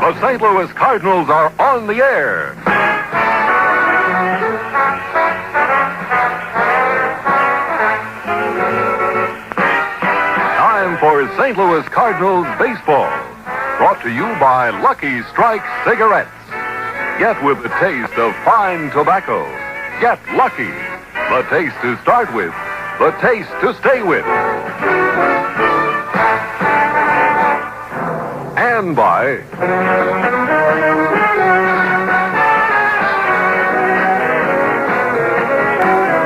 The St. Louis Cardinals are on the air. Time for St. Louis Cardinals baseball. Brought to you by Lucky Strike Cigarettes. Get with the taste of fine tobacco. Get Lucky. The taste to start with. The taste to stay with. And by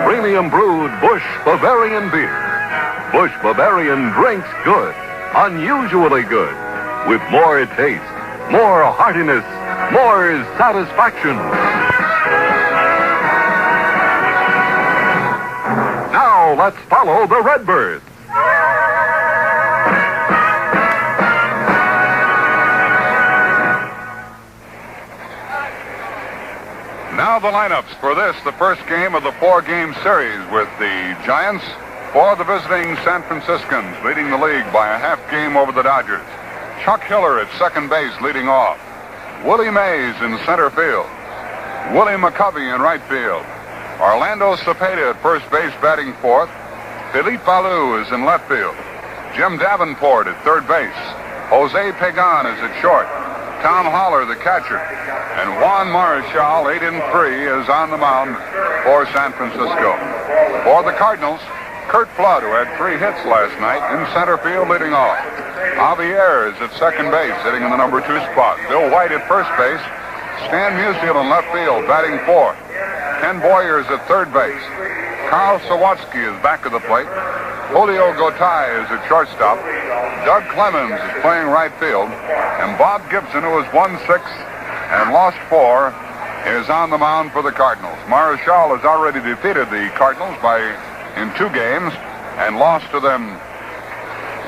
premium brewed Busch Bavarian beer. Busch Bavarian drinks good, unusually good, with more taste, more heartiness, more satisfaction. Now let's follow the Redbirds. Now the lineups for this, the first game of the four-game series with the Giants for the visiting San Franciscans, leading the league by a half game over the Dodgers. Chuck Hiller at second base leading off. Willie Mays in center field. Willie McCovey in right field. Orlando Cepeda at first base batting fourth. Philippe Ballou is in left field. Jim Davenport at third base. Jose Pagan is at short. Tom Holler, the catcher. And Juan Marichal, 8-3, is on the mound for San Francisco. For the Cardinals, Curt Flood, who had 3 hits last night, in center field leading off. Javier is at second base, sitting in the number 2 spot. Bill White at first base. Stan Musial in left field, batting fourth. Ken Boyer is at third base. Carl Sawatsky is back of the plate. Julio Gotay is at shortstop. Doug Clemens is playing right field. And Bob Gibson, who has won 6 and lost 4, is on the mound for the Cardinals. Marichal has already defeated the Cardinals in 2 games and lost to them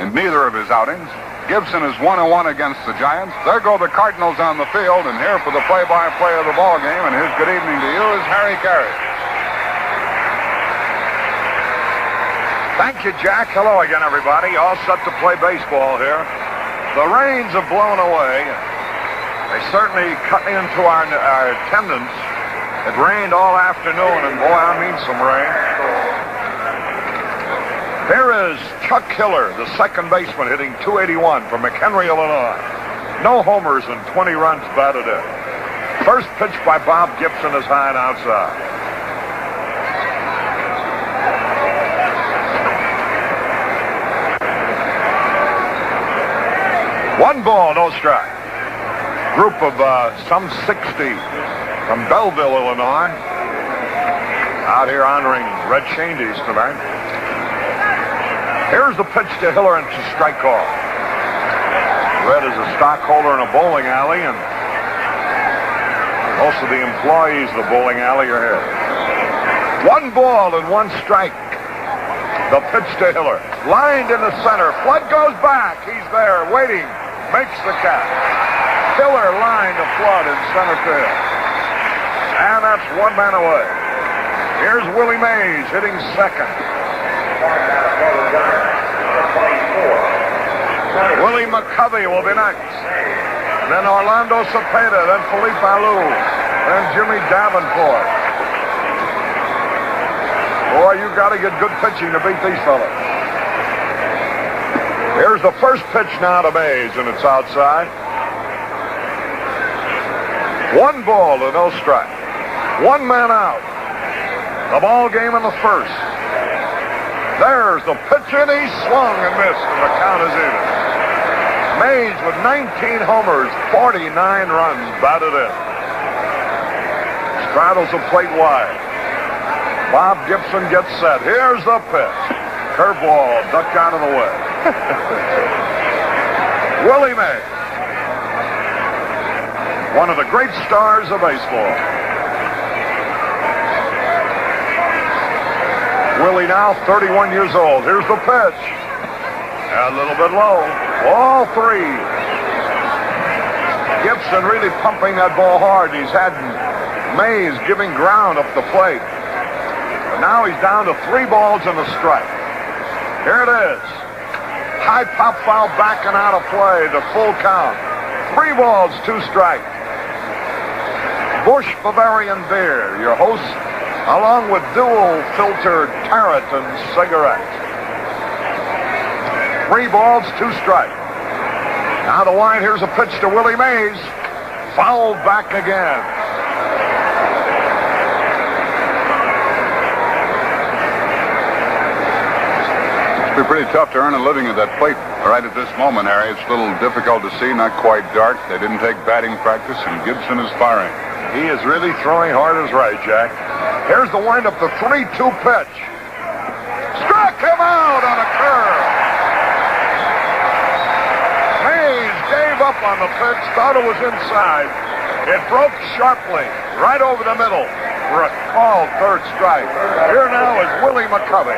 in neither of his outings. Gibson is 1-1 against the Giants. There go the Cardinals on the field, and here for the play-by-play of the ball game, and his good evening to you, is Harry Carey. Thank you, Jack. Hello again, everybody. All set to play baseball here. The rains have blown away. They certainly cut into our attendance. It rained all afternoon, and boy, I mean some rain. Here is Chuck Hiller, the second baseman, hitting .281 from McHenry, Illinois. No homers and 20 runs batted in. First pitch by Bob Gibson is high and outside. One ball, no strike. Group of some 60 from Belleville, Illinois. Out here honoring Red Shandies tonight. Here's the pitch to Hiller, and it's a strike call. Red is a stockholder in a bowling alley, and most of the employees of the bowling alley are here. 1 ball and 1 strike. The pitch to Hiller. Lined in the center. Flood goes back. He's there waiting. Makes the catch. Hiller lined to Flood in center field. And that's 1 man away. Here's Willie Mays hitting second. Willie McCovey will be next. Then Orlando Cepeda, then Philippe Ballou, then Jimmy Davenport. Boy, you got to get good pitching to beat these fellas. Here's the first pitch now to Mays, and it's outside. 1 ball to no strike. 1 man out. The ball game in the first. There's the pitch, and he swung and missed, and the count is even. Mays with 19 homers, 49 runs batted in. Straddles the plate wide. Bob Gibson gets set. Here's the pitch. Curveball ducked out of the way. Willie Mays, one of the great stars of baseball. Willie now 31 years old. Here's the pitch. A little bit low. Ball 3. Gibson really pumping that ball hard. He's had Mays giving ground up the plate. But now he's down to 3 balls and a strike. Here it is. High pop foul backing out of play. The full count. 3 balls, 2 strikes. Busch Bavarian Beer, your host, along with dual-filtered Tarleton cigarettes. 3 balls, 2 strikes. Now the line, here's a pitch to Willie Mays. Fouled back again. It'd be pretty tough to earn a living at that plate right at this moment, Harry. It's a little difficult to see, not quite dark. They didn't take batting practice, and Gibson is firing. He is really throwing hard as right, Jack. Here's the windup, the 3-2 pitch. Struck him out on a curve. Mays gave up on the pitch, thought it was inside. It broke sharply, right over the middle for a called third strike. Here now is Willie McCovey.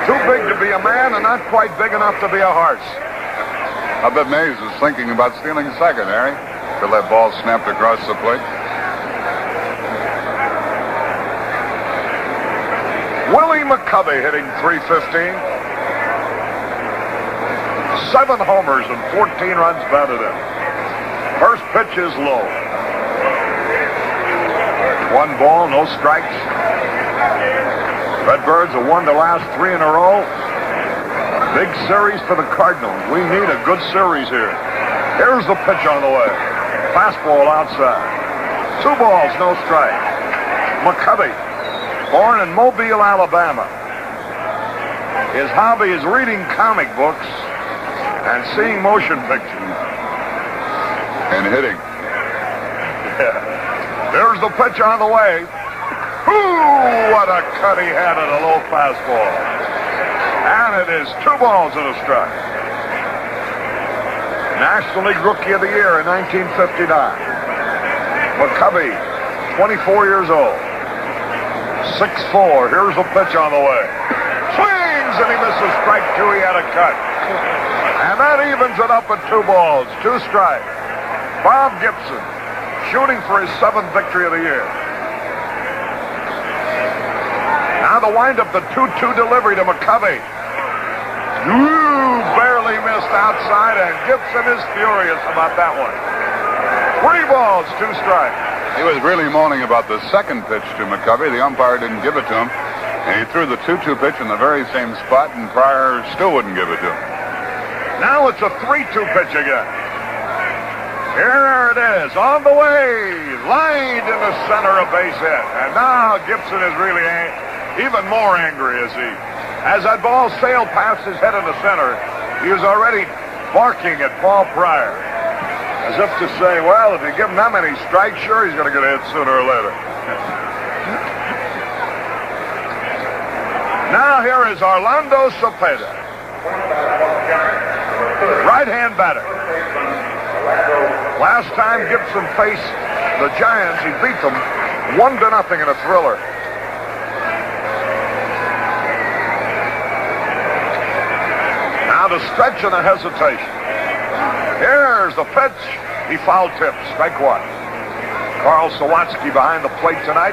Too big to be a man and not quite big enough to be a horse. I bet Mays is thinking about stealing second, Harry, till that ball snapped across the plate. Willie McCovey hitting .315. 7 homers and 14 runs batted in. First pitch is low. 1 ball, no strikes. Redbirds have won the last 3 in a row. Big series for the Cardinals. We need a good series here. Here's the pitch on the way. Fastball outside. 2 balls, no strike. McCovey, born in Mobile, Alabama. His hobby is reading comic books and seeing motion pictures. And hitting. Yeah. There's the pitch on the way. Ooh, what a cut he had at a low fastball. And it is 2 balls and a strike. National League Rookie of the Year in 1959. McCovey, 24 years old. 6'4". Here's a pitch on the way. Swings, and he misses strike 2. He had a cut. And that evens it up at 2 balls, 2 strikes. Bob Gibson, shooting for his 7th victory of the year. Now the windup, the 2-2 delivery to McCovey. Ooh, barely missed outside, and Gibson is furious about that one. 3 balls, 2 strikes. He was really moaning about the second pitch to McCovey. The umpire didn't give it to him. And he threw the 2-2 pitch in the very same spot, and Pryor still wouldn't give it to him. Now it's a 3-2 pitch again. Here it is, on the way, lined in the center, a base hit. And now Gibson is really even more angry as that ball sailed past his head in the center. He was already barking at Paul Pryor, as if to say, well, if you give him that many strikes, sure he's going to get a hit sooner or later. Now here is Orlando Cepeda, right-hand batter. Last time Gibson faced the Giants, he beat them 1-0 in a thriller. Now the stretch and the hesitation. Here's the pitch. He foul tips. Strike 1. Carl Sawatsky behind the plate tonight.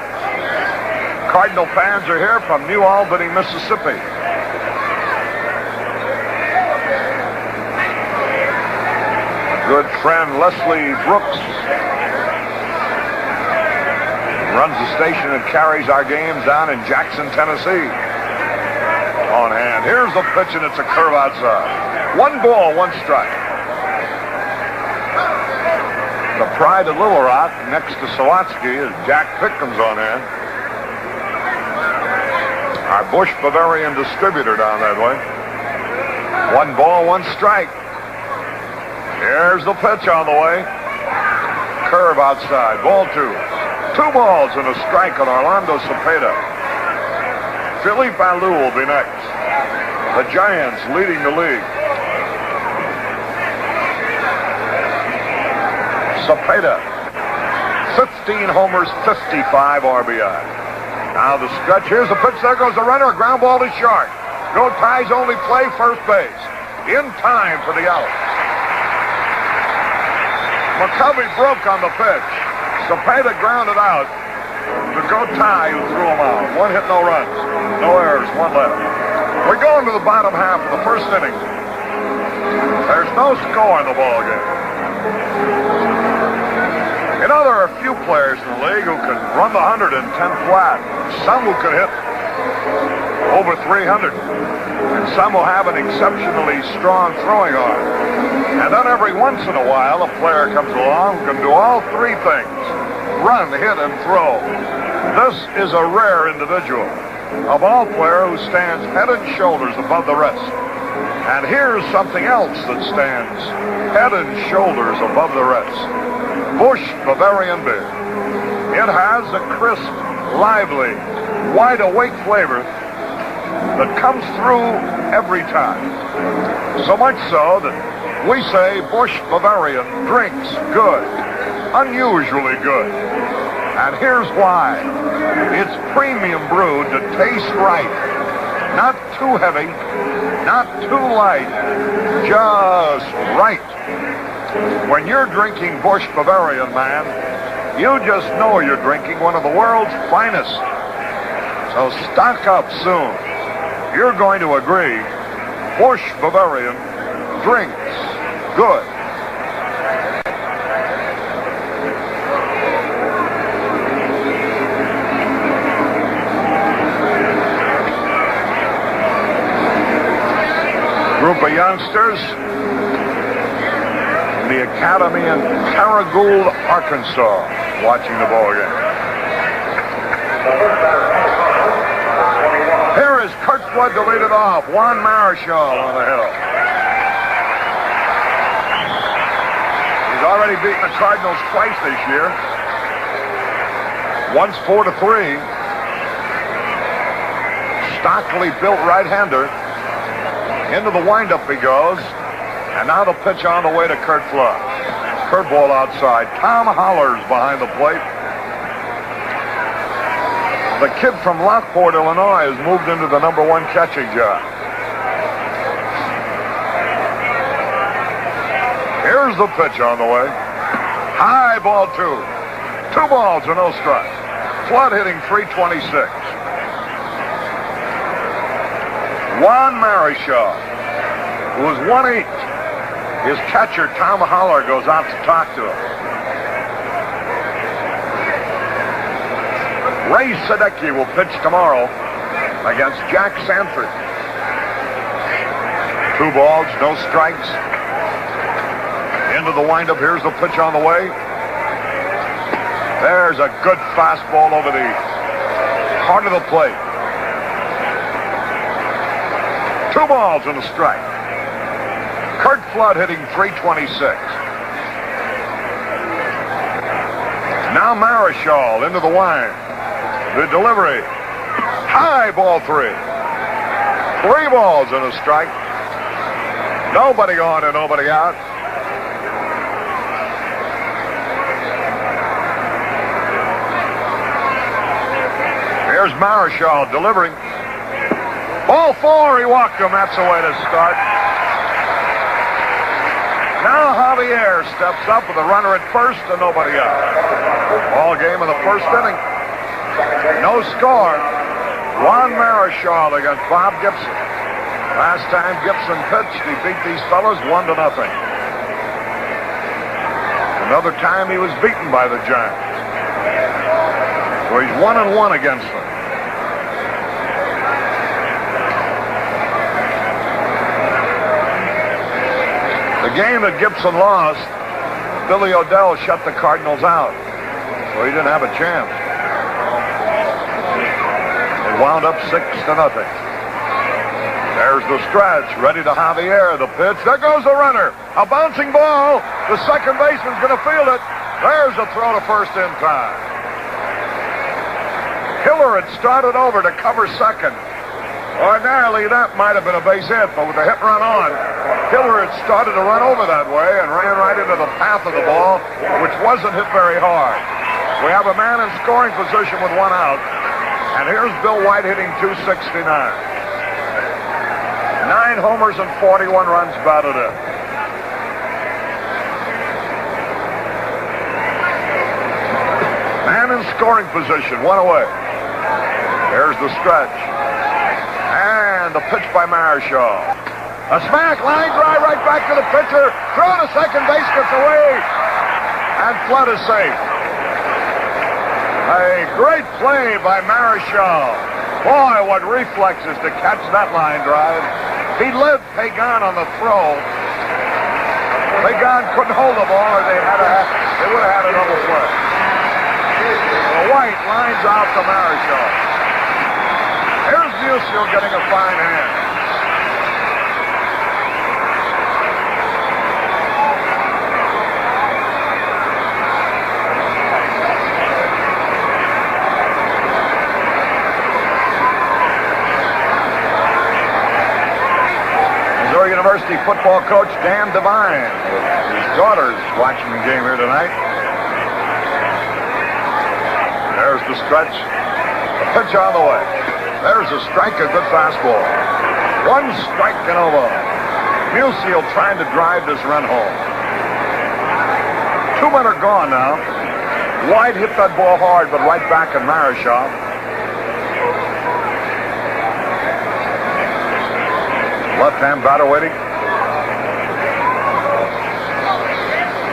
Cardinal fans are here from New Albany, Mississippi. Good friend Leslie Brooks runs the station and carries our games down in Jackson, Tennessee. On hand. Here's the pitch, and it's a curve outside. 1 ball, 1 strike. The pride of Little Rock next to Sawatsky is Jack Pickens on hand. Our Busch Bavarian distributor down that way. 1 ball, 1 strike. Here's the pitch on the way. Curve outside. Ball 2. 2 balls and a strike on Orlando Cepeda. Philippe Alou will be next. The Giants leading the league. Cepeda, 15 homers, 55 RBI. Now the stretch. Here's the pitch. There goes the runner. A ground ball to short. No ties, only play, first base. In time for the out. McCovey broke on the pitch. Cepeda grounded out. to go tie who threw him out. 1 hit, no runs. No errors, 1 left. We go into the bottom half of the first inning. There's no score in the ball game. You know, there are a few players in the league who can run the 110 flat. Some who can hit over 300. And some will have an exceptionally strong throwing arm. And then every once in a while, a player comes along who can do all 3 things: run, hit, and throw. This is a rare individual. A ball player who stands head and shoulders above the rest. And here's something else that stands head and shoulders above the rest. Busch Bavarian beer. It has a crisp, lively, wide-awake flavor that comes through every time. So much so that we say Busch Bavarian drinks good, unusually good. And here's why. It's premium brewed to taste right. Not too heavy, not too light, just right. When you're drinking Busch Bavarian, man, you just know you're drinking one of the world's finest. So stock up soon. You're going to agree, Busch Bavarian drinks good. Group of youngsters in the academy in Paragould, Arkansas, watching the ball game. Here is Kurt Flood to lead it off. Juan Marichal on the hill. He's already beaten the Cardinals twice this year. Once 4-3. Stockily built right-hander. Into the windup he goes. And now the pitch on the way to Kurt Flood. Curveball outside. Tom Holler's behind the plate. The kid from Lockport, Illinois, has moved into the #1 catching job. Here's the pitch on the way. High ball 2. 2 balls and no strikes. Flood hitting .326. Juan Marichal, who was 1-8. His catcher, Tom Holler, goes out to talk to him. Ray Sadecki will pitch tomorrow against Jack Sanford. 2 balls, no strikes. Into the windup. Here's the pitch on the way. There's a good fastball over the heart of the plate. 2 balls and a strike. Kurt Flood hitting .326. Now Marichal into the wind. The delivery. High ball 3. 3 balls and a strike. Nobody on and nobody out. Here's Marichal delivering. Ball 4, he walked him. That's the way to start. Now Javier steps up with a runner at first and nobody out. Ball game in the first inning. No score. Juan Marichal against Bob Gibson. Last time Gibson pitched, he beat these fellas 1-0. Another time he was beaten by the Giants. So he's 1-1 against them. The game that Gibson lost, Billy O'Dell shut the Cardinals out, so he didn't have a chance. It wound up 6-0. There's the stretch, ready to Javier, the pitch. There goes the runner. A bouncing ball. The second baseman's going to field it. There's a throw to first in time. Hiller had started over to cover second. Ordinarily, that might have been a base hit, but with the hit run on, Hiller had started to run over that way and ran right into the path of the ball, which wasn't hit very hard. We have a man in scoring position with 1 out, and here's Bill White hitting .269. 9 homers and 41 runs batted in. Man in scoring position. One away. There's the stretch. And the pitch by Marichal. A smack, line drive right back to the pitcher. Throw to second base, gets away. And Flood is safe. A great play by Marichal. Boy, what reflexes to catch that line drive. He lived Pagan on the throw. Pagan couldn't hold the ball, or they would have had a double play. The White lines out to Marichal. Here's Musial getting a fine hand. University football coach Dan Devine with his daughters watching the game here tonight. There's the stretch. The pitch on the way. There's a strike, a good fastball. One strike and over. Musial trying to drive this run home. 2 men are gone now. White hit that ball hard, but right back at Marichal. Left-hand batter waiting.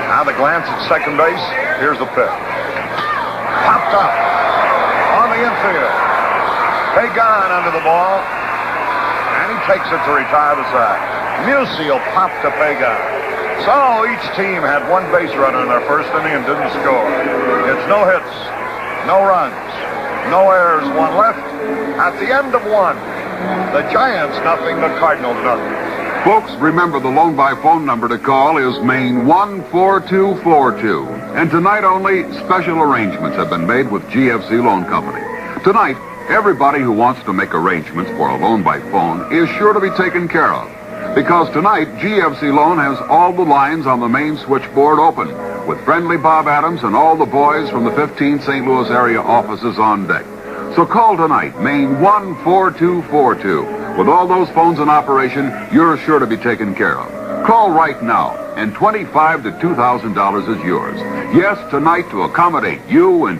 Now the glance at second base. Here's the pitch. Popped up on the infield. Pagan under the ball. And he takes it to retire the side. Musial popped to Pagan. So each team had one base runner in their first inning and didn't score. It's no hits, no runs, no errors, one left. At the end of one, the Giants nothing, the Cardinals nothing. Folks, remember the loan by phone number to call is Maine 14242. And tonight only, special arrangements have been made with GFC Loan Company. Tonight, everybody who wants to make arrangements for a loan by phone is sure to be taken care of. Because tonight, GFC Loan has all the lines on the main switchboard open, with friendly Bob Adams and all the boys from the 15 St. Louis area offices on deck. So call tonight, Maine 14242. With all those phones in operation, you're sure to be taken care of. Call right now, and $25,000 to $2,000 is yours. Yes, tonight to accommodate you and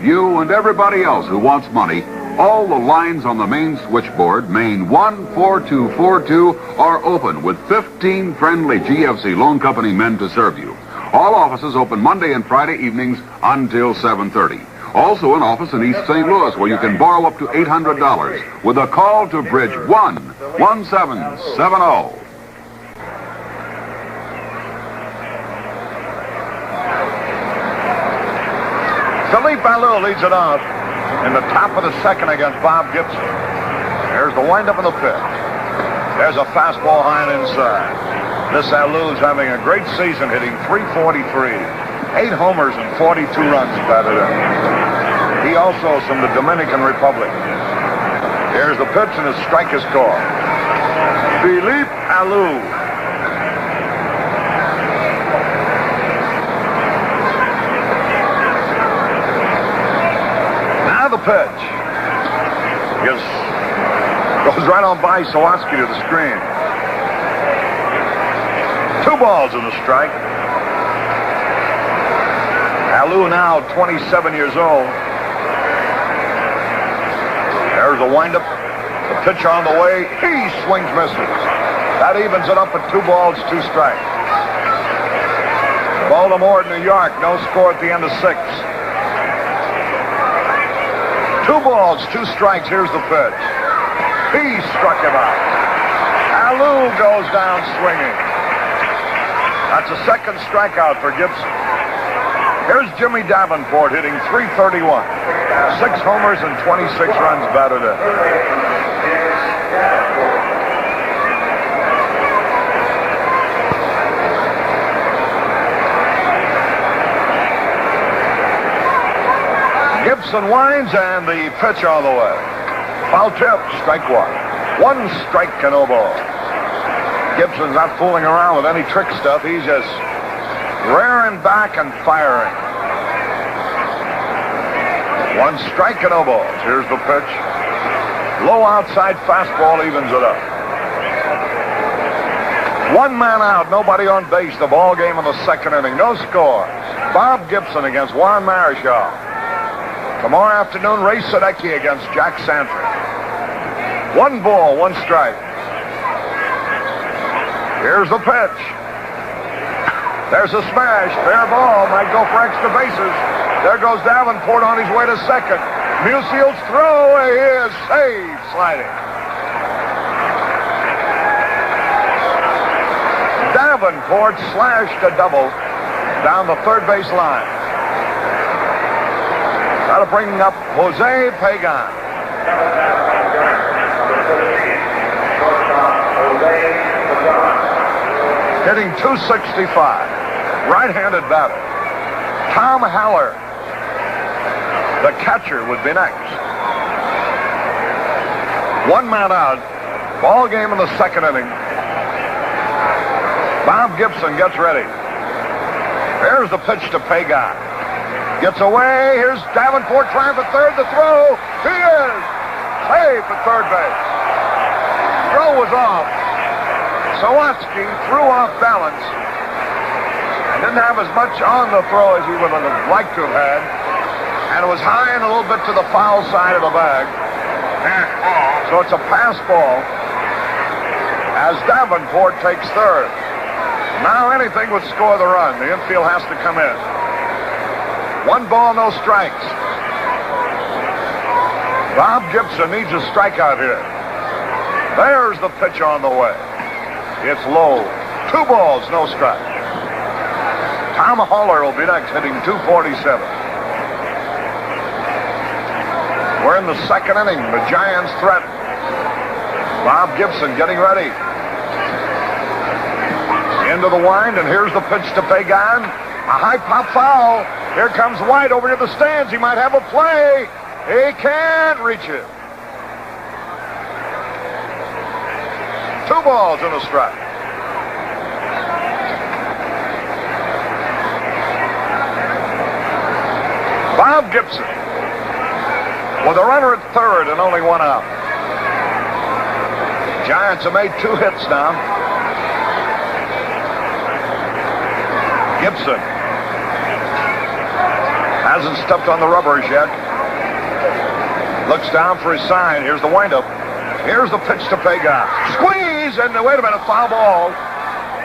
everybody else who wants money. All the lines on the main switchboard, Maine 14242, are open with 15 friendly GFC Loan Company men to serve you. All offices open Monday and Friday evenings until 7:30. Also an office in East St. Louis where you can borrow up to $800 with a call to Bridge 11770. Philippe Alou leads it off in the top of the second against Bob Gibson. There's the windup of the pitch. There's a fastball high and inside. This Alou's having a great season, hitting .343. 8 homers and 42 runs batted in. He also is from the Dominican Republic. Here's the pitch, and a strike is called. Philippe Alou. Now the pitch. Goes right on by Sawatsky to the screen. 2 balls and a strike. Alou now 27 years old. There's a windup. The pitch on the way. He swings, misses. That evens it up at 2 balls, 2 strikes. Baltimore, New York. No score at the end of 6. 2 balls, 2 strikes. Here's the pitch. He struck him out. Alou goes down swinging. That's a second strikeout for Gibson. Here's Jimmy Davenport hitting .331. 6 homers and 26 runs batted in. Gibson winds and the pitch all the way. Foul tip, strike 1. 1 strike and no ball. Gibson's not fooling around with any trick stuff. He's just rearing back and firing. 1 strike and no balls. Here's the pitch. Low outside fastball evens it up. 1 man out, nobody on base. The ball game in the second inning. No score. Bob Gibson against Juan Marichal. Tomorrow afternoon, Ray Sadecki against Jack Sanford. 1 ball, 1 strike. Here's the pitch. There's a smash. Fair ball. Might go for extra bases. There goes Davenport on his way to second. Musill's throw is saved, sliding. Davenport slashed a double down the third base line. That'll bring up Jose Pagan. Hitting .265. Right-handed batter. Tom Haller, the catcher, would be next. 1 man out. Ball game in the second inning. Bob Gibson gets ready. Here's the pitch to Pagan. Gets away. Here's Davenport trying for third. The throw. He is safe at third base. Throw was off. Sawatsky threw off balance. And didn't have as much on the throw as he would have liked to have had. And it was high and a little bit to the foul side of the bag. So it's a pass ball as Davenport takes third. Now anything would score the run. The infield has to come in. 1 ball, no strikes. Bob Gibson needs a strikeout here. There's the pitch on the way. It's low. 2 balls, no strikes. Tom Haller will be next, hitting .247. We're in the second inning. The Giants threaten. Bob Gibson getting ready. Into the wind, and here's the pitch to Pagan. A high pop foul. Here comes White over to the stands. He might have a play. He can't reach it. 2 balls and a strike. Bob Gibson with a runner at third and only 1 out. Giants have made 2 hits now. Gibson hasn't stepped on the rubbers yet. Looks down for his sign. Here's the windup. Here's the pitch to Pagan. Squeeze, and wait a minute, foul ball.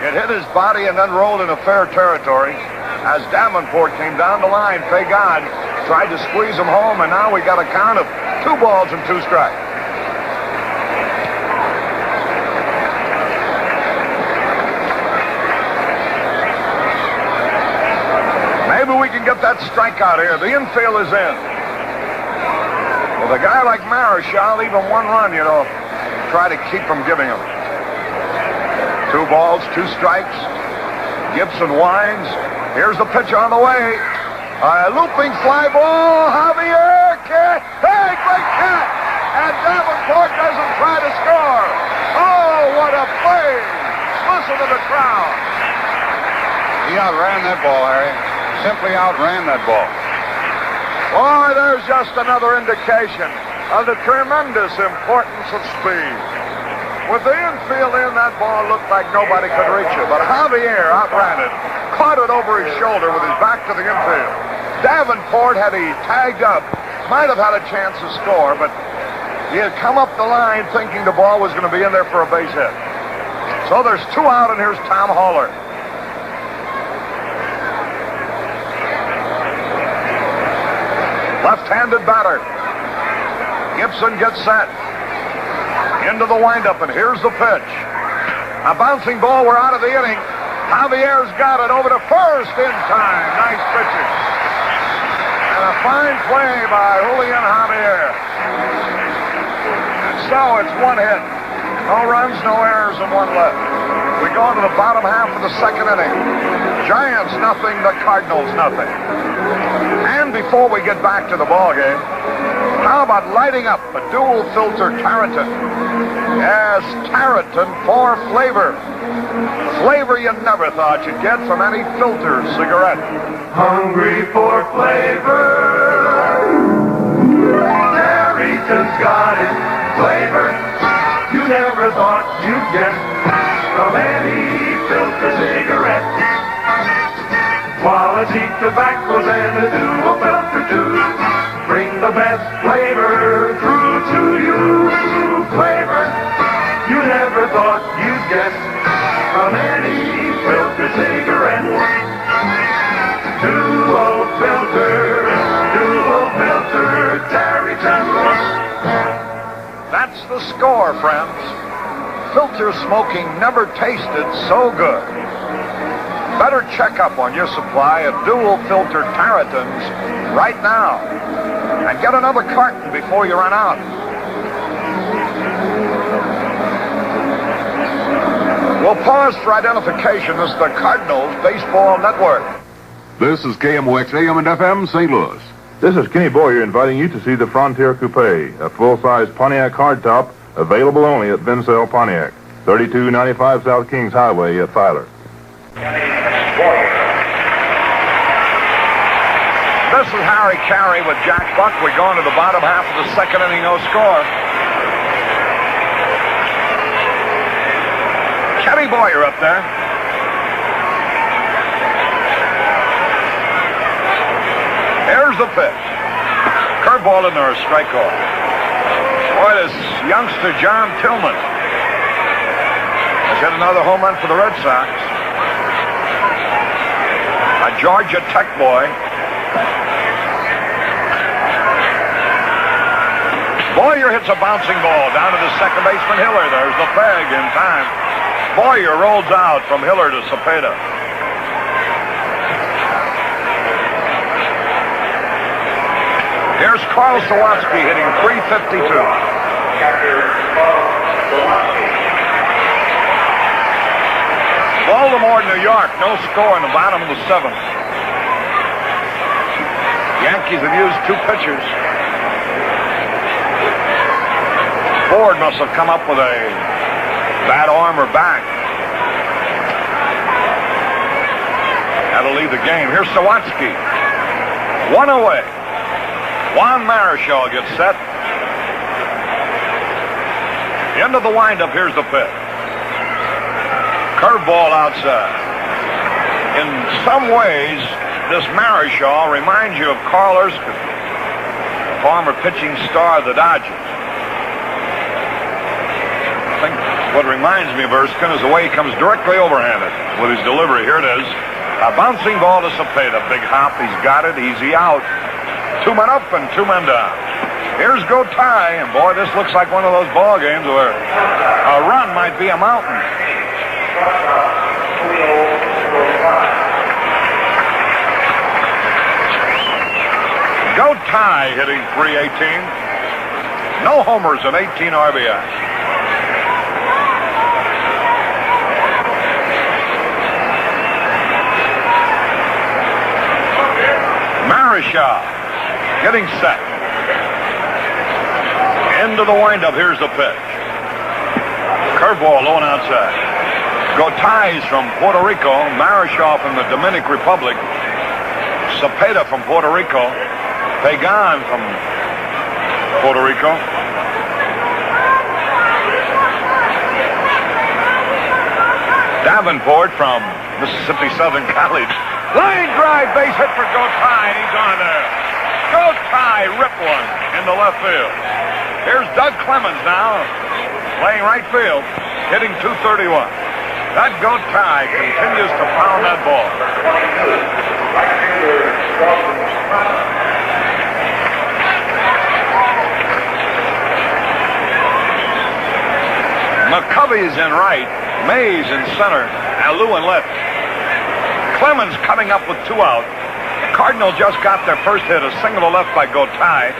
It hit his body and then rolled into fair territory. As Davenport came down the line, Pagan tried to squeeze him home, and now we got a count of 2 balls and 2 strikes. Maybe we can get that strikeout here. The infield is in. With a guy like Marichal, even 1 run, try to keep from giving him. 2 balls, 2 strikes. Gibson winds. Here's the pitch on the way. A looping fly ball. Javier. Hey, great catch. And Davenport doesn't try to score. Oh, what a play. Listen to the crowd. He outran that ball, Harry. Simply outran that ball. Boy, there's just another indication of the tremendous importance of speed. With the infield in, that ball looked like nobody could reach it. But Javier outran it, caught it over his shoulder with his back to the infield. Davenport, had he tagged up, might have had a chance to score, but he had come up the line thinking the ball was going to be in there for a base hit. So there's 2 out, and here's Tom Haller. Left-handed batter. Gibson gets set. Into the windup, and here's the pitch. A bouncing ball. We're out of the inning. Javier's got it over to first in time. Nice pitching. And a fine play by Julian Javier. And so it's 1 hit. No runs, no errors, and 1 left. We go into the bottom half of the second inning. Giants nothing, the Cardinals nothing. And before we get back to the ball game, how about lighting up a dual filter Tarleton? Yes, Tarleton for flavor. Flavor you never thought you'd get from any filter cigarette. Hungry for flavor. Tarleton's got it. Flavor you never thought you'd get from any filter cigarette. Quality tobaccos and a dual filter too. bring the best flavor through to you. Flavor you never thought you'd get from any filter cigarette. Dual filter, Terry Temple. That's the score, friends. Filter smoking never tasted so good. Better check up on your supply of dual filter Tarretins right now. And get another carton before you run out. We'll pause for identification. This is the Cardinals Baseball Network. This is KMOX AM and FM, St. Louis. This is Kenny Boyer inviting you to see the Frontier Coupe, a full-size Pontiac hardtop, available only at Vincel Pontiac, 3295 South Kings Highway at Filer. This is Harry Carey with Jack Buck. We're going to the bottom half of the second inning, no score. Kenny Boyer up there. Here's the pitch. Curveball in there, a strike call. Boy, this youngster John Tillman has hit another home run for the Red Sox. A Georgia Tech boy. Boyer hits a bouncing ball down to the second baseman Hiller. There's the peg in time. Boyer rolls out from Hiller to Cepeda. Here's Carl Sawatsky hitting .352. Baltimore, New York, no score in the bottom of the seventh. Yankees have used two pitchers. Ford must have come up with a bad arm or back. That'll leave the game. Here's Sawatsky. One away. Juan Marichal gets set. Into the windup. Here's the pitch. Curveball outside. In some ways, this Marichal reminds you of Carl Erskine, former pitching star of the Dodgers. I think what reminds me of Erskine is the way he comes directly overhanded with his delivery. Here it is. A bouncing ball to Cepeda. Big hop. He's got it. Easy out. 2 men up and 2 men down. Here's Go Ty, and boy, this looks like one of those ball games where a run might be a mountain. Go Ty hitting .318. No homers and 18 RBI. Marichal getting set. Into the windup. Here's the pitch. Curveball low and outside. Gotay's from Puerto Rico. Marichal from the Dominican Republic. Cepeda from Puerto Rico. Pagan from Puerto Rico. Davenport from Mississippi Southern College. Line drive, base hit for Gotay, and he's on there. Gotay ripped one into left field. Here's Doug Clemens now, playing right field, hitting .231. That Gotay continues to pound that ball. McCovey's in right, Mays in center, Alou in left. Clemens coming up with 2 out. Cardinals just got their first hit, a single to left by Gotay.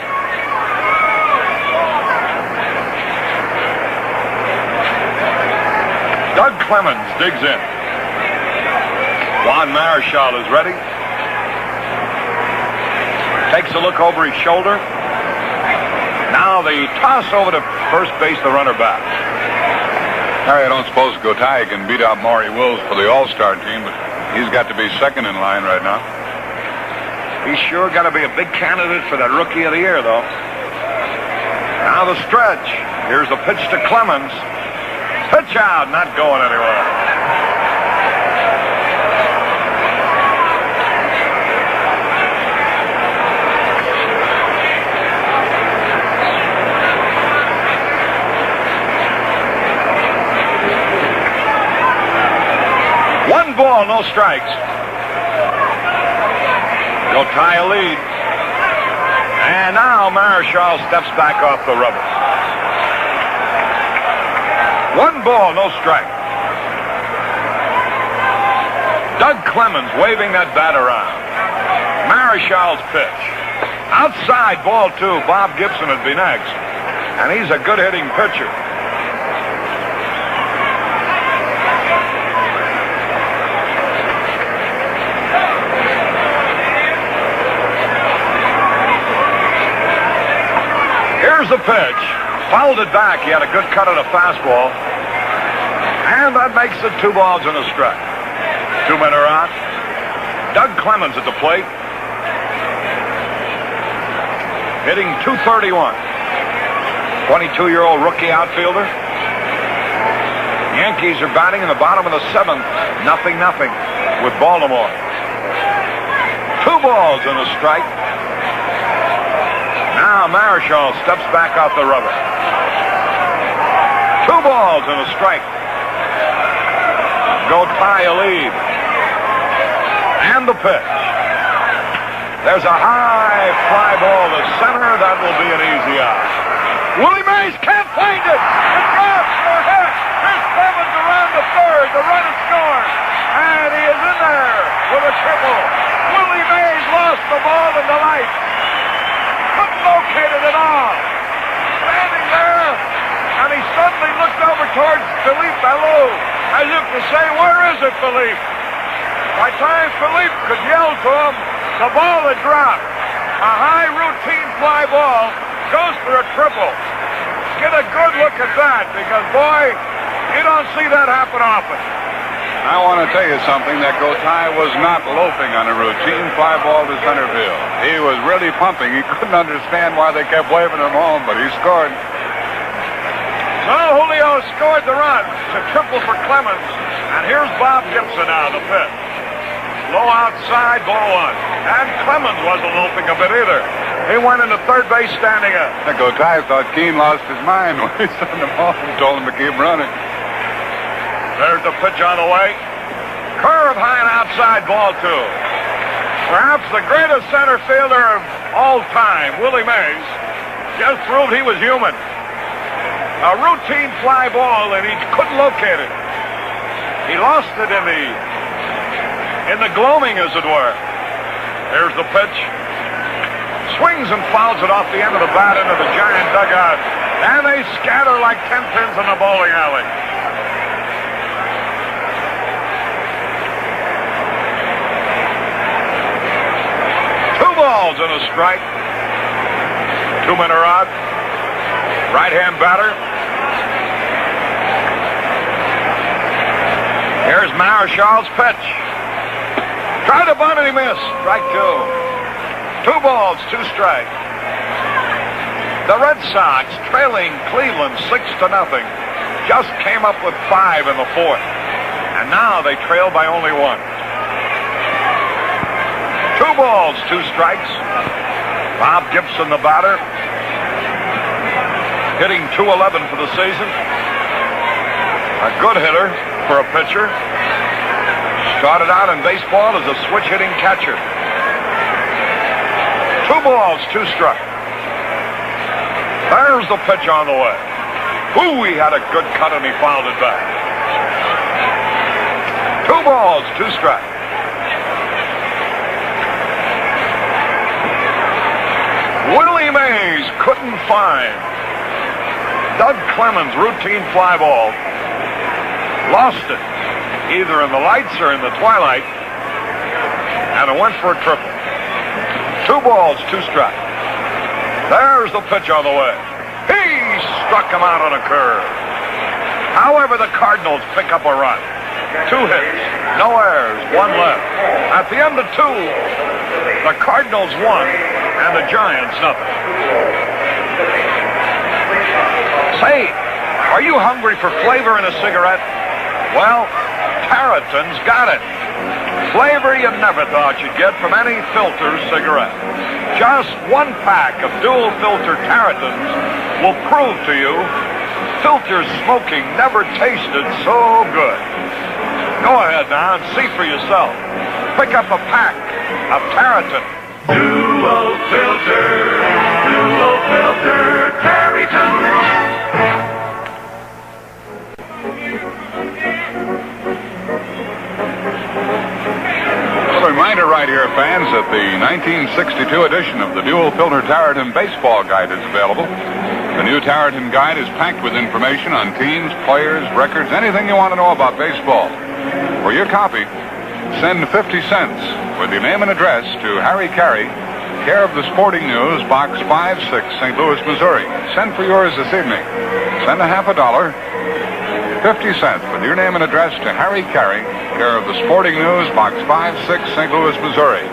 Doug Clemens digs in. Juan Marichal is ready. Takes a look over his shoulder. Now the toss over to first base, the runner back. Harry, I don't suppose Gotay can beat out Maury Wills for the All-Star team, but he's got to be second in line right now. He's sure got to be a big candidate for that Rookie of the Year, though. Now the stretch. Here's the pitch to Clemens. Pitch out, not going anywhere. No strikes. Go tie a lead. And now Marichal steps back off the rubber. 1 ball, no strike. Doug Clemens waving that bat around. Marichal's pitch. Outside, ball 2. Bob Gibson would be next. And he's a good hitting pitcher. Here's the pitch. Fouled it back. He had a good cut of the fastball. And that makes it 2 balls and a strike. 2 men are out. Doug Clemens at the plate. Hitting .231. 22-year-old rookie outfielder. Yankees are batting in the bottom of the 7th. 0-0 with Baltimore. 2 balls and a strike. Now Marichal steps back off the rubber. 2 balls and a strike. Go tie a lead. And the pitch. There's a high fly ball to center. That will be an easy out. Willie Mays can't find it. It drops for a hit. Here's Clemens around the third. The run is scored. And he is in there with a triple. Willie Mays lost the ball in the lights. Couldn't locate it at all. Standing there, and he suddenly looked over towards Philippe Ballou, as if to say, where is it, Philippe? By time Philippe could yell to him, the ball had dropped. A high routine fly ball goes for a triple. Get a good look at that, because, boy, you don't see that happen often. I want to tell you something, that Gotay was not loafing on a routine fly ball to center field. He was really pumping. He couldn't understand why they kept waving him home, but he scored. So Julio scored the run. It's a triple for Clemens. And here's Bob Gibson now, the pitch. Low outside, ball 1. And Clemens wasn't loafing a bit either. He went into third base standing up. Gotay thought Keene lost his mind when he sent him off and told him to keep running. There's the pitch on the way. Curve high and outside, ball 2. Perhaps the greatest center fielder of all time, Willie Mays, just proved he was human. A routine fly ball, and he couldn't locate it. He lost it in the gloaming, as it were. Here's the pitch. Swings and fouls it off the end of the bat into the Giant dugout. And they scatter like 10 pins in the bowling alley. Balls and a strike. 2 men are out. Right-hand batter. Here's Marichal's pitch. Tried to bunt and he missed. Strike 2. 2 balls, 2 strikes. The Red Sox, trailing Cleveland 6-0, just came up with 5 in the 4th. And now they trail by only 1. 2 balls, 2 strikes. Bob Gibson, the batter, hitting .211 for the season. A good hitter for a pitcher. Started out in baseball as a switch-hitting catcher. 2 balls, 2 strikes. There's the pitch on the way. Ooh, he had a good cut and he fouled it back. 2 balls, 2 strikes. Willie Mays couldn't find Doug Clemens' routine fly ball. Lost it, either in the lights or in the twilight, and it went for a triple. 2 balls, 2 strikes. There's the pitch on the way. He struck him out on a curve. However, the Cardinals pick up a run. 2 hits, no errors, 1 left. At the end of 2, the Cardinals won, and the Giants nothing. Say, are you hungry for flavor in a cigarette? Well, Tarleton's got it. Flavor you never thought you'd get from any filter cigarette. Just 1 pack of dual filter Tarletons will prove to you filter smoking never tasted so good. Go ahead now and see for yourself. Pick up a pack of Tarleton. Dual filter, Tarleton. A reminder right here, fans, that the 1962 edition of the Dual Filter Tarleton Baseball Guide is available. The new Tarleton Guide is packed with information on teams, players, records, anything you want to know about baseball. For your copy, send 50 cents with your name and address to Harry Carey, care of the Sporting News, Box 56, St. Louis, Missouri. Send for yours this evening. Send a half a dollar, 50 cents with your name and address to Harry Carey, care of the Sporting News, Box 56, St. Louis, Missouri.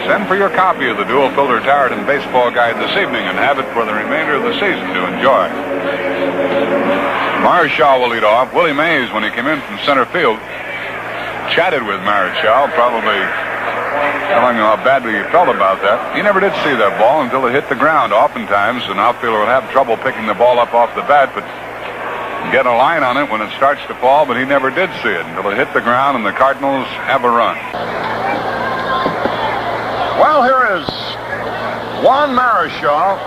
Send for your copy of the Dual Filter Tarleton Baseball Guide this evening and have it for the remainder of the season to enjoy. Marischal will lead off. Willie Mays, when he came in from center field, chatted with Marischal, probably telling him how badly he felt about that. He never did see that ball until it hit the ground. Oftentimes, an outfielder would have trouble picking the ball up off the bat, but get a line on it when it starts to fall, but he never did see it until it hit the ground, and the Cardinals have a run. Well, here is Juan Marischal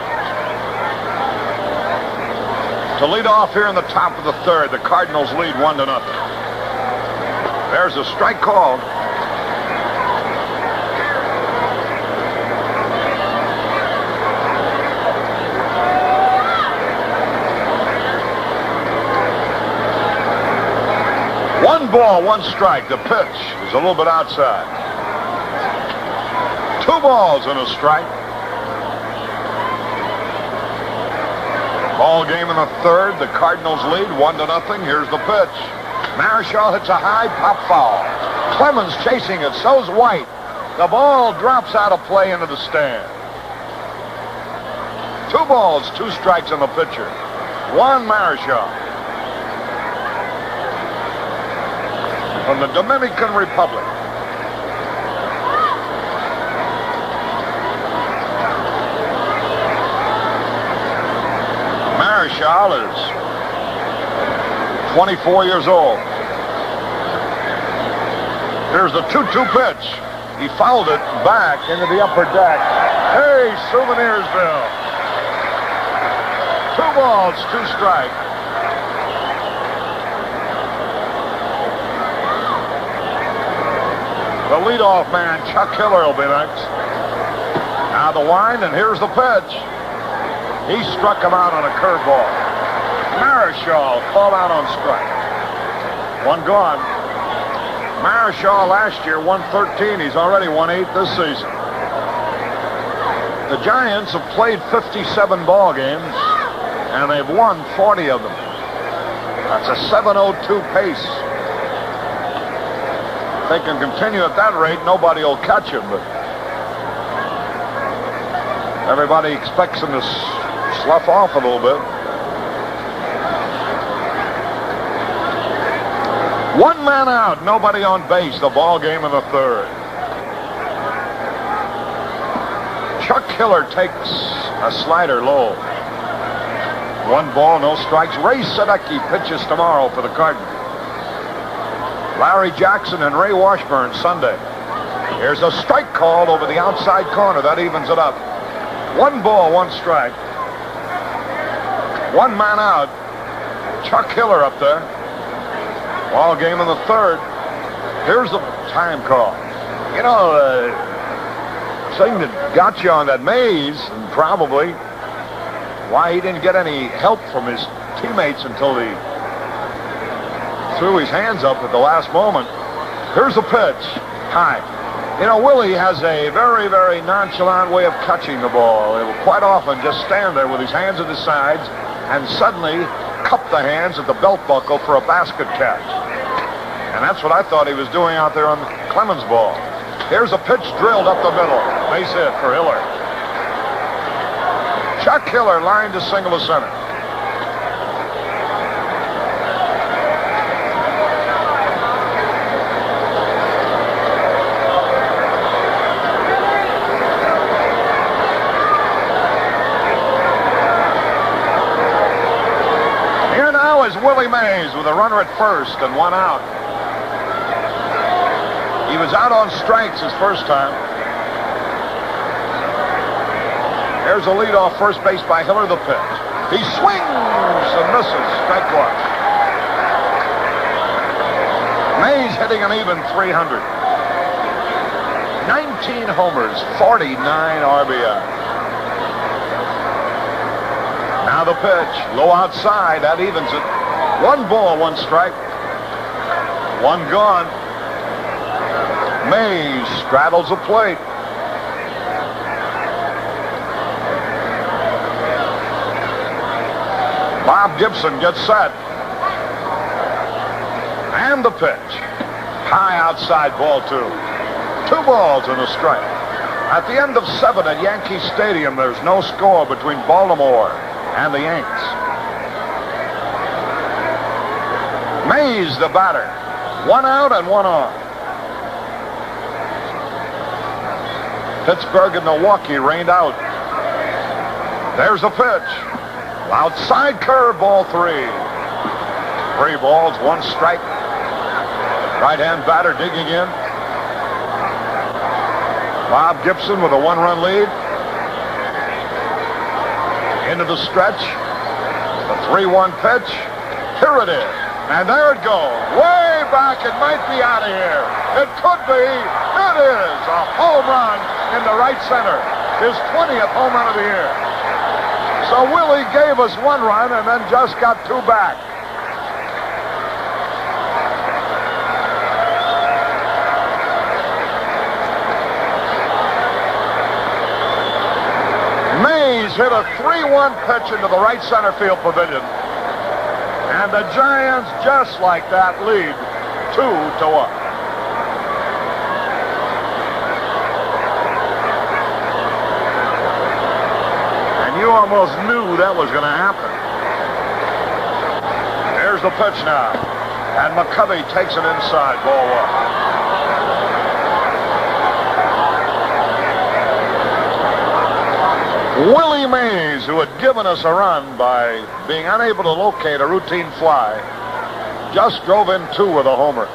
to lead off here in the top of the third. The Cardinals lead 1-0. There's a strike called. One ball, one strike. The pitch is a little bit outside. 2 balls and a strike. Ball game in the third. The Cardinals lead 1-0. Here's the pitch. Marischal hits a high pop foul. Clemens chasing it. So's White. The ball drops out of play into the stand. 2 balls, 2 strikes on the pitcher. Juan Marischal from the Dominican Republic. Marischal is 24 years old. Here's the 2-2 pitch. He fouled it back into the upper deck. Hey, Souvenirsville. 2 balls, 2 strikes. The leadoff man, Chuck Hiller, will be next. Now the wind, and here's the pitch. He struck him out on a curveball. Marischal called out on strike. 1 gone. Marischal last year won 13. He's already won 8 this season. The Giants have played 57 ball games, and they've won 40 of them. That's a 7:02 pace. If they can continue at that rate, nobody will catch him, but everybody expects him to slough off a little bit. 1 man out, nobody on base. The ball game in the third. Chuck Hiller takes a slider low. 1 ball, no strikes. Ray Sadecki pitches tomorrow for the Cardinals. Larry Jackson and Ray Washburn Sunday. Here's a strike called over the outside corner. That evens it up. 1 ball, 1 strike. 1 man out. Chuck Hiller up there. Ball game in the third. Here's the time call. You know, the thing that got you on that Mays, and probably why he didn't get any help from his teammates until he threw his hands up at the last moment. Here's a pitch. High. You know, Willie has a very, very nonchalant way of catching the ball. He will quite often just stand there with his hands at his sides and suddenly cup the hands at the belt buckle for a basket catch. And that's what I thought he was doing out there on Clemens' ball. Here's a pitch drilled up the middle. Base hit for Hiller. Chuck Hiller lined to single to center. Here now is Willie Mays with a runner at first and 1 out. He was out on strikes his first time. Here's a leadoff first base by Hiller, the pitch. He swings and misses. Strike one. Mays hitting an even 300. 19 homers, 49 RBI. Now the pitch, low outside, that evens it. 1 ball, 1 strike. 1 gone. Mays straddles the plate. Bob Gibson gets set. And the pitch. High outside, ball 2. 2 balls and a strike. At the end of 7 at Yankee Stadium, there's no score between Baltimore and the Yanks. Mays, the batter. 1 out and 1 on. Pittsburgh and Milwaukee rained out. There's a pitch. Outside curve, ball 3. 3 balls, 1 strike. Right-hand batter digging in. Bob Gibson with a 1-run lead. Into the stretch. The 3-1 pitch. Here it is. And there it goes. Way back. It might be out of here. It could be. It is a home run in the right center. His 20th home run of the year. So Willie gave us 1 run and then just got 2 back. Mays hit a 3-1 pitch into the right center field pavilion. And the Giants, just like that, lead 2-1. You almost knew that was going to happen. There's the pitch now. And McCovey takes it inside, ball 1. Willie Mays, who had given us a run by being unable to locate a routine fly, just drove in 2 with a homer.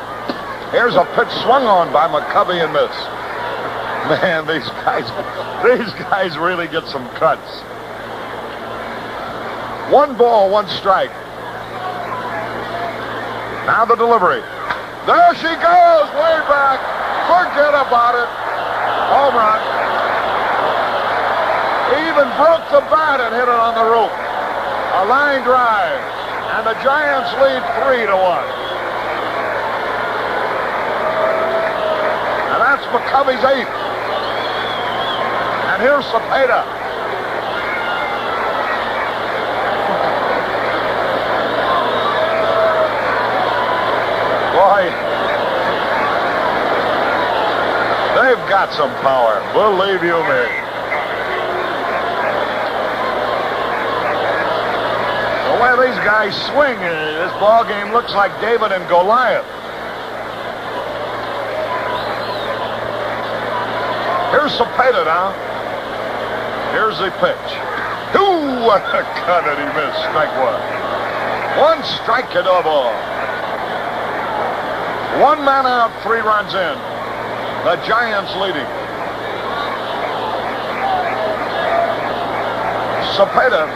Here's a pitch swung on by McCovey and missed. Man, these guys really get some cuts. 1 ball, 1 strike. Now the delivery. There she goes, way back. Forget about it. Home run. He even broke the bat and hit it on the roof. A line drive. And the Giants lead 3-1. And that's McCovey's 8th. And here's Cepeda. Boy, they've got some power, believe you me. The way these guys swing, this ball game looks like David and Goliath. Here's Cepeda now. Here's the pitch. Ooh, what a cut, and he missed. Strike 1. 1 strike to the ball. 1 man out, 3 runs in. The Giants leading. Cepeda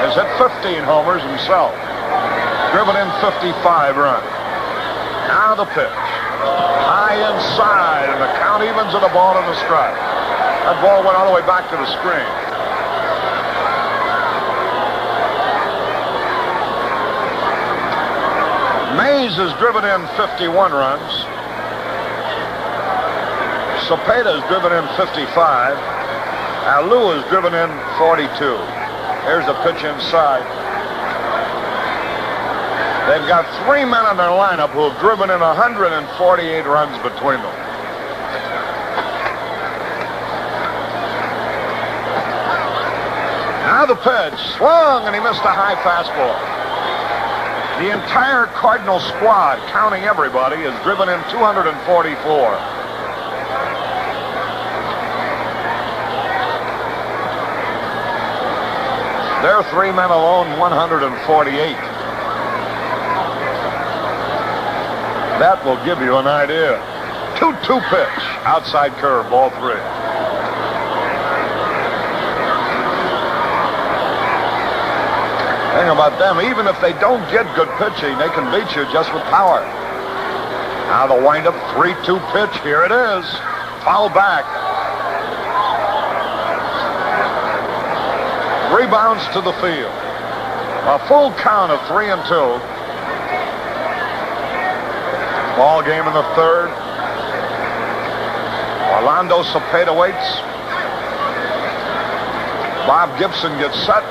has hit 15 homers himself. Driven in 55 runs. Now the pitch. High inside, and the count evens at a ball and a strike. That ball went all the way back to the screen. Mays has driven in 51 runs. Cepeda has driven in 55. Alou has driven in 42. Here's the pitch inside. They've got 3 men in their lineup who have driven in 148 runs between them. Now the pitch. Swung, and he missed a high fastball. The entire Cardinal squad, counting everybody, has driven in 244. Their 3 men alone, 148. That will give you an idea. 2-2 pitch. Outside curve, ball 3. Thing about them, even if they don't get good pitching, they can beat you just with power. Now the windup, 3-2 pitch. Here it is. Foul back. Rebounds to the field. A full count of 3-2. Ball game in the third. Orlando Cepeda waits. Bob Gibson gets set.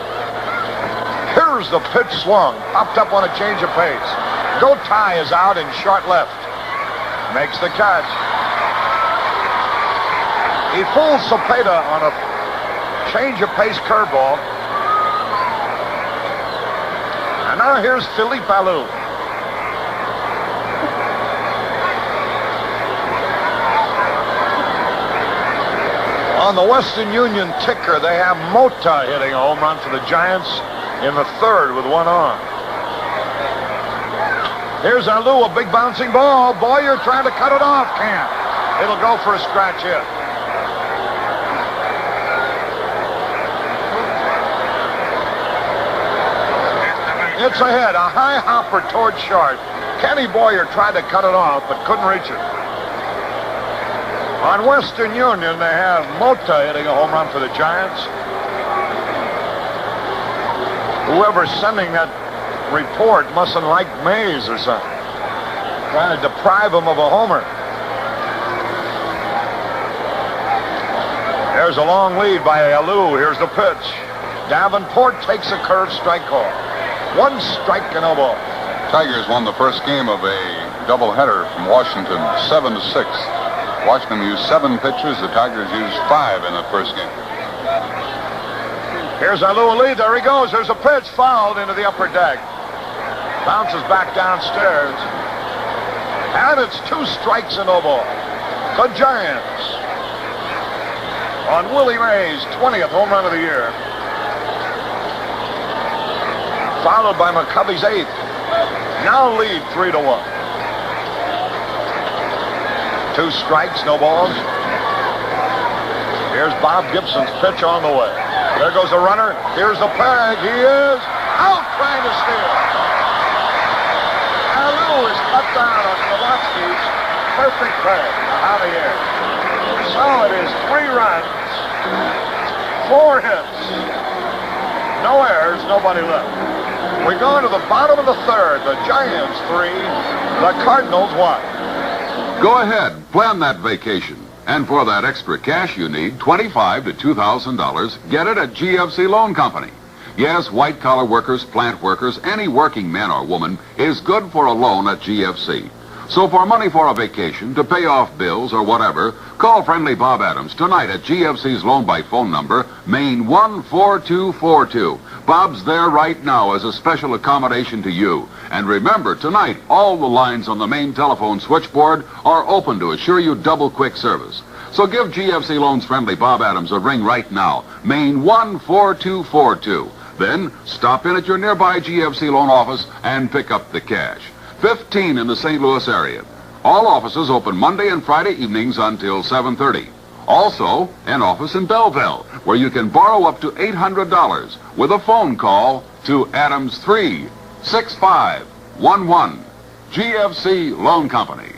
Here's the pitch swung. Popped up on a change of pace. Gotay is out in short left. Makes the catch. He fools Cepeda on a change of pace curveball. And now here's Philippe Alou. On the Western Union ticker, they have Mota hitting a home run for the Giants in the third with one on. Here's Alou, a big bouncing ball. Boyer trying to cut it off. Can't. It'll go for a scratch hit. It's a hit, a high hopper toward short. Kenny Boyer tried to cut it off, but couldn't reach it. On Western Union, they have Mota hitting a home run for the Giants. Whoever's sending that report mustn't like Mays or something. Trying to deprive him of a homer. There's a long lead by Alou. Here's the pitch. Davenport takes a curve strike call. 1 strike and no ball. Tigers won the first game of a doubleheader from Washington, 7-6. Washington used 7 pitchers. The Tigers used 5 in the first game. Here's Alou lead. There he goes. There's a pitch fouled into the upper deck. Bounces back downstairs. And it's 2 strikes and no ball. The Giants on Willie Mays' 20th home run of the year. Followed by McCovey's 8th. Now lead 3-1. 2 strikes, no balls. Here's Bob Gibson's pitch on the way. There goes a runner. Here's the peg. He is out trying to steal. Alou is cut down on Kowalski's perfect peg out of here. So it is 3 runs, 4 hits, no errors, nobody left. We go to the bottom of the third. The Giants 3, the Cardinals 1. Go ahead, plan that vacation. And for that extra cash you need, $25,000 to $2,000, get it at GFC Loan Company. Yes, white-collar workers, plant workers, any working man or woman is good for a loan at GFC. So for money for a vacation, to pay off bills or whatever, call friendly Bob Adams tonight at GFC's loan by phone number, Main 14242. Bob's there right now as a special accommodation to you. And remember, tonight, all the lines on the main telephone switchboard are open to assure you double quick service. So give GFC Loan's friendly Bob Adams a ring right now, Main 14242. Then stop in at your nearby GFC Loan office and pick up the cash. 15 in the St. Louis area. All offices open Monday and Friday evenings until 7:30. Also, an office in Belleville, where you can borrow up to $800 with a phone call to Adams 36511. GFC Loan Company.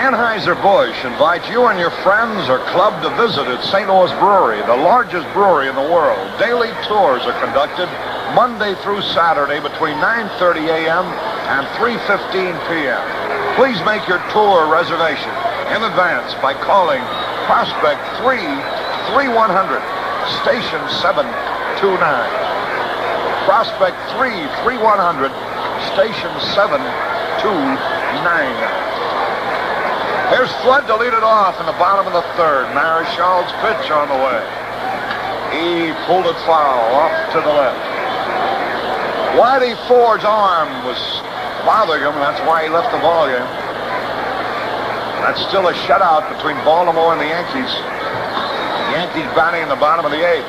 Anheuser-Busch invites you and your friends or club to visit its St. Louis Brewery, the largest brewery in the world. Daily tours are conducted Monday through Saturday between 9:30 a.m. and 3:15 p.m. Please make your tour reservation in advance by calling Prospect 3-3100, Station 729. Prospect 3-3100, Station 729. Here's Flood to lead it off in the bottom of the third. Marischal's pitch on the way. He pulled it foul off to the left. Whitey Ford's arm was bothering him, and that's why he left the ball game. That's still a shutout between Baltimore and the Yankees. Yankees batting in the bottom of the 8th.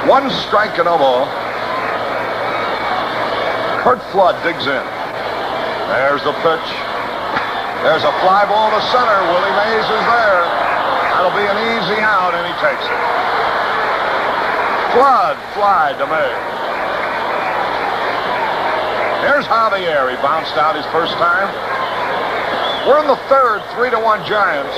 1 strike and no ball. Curt Flood digs in. There's the pitch. There's a fly ball to center. Willie Mays is there. That'll be an easy out, and he takes it. Flood fly to Mays. Here's Javier. He bounced out his first time. We're in the third, 3-1 Giants.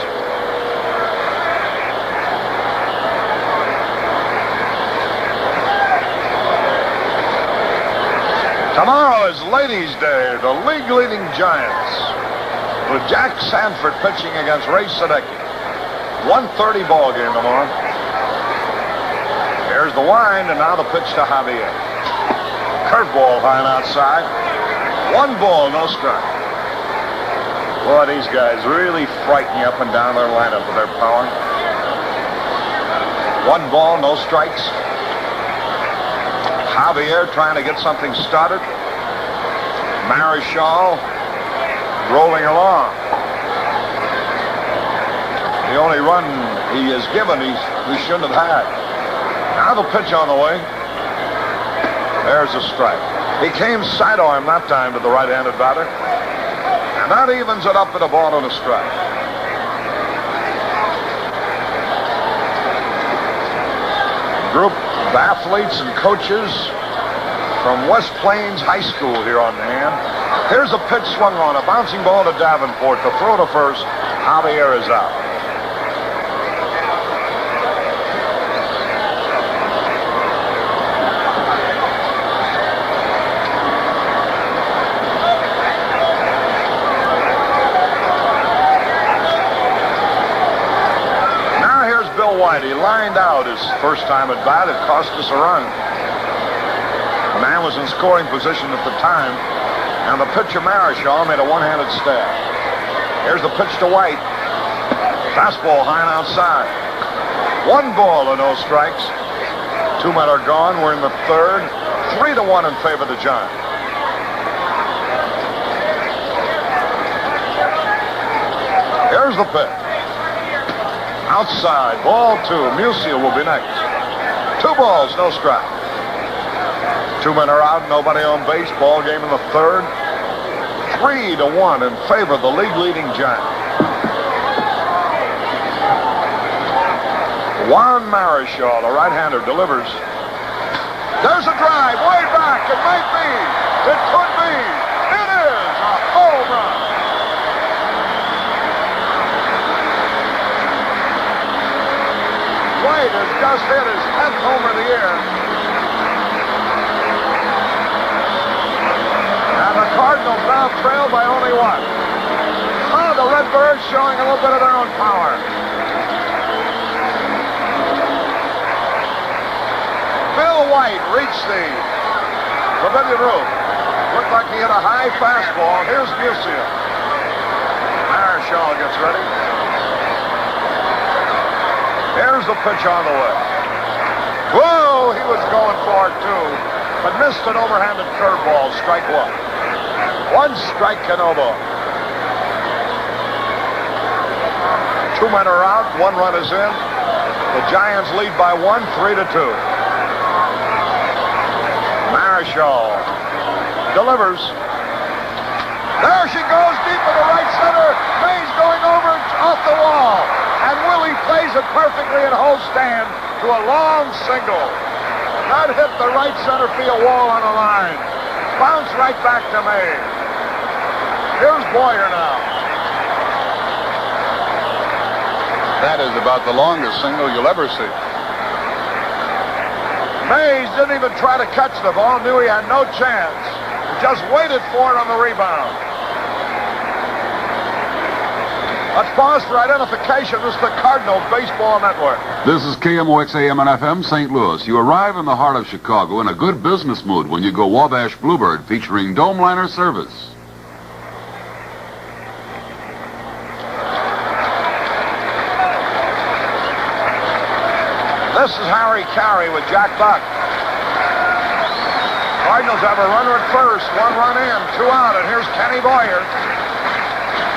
Tomorrow is Ladies' Day, the league-leading Giants, with Jack Sanford pitching against Ray Sadecki. 1:30 ball game tomorrow. Here's the wind, and now the pitch to Javier. Curveball high and outside. 1 ball, no strike. Boy, these guys really frighten you up and down their lineup with their power. 1 ball, no strikes. Javier trying to get something started. Marichal rolling along. The only run he has given, he shouldn't have had. Now the pitch on the way. There's a strike. He came sidearm that time to the right-handed batter. And that evens it up at a ball and a strike. Group of athletes and coaches from West Plains High School here on hand. Here's a pitch swung on, a bouncing ball to Davenport. To throw to first, Javier is out. He lined out his first time at bat. It cost us a run. The man was in scoring position at the time, and the pitcher Marichal made a one-handed stab. Here's the pitch to White. Fastball high and outside. 1 ball and no strikes. 2 men are gone. We're in the third. 3-1 in favor of the Giants. Here's the pitch. Outside, ball 2. Musial will be next. 2 balls, no strike. 2 men are out, nobody on base. Ball game in the third. 3-1 in favor of the league-leading Giants. Juan Marichal, the right-hander, delivers. There's a drive, way back. It might be. It could be. It is a home run. White has just hit his 10th homer of the year. And the Cardinals now trail by only 1. Oh, the Redbirds showing a little bit of their own power. Bill White reached the pavilion roof. Looked like he hit a high fastball. Here's Musial. Marichal gets ready. Here's the pitch on the way. Whoa, he was going for it too, but missed an overhanded curveball. Strike 1. 1 strike and no ball. 2 men are out. 1 run is in. The Giants lead by 1, 3-2. Marichal delivers. There she goes deep in the right center. Mays going over off the wall. And Willie plays it perfectly at home stand to a long single. That hit the right center field wall on the line. Bounced right back to Mays. Here's Boyer now. That is about the longest single you'll ever see. Mays didn't even try to catch the ball. Knew he had no chance. Just waited for it on the rebound. Let's pause for identification. This is the Cardinals Baseball Network. This is KMOX AM and FM St. Louis. You arrive in the heart of Chicago in a good business mood when you go Wabash Bluebird, featuring dome liner service. This is Harry Carey with Jack Buck. Cardinals have a runner at first. 1 run in, 2 out, and here's Kenny Boyer.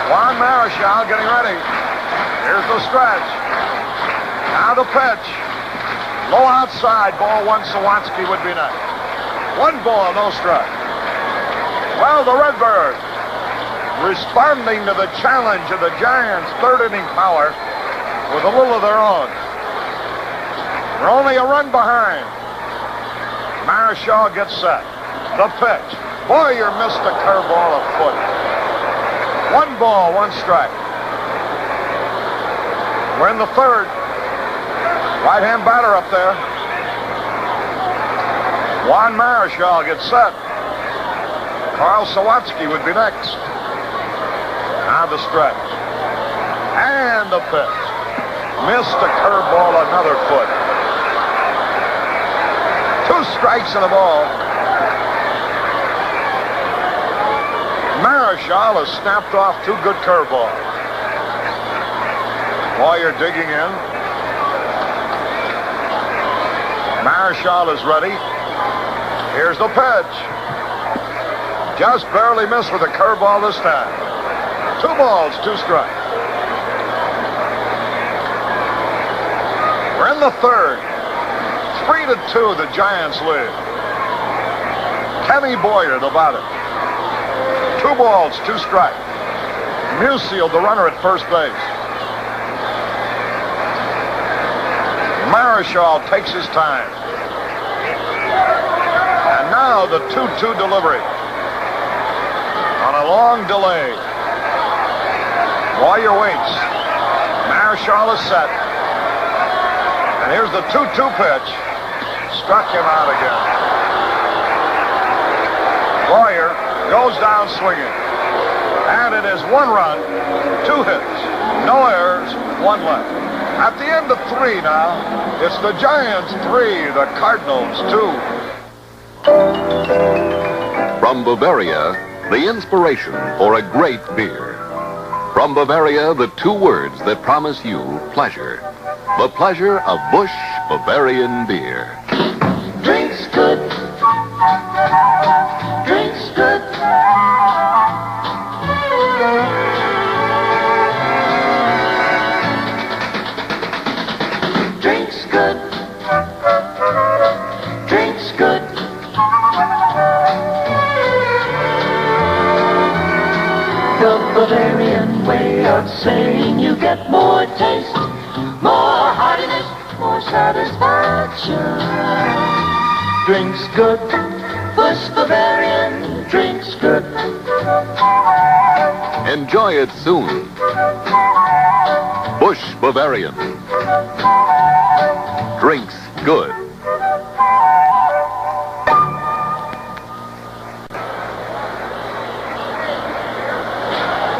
Juan Marichal getting ready. Here's the stretch. Now the pitch. Low outside. Ball 1. Sawatsky would be next. 1 ball, no strike. Well, the Redbirds responding to the challenge of the Giants' third inning power with a little of their own. They're only a run behind. Marichal gets set. The pitch. Boyer missed a curveball a foot. 1 ball, 1 strike. We're in the third. Right-hand batter up there. Juan Marichal gets set. Carl Sawatsky would be next. Now the stretch. And the pitch. Missed a curveball another foot. 2 strikes and a ball. Marichal has snapped off 2 good curveballs. Boyer digging in. Marichal is ready. Here's the pitch. Just barely missed with a curveball this time. 2 balls, 2 strikes. We're in the third. 3-2, the Giants lead. Kenny Boyer, the batter. 2 balls, 2 strikes. Musial, the runner at first base. Marichal takes his time. And now the 2-2 delivery. On a long delay. Boyer waits. Marichal is set. And here's the 2-2 pitch. Struck him out again. Boyer goes down swinging. And it is 1 run, 2 hits, no errors, 1 left. At the end of 3 now, it's the Giants 3, the Cardinals 2. From Bavaria, the inspiration for a great beer. From Bavaria, the 2 words that promise you pleasure. The pleasure of Busch Bavarian beer. Drinks good. Drinks good. Drinks good. Drinks good. The Bavarian way of saying you get more taste, more heartiness, more satisfaction. Drinks good. Busch Bavarian drinks good. Enjoy it soon. Busch Bavarian. Drinks good.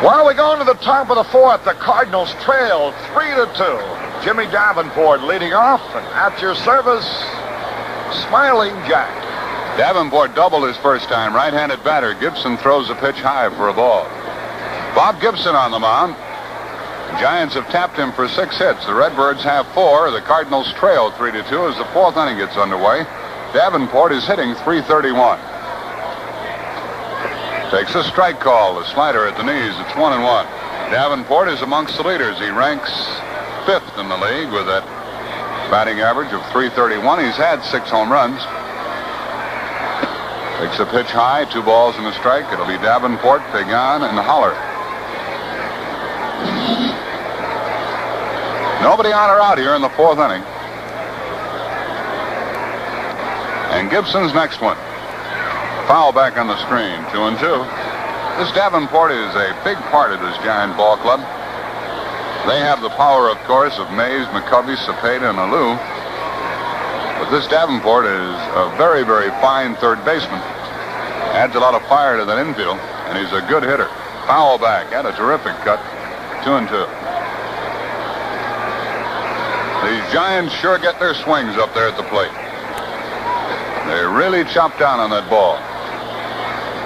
Well, we go into the top of the 4th. The Cardinals trail 3-2. Jimmy Davenport leading off, and at your service, Smiling Jack. Davenport doubled his first time. Right-handed batter. Gibson throws a pitch high for a ball. Bob Gibson on the mound. The Giants have tapped him for 6 hits. The Redbirds have 4. The Cardinals trail 3-2 as the 4th inning gets underway. Davenport is hitting .331. Takes a strike call. The slider at the knees. It's 1-1. Davenport is amongst the leaders. He ranks 5th in the league with that batting average of .331. He's had 6 home runs. Takes a pitch high. 2 balls and a strike. It'll be Davenport, Pagan, and Holler. Nobody on or out here in the 4th inning. And Gibson's next one. Foul back on the screen. 2-2. This Davenport is a big part of this Giant ball club. They have the power, of course, of Mays, McCovey, Cepeda, and Alou. But this Davenport is a very, very fine third baseman. Adds a lot of fire to that infield, and he's a good hitter. Foul back. Had a terrific cut. 2-2. These Giants sure get their swings up there at the plate. They really chop down on that ball.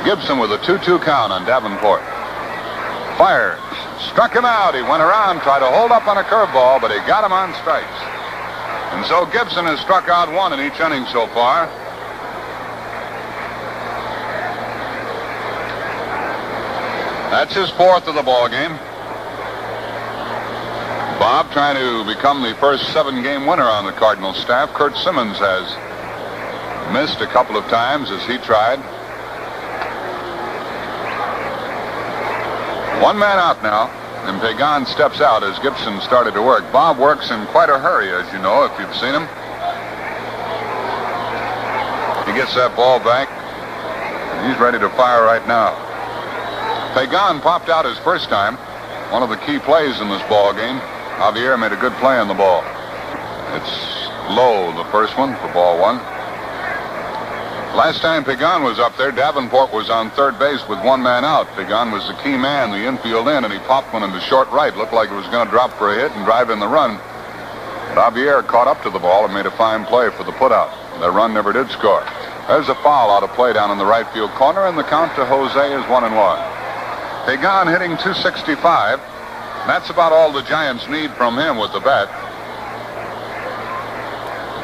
Gibson with a 2-2 count on Davenport. Fires. Struck him out. He went around, tried to hold up on a curveball, but he got him on strikes. And so Gibson has struck out 1 in each inning so far. That's his 4th of the ball game. Bob trying to become the first 7-game winner on the Cardinals staff. Kurt Simmons has missed a couple of times as he tried. One man out now, and Pagan steps out as Gibson started to work. Bob works in quite a hurry, as you know, if you've seen him. He gets that ball back, and he's ready to fire right now. Pagan popped out his first time, one of the key plays in this ball game. Javier made a good play on the ball. It's low, the first one, for ball one. Last time Pagan was up there, Davenport was on third base with one man out. Pagan was the key man, the infield in, and he popped one into short right. Looked like it was going to drop for a hit and drive in the run. But Javier caught up to the ball and made a fine play for the putout. That run never did score. There's a foul out of play down in the right field corner, and the count to Jose is 1-1. Pagan hitting .265. That's about all the Giants need from him with the bat.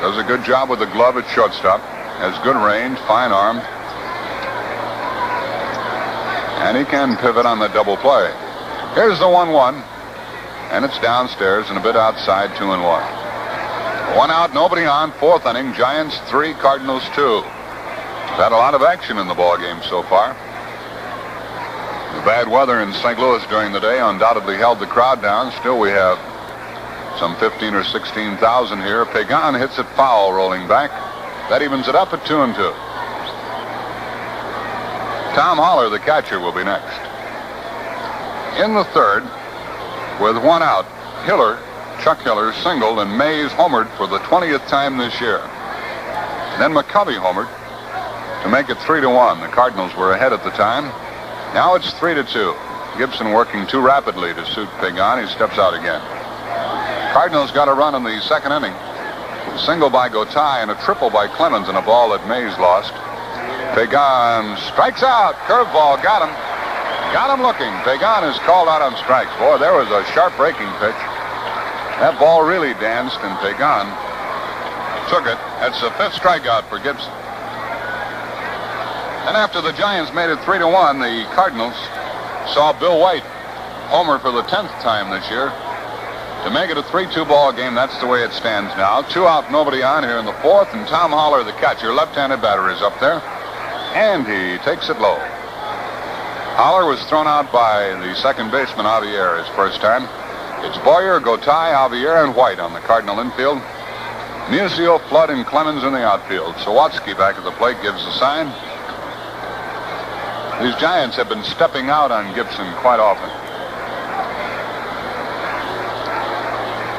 Does a good job with the glove at shortstop. Has good range, fine arm. And he can pivot on the double play. Here's the 1-1. And it's downstairs and a bit outside, 2-1. One out, nobody on, fourth inning. Giants 3, Cardinals 2. We've had a lot of action in the ball game so far. The bad weather in St. Louis during the day undoubtedly held the crowd down. Still, we have some 15 or 16,000 here. Pagan hits it foul rolling back. That evens it up at 2-2. Tom Holler, the catcher, will be next. In the third, with one out, Chuck Hiller singled, and Mays homered for the 20th time this year. Then McCovey homered to make it 3-1. The Cardinals were ahead at the time. Now it's 3-2. Gibson working too rapidly to suit Pagan. He steps out again. Cardinals got a run in the second inning. A single by Gotay and a triple by Clemens, and a ball that Mays lost. Pagan strikes out. Curveball got him. Got him looking. Pagan is called out on strikes. Boy, there was a sharp breaking pitch. That ball really danced, and Pagan took it. That's the 5th strikeout for Gibson. And after the Giants made it 3-1, the Cardinals saw Bill White homer for the 10th time this year to make it a 3-2 ball game. That's the way it stands now. 2 out, nobody on here in the fourth, and Tom Holler, the catcher, left-handed batter, is up there, and he takes it low. Holler was thrown out by the second baseman, Javier, his first time. It's Boyer, Gotay, Javier, and White on the Cardinal infield. Musial, Flood, and Clemens in the outfield. Sawatsky back at the plate gives the sign. These Giants have been stepping out on Gibson quite often.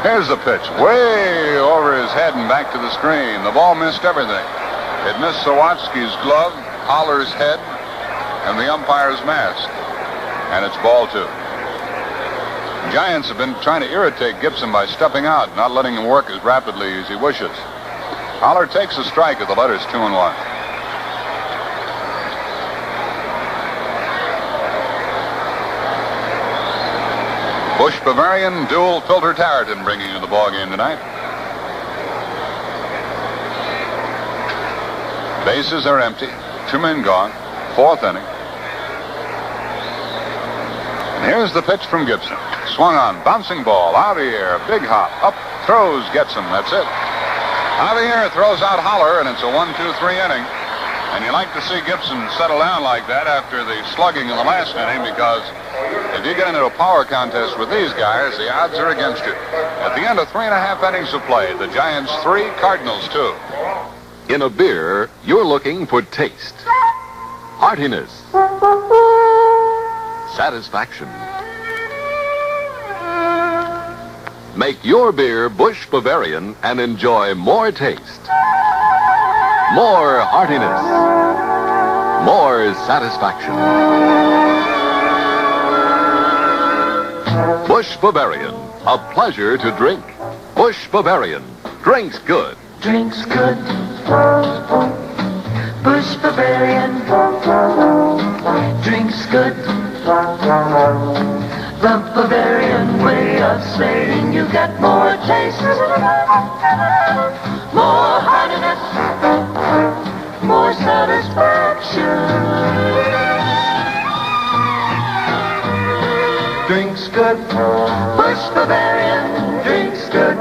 Here's the pitch, way over his head and back to the screen. The ball missed everything. It missed Sawatsky's glove, Holler's head, and the umpire's mask. And it's ball 2. The Giants have been trying to irritate Gibson by stepping out, not letting him work as rapidly as he wishes. Holler takes a strike at the letters 2-1. Busch Bavarian dual filter Tarleton bringing you the ball game tonight. Bases are empty. 2 men gone. 4th inning. And here's the pitch from Gibson. Swung on, bouncing ball. Javier, big hop, up, throws, gets him. That's it. Javier throws out Holler, and it's a 1-2-3 inning. And you like to see Gibson settle down like that after the slugging in the last inning, because if you get into a power contest with these guys, the odds are against you. At the end of 3.5 innings of play, the Giants 3, Cardinals 2. In a beer, you're looking for taste, heartiness, satisfaction. Make your beer Busch Bavarian and enjoy more taste, more heartiness, more satisfaction. Busch Bavarian, a pleasure to drink. Busch Bavarian, drinks good. Drinks good. Busch Bavarian. Drinks good. The Bavarian way of saying you get more taste, more heartiness, more satisfaction. Drinks good. Busch Bavarian drinks good.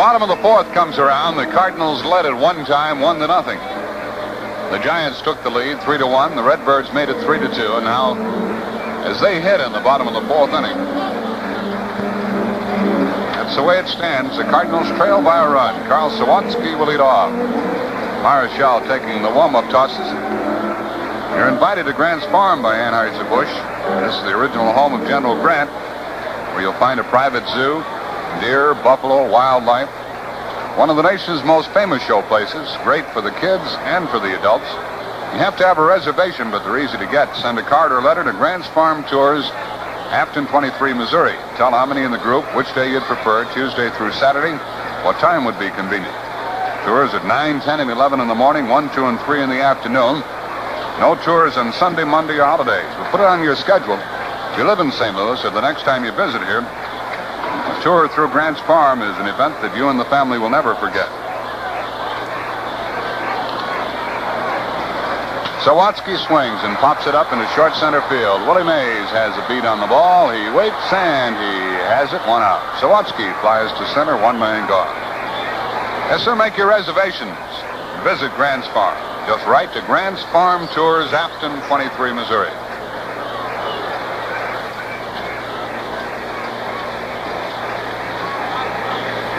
bottom of the fourth comes around. The Cardinals led at one time, 1-0. The Giants took the lead 3-1. The Redbirds made it 3-2. And now, as they hit in the bottom of the fourth inning, that's the way it stands. The Cardinals trail by a run. Carl Sawatsky will lead off. Marichal taking the warm-up tosses. You're invited to Grant's Farm by Anheuser-Busch. This is the original home of General Grant, where you'll find a private zoo, deer, buffalo, wildlife. One of the nation's most famous show places, great for the kids and for the adults. You have to have a reservation, but they're easy to get. Send a card or letter to Grant's Farm Tours, Afton 23, Missouri. Tell how many in the group, which day you'd prefer, Tuesday through Saturday, what time would be convenient. Tours at 9, 10, and 11 in the morning, 1, 2, and 3 in the afternoon. No tours on Sunday, Monday, or holidays. But put it on your schedule. If you live in St. Louis, or the next time you visit here, a tour through Grant's Farm is an event that you and the family will never forget. Sawatsky swings and pops it up into short center field. Willie Mays has a beat on the ball. He waits and he has it, 1 out. Sawatsky flies to center, 1 man gone. Yes, sir, make your reservations. Visit Grant's Farm. Just write to Grant's Farm Tours, Afton 23, Missouri.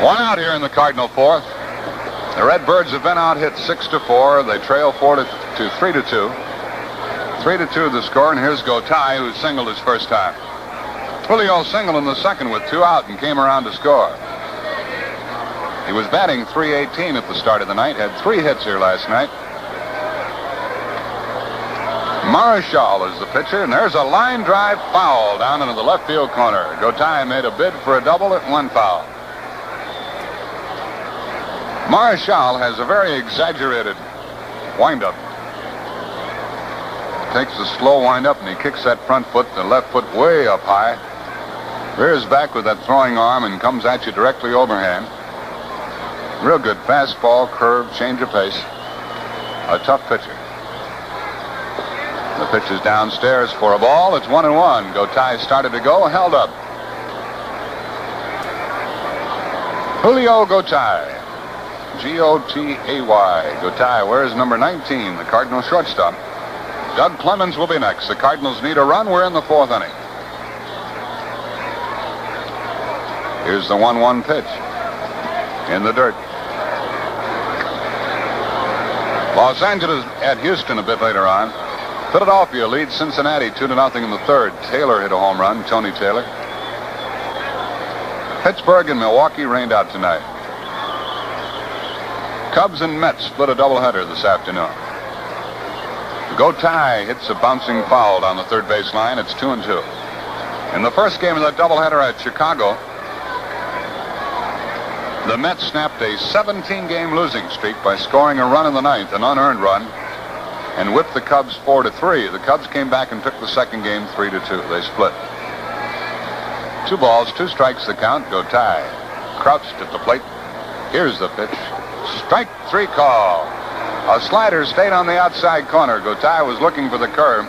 One out here in the Cardinal fourth. The Redbirds have been out hit 6-4. They trail 4-3-2. 3-2 the score, and here's Gotay, who singled his first time. Julio singled in the second with 2 out and came around to score. He was batting .318 at the start of the night, had 3 hits here last night. Marichal is the pitcher, and there's a line drive foul down into the left field corner. Gotay made a bid for a double at 1 foul. Marichal has a very exaggerated windup. Takes a slow windup and he kicks that front foot, the left foot way up high. Rears back with that throwing arm and comes at you directly overhand. Real good fastball, curve, change of pace. A tough pitcher. The pitch is downstairs for a ball. It's 1-1. Gotay started to go, held up. Julio Gotay. G-O-T-A-Y. Gotay wears number 19, the Cardinal shortstop. Doug Clemens will be next. The Cardinals need a run. We're in the fourth inning. Here's the 1-1 pitch. In the dirt. Los Angeles at Houston a bit later on. Philadelphia leads Cincinnati 2-0 in the third. Taylor hit a home run, Tony Taylor. Pittsburgh and Milwaukee rained out tonight. Cubs and Mets split a doubleheader this afternoon. Gotay hits a bouncing foul down the third base line. It's 2-2. In the first game of the doubleheader at Chicago, the Mets snapped a 17-game losing streak by scoring a run in the ninth, an unearned run, and whipped the Cubs 4-3. The Cubs came back and took the second game 3-2. They split. 2 balls, 2 strikes the count. Gotay crouched at the plate. Here's the pitch. Strike 3 call. A slider stayed on the outside corner. Gotay was looking for the curve.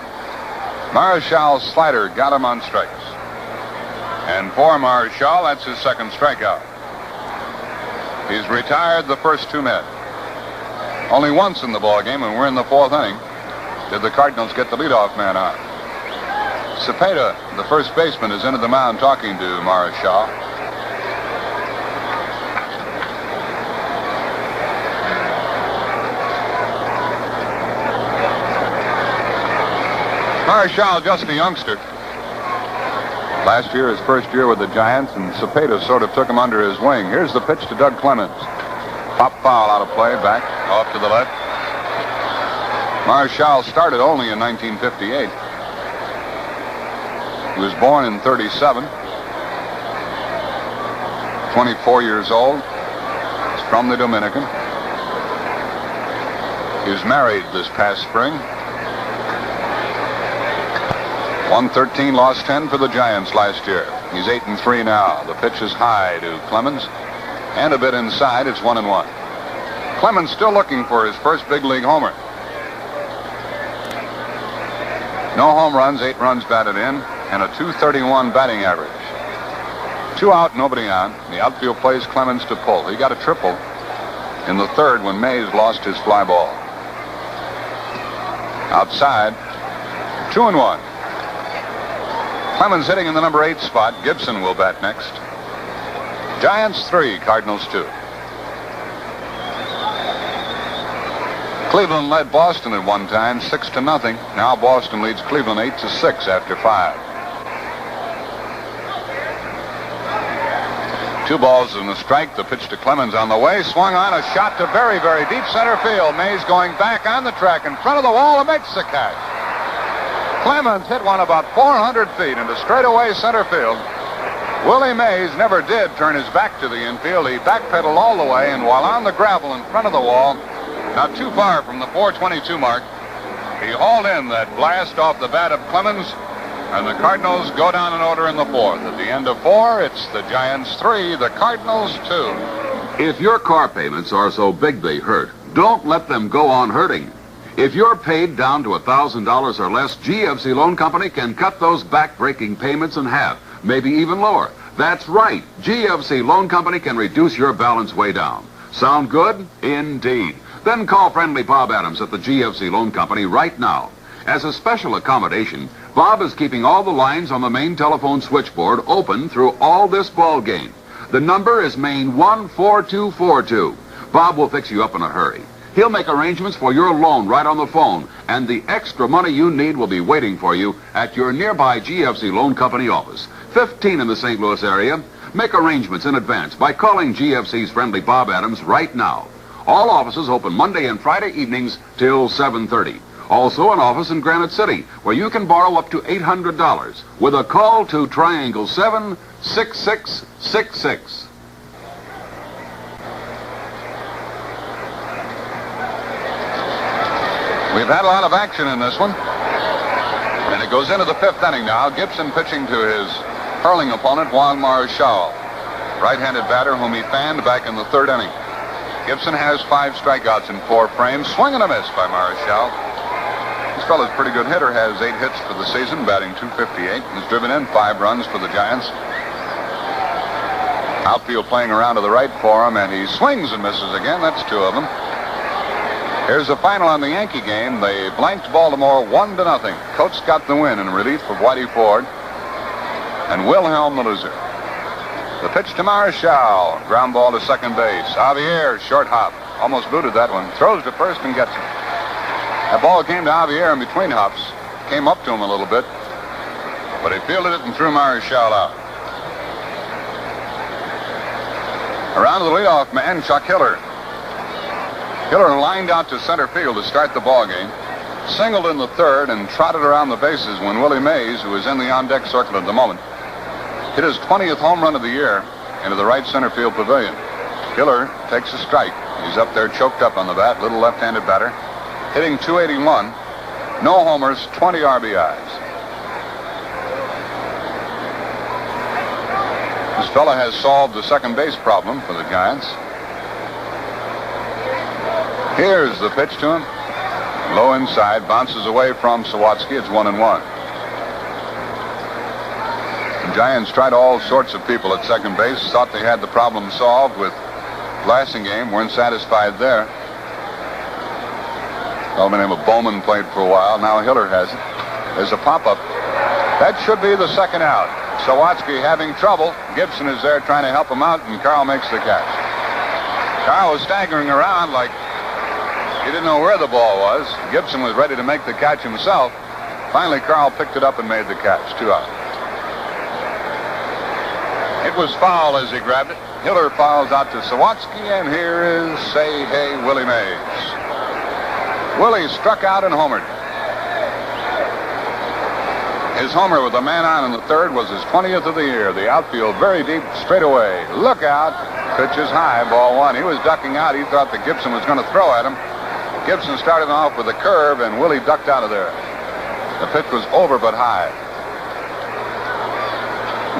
Marichal's slider got him on strikes. And for Marichal, that's his second strikeout. He's retired the first 2 men. Only once in the ballgame, and we're in the fourth inning, did the Cardinals get the leadoff man out. Cepeda, the first baseman, is into the mound talking to Marichal. Marichal, just a youngster. Last year, his first year with the Giants, and Cepeda sort of took him under his wing. Here's the pitch to Doug Clemens. Pop foul out of play, back off to the left. Marichal started only in 1958. He was born in 37. 24 years old. He's from the Dominican. He was married this past spring. 113, lost 10 for the Giants last year. He's 8-3 now. The pitch is high to Clemens, and a bit inside. It's 1-1. Clemens still looking for his first big league homer. No home runs, 8 runs batted in, and a .231 batting average. 2 out, nobody on. The outfield plays Clemens to pull. He got a triple in the third when Mays lost his fly ball. Outside, 2-1. Clemens hitting in the number 8 spot. Gibson will bat next. Giants 3, Cardinals 2. Cleveland led Boston at one time 6-0. Now Boston leads Cleveland 8-6 after 5. 2 balls and a strike. The pitch to Clemens on the way. Swung on, a shot to very, very deep center field. Mays going back on the track in front of the wall and makes the catch. Clemens hit one about 400 feet into straightaway center field. Willie Mays never did turn his back to the infield. He backpedaled all the way, and while on the gravel in front of the wall, not too far from the 422 mark, he hauled in that blast off the bat of Clemens, and the Cardinals go down in order in the fourth. At the end of 4, it's the Giants 3, the Cardinals 2. If your car payments are so big they hurt, don't let them go on hurting. If you're paid down to $1,000 or less, GFC Loan Company can cut those back-breaking payments in half, maybe even lower. That's right. GFC Loan Company can reduce your balance way down. Sound good? Indeed. Then call friendly Bob Adams at the GFC Loan Company right now. As a special accommodation, Bob is keeping all the lines on the main telephone switchboard open through all this ball game. The number is main 14242. Bob will fix you up in a hurry. He'll make arrangements for your loan right on the phone, and the extra money you need will be waiting for you at your nearby GFC Loan Company office. 15 in the St. Louis area. Make arrangements in advance by calling GFC's friendly Bob Adams right now. All offices open Monday and Friday evenings till 7:30. Also an office in Granite City where you can borrow up to $800 with a call to Triangle 76666. We've had a lot of action in this one. And it goes into the 5th inning now. Gibson pitching to his hurling opponent, Juan Marichal. Right-handed batter whom he fanned back in the 3rd inning. Gibson has 5 strikeouts in 4 frames. Swing and a miss by Marichal. This fellow's a pretty good hitter. Has 8 hits for the season, batting .258. Has driven in 5 runs for the Giants. Outfield playing around to the right for him, and he swings and misses again. That's 2 of them. Here's the final on the Yankee game. They blanked Baltimore 1-0. Coates got the win in relief of Whitey Ford and Wilhelm the loser. The pitch to Marichal. Ground ball to second base. Javier, short hop. Almost booted that one. Throws to first and gets it. That ball came to Javier in between hops. Came up to him a little bit, but he fielded it and threw Marichal out. Around to the leadoff man, Chuck Hiller. Hiller lined out to center field to start the ball game. Singled in the 3rd and trotted around the bases when Willie Mays, who is in the on-deck circle at the moment, hit his 20th home run of the year into the right center field pavilion. Hiller takes a strike. He's up there choked up on the bat, little left-handed batter, hitting .281. No homers, 20 RBIs. This fella has solved the second base problem for the Giants. Here's the pitch to him. Low inside, bounces away from Sawatsky. It's 1-1. The Giants tried all sorts of people at second base, thought they had the problem solved with Blassingame, weren't satisfied there. A fellow by the name of Bowman played for a while. Now Hiller has it. There's a pop-up. That should be the second out. Sawatsky having trouble. Gibson is there trying to help him out, and Carl makes the catch. Carl was staggering around like he didn't know where the ball was. Gibson was ready to make the catch himself. Finally, Carl picked it up and made the catch. 2 out. It was foul as he grabbed it. Hiller fouls out to Sawatsky, and here is Say Hey Willie Mays. Willie struck out and homered. His homer with a man on in the 3rd was his 20th of the year. The outfield very deep, straight away. Look out. Pitch is high, ball 1. He was ducking out. He thought that Gibson was going to throw at him. Gibson started off with a curve, and Willie ducked out of there. The pitch was over but high.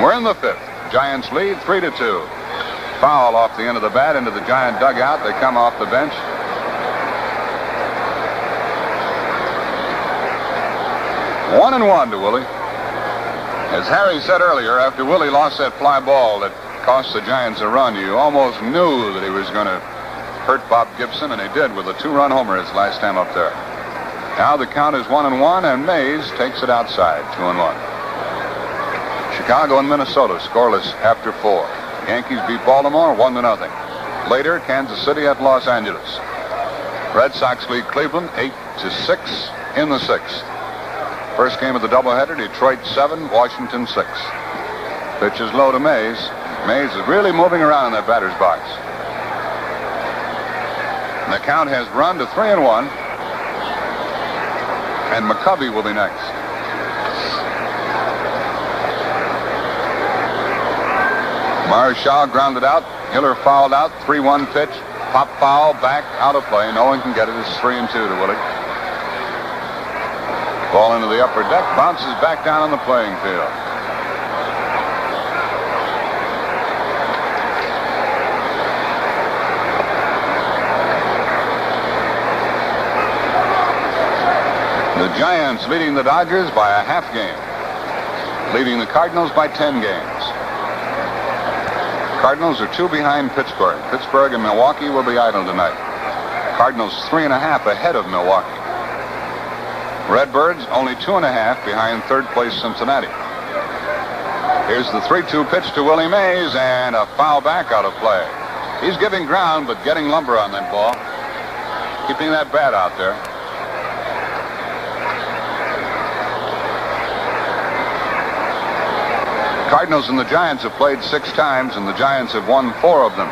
We're in the 5th. Giants lead 3-2. Foul off the end of the bat into the Giant dugout. They come off the bench. One and 1 to Willie. As Harry said earlier, after Willie lost that fly ball that cost the Giants a run, you almost knew that he was going to hurt Bob Gibson, and he did with a 2-run homer his last time up there. Now the count is 1-1, and Mays takes it outside, 2-1. Chicago and Minnesota scoreless after 4. Yankees beat Baltimore 1-0. Later, Kansas City at Los Angeles. Red Sox lead Cleveland 8-6 in the 6th. First game of the doubleheader, Detroit 7, Washington 6. Pitch is low to Mays. Mays is really moving around in that batter's box. And the count has run to 3-1. And McCovey will be next. Marshall grounded out. Hiller fouled out. 3-1 pitch. Pop foul, back, out of play. No one can get it. It's 3-2 to Willie. Ball into the upper deck. Bounces back down on the playing field. The Giants leading the Dodgers by a half game. Leading the Cardinals by 10 games. Cardinals are 2 behind Pittsburgh. Pittsburgh and Milwaukee will be idle tonight. Cardinals 3.5 ahead of Milwaukee. Redbirds only 2.5 behind third place Cincinnati. Here's the 3-2 pitch to Willie Mays, and a foul back out of play. He's giving ground, but getting lumber on that ball. Keeping that bat out there. Cardinals and the Giants have played 6 times, and the Giants have won 4 of them.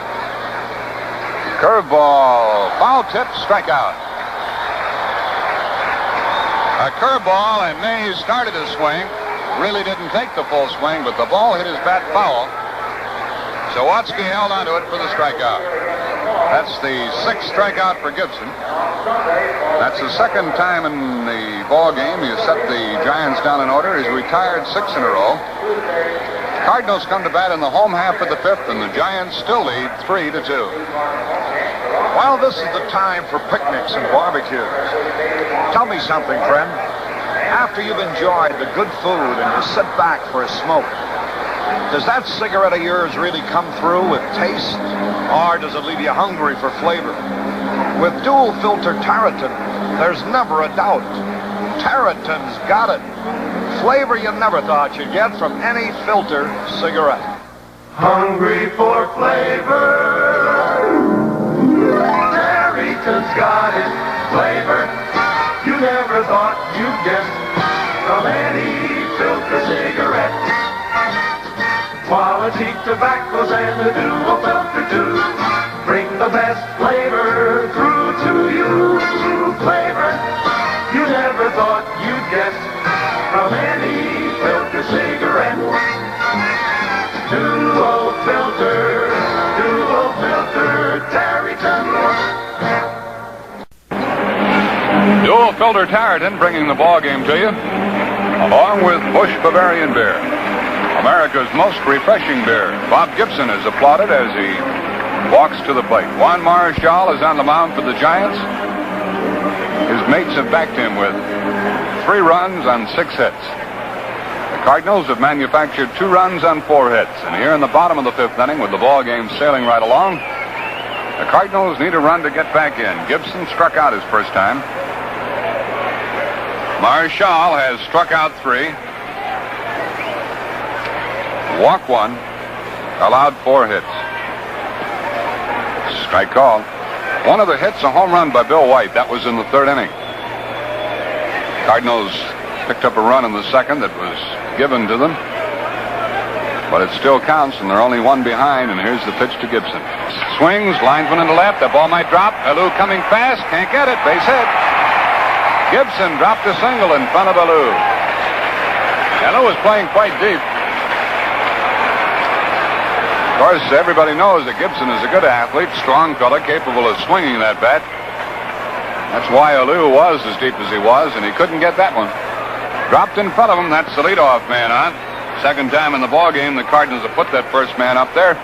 Curveball, foul tip, strikeout. A curveball, and Mays started his swing. Really didn't take the full swing, but the ball hit his bat foul. Sawatsky held onto it for the strikeout. That's the 6th strikeout for Gibson. That's the 2nd time in the ball game he has set the Giants down in order. He's retired 6 in a row. Cardinals come to bat in the home half of the 5th, and the Giants still lead 3-2. Well, this is the time for picnics and barbecues. Tell me something, friend. After you've enjoyed the good food and you sit back for a smoke, does that cigarette of yours really come through with taste, or does it leave you hungry for flavor? With dual filter Tarleton, there's never a doubt. Tarleton's got it. Flavor you never thought you'd get from any filter cigarette. Hungry for flavor. Tarleton's got it. Flavor you never thought you'd get from any filter cigarette. Quality tobaccos and a dual filter too bring the best flavor through to you. Flavor you never thought you'd get from any filter cigarette. Dual filter Tarleton. Dual filter Tarleton bringing the ball game to you, along with Busch Bavarian beer, America's most refreshing beer. Bob Gibson is applauded as he walks to the plate. Juan Marshall is on the mound for the Giants. His mates have backed him with 3 runs on 6 hits. The Cardinals have manufactured 2 runs on 4 hits. And here in the bottom of the 5th inning, with the ball game sailing right along, the Cardinals need a run to get back in. Gibson struck out his first time. Marshall has struck out 3. Walked 1. Allowed 4 hits. Strike call. One of the hits, a home run by Bill White. That was in the 3rd inning. Cardinals picked up a run in the 2nd that was given to them. But it still counts, and they're only 1 behind, and here's the pitch to Gibson. Swings, linesman into left. The ball might drop. Alou coming fast. Can't get it. Base hit. Gibson dropped a single in front of Alou. Alou was playing quite deep. Of course, everybody knows that Gibson is a good athlete, strong fella, capable of swinging that bat. That's why Alou was as deep as he was, and he couldn't get that one. Dropped in front of him. That's the leadoff man on. 2nd time in the ballgame, the Cardinals have put that first man up there.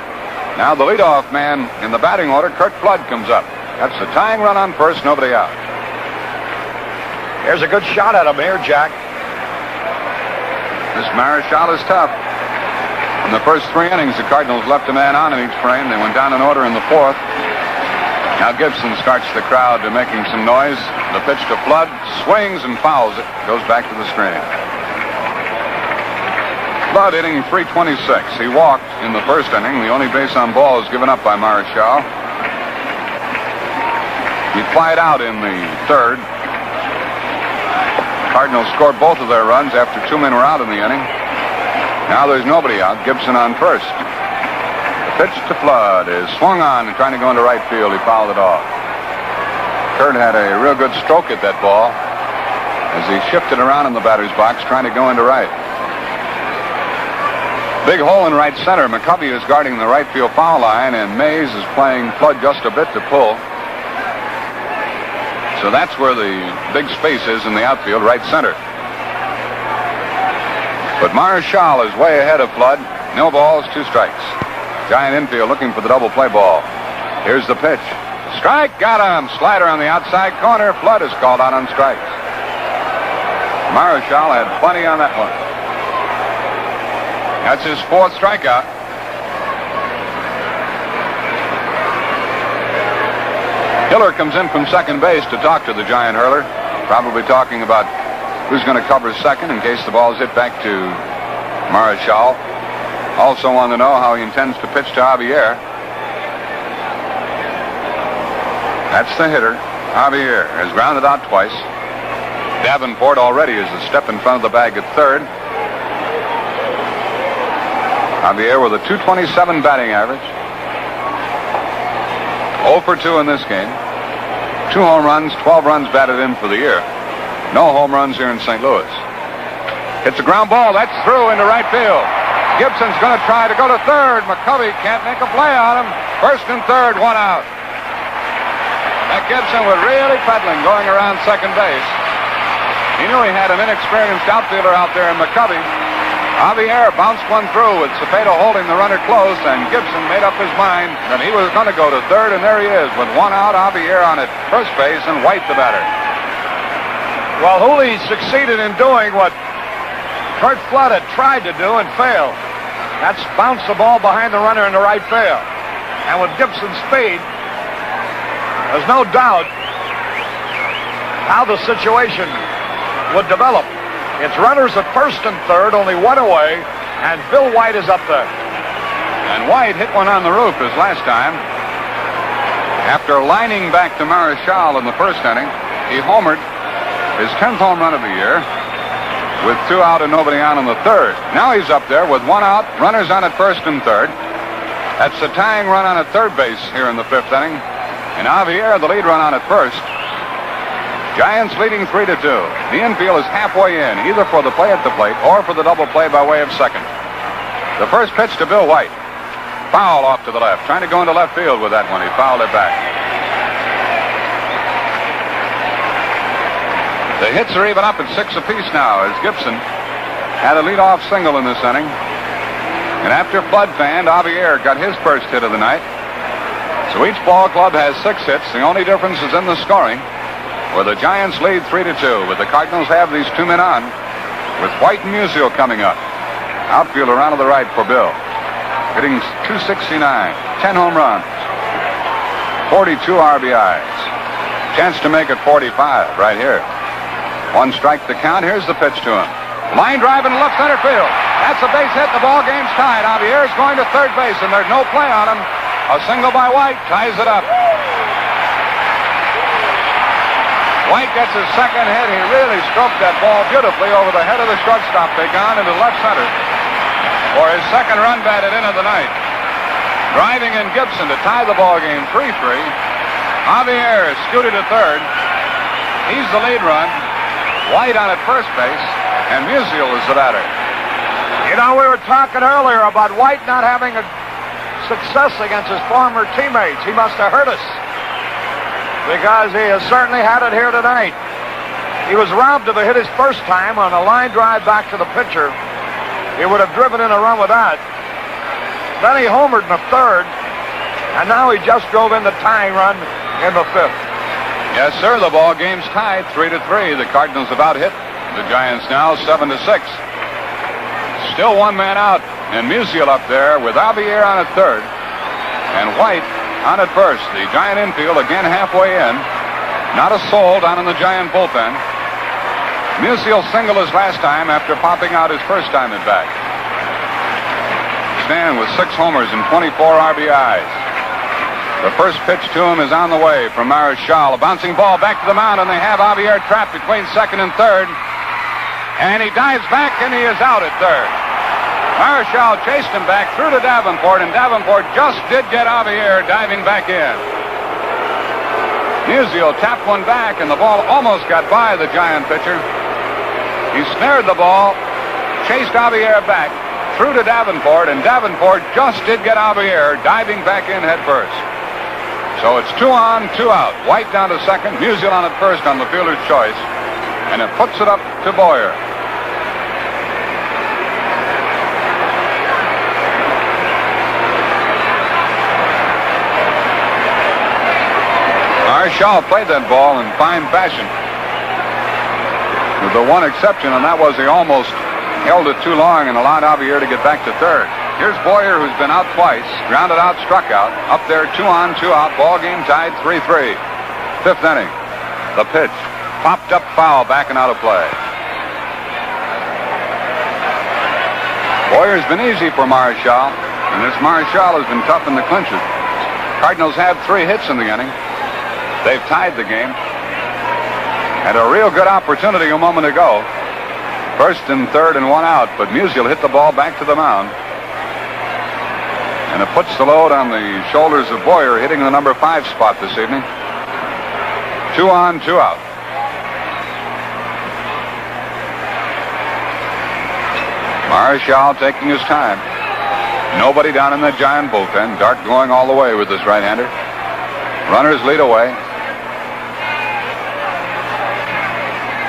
Now the leadoff man in the batting order, Kurt Flood, comes up. That's the tying run on first, nobody out. Here's a good shot at him here, Jack. This Marichal is tough. In the first 3 innings, the Cardinals left a man on in each frame. They went down in order in the 4th. Now Gibson starts the crowd to making some noise. The pitch to Flood, swings and fouls it. Goes back to the screen. Flood hitting .326. He walked in the first inning. The only base on ball is given up by Marichal. He flied out in the 3rd. Cardinals scored both of their runs after 2 men were out in the inning. Now there's nobody out. Gibson on first. The pitch to Flood is swung on and trying to go into right field. He fouled it off. Kurt had a real good stroke at that ball as he shifted around in the batter's box trying to go into right. Big hole in right center. McCovey is guarding the right field foul line, and Mays is playing Flood just a bit to pull. So that's where the big space is in the outfield, right center. But Marichal is way ahead of Flood. No balls, 2 strikes. Giant infield looking for the double play ball. Here's the pitch. Strike, got him. Slider on the outside corner. Flood is called out on strikes. Marichal had plenty on that one. That's his 4th strikeout. Hiller comes in from second base to talk to the Giant hurler. Probably talking about who's going to cover second in case the ball is hit back to Marichal. Also want to know how he intends to pitch to Javier. That's the hitter. Javier has grounded out twice. Davenport already is a step in front of the bag at third. Javier with a .227 batting average. 0 for 2 in this game. 2 home runs, 12 runs batted in for the year. No home runs here in St. Louis. It's a ground ball. That's through into right field. Gibson's going to try to go to third. McCovey can't make a play on him. First and third, 1 out. That Gibson was really pedaling going around second base. He knew he had an inexperienced outfielder out there in McCovey. Javier bounced one through with Cepeda holding the runner close, and Gibson made up his mind that he was going to go to third, and there he is with 1 out. Javier on at first base and White the batter. Well, Hooley succeeded in doing what Kurt Flood had tried to do and failed. That's bounce the ball behind the runner in the right field. And with Gibson's speed, there's no doubt how the situation would develop. It's runners at first and third, only 1 away, and Bill White is up there. And White hit one on the roof his last time. After lining back to Marichal in the first inning, he homered his 10th home run of the year with 2 out and nobody on in the third. Now he's up there with 1 out, runners on at first and third. That's a tying run on at third base here in the 5th inning. And Javier, the lead run on at first. Giants leading 3-2. The infield is halfway in, either for the play at the plate or for the double play by way of second. The first pitch to Bill White. Foul off to the left. Trying to go into left field with that one. He fouled it back. The hits are even up at 6 apiece now as Gibson had a leadoff single in this inning. And after Flood fanned, Javier got his first hit of the night. So each ball club has 6 hits. The only difference is in the scoring, where the Giants lead 3-2, but the Cardinals have these 2 men on, with White and Musial coming up. Outfield around to the right for Bill. Hitting .269, 10 home runs, 42 RBIs. Chance to make it 45 right here. 1 strike to count. Here's the pitch to him. Line drive in left center field. That's a base hit. The ball game's tied. Javier's going to third base, and there's no play on him. A single by White ties it up. White gets his second hit. He really stroked that ball beautifully over the head of the shortstop. They gone into left center for his second run batted in of the night. Driving in Gibson to tie the ball game 3-3. Javier scooted to third. He's the lead run. White on at first base, and Musial is the batter. You know, we were talking earlier about White not having a success against his former teammates. He must have hurt us, because he has certainly had it here tonight. He was robbed of a hit his first time on a line drive back to the pitcher. He would have driven in a run with that. Then he homered in the third, and now he just drove in the tying run in the 5th. Yes, sir, the ball game's tied 3-3. The Cardinals have out hit the Giants now 7-6. Still one man out, and Musial up there with Javier on at third and White on at first. The Giant infield again halfway in. Not a soul down in the Giant bullpen. Musial singled his last time after popping out his first time at bat. Stan with 6 homers and 24 RBIs. The first pitch to him is on the way from Marichal. A bouncing ball back to the mound, and they have Javier trapped between second and third. And he dives back, and he is out at third. Marichal chased him back through to Davenport, and Davenport just did get Javier diving back in. Musial tapped one back, and the ball almost got by the Giant pitcher. He snared the ball, chased Javier back, through to Davenport, and Davenport just did get Javier diving back in head first. So it's 2 on, 2 out. White down to second, Musial on at first on the fielder's choice, and it puts it up to Boyer. Marichal played that ball in fine fashion, with the one exception, and that was he almost held it too long and allowed Javier to get back to third. Here's Boyer, who's been out twice, grounded out, struck out. Up there, 2 on, 2 out. Ball game tied 3-3. 5th inning. The pitch. Popped up foul, backing out of play. Boyer's been easy for Marichal, and this Marichal has been tough in the clinches. Cardinals had 3 hits in the inning. They've tied the game. Had a real good opportunity a moment ago. First and third and 1 out, but Musial hit the ball back to the mound. And it puts the load on the shoulders of Boyer, hitting the number 5 spot this evening. 2 on, 2 out. Marichal taking his time. Nobody down in the Giant bullpen. Dart going all the way with this right-hander. Runners lead away.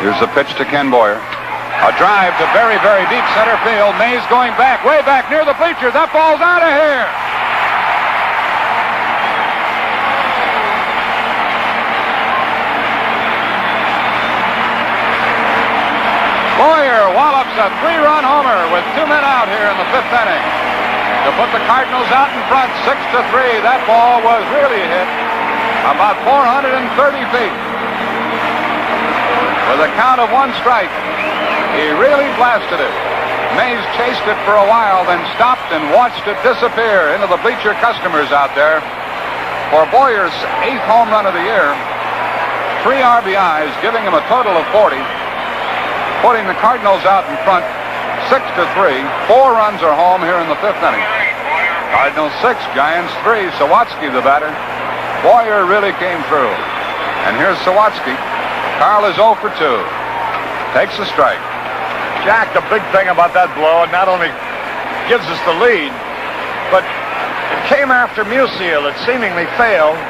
Here's the pitch to Ken Boyer. A drive to very, very deep center field. Mays going back, way back near the bleachers. That ball's out of here. Boyer wallops a 3-run homer with 2 men out here in the 5th inning to put the Cardinals out in front 6-3. That ball was really hit about 430 feet. With a count of 1 strike, he really blasted it. Mays chased it for a while, then stopped and watched it disappear into the bleacher customers out there. For Boyer's 8th home run of the year, 3 RBIs, giving him a total of 40, putting the Cardinals out in front 6-3. 4 runs are home here in the 5th inning. Cardinals 6, Giants 3. Sawatsky the batter. Boyer really came through. And here's Sawatsky. Carl is 0 for 2. Takes a strike. Jack, the big thing about that blow, it not only gives us the lead, but it came after Musial. It seemingly failed,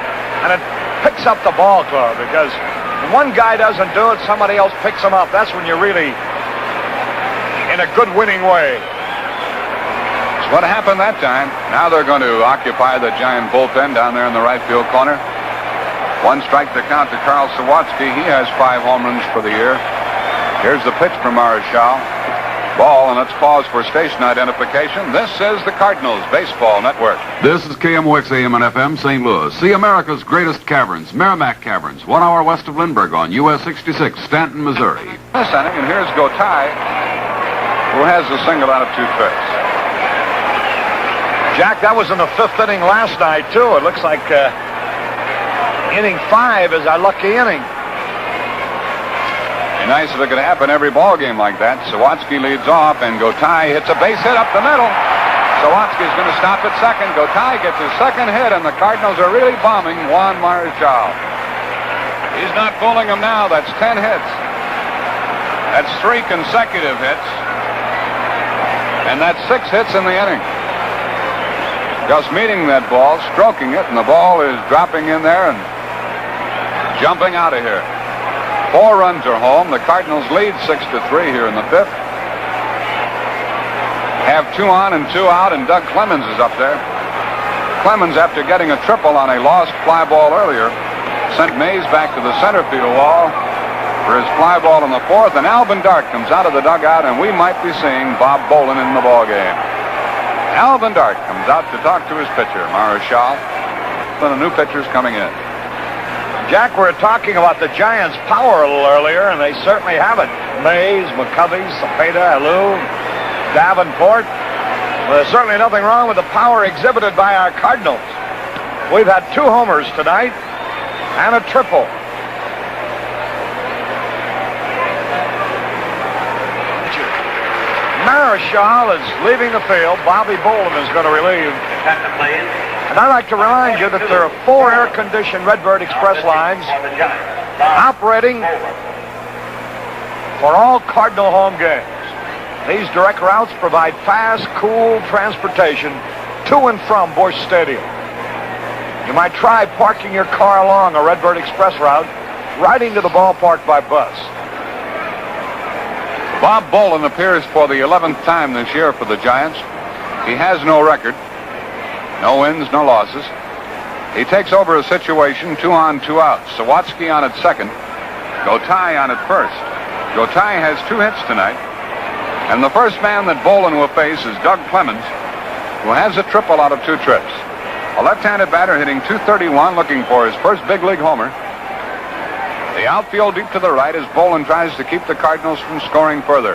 and it picks up the ball club, because when one guy doesn't do it, somebody else picks him up. That's when you're really in a good winning way. It's what happened that time. Now they're going to occupy the Giant bullpen down there in the right field corner. 1 strike to count to Carl Sawatsky. He has 5 home runs for the year. Here's the pitch from Marichal. Ball, and let's pause for station identification. This is the Cardinals Baseball Network. This is KMOX AM and FM St. Louis. See America's greatest caverns, Merrimack Caverns, 1 hour west of Lindbergh on US 66, Stanton, Missouri. This inning, and here's Gotay, who has a single out of 2 trips. Jack, that was in the 5th inning last night, too. It looks like inning 5 is our lucky inning. Be nice if it could happen every ball game like that. Sawatsky leads off, and Gotay hits a base hit up the middle. Sawatsky's going to stop at second. Gotay gets his 2nd hit, and the Cardinals are really bombing Juan Marichal. He's not fooling them now. That's 10 hits. That's 3 consecutive hits. And that's 6 hits in the inning. Just meeting that ball, stroking it, and the ball is dropping in there and jumping out of here. 4 runs are home. The Cardinals lead 6-3 here in the 5th. Have 2 on and 2 out, and Doug Clemens is up there. Clemens, after getting a triple on a lost fly ball earlier, sent Mays back to the center field wall. for his fly ball in the fourth, and Alvin Dark comes out of the dugout, and we might be seeing Bob Bolin in the ball game. Alvin Dark comes out to talk to his pitcher, Marichal. And the new pitcher's coming in. Jack, we were talking about the Giants' power a little earlier, and they certainly have it. Mays, McCovey, Cepeda, Alou, Davenport. Well, there's certainly nothing wrong with the power exhibited by our Cardinals. We've had 2 homers tonight and a triple. Marichal is leaving the field. Bobby Bolin is going to relieve. And I'd like to remind you that there are 4 air-conditioned Redbird Express lines operating for all Cardinal home games. These direct routes provide fast, cool transportation to and from Busch Stadium. You might try parking your car along a Redbird Express route, riding to the ballpark by bus. Bob Bolin appears for the 11th time this year for the Giants. He has no record. No wins, no losses. He takes over a situation 2 on, 2 out. Sawatsky on at second. Gotay on at first. Gotay has 2 hits tonight. And the first man that Bolin will face is Doug Clemens, who has a triple out of 2 trips. A left-handed batter hitting .231, looking for his first big league homer. The outfield deep to the right as Bolin tries to keep the Cardinals from scoring further.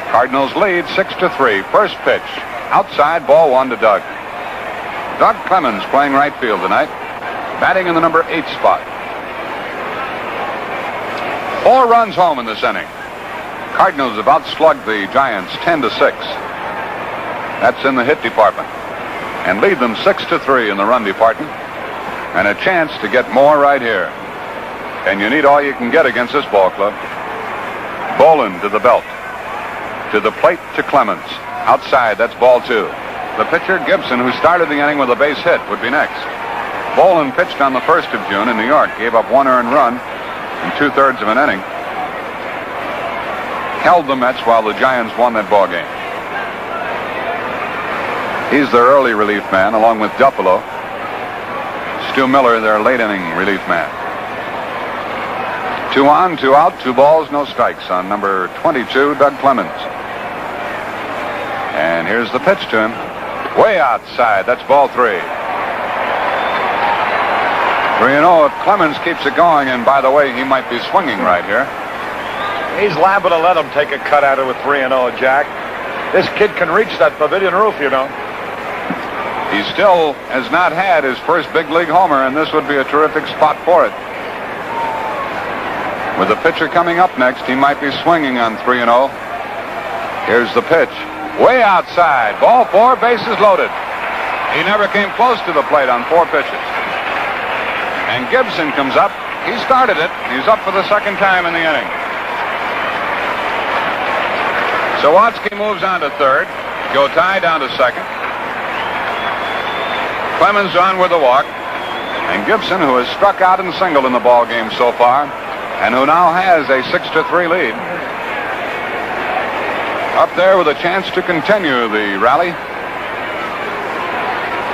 Cardinals lead 6-3. First pitch. Outside, ball 1 to Doug. Doug Clemens playing right field tonight, batting in the number 8 spot. 4 runs home in this inning. Cardinals have outslugged the Giants 10-6. That's in the hit department. And lead them 6-3 in the run department. And a chance to get more right here. And you need all you can get against this ball club. Bolin to the belt. To the plate to Clemens. Outside, that's ball 2. The pitcher, Gibson, who started the inning with a base hit, would be next. Bolin pitched on the 1st of June in New York, gave up 1 earned run in 2/3 of an inning. Held the Mets while the Giants won that ball game. He's their early relief man, along with Duffalo. Stu Miller, their late inning relief man. 2 on, 2 out, 2 balls, no strikes on number 22, Doug Clemens. And here's the pitch to him. Way outside. That's ball 3. 3-0 if Clemens keeps it going. And by the way, he might be swinging right here. He's liable to let him take a cut at it with 3-0, Jack. This kid can reach that pavilion roof, you know. He still has not had his first big league homer, and this would be a terrific spot for it. With the pitcher coming up next, he might be swinging on 3-0. Here's the pitch. Way outside. Ball 4, bases loaded. He never came close to the plate on 4 pitches. And Gibson comes up. He started it. He's up for the 2nd time in the inning. Sawatsky moves on to 3rd. Gotay down to 2nd. Clemens on with a walk. And Gibson, who has struck out and singled in the ball game so far, and who now has a 6-3 lead. Up there with a chance to continue the rally.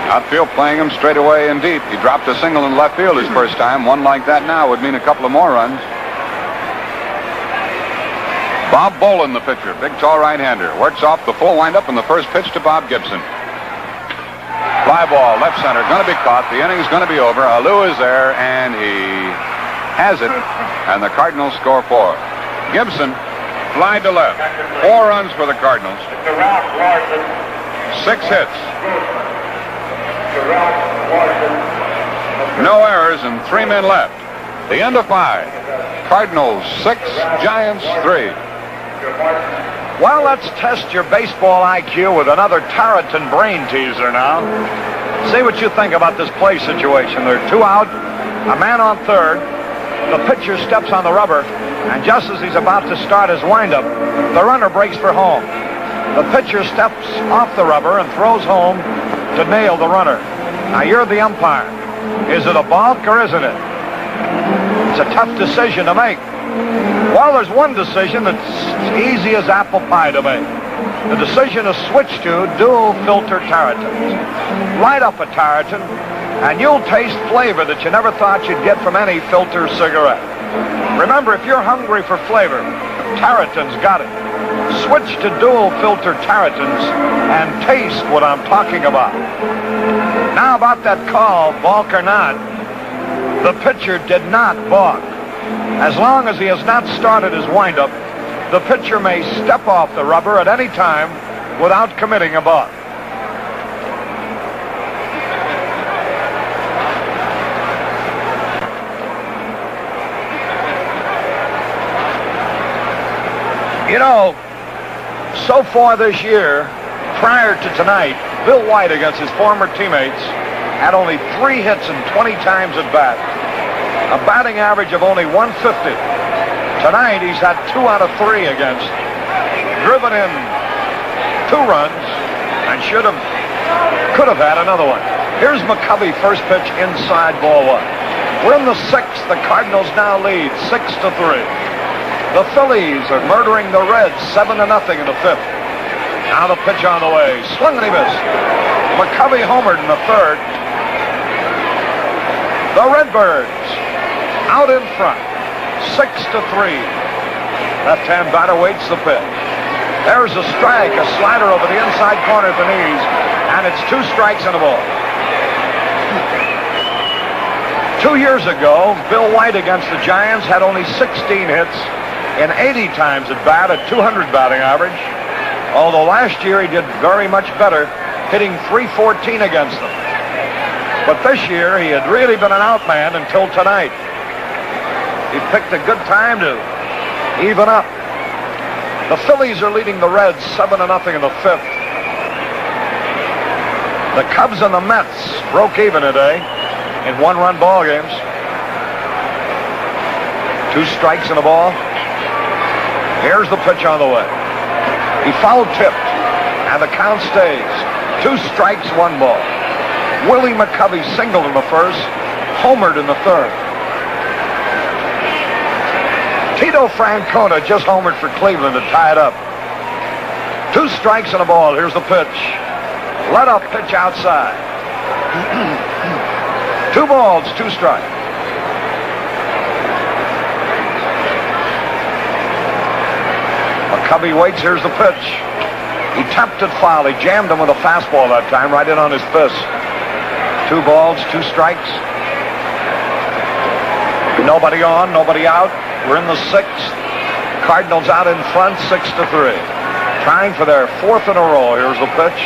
Outfield playing him straight away and deep. He dropped a single in left field his first time. One like that now would mean a couple of more runs. Bob Bolin, the pitcher, big tall right-hander, works off the full windup and the first pitch to Bob Gibson. Fly ball, left center, going to be caught. The inning's going to be over. Alou is there, and he has it. And the Cardinals score 4. Gibson, fly to left. 4 runs for the Cardinals. 6 hits. No errors and 3 men left. The end of 5. Cardinals 6, Giants 3. Well, let's test your baseball IQ with another Tarleton brain teaser now. See what you think about this play situation. There are 2 out, a man on 3rd. The pitcher steps on the rubber, and just as he's about to start his windup, the runner breaks for home. The pitcher steps off the rubber and throws home to nail the runner. Now, you're the umpire. Is it a balk or isn't it? It's a tough decision to make. Well, there's one decision that's easy as apple pie to make. The decision to switch to dual filter Tarletons. Light up a Tarleton, and you'll taste flavor that you never thought you'd get from any filter cigarette. Remember, if you're hungry for flavor, Tarleton's got it. Switch to dual filter Tarletons and taste what I'm talking about. Now about that call, balk or not, the pitcher did not balk. As long as he has not started his windup, the pitcher may step off the rubber at any time without committing a balk. You know, so far this year, prior to tonight, Bill White against his former teammates had only 3 hits and 20 times at bat. A batting average of only 150. Tonight, he's had 2 out of 3 against. Driven in 2 runs and could have had another one. Here's McCovey, first pitch inside, ball 1. We're in the 6th. The Cardinals now lead 6-3. The Phillies are murdering the Reds 7-0 in the 5th. Now the pitch on the way. Swung and he missed. McCovey homered in the 3rd. The Redbirds out in front. 6-3. Left-hand batter waits the pitch. There's a strike, a slider over the inside corner at the knees, and it's 2 strikes and a ball. 2 years ago, Bill White against the Giants had only 16 hits in 80 times at bat at 200 batting average, although last year he did very much better, hitting .314 against them. But this year he had really been an outman until tonight. He picked a good time to even up. The Phillies are leading the Reds 7-0 in the 5th. The Cubs and the Mets broke even today in 1-run ball games. 2 strikes and a ball. Here's the pitch on the way. He foul tipped, and the count stays. 2 strikes, 1 ball. Willie McCovey singled in the 1st, homered in the 3rd. Tito Francona just homered for Cleveland to tie it up. 2 strikes and a ball. Here's the pitch. Let up pitch outside. 2 balls, 2 strikes. McCovey waits. Here's the pitch. He tapped it foul. He jammed him with a fastball that time, right in on his fist. 2 balls, 2 strikes. Nobody on, nobody out. We're in the 6th. Cardinals out in front, 6-3. Trying for their 4th in a row. Here's the pitch.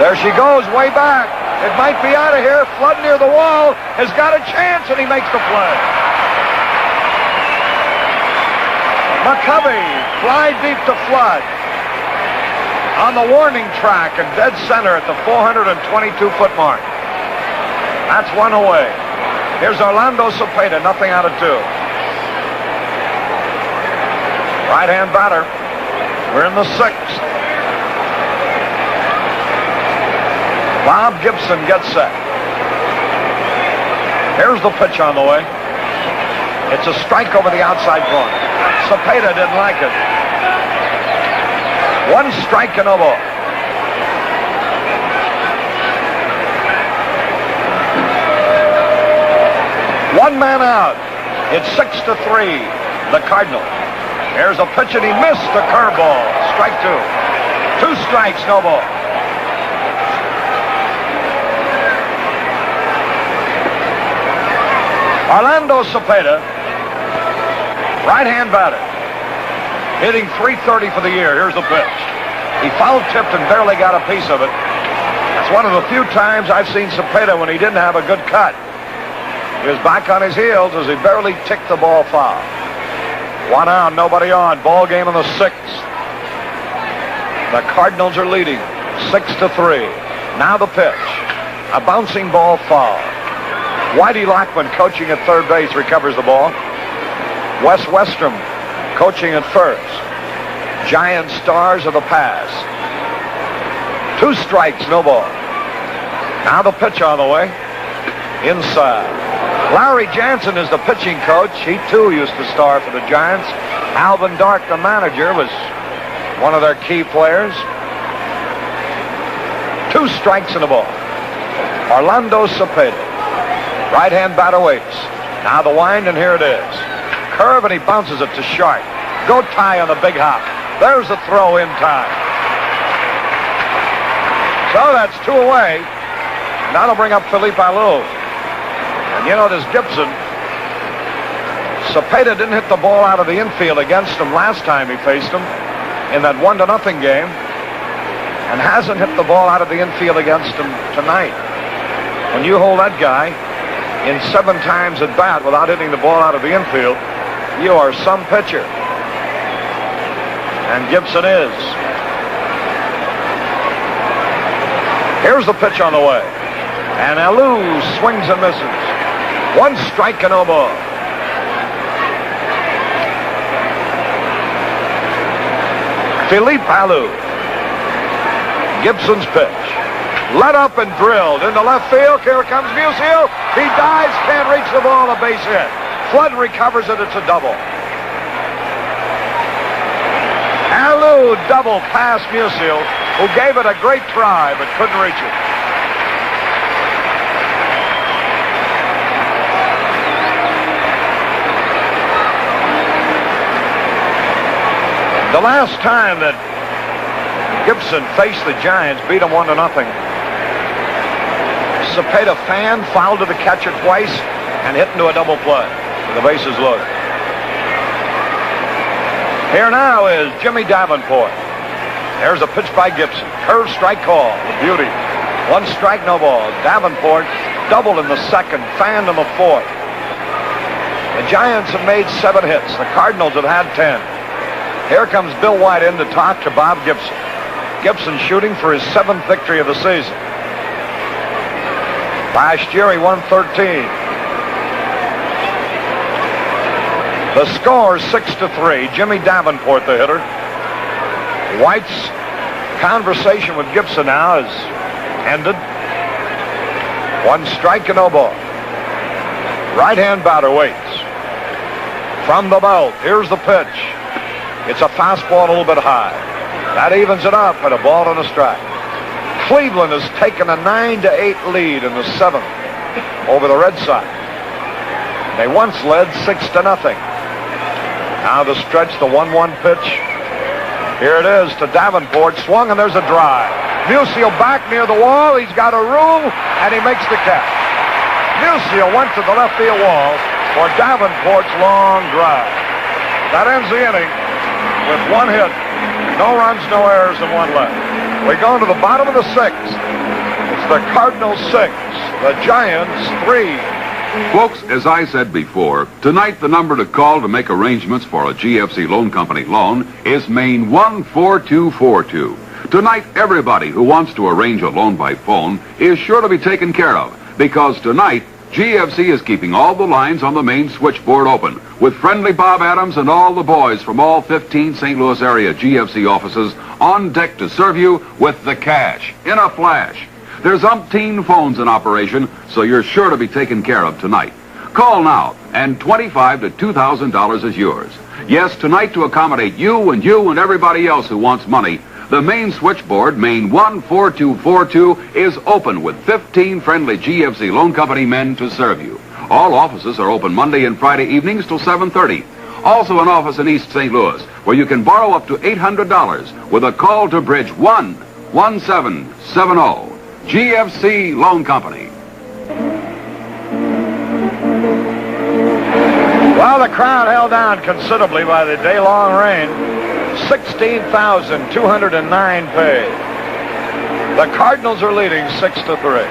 There she goes, way back. It might be out of here. Flood near the wall has got a chance, and he makes the play. McCovey, fly deep to Flood. On the warning track and dead center at the 422-foot mark. That's 1 away. Here's Orlando Cepeda, nothing out of 2. Right-hand batter. We're in the 6th. Bob Gibson gets set. Here's the pitch on the way. It's a strike over the outside corner. Cepeda didn't like it. 1 strike and a ball. One man out. It's 6-3. The Cardinals. Here's a pitch and he missed the curveball. Strike 2. 2 strikes, no ball. Orlando Cepeda, right-hand batter, hitting .330 for the year. Here's the pitch. He foul-tipped and barely got a piece of it. It's one of the few times I've seen Cepeda when he didn't have a good cut. He was back on his heels as he barely ticked the ball foul. 1 out, nobody on. Ball game in the 6th. The Cardinals are leading 6-3. Now the pitch. A bouncing ball foul. Whitey Lockman, coaching at third base, recovers the ball. Wes Westrom, coaching at first. Giant stars of the past. 2 strikes, no ball. Now the pitch on the way. Inside. Larry Jansen is the pitching coach. He, too, used to star for the Giants. Alvin Dark, the manager, was one of their key players. 2 strikes and a ball. Orlando Cepeda. Right-hand batter waits. Now the wind, and here it is. Curve, and he bounces it to Sharp. Go tie on the big hop. There's the throw in time. So that's 2 away. That'll bring up Felipe Alou. And you know, this Gibson, Cepeda didn't hit the ball out of the infield against him last time he faced him in that 1-0 game, and hasn't hit the ball out of the infield against him tonight. When you hold that guy in 7 times at bat without hitting the ball out of the infield, you are some pitcher. And Gibson is. Here's the pitch on the way. And Alou swings and misses. 1 strike and no ball. Felipe Alou. Gibson's pitch. Let up and drilled into left field. Here comes Musial. He dives, can't reach the ball, a base hit. Flood recovers it, it's a double. Alou double past Musial, who gave it a great try but couldn't reach it. The last time that Gibson faced the Giants, beat them 1-0. Cepeda fan, fouled to the catcher twice, and hit into a double play. The bases loaded. Here now is Jimmy Davenport. There's a pitch by Gibson. Curve strike call. Beauty. 1 strike, no balls. Davenport doubled in the 2nd, fanned in the 4th. The Giants have made 7 hits. The Cardinals have had 10. Here comes Bill White in to talk to Bob Gibson. Gibson shooting for his 7th victory of the season. Last year he won 13. The score is 6-3. Jimmy Davenport, the hitter. White's conversation with Gibson now has ended. 1 strike and no ball. Right-hand batter waits. From the belt, here's the pitch. It's a fastball a little bit high. That evens it up at a ball and a strike. Cleveland has taken a 9-8 lead in the 7th over the Red Sox. They once led 6-0. Now the stretch, the 1-1 pitch. Here it is to Davenport. Swung, and there's a drive. Musial back near the wall. He's got a room, and he makes the catch. Musial went to the left field wall for Davenport's long drive. That ends the inning with 1 hit. No runs, no errors, and 1 left. We go to the bottom of the 6th. It's the Cardinals 6, the Giants 3. Folks, as I said before, tonight the number to call to make arrangements for a GFC Loan Company loan is Maine 14242. Tonight, everybody who wants to arrange a loan by phone is sure to be taken care of, because tonight, GFC is keeping all the lines on the main switchboard open, with friendly Bob Adams and all the boys from all 15 St. Louis area GFC offices on deck to serve you with the cash in a flash. There's umpteen phones in operation, so you're sure to be taken care of tonight. Call now, and $25,000 to $2,000 is yours. Yes, tonight, to accommodate you and everybody else who wants money, the main switchboard, Maine 14242, is open with 15 friendly GFC Loan Company men to serve you. All offices are open Monday and Friday evenings till 7:30. Also an office in East St. Louis where you can borrow up to $800 with a call to Bridge 11770. GFC Loan Company. Well, the crowd held down considerably by the day-long rain. 16,209 paid. The Cardinals are leading 6-3.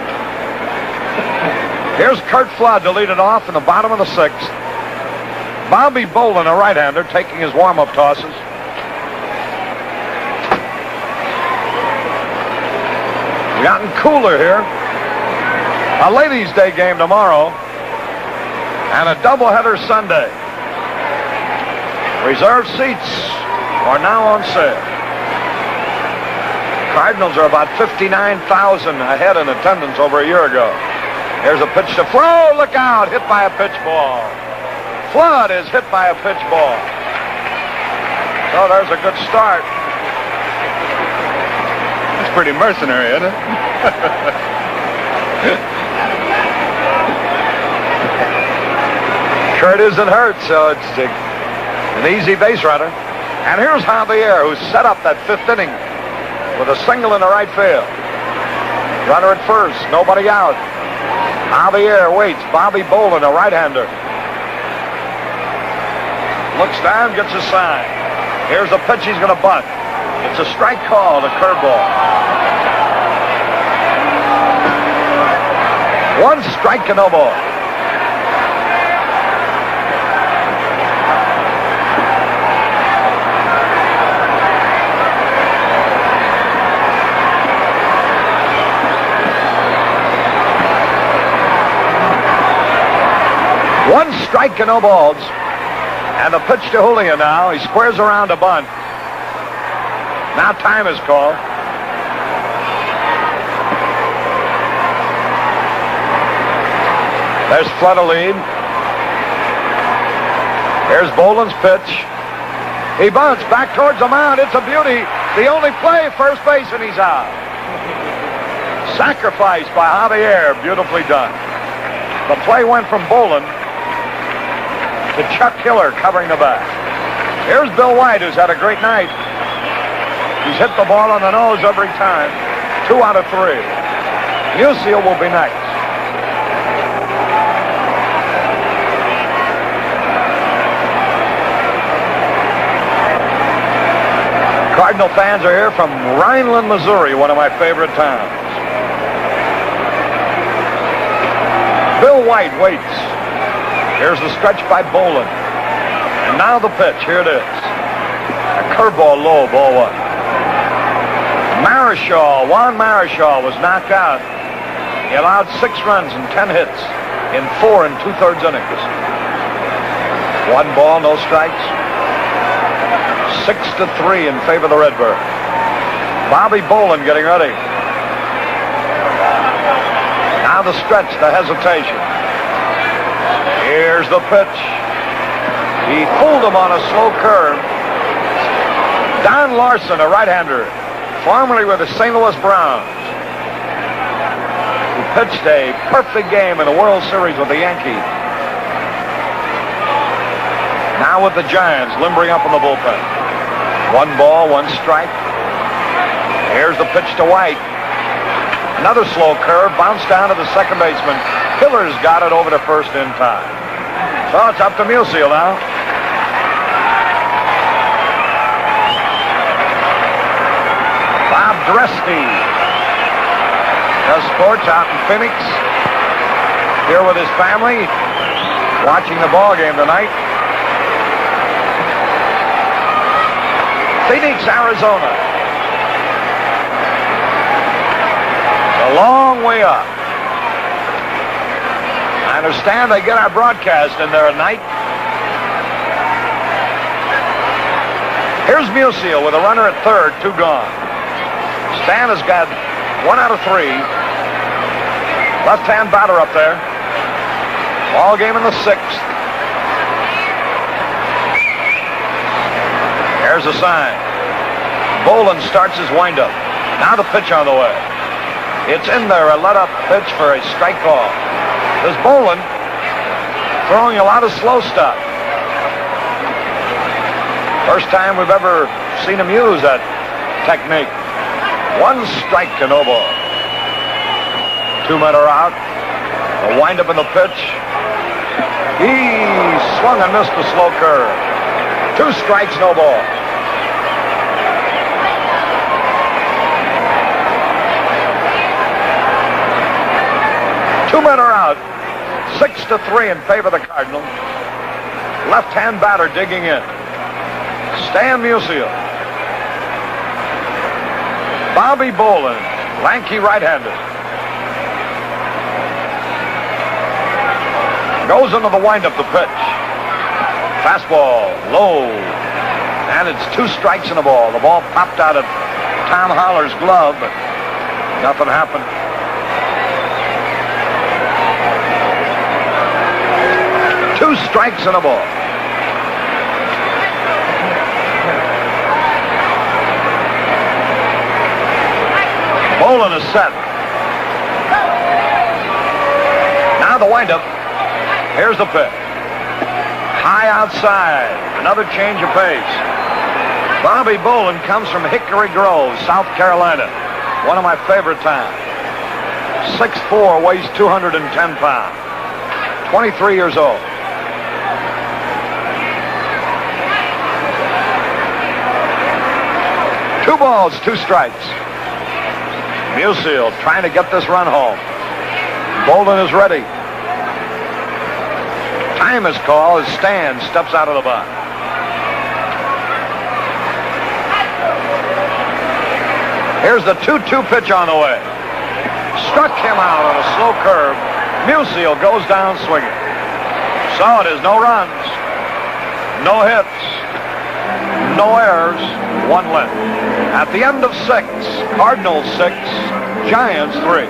Here's Kurt Flood to lead it off in the bottom of the 6th. Bobby Bolin, a right-hander, taking his warm-up tosses. Gotten cooler here. A Ladies' Day game tomorrow and a doubleheader Sunday. Reserved seats are now on sale. Cardinals are about 59,000 ahead in attendance over a year ago. Here's a pitch to Flo. Look out. Hit by a pitch ball. Flood is hit by a pitch ball. So there's a good start. That's pretty mercenary, isn't it? Kurt isn't hurt, so it's an easy base runner. And here's Javier, who set up that fifth inning with a single in the right field. Runner at first, nobody out. Javier waits. Bobby Bolin, a right-hander. Looks down, gets a sign. Here's a pitch he's going to bunt. It's a strike call, a curveball. One strike and no ball. One strike and no balls. And the pitch to Julian now. He squares around a bunt. Now time is called. There's Flood a lead. Here's Boland's pitch. He bunts back towards the mound. It's a beauty. The only play, first base, and he's out. Sacrifice by Javier. Beautifully done. The play went from Boland to Chuck Hiller covering the back. Here's Bill White, who's had a great night. He's hit the ball on the nose every time. 2 out of 3. Musial will be next. Cardinal fans are here from Rhineland, Missouri, one of my favorite towns. Bill White waits. Here's the stretch by Boland. And now the pitch. Here it is. A curveball low, ball 1. Juan Marichal was knocked out. He allowed 6 runs and 10 hits in 4 2/3 innings. 1 ball, no strikes. 6-3 in favor of the Redbird. Bobby Boland getting ready. Now the stretch, the hesitation. Here's the pitch. He fooled him on a slow curve. Don Larson, a right-hander, formerly with the St. Louis Browns, who pitched a perfect game in the World Series with the Yankees. Now with the Giants, limbering up in the bullpen. 1 ball, 1 strike. Here's the pitch to White. Another slow curve, bounced down to the second baseman. Hiller's got it over to first in time. So it's up to Musial now. Bob Dresty does sports out in Phoenix. Here with his family, watching the ball game tonight. Phoenix, Arizona. A long way up. I understand they get our broadcast in there at night. Here's Musial with a runner at third, 2 gone. Stan has got 1 out of 3. Left-hand batter up there. Ball game in the 6th. There's a sign. Boland starts his windup. Now the pitch on the way. It's in there, a let-up pitch for a strike call. There's Boland throwing a lot of slow stuff. First time we've ever seen him use that technique. 1 strike to no ball. 2 men are out. A windup in the pitch. He swung and missed the slow curve. 2 strikes, no ball. Two men are out. 6-3 in favor of the Cardinals. Left-hand batter digging in. Stan Musial. Bobby Boland, lanky right-hander. Goes into the windup, the pitch. Fastball, low. And it's 2 strikes and a ball. The ball popped out of Tom Holler's glove, but nothing happened. 2 strikes and a ball. Boland is set. Now the windup. Here's the pitch. High outside. Another change of pace. Bobby Bolin comes from Hickory Grove, South Carolina. One of my favorite towns. 6'4", weighs 210 pounds. 23 years old. Two balls, two strikes. Musial trying to get this run home. Bolin is ready. Time is called as Stan steps out of the box. Here's the 2-2 pitch on the way. Struck him out on a slow curve. Musial goes down swinging. So it is no runs, no hits, no errors, one left. At the end of 6, Cardinals 6, Giants 3.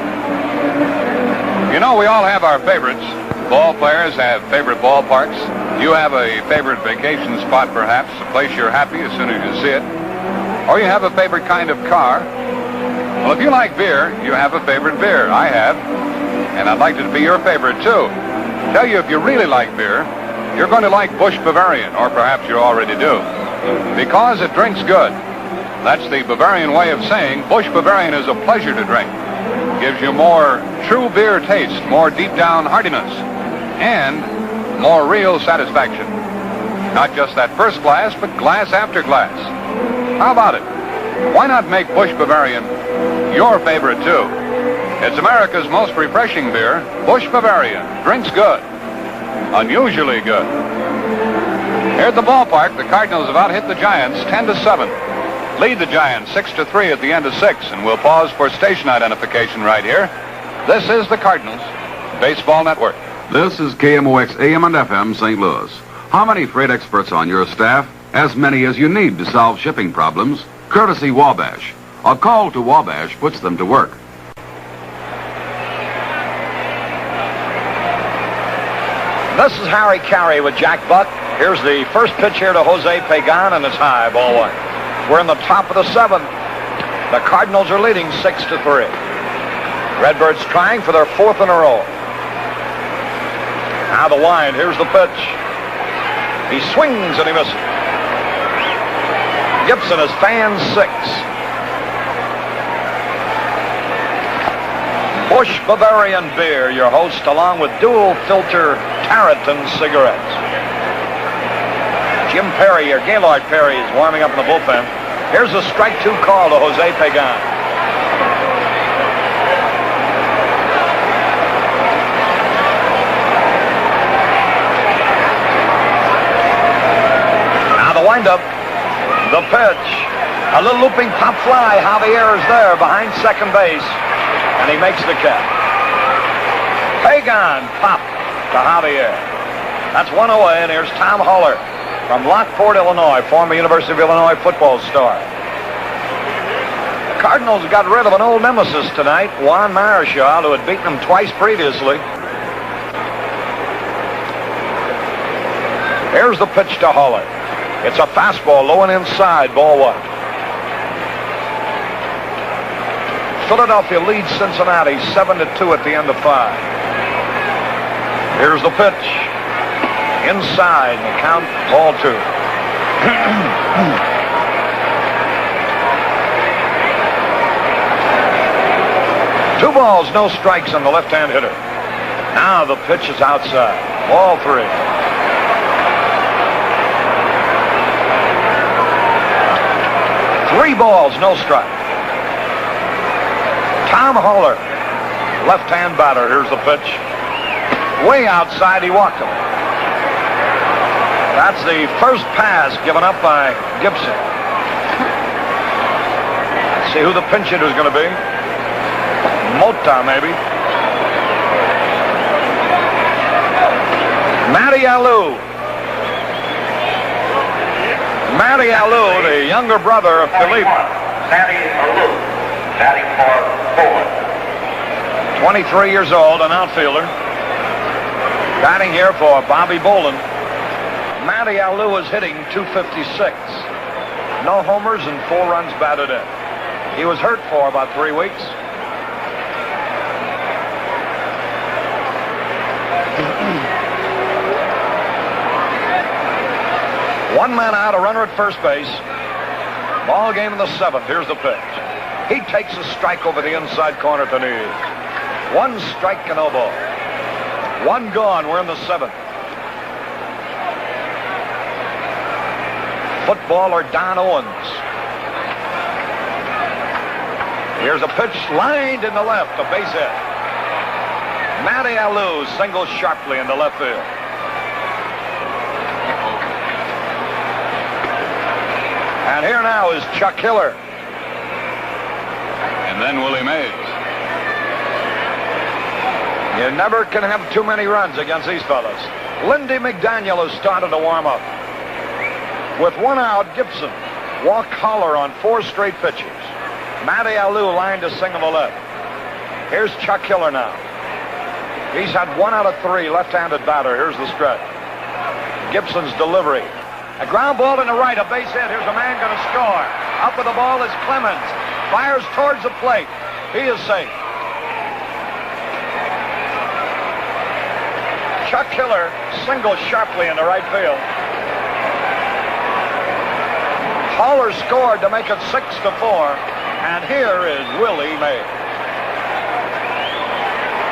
You know, we all have our favorites. Ball players have favorite ballparks. You have a favorite vacation spot, perhaps, a place you're happy as soon as you see it. Or you have a favorite kind of car. Well, if you like beer, you have a favorite beer. I have. And I'd like it to be your favorite, too. Tell you, if you really like beer, you're going to like Busch Bavarian, or perhaps you already do. Because it drinks good. That's the Bavarian way of saying Busch Bavarian is a pleasure to drink. Gives you more true beer taste, more deep down heartiness, and more real satisfaction. Not just that first glass, but glass after glass. How about it? Why not make Busch Bavarian your favorite too? It's America's most refreshing beer, Busch Bavarian. Drinks good. Unusually good. Here at the ballpark, the Cardinals have out-hit the Giants 10-7. Lead the Giants 6-3 at the end of 6, and we'll pause for station identification right here. This is the Cardinals Baseball Network. This is KMOX AM and FM St. Louis. How many freight experts on your staff? As many as you need to solve shipping problems. Courtesy Wabash. A call to Wabash puts them to work. This is Harry Carey with Jack Buck. Here's the first pitch here to Jose Pagan, and it's high, ball 1. We're in the top of the 7th. The Cardinals are leading 6-3. Redbirds trying for their 4th in a row. Now the wind. Here's the pitch. He swings and he misses. Gibson is fan 6. Busch Bavarian Beer, your host, along with dual filter Tarleton cigarettes. Jim Perry, or Gaylord Perry, is warming up in the bullpen. Here's a strike 2 call to Jose Pagan. Now the windup, the pitch, a little looping pop fly. Javier is there behind second base, and he makes the catch. Pagan pop to Javier. That's one away, and here's Tom Huller from Lockport, Illinois, former University of Illinois football star. The Cardinals got rid of an old nemesis tonight, Juan Marichal, who had beaten them twice previously. Here's the pitch to Huller. It's a fastball, low and inside, ball 1. Philadelphia leads Cincinnati 7-2 at the end of 5. Here's the pitch. Inside, the count, ball 2. 2 balls, no strikes on the left-hand hitter. Now the pitch is outside, ball 3. Three balls, no strike. Tom Huller, left-hand batter. Here's the pitch. Way outside, he walked him. That's the first pass given up by Gibson. Let's see who the pinch hitter is going to be. Mota, maybe. Matty Alou. Matty Alou, the younger brother of Philippe. Matty Alou, batting for 4. 23 years old, an outfielder. Batting here for Bobby Bolin. Matty Alou is hitting .256. No homers and 4 runs batted in. He was hurt for about 3 weeks. One man out, a runner at first base. Ball game in the 7th. Here's the pitch. He takes a strike over the inside corner to knees. One strike and no ball. One gone. We're in the 7th. Footballer Don Owens. Here's a pitch lined in the left, a base hit. Matty Alou singles sharply into left field. And here now is Chuck Hiller. And then Willie Mays. You never can have too many runs against these fellas. Lindy McDaniel has started to warm up. With one out, Gibson walked Holler on 4 straight pitches. Matty Alou lined to single to left. Here's Chuck Hiller now. He's had 1 out of 3 left-handed batter. Here's the stretch. Gibson's delivery. A ground ball in the right, a base hit. Here's a man going to score. Up with the ball is Clemens. Fires towards the plate. He is safe. Chuck Hiller singles sharply into right field. Holler scored to make it 6-4. And here is Willie Mays.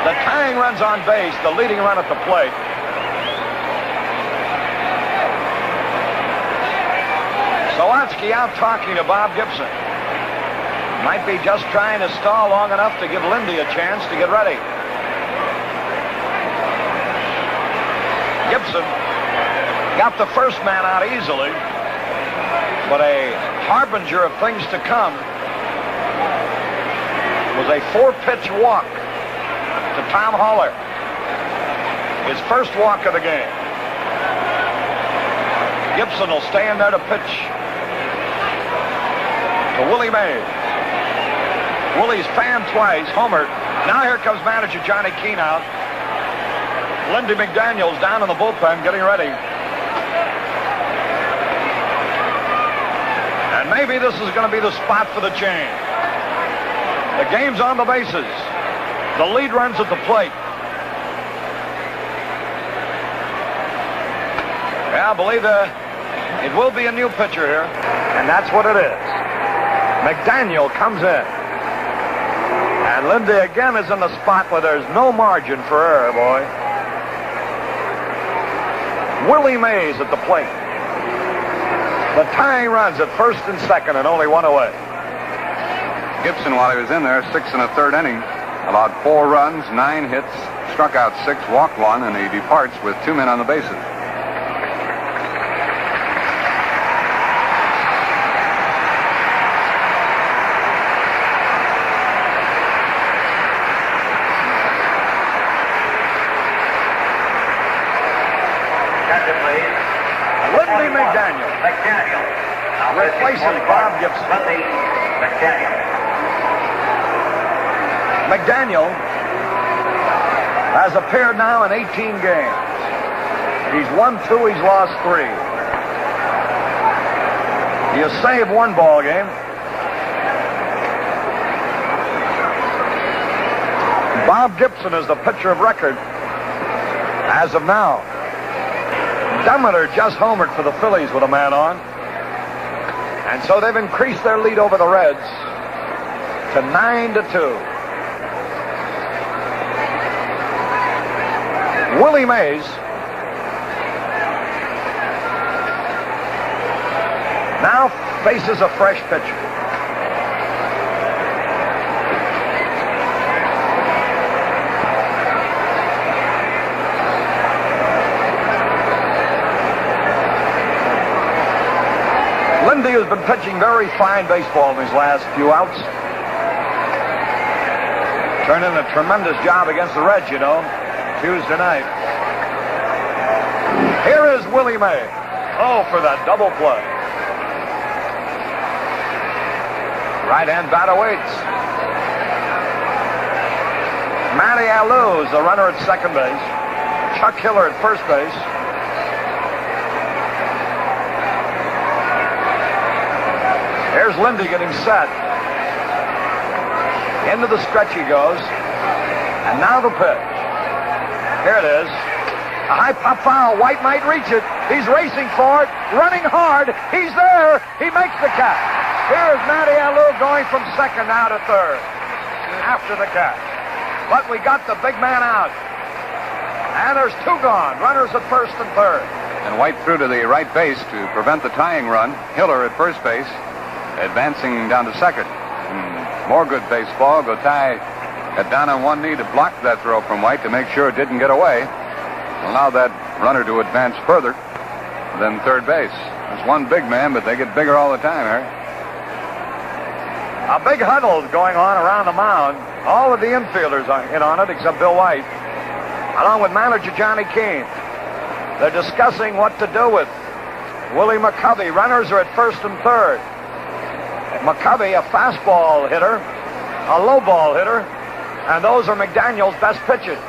The tying runs on base, the leading run at the plate. Sawatsky out talking to Bob Gibson. Might be just trying to stall long enough to give Lindy a chance to get ready. Gibson got the first man out easily, but a harbinger of things to come was a 4-pitch walk to Tom Holler. His first walk of the game. Gibson will stay in there to pitch to Willie Mays. Willie's fanned twice, homered. Now here comes manager Johnny Keene out. Lindy McDaniel's down in the bullpen getting ready. And maybe this is going to be the spot for the change. The game's on the bases. The lead runs at the plate. Yeah, I believe it will be a new pitcher here. And that's what it is. McDaniel comes in. And Lindy again is in the spot where there's no margin for error, boy. Willie Mays at the plate. The tying runs at first and second and only 1 away. Gibson, while he was in there, 6 1/3 inning, allowed 4 runs, 9 hits, struck out 6, walked 1, and he departs with 2 men on the bases. Lindy McDaniel. Replacing Bob Gibson. Lindy McDaniel. McDaniel has appeared now in 18 games. He's won 2, he's lost 3. He has saved 1 ball game. Bob Gibson is the pitcher of record as of now. Demeter just homered for the Phillies with a man on. And so they've increased their lead over the Reds to 9-2. Willie Mays now faces a fresh pitcher. Lindy has been pitching very fine baseball in these last few outs. Turned in a tremendous job against the Reds, you know, Tuesday night. Here is Willie Mays. Oh, for that double play. Right-hand batter waits. Matty Alou is the runner at second base. Chuck Hiller at first base. Here's Lindy getting set. Into the stretch he goes. And now the pitch. Here it is. A high pop foul. White might reach it. He's racing for it, running hard. He's there. He makes the catch. Here's Matty Alou going from second now to third after the catch. But we got the big man out. And there's two gone. Runners at first and third. And White threw to the right base to prevent the tying run. Hiller at first base, advancing down to second. More good baseball. Gotay got down on one knee to block that throw from White to make sure it didn't get away. Allow that runner to advance further than third base. There's one big man, but they get bigger all the time, Harry. A big huddle going on around the mound. All of the infielders are in on it except Bill White, along with manager Johnny Keane. They're discussing what to do with Willie McCovey. Runners are at first and third. McCovey, a fastball hitter, a low ball hitter, and those are McDaniel's best pitches.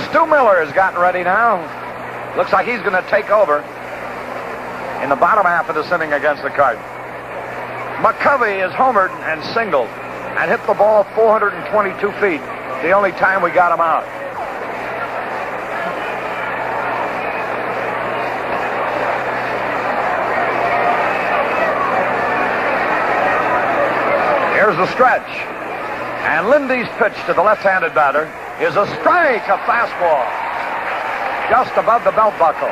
Stu Miller has gotten ready now. Looks like he's going to take over in the bottom half of this inning against the Cardinals. McCovey is homered and singled and hit the ball 422 feet, the only time we got him out. Here's the stretch. And Lindy's pitch to the left-handed batter is a strike, a fastball, just above the belt buckle.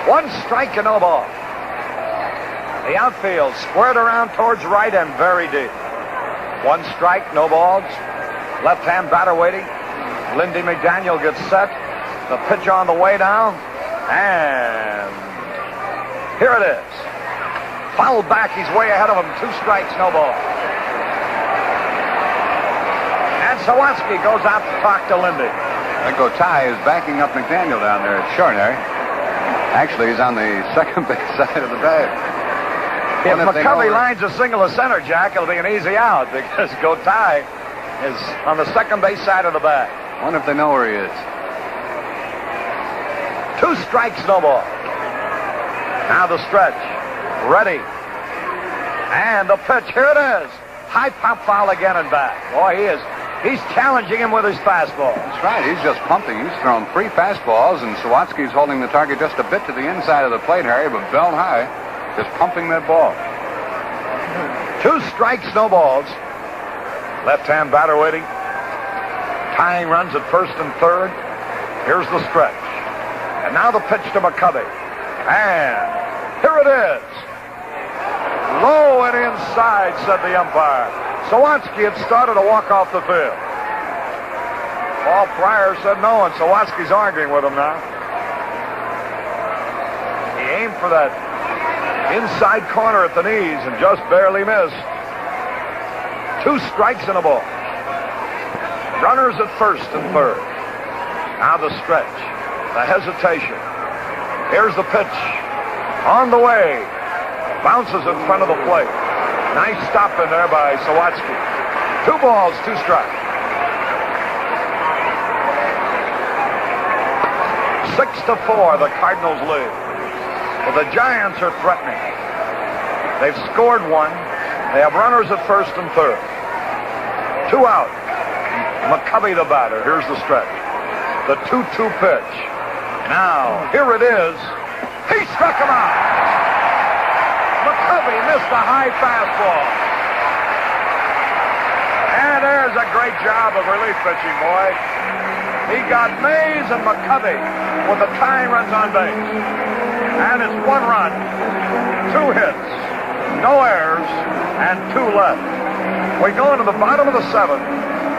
One strike and no ball. The outfield squared around towards right and very deep. One strike, no balls. Left-hand batter waiting. Lindy McDaniel gets set. The pitch on the way now. And here it is. Fouled back. He's way ahead of him. Two strikes, no ball. And Sawatsky goes out to talk to Lindy. Gotay is backing up McDaniel down there at short, Harry. Actually, he's on the second base side of the bag. If McCovey lines a single to center, Jack, it'll be an easy out because Gotay is on the second base side of the bag. Wonder if they know where he is. Two strikes, no ball. Now the stretch. Ready. And the pitch. Here it is. High pop foul again and back. Boy, he is. He's challenging him with his fastball. That's right. He's just pumping. He's thrown 3 fastballs, and Sawatsky's holding the target just a bit to the inside of the plate, Harry, but belt high. Just pumping that ball. 2 strikes, no balls. Left-hand batter waiting. Tying runs at first and third. Here's the stretch. And now the pitch to McCovey. And here it is. Low and inside, said the umpire. Sawatsky had started to walk off the field. Paul Pryor said no, and Sawatsky's arguing with him now. He aimed for that inside corner at the knees and just barely missed. 2 strikes and a ball. Runners at first and third. Now the stretch. The hesitation. Here's the pitch. On the way. Bounces in front of the plate. Nice stop in there by Sawatsky. 2 balls, 2 strikes. 6-4, the Cardinals lead. But the Giants are threatening. They've scored 1. They have runners at first and third. 2 out. McCovey the batter. Here's the stretch. The 2-2 pitch. Now, here it is. He struck him out. McCovey missed a high fastball. And there's a great job of relief pitching, boy. He got Mays and McCovey with the tying runs on base. And it's 1 run, 2 hits, no errors, and 2 left. We go into the bottom of the 7th.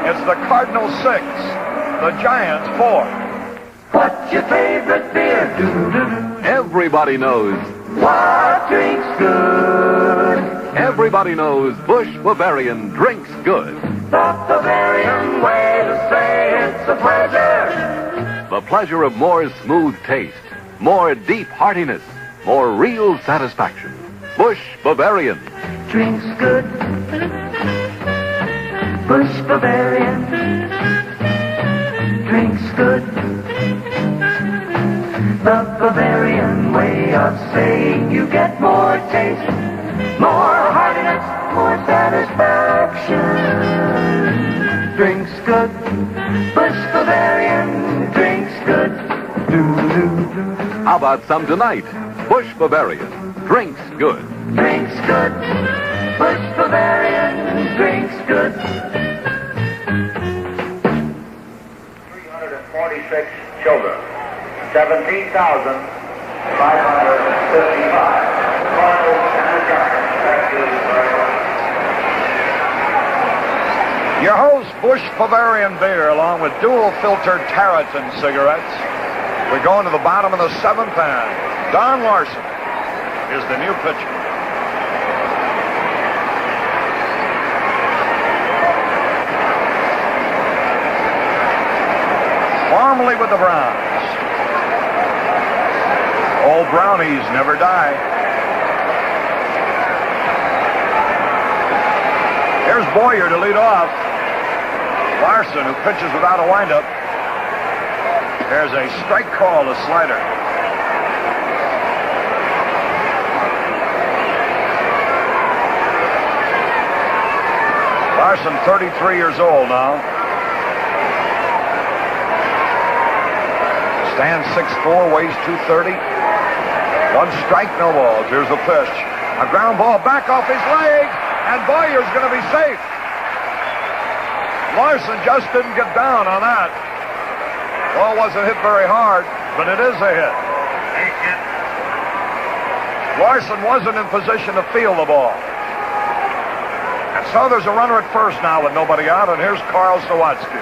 It's the Cardinals 6, the Giants 4. What's your favorite beer? Do-do-do. Everybody knows. What drinks good? Everybody knows Busch Bavarian drinks good. The Bavarian way to say it's a pleasure. The pleasure of more smooth taste, more deep heartiness, more real satisfaction. Busch Bavarian. Drinks good. Busch Bavarian. Drinks good. The Bavarian way of saying you get more taste, more heartiness, more satisfaction. drinks good. Bush Bavarian drinks good. How about some tonight? Bush Bavarian. Drinks good. Drinks good. Bush Bavarian drinks good. 346 children. 17,555. Cardinals and the Giants. Thank you very much. Your host, Bush Bavarian beer, along with dual-filtered Tarleton cigarettes. We're going to the bottom of the seventh, and Don Larson is the new pitcher. Formerly with the Browns. Old Brownies never die. Here's Boyer to lead off. Larson, who pitches without a windup. There's a strike call to Slider. Larson, 33 years old now. Stands 6'4", weighs 230. One strike, no balls. Here's the pitch. A ground ball back off his leg, and Boyer's going to be safe. Larson just didn't get down on that. Ball wasn't hit very hard, but it is a hit. Larson wasn't in position to field the ball. And so there's a runner at first now with nobody out, and here's Carl Sawatsky.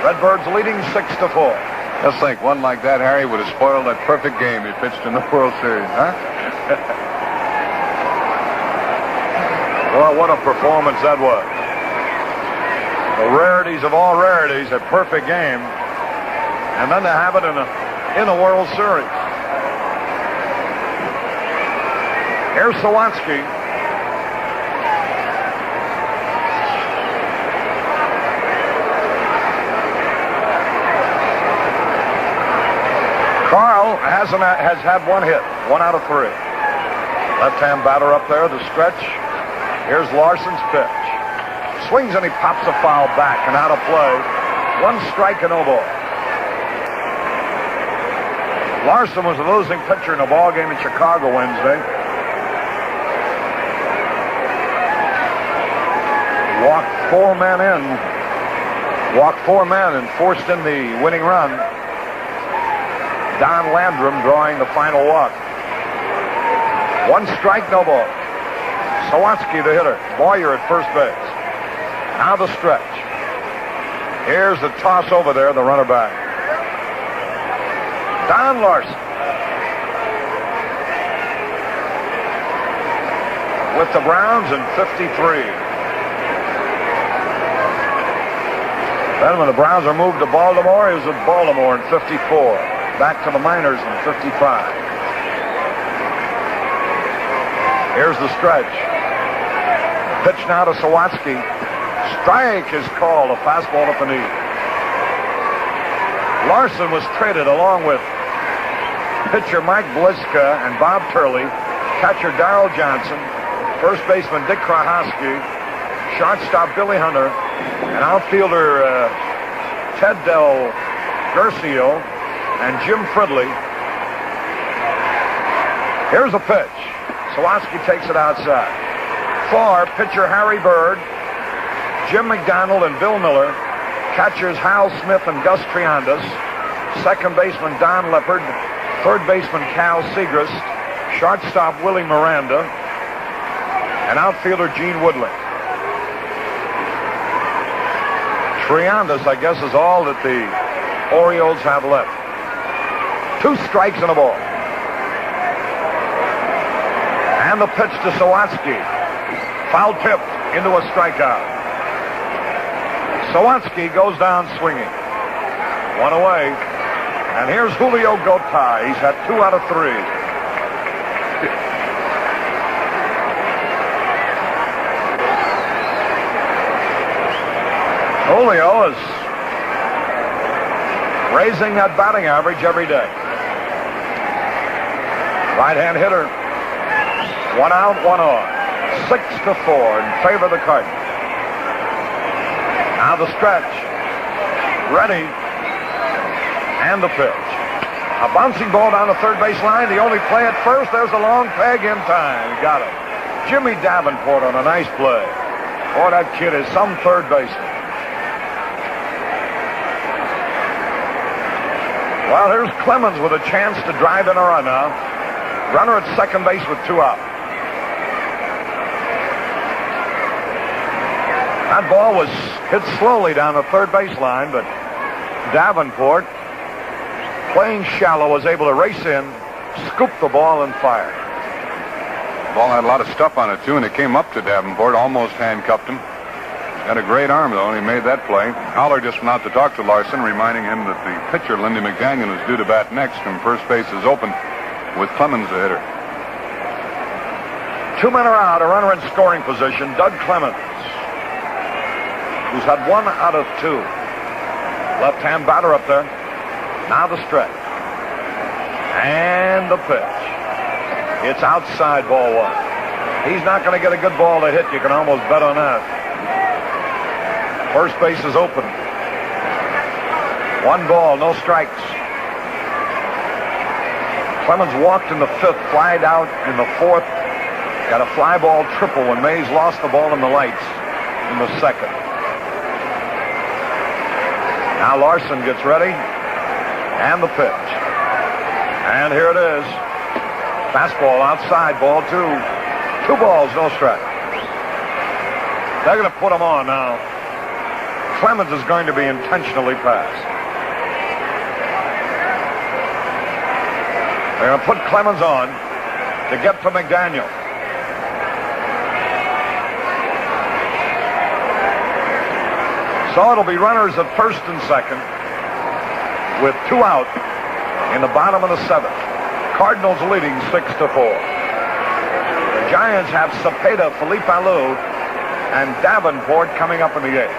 Redbirds leading 6-4. Just think, one like that, Harry, would have spoiled that perfect game he pitched in the World Series, huh? Well, what a performance that was. The rarities of all rarities, a perfect game, and then to have it in a World Series. Here's Sawatsky. Carl has had one hit, 1 out of 3. Left-hand batter up there, the stretch. Here's Larson's pitch. Swings and he pops a foul back and out of play. 1 strike and no ball. Larson was a losing pitcher in a ball game in Chicago Wednesday. Walked 4 men and forced in the winning run. Don Landrum drawing the final walk. 1 strike, no ball. Sawatsky, the hitter. Boyer at first base. Now the stretch. Here's the toss over there, the runner back. Don Larson. With the Browns in 53. Then when the Browns are moved to Baltimore, he was with Baltimore in 54. Back to the minors in 55. Here's the stretch. Pitch now to Sawatsky. Strike is called, a fastball at the knee. Larson was traded along with pitcher Mike Bliska and Bob Turley, catcher Darrell Johnson, first baseman Dick Krahowski, shortstop Billy Hunter, and outfielder Ted Del Guercio and Jim Fridley. Here's a pitch. Sawatsky takes it outside. For pitcher Harry Bird, Jim McDonald and Bill Miller, catchers Hal Smith and Gus Triandas, second baseman Don Leopard, third baseman Cal Segrist, shortstop Willie Miranda, and outfielder Gene Woodley. Triandas, I guess, is all that the Orioles have left. 2 strikes and a ball. And the pitch to Sawatsky. Foul tipped into a strikeout. Sawatsky goes down swinging. 1 away. And here's Julio Gotay. He's had 2 out of 3. Julio is raising that batting average every day. Right-hand hitter. 1 out, 1 on. 6-4 in favor of the Cardinals. Now the stretch. Ready. And the pitch. A bouncing ball down the third base line. The only play at first. There's a long peg in time. He got it. Jimmy Davenport on a nice play. Boy, that kid is some third baseman. Well, here's Clemens with a chance to drive in a run now. Runner at second base with 2 out. That ball was hit slowly down the third baseline, but Davenport, playing shallow, was able to race in, scoop the ball, and fire. The ball had a lot of stuff on it, too, and it came up to Davenport, almost handcuffed him. Got a great arm, though, and he made that play. Haller just went out to talk to Larson, reminding him that the pitcher, Lindy McDaniel, is due to bat next, and first base is open with Clemens the hitter. 2 men are out, a runner in scoring position, Doug Clemens, who's had 1 out of 2. Left-hand batter up there. Now the stretch. And the pitch. It's outside, ball 1. He's not going to get a good ball to hit. You can almost bet on that. First base is open. 1 ball, no strikes. Clemens walked in the 5th, flied out in the 4th. Got a fly ball triple when Mays lost the ball in the lights in the 2nd. Now Larson gets ready. And the pitch. And here it is. Fastball outside, ball 2. 2 balls, no strike. They're going to put him on now. Clemens is going to be intentionally passed. They're going to put Clemens on to get to McDaniel. So it'll be runners at first and second with 2 out in the bottom of the 7th. Cardinals leading 6-4. The Giants have Cepeda, Felipe Alou, and Davenport coming up in the 8th.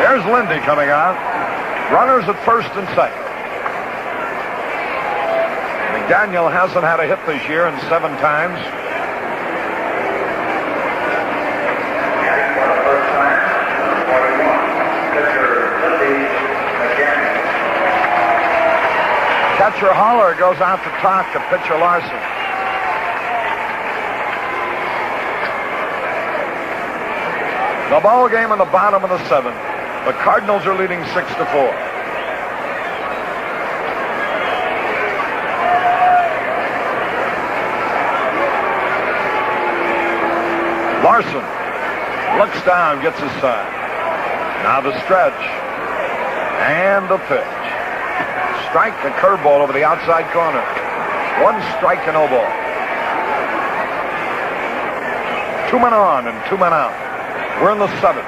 There's Lindy coming out. Runners at first and second. McDaniel hasn't had a hit this year in 7 times. Catcher Haller goes out to talk to pitcher Larson. The ball game in the bottom of the 7th. The Cardinals are leading 6-4. Larson looks down, gets his sign. Now the stretch. And the pitch. Strike, the curveball over the outside corner. 1 strike and no ball. 2 men on and 2 men out. We're in the 7th.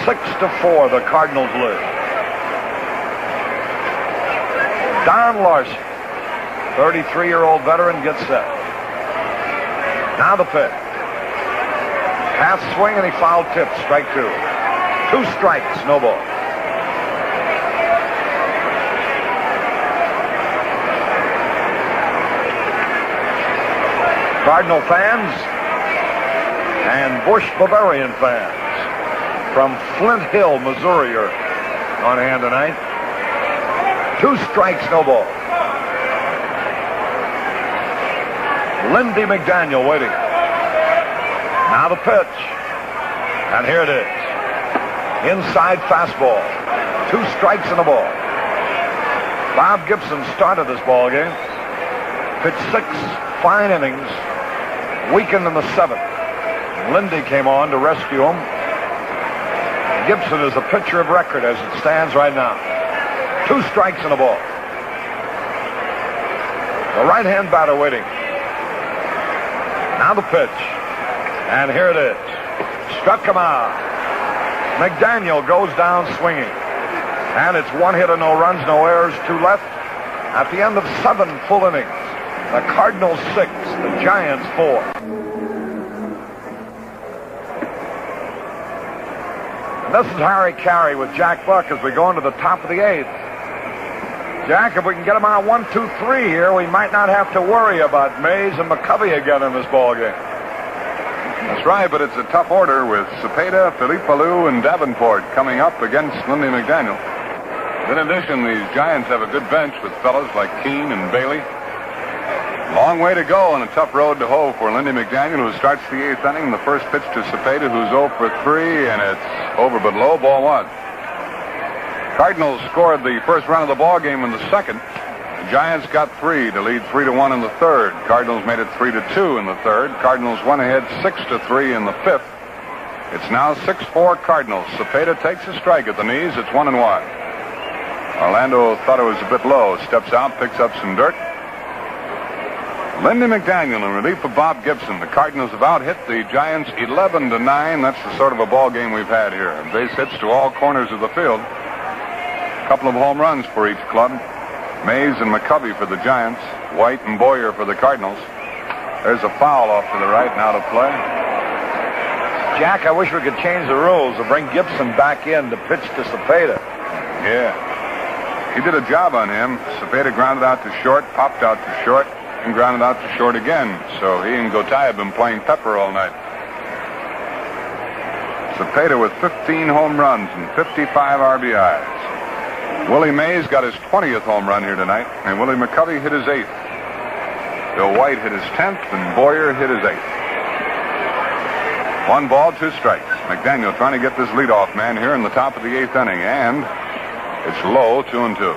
6-4, the Cardinals lead. Don Larson, 33-year-old veteran, gets set. Now the pitch. Half swing and he foul tipped. Strike 2. 2 strikes, no ball. Cardinal fans and Busch Bavarian fans from Flint Hill, Missouri are on hand tonight. 2 strikes, no ball. Lindy McDaniel waiting. Now the pitch. And here it is. Inside fastball. 2 strikes and a ball. Bob Gibson started this ball game. Pitched 6 fine innings. Weakened in the 7th. Lindy came on to rescue him. Gibson is a pitcher of record as it stands right now. 2 strikes and a ball. The right-hand batter waiting. Now the pitch. And here it is. Struck him out. McDaniel goes down swinging. And it's 1 hit and no runs, no errors, 2 left. At the end of 7 full innings. The Cardinals 6, the Giants 4. And this is Harry Carey with Jack Buck as we go into the top of the 8th. Jack, if we can get them on 1-2-3 here, we might not have to worry about Mays and McCovey again in this ball game. That's right, but it's a tough order with Cepeda, Philippe Ballou, and Davenport coming up against Lindy McDaniel. In addition, these Giants have a good bench with fellows like Keene and Bailey. Long way to go and a tough road to hoe for Lindy McDaniel, who starts the 8th inning. The first pitch to Cepeda, who's 0 for 3, and it's over but low, ball 1. Cardinals scored the first run of the ball game in the second. The Giants got 3 to lead 3-1 in the third. Cardinals made it 3-2 in the third. Cardinals went ahead 6-3 in the fifth. It's now 6-4 Cardinals. Cepeda takes a strike at the knees. It's 1-1. Orlando thought it was a bit low. Steps out, picks up some dirt. Lindy McDaniel in relief of Bob Gibson. The Cardinals have out-hit the Giants 11-9. That's the sort of a ball game we've had here. Base hits to all corners of the field. A couple of home runs for each club. Mays and McCovey for the Giants. White and Boyer for the Cardinals. There's a foul off to the right and out of play. Jack, I wish we could change the rules to bring Gibson back in to pitch to Cepeda. Yeah. He did a job on him. Cepeda grounded out to short, popped out to short, and grounded out to short again. So he and Gotay have been playing pepper all night. Cepeda with 15 home runs and 55 RBIs. Willie Mays got his 20th home run here tonight, and Willie McCovey hit his 8th. Bill White hit his 10th, and Boyer hit his 8th. 1 ball, 2 strikes. McDaniel trying to get this leadoff man here in the top of the 8th inning, and it's low, 2-2.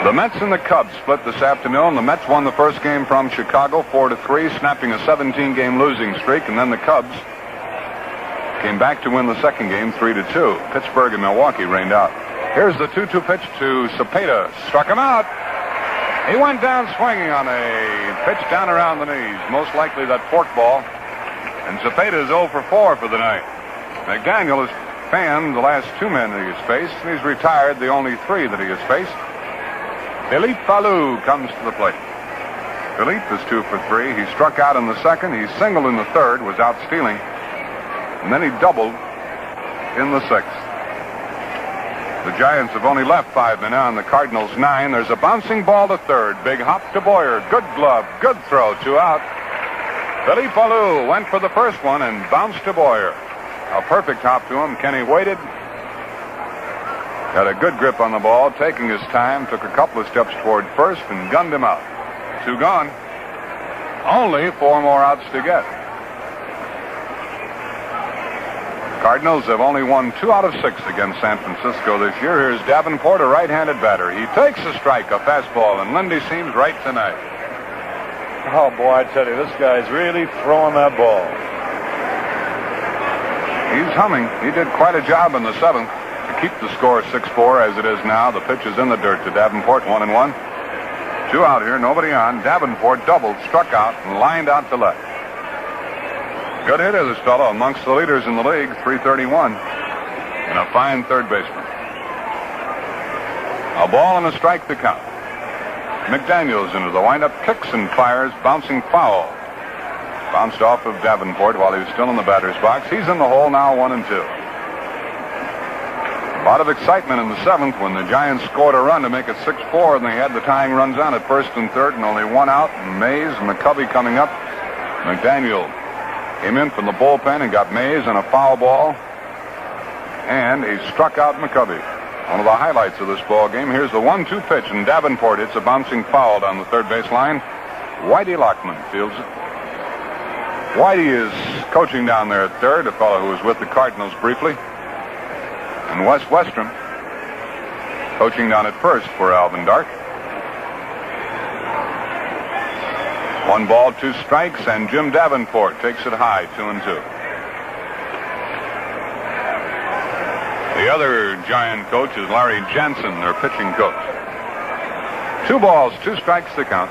The Mets and the Cubs split this afternoon. The Mets won the first game from Chicago 4-3, snapping a 17-game losing streak, and then the Cubs came back to win the second game 3-2. Pittsburgh and Milwaukee rained out. Here's the 2-2 pitch to Cepeda. Struck him out. He went down swinging on a pitch down around the knees. Most likely that forkball. And Cepeda is 0 for 4 for the night. McDaniel has fanned the last 2 men that he has faced, and he's retired the only 3 that he has faced. Philippe Ballou comes to the plate. Philippe is 2 for 3. He struck out in the second. He singled in the third, was out stealing. And then he doubled in the 6th. The Giants have only left 5 men on. The Cardinals 9. There's a bouncing ball to third. Big hop to Boyer. Good glove. Good throw. 2 out. Philippe Ballou went for the first one and bounced to Boyer. A perfect hop to him. Kenny waited. Had a good grip on the ball, taking his time, took a couple of steps toward first and gunned him out. 2 gone. Only 4 more outs to get. Cardinals have only won 2 out of 6 against San Francisco this year. Here's Davenport, a right-handed batter. He takes a strike, a fastball, and Lindy seems right tonight. Oh, boy, I tell you, this guy's really throwing that ball. He's humming. He did quite a job in the 7th to keep the score 6-4 as it is now. The pitch is in the dirt to Davenport, 1-1. 2 out here, nobody on. Davenport doubled, struck out, and lined out to left. Good hitter, this fellow, amongst the leaders in the league, 331, and a fine third baseman. A ball and a strike to count. McDaniel's into the windup, kicks and fires, bouncing foul. Bounced off of Davenport while he was still in the batter's box. He's in the hole now, 1-2. A lot of excitement in the 7th when the Giants scored a run to make it 6-4, and they had the tying runs on at first and third, and only 1 out. And Mays and McCovey coming up. McDaniel came in from the bullpen and got Mays on a foul ball, and he struck out McCovey. One of the highlights of this ball game. Here's the 1-2 pitch, and Davenport hits a bouncing foul down the third base line. Whitey Lockman fields it. Whitey is coaching down there at third, a fellow who was with the Cardinals briefly. And Wes Westrom coaching down at first for Alvin Dark. 1 ball, 2 strikes, and Jim Davenport takes it high, 2-2. The other Giant coach is Larry Jansen, their pitching coach. 2 balls, 2 strikes to count.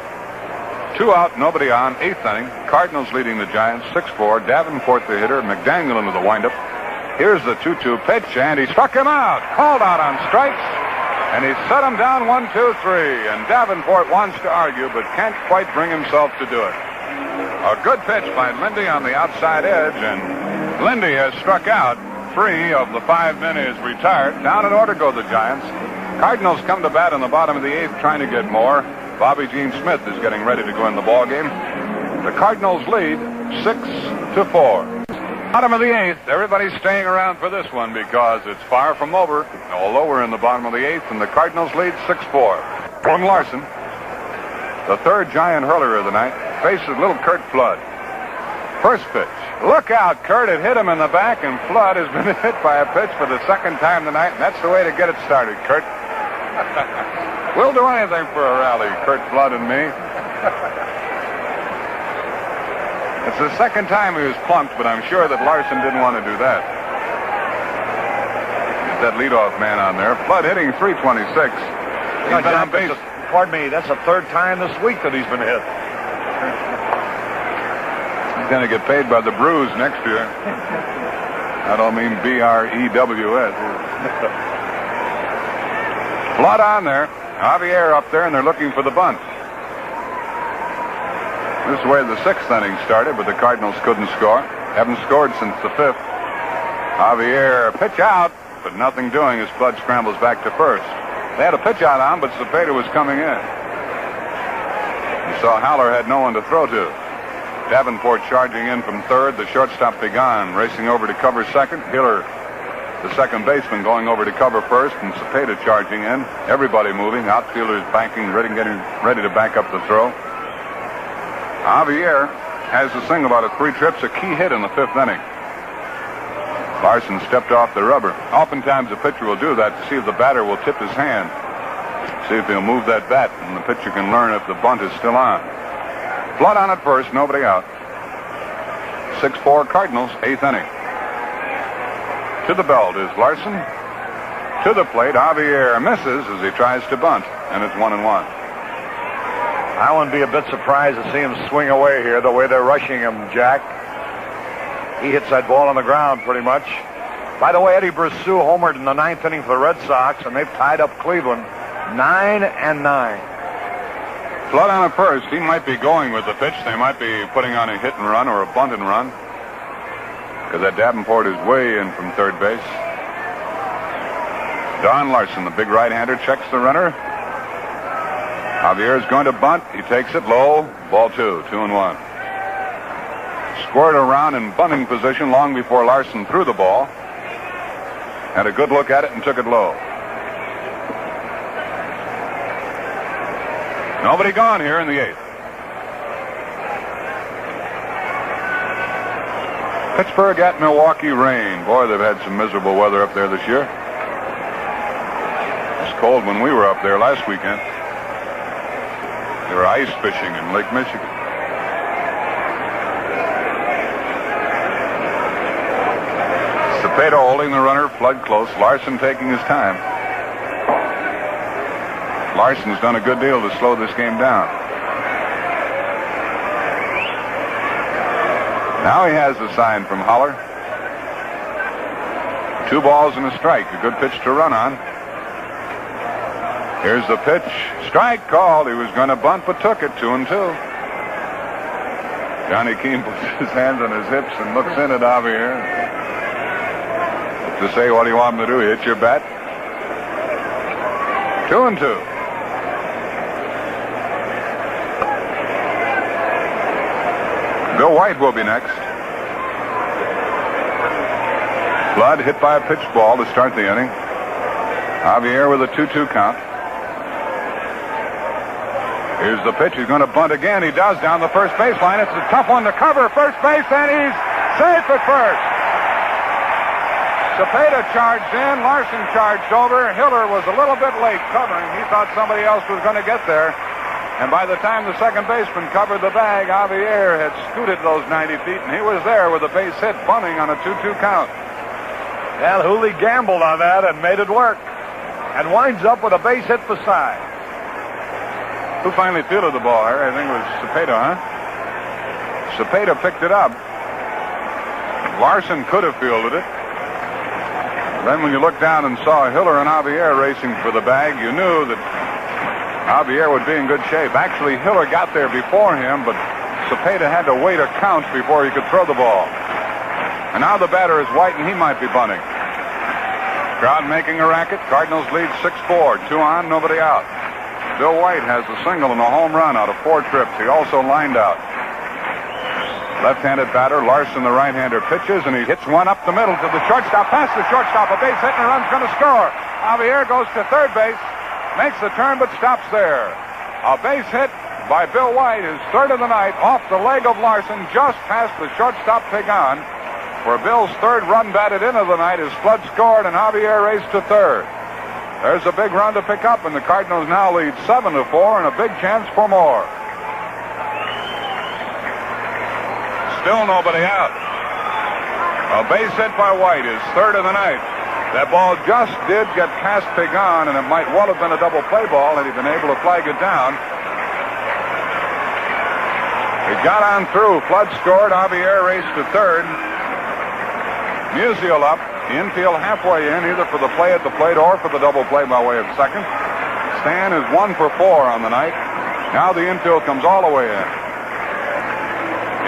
2 out, nobody on, 8th inning. Cardinals leading the Giants 6-4. Davenport the hitter, McDaniel into the windup. Here's the 2-2 pitch, and he struck him out. Called out on strikes, and he set him down 1-2-3. And Davenport wants to argue, but can't quite bring himself to do it. A good pitch by Lindy on the outside edge, and Lindy has struck out 3 of the 5 men he has retired. Down in order go the Giants. Cardinals come to bat in the bottom of the 8th, trying to get more. Bobby Gene Smith is getting ready to go in the ball game. The Cardinals lead 6-4. Bottom of the 8th. Everybody's staying around for this one because it's far from over. Although we're in the bottom of the 8th, and the Cardinals lead 6-4. From Larson, the third giant hurler of the night, faces little Curt Flood. First pitch. Look out, Curt. It hit him in the back, and Flood has been hit by a pitch for the second time tonight, and that's the way to get it started, Curt. We'll do anything for a rally, Curt Flood and me. It's the second time he was plunked, but I'm sure that Larson didn't want to do that. Get that leadoff man on there. Flood hitting .326. He's been on base. Pardon me, that's the third time this week that he's been hit. He's going to get paid by the Brews next year. I don't mean B-R-E-W-S. Flood on there. Javier up there, and they're looking for the bunt. This is where the 6th inning started, but the Cardinals couldn't score. Haven't scored since the 5th. Javier, pitch out, but nothing doing as Flood scrambles back to first. They had a pitch out on, but Cepeda was coming in. You saw Haller had no one to throw to. Davenport charging in from third. The shortstop Pagan racing over to cover second. Hiller, the second baseman, going over to cover first, and Cepeda charging in. Everybody moving. Outfielders banking, getting ready to back up the throw. Javier has the thing about it 3 trips, a key hit in the 5th inning. Larson stepped off the rubber. Oftentimes a pitcher will do that to see if the batter will tip his hand. See if he'll move that bat, and the pitcher can learn if the bunt is still on. Flood on at first, nobody out. 6-4 Cardinals, 8th inning. To the belt is Larson. To the plate, Javier misses as he tries to bunt, and it's 1-1. I wouldn't be a bit surprised to see him swing away here the way they're rushing him, Jack. He hits that ball on the ground pretty much. By the way, Eddie Brosseau homered in the 9th inning for the Red Sox, and they've tied up Cleveland 9-9. Flood on at first. He might be going with the pitch. They might be putting on a hit and run or a bunt and run, because that Davenport is way in from third base. Don Larson, the big right-hander, checks the runner. Javier is going to bunt. He takes it low. Ball 2, 2-1. Squared around in bunting position long before Larson threw the ball. Had a good look at it and took it low. Nobody gone here in the 8th. Pittsburgh at Milwaukee rain. Boy, they've had some miserable weather up there this year. It was cold when we were up there last weekend. They were ice fishing in Lake Michigan. Cepeda holding the runner, Flood close. Larson taking his time. Larson's done a good deal to slow this game down. Now he has a sign from Haller. 2 balls and a strike. A good pitch to run on. Here's the pitch. Strike called. He was going to bunt, but took it. 2-2. Johnny Keene puts his hands on his hips and looks in at Javier. To say, what do you want him to do? Hit your bat? 2-2. Bill White will be next. Flood hit by a pitch ball to start the inning. Javier with a 2-2 count. Here's the pitch. He's going to bunt again. He does down the first baseline. It's a tough one to cover first base, and he's safe at first. Cepeda charged in. Larson charged over. Hiller was a little bit late covering. He thought somebody else was going to get there. And by the time the second baseman covered the bag, Javier had scooted those 90 feet, and he was there with a base hit, bunting on a 2-2 count. Well, Hooley gambled on that and made it work. And winds up with a base hit for side. Who finally fielded the ball here? I think it was Cepeda, huh? Cepeda picked it up. Larson could have fielded it. Then when you looked down and saw Hiller and Javier racing for the bag, you knew that Javier would be in good shape. Actually, Hiller got there before him, but Cepeda had to wait a count before he could throw the ball. And now the batter is White, and he might be bunting. Crowd making a racket. Cardinals lead 6-4. 2 on, nobody out. Bill White has a single and a home run out of 4 trips. He also lined out. Left-handed batter, Larson, the right-hander, pitches, and he hits one up the middle to the shortstop. Past the shortstop, a base hit, and a run's going to score. Javier goes to third base, makes the turn, but stops there. A base hit by Bill White, his third of the night, off the leg of Larson, just past the shortstop Pagan. For Bill's third run batted into the night, as Flood scored, and Javier raced to third. There's a big run to pick up, and the Cardinals now lead 7-4, and a big chance for more. Still nobody out. A base hit by White, his third of the night. That ball just did get past Pagan, and it might well have been a double play ball had he been able to flag it down. It got on through. Flood scored. Javier raced to third. Musial up. Infield halfway in, either for the play at the plate or for the double play by way of second. Stan is 1 for 4 on the night. Now the infield comes all the way in.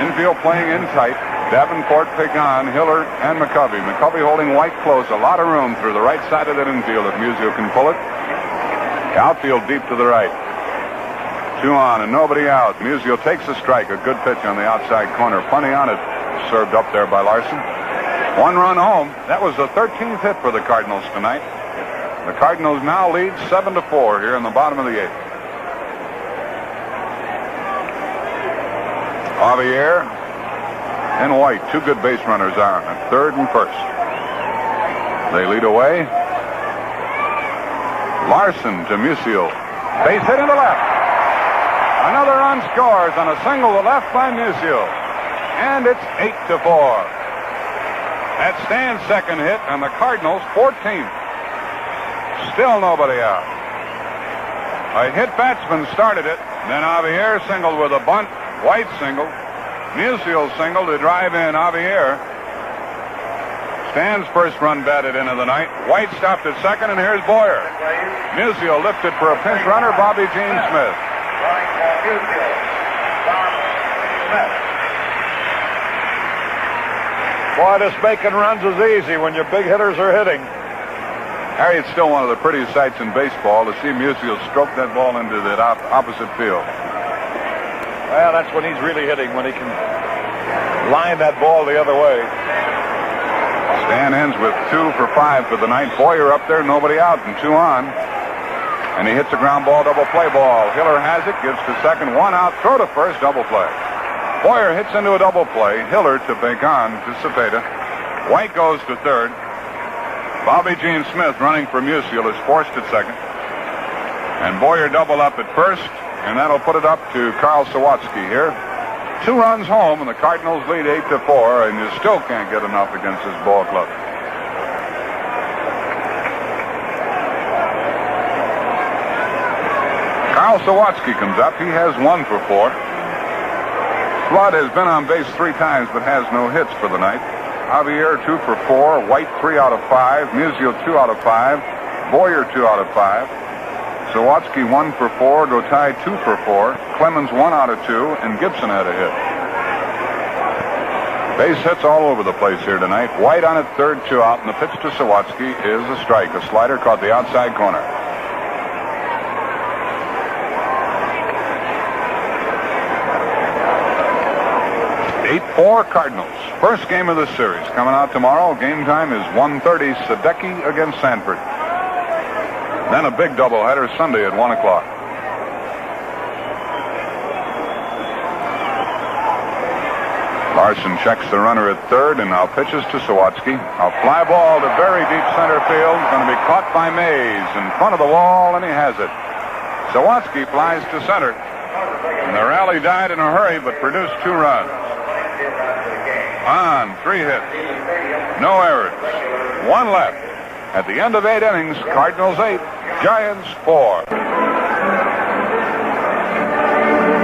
Infield playing in tight. Davenport, Pagan, Hiller, and McCovey. McCovey holding White close. A lot of room through the right side of that infield if Musial can pull it. Outfield deep to the right. 2 on and nobody out. Musial takes a strike. A good pitch on the outside corner. Plenty on it. Served up there by Larson. 1 run home. That was the 13th hit for the Cardinals tonight. The Cardinals now lead 7-4 here in the bottom of the 8th. Javier and White, 2 good base runners are at third and first. They lead away. Larson to Musial. Base hit into left. Another run scores on a single to left by Musial. And it's 8-4. That's Stan's second hit, and the Cardinals 14th. Still nobody out. A hit batsman started it. Then Javier singled with a bunt. White single. Musial single to drive in Javier. Stan's first run batted into the night. White stopped at second, and here's Boyer. Musial lifted for a pinch runner, Bobby Gene Smith. Boy, this making runs is easy when your big hitters are hitting. Harry, it's still one of the prettiest sights in baseball to see Musial stroke that ball into that opposite field. Well, that's when he's really hitting, when he can line that ball the other way. Stan ends with 2 for 5 for the night. Boyer up there, nobody out, and 2 on. And he hits a ground ball, double play ball. Hiller has it, gives to second, 1 out, throw to first, double play. Boyer hits into a double play. Hiller to Pagan to Cepeda. White goes to third. Bobby Gene Smith running for Musial is forced at second. And Boyer double up at first, and that'll put it up to Carl Sawatsky here. 2 runs home, and the Cardinals lead 8-4, and you still can't get enough against this ball club. Carl Sawatsky comes up. He has 1 for 4. Flood has been on base 3 times, but has no hits for the night. Javier 2 for 4. White 3 out of 5. Musial 2 out of 5. Boyer 2 out of 5. Sawatsky 1 for 4. Gotay 2 for 4. Clemens 1 out of 2. And Gibson had a hit. Base hits all over the place here tonight. White on at third, 2 out, and the pitch to Sawatsky is a strike. A slider caught the outside corner. Eight 4 Cardinals. First game of the series coming out tomorrow. Game time is 1:30. Sadecki against Sanford. Then a big doubleheader Sunday at 1 o'clock. Larson checks the runner at third and now pitches to Sawatsky. A fly ball to very deep center field. Going to be caught by Mays in front of the wall, and he has it. Sawatsky flies to center. And the rally died in a hurry but produced 2 runs. On 3 hits. No errors. 1 left. At the end of 8 innings, Cardinals 8, Giants 4.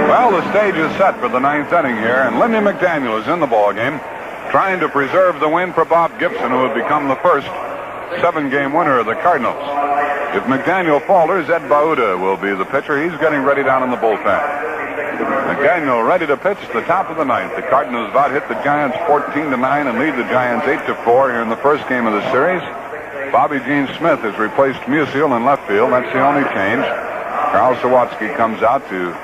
Well, the stage is set for the 9th inning here, and Lindy McDaniel is in the ballgame, trying to preserve the win for Bob Gibson, who would become the first 7-game winner of the Cardinals. If McDaniel falters, Ed Bauda will be the pitcher. He's getting ready down in the bullpen. McDaniel ready to pitch the top of the 9th. The Cardinals about hit the Giants 14-9 and lead the Giants 8-4 here in the first game of the series. Bobby Gene Smith has replaced Musial in left field. That's the only change. Carl Sawatsky comes out to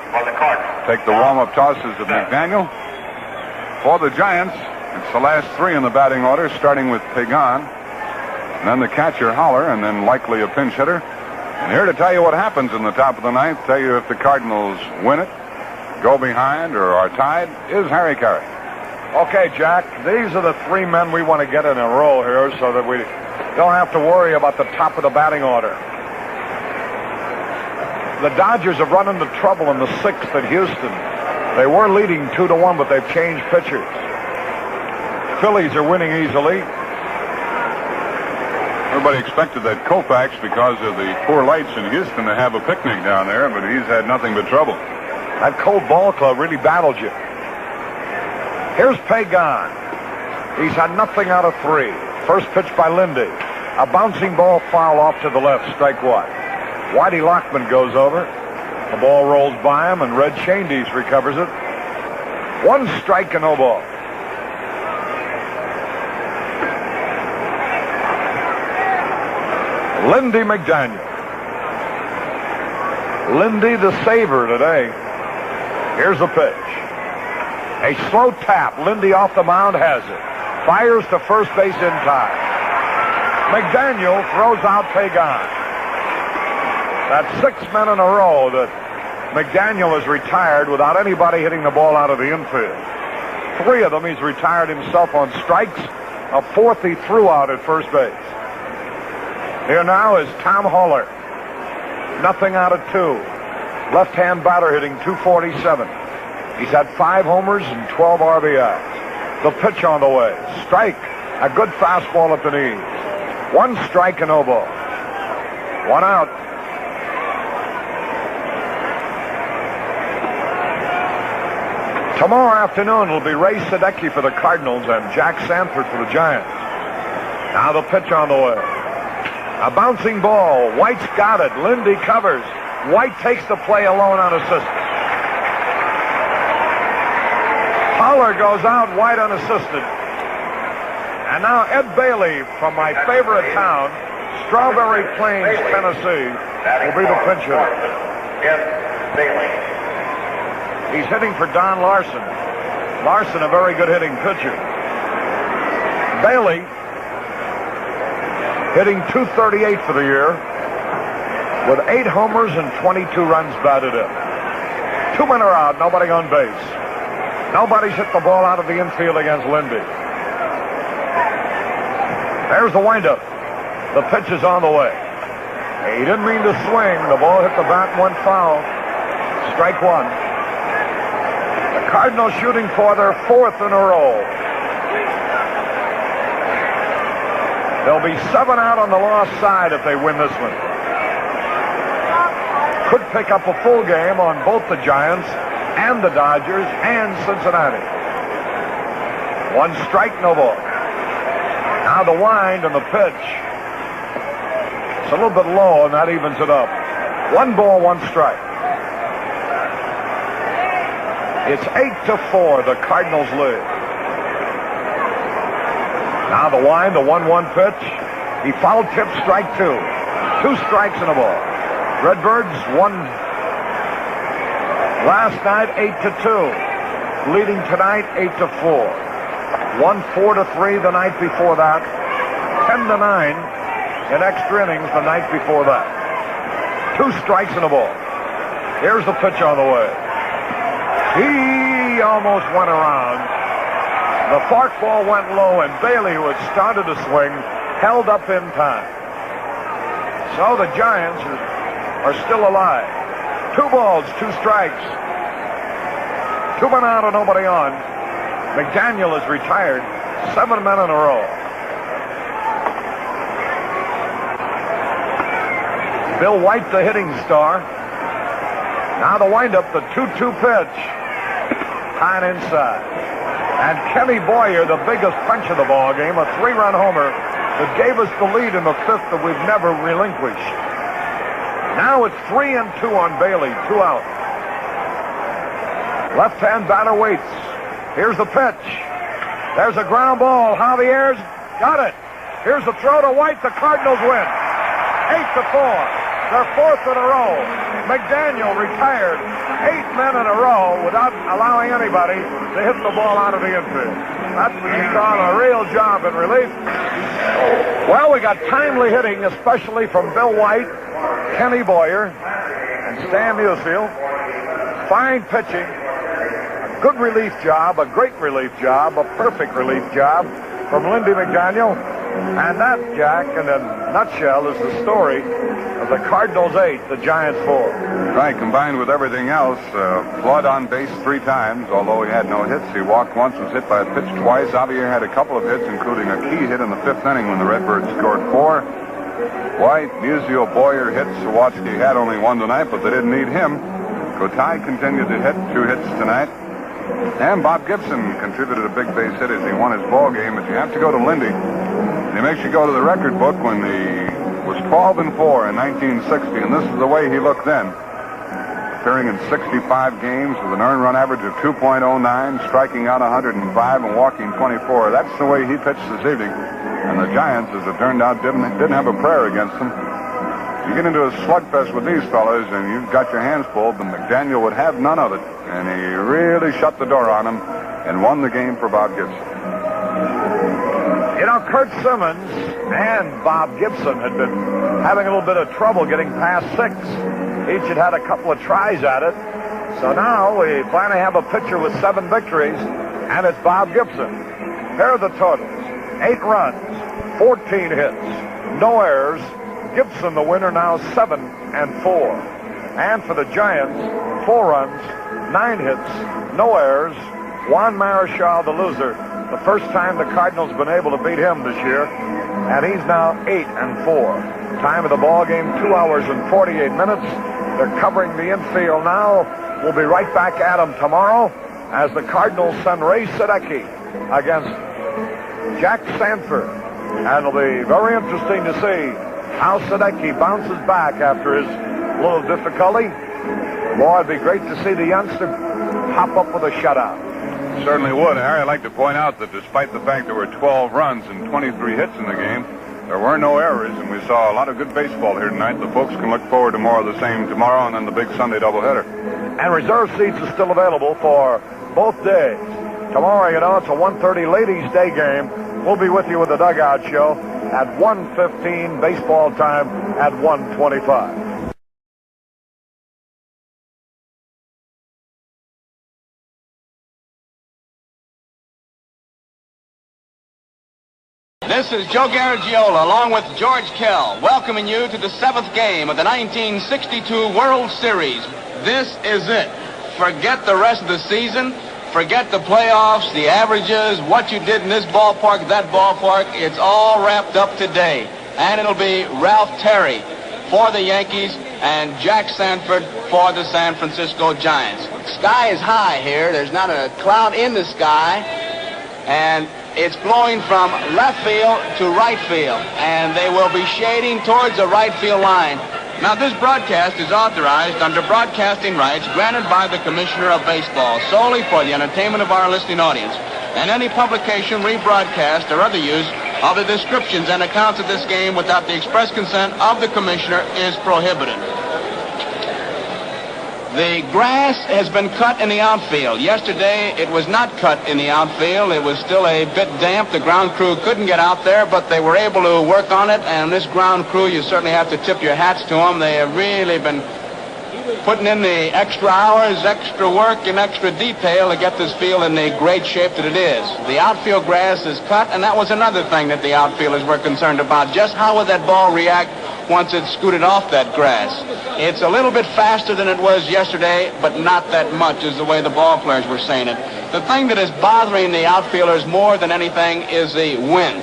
take the warm-up tosses of McDaniel. For the Giants, it's the last three in the batting order, starting with Pagan, and then the catcher Holler, and then likely a pinch hitter. And here to tell you what happens in the top of the ninth, tell you if the Cardinals win it, go behind, or are tied, is Harry Caray. Okay, Jack, these are the three men we want to get in a row here so that we don't have to worry about the top of the batting order. The Dodgers have run into trouble in the sixth at Houston. They were leading 2-1, but they've changed pitchers. Phillies are winning easily. Everybody expected that Koufax, because of the poor lights in Houston, to have a picnic down there, but he's had nothing but trouble. That cold ball club really battled you. Here's Pagan. He's had nothing out of three. First pitch by Lindy. A bouncing ball foul off to the left, strike one. Whitey Lockman goes over. The ball rolls by him, and Red Shandies recovers it. One strike and no ball. Lindy McDaniel. Lindy the saver today. Here's the pitch. A slow tap. Lindy off the mound has it. Fires to first base in time. McDaniel throws out Pagan. That's 6 men in a row that McDaniel has retired without anybody hitting the ball out of the infield. 3 of them he's retired himself on strikes. A 4th he threw out at first base. Here now is Tom Holler. Nothing out of 2. Left-hand batter hitting .247. He's had 5 homers and 12 RBIs. The pitch on the way. Strike. A good fastball at the knees. 1 strike and no ball. 1 out. Tomorrow afternoon it'll be Ray Sadecki for the Cardinals and Jack Sanford for the Giants. Now the pitch on the way. A bouncing ball. White's got it. Lindy covers. White takes the play alone unassisted. Holler goes out, White unassisted. And now Ed Bailey from my favorite town, Strawberry Plains, Tennessee, will be the pinch hitter. Ed Bailey. He's hitting for Don Larson. Larson, a very good hitting pitcher. Bailey hitting .238 for the year with 8 homers and 22 runs batted in. 2 men are out, nobody on base. Nobody's hit the ball out of the infield against Lindy. There's the windup. The pitch is on the way. He didn't mean to swing. The ball hit the bat and went foul. Strike 1. The Cardinals shooting for their 4th in a row. There'll be 7 out on the lost side if they win this one. Could pick up a full game on both the Giants and the Dodgers and Cincinnati. 1 strike, no ball. Now the wind and the pitch. It's a little bit low, and that evens it up. 1 ball, 1 strike. It's 8-4, the Cardinals lead. Now the wind, the 1-1 pitch. He foul tipped, strike 2. 2 strikes and a ball. Redbirds won last night 8-2. Leading tonight 8-4. Won 4-3 the night before that. 10-9 in extra innings the night before that. 2 strikes and a ball. Here's the pitch on the way. He almost went around. The fork ball went low, and Bailey, who had started to swing, held up in time. So the Giants are still alive. 2 balls, 2 strikes. 2 men out and nobody on. McDaniel is retired. 7 men in a row. Bill White, the hitting star. Now the windup, the 2-2 pitch. High and inside. And Kenny Boyer, the biggest punch of the ball game, a 3-run homer that gave us the lead in the 5th that we've never relinquished. Now it's 3-2 on Bailey, 2 out. Left-hand batter waits. Here's the pitch. There's a ground ball. Javier's got it. Here's the throw to White. The Cardinals win. 8-4. Their fourth in a row. McDaniel retired 8 men in a row without allowing anybody to hit the ball out of the infield. That's what you call a real job in relief. Well, we got timely hitting, especially from Bill White, Kenny Boyer, and Stan Musial. Fine pitching. A good relief job, a great relief job, a perfect relief job from Lindy McDaniel. And that, Jack, in a nutshell, is the story of the Cardinals 8, the Giants 4. Right, combined with everything else, Flood on base 3 times, although he had no hits. He walked once, was hit by a pitch twice. Javier had a couple of hits, including a key hit in the 5th inning when the Redbirds scored 4. White, Musial, Boyer hits. Sawatsky had only 1 tonight, but they didn't need him. Kotai continued to hit 2 hits tonight. And Bob Gibson contributed a big base hit as he won his ball game. But you have to go to Lindy. He makes you go to the record book when he was 12-4 in 1960, and this is the way he looked then. Appearing in 65 games with an earned run average of 2.09, striking out 105 and walking 24. That's the way he pitched this evening. And the Giants, as it turned out, didn't have a prayer against them. You get into a slugfest with these fellas, and you've got your hands full, but McDaniel would have none of it. And he really shut the door on him and won the game for Bob Gibson. You know, Kurt Simmons and Bob Gibson had been having a little bit of trouble getting past 6. Each had a couple of tries at it. So now we finally have a pitcher with 7 victories, and it's Bob Gibson. Here are the totals. 8 runs, 14 hits, no errors. Gibson, the winner, now 7-4. And for the Giants, 4 runs, 9 hits, no errors. Juan Marichal, the loser. The first time the Cardinals been able to beat him this year, and he's now 8-4. Time of the ball game, 2 hours and 48 minutes. They're covering the infield now. We'll be right back at them tomorrow as the Cardinals send Ray Sadecki against Jack Sanford. And it'll be very interesting to see how Sadecki bounces back after his little difficulty. Boy, it'd be great to see the youngster hop up with a shutout. Certainly would, Harry. I'd like to point out that despite the fact there were 12 runs and 23 hits in the game, there were no errors, and we saw a lot of good baseball here tonight. The folks can look forward to more of the same tomorrow and then the big Sunday doubleheader. And reserve seats are still available for both days. Tomorrow, you know, it's a 1:30 ladies' day game. We'll be with you with the Dugout Show at 1:15, baseball time at 1:25. This is Joe Garagiola along with George Kell welcoming you to the 7th game of the 1962 World Series. This is it. Forget the rest of the season. Forget the playoffs, the averages, what you did in this ballpark, that ballpark. It's all wrapped up today. And it'll be Ralph Terry for the Yankees and Jack Sanford for the San Francisco Giants. Sky is high here. There's not a cloud in the sky. And it's blowing from left field to right field, and they will be shading towards the right field line. Now, this broadcast is authorized under broadcasting rights granted by the Commissioner of Baseball solely for the entertainment of our listening audience, and any publication, rebroadcast, or other use of the descriptions and accounts of this game without the express consent of the Commissioner is prohibited. The grass has been cut in the outfield. Yesterday, it was not cut in the outfield. It was still a bit damp. The ground crew couldn't get out there, but they were able to work on it. And this ground crew, you certainly have to tip your hats to them. They have really been putting in the extra hours, extra work, and extra detail to get this field in the great shape that it is. The outfield grass is cut, and that was another thing that the outfielders were concerned about. Just how would that ball react once it scooted off that grass? It's a little bit faster than it was yesterday, but not that much is the way the ball players were saying it. The thing that is bothering the outfielders more than anything is the wind.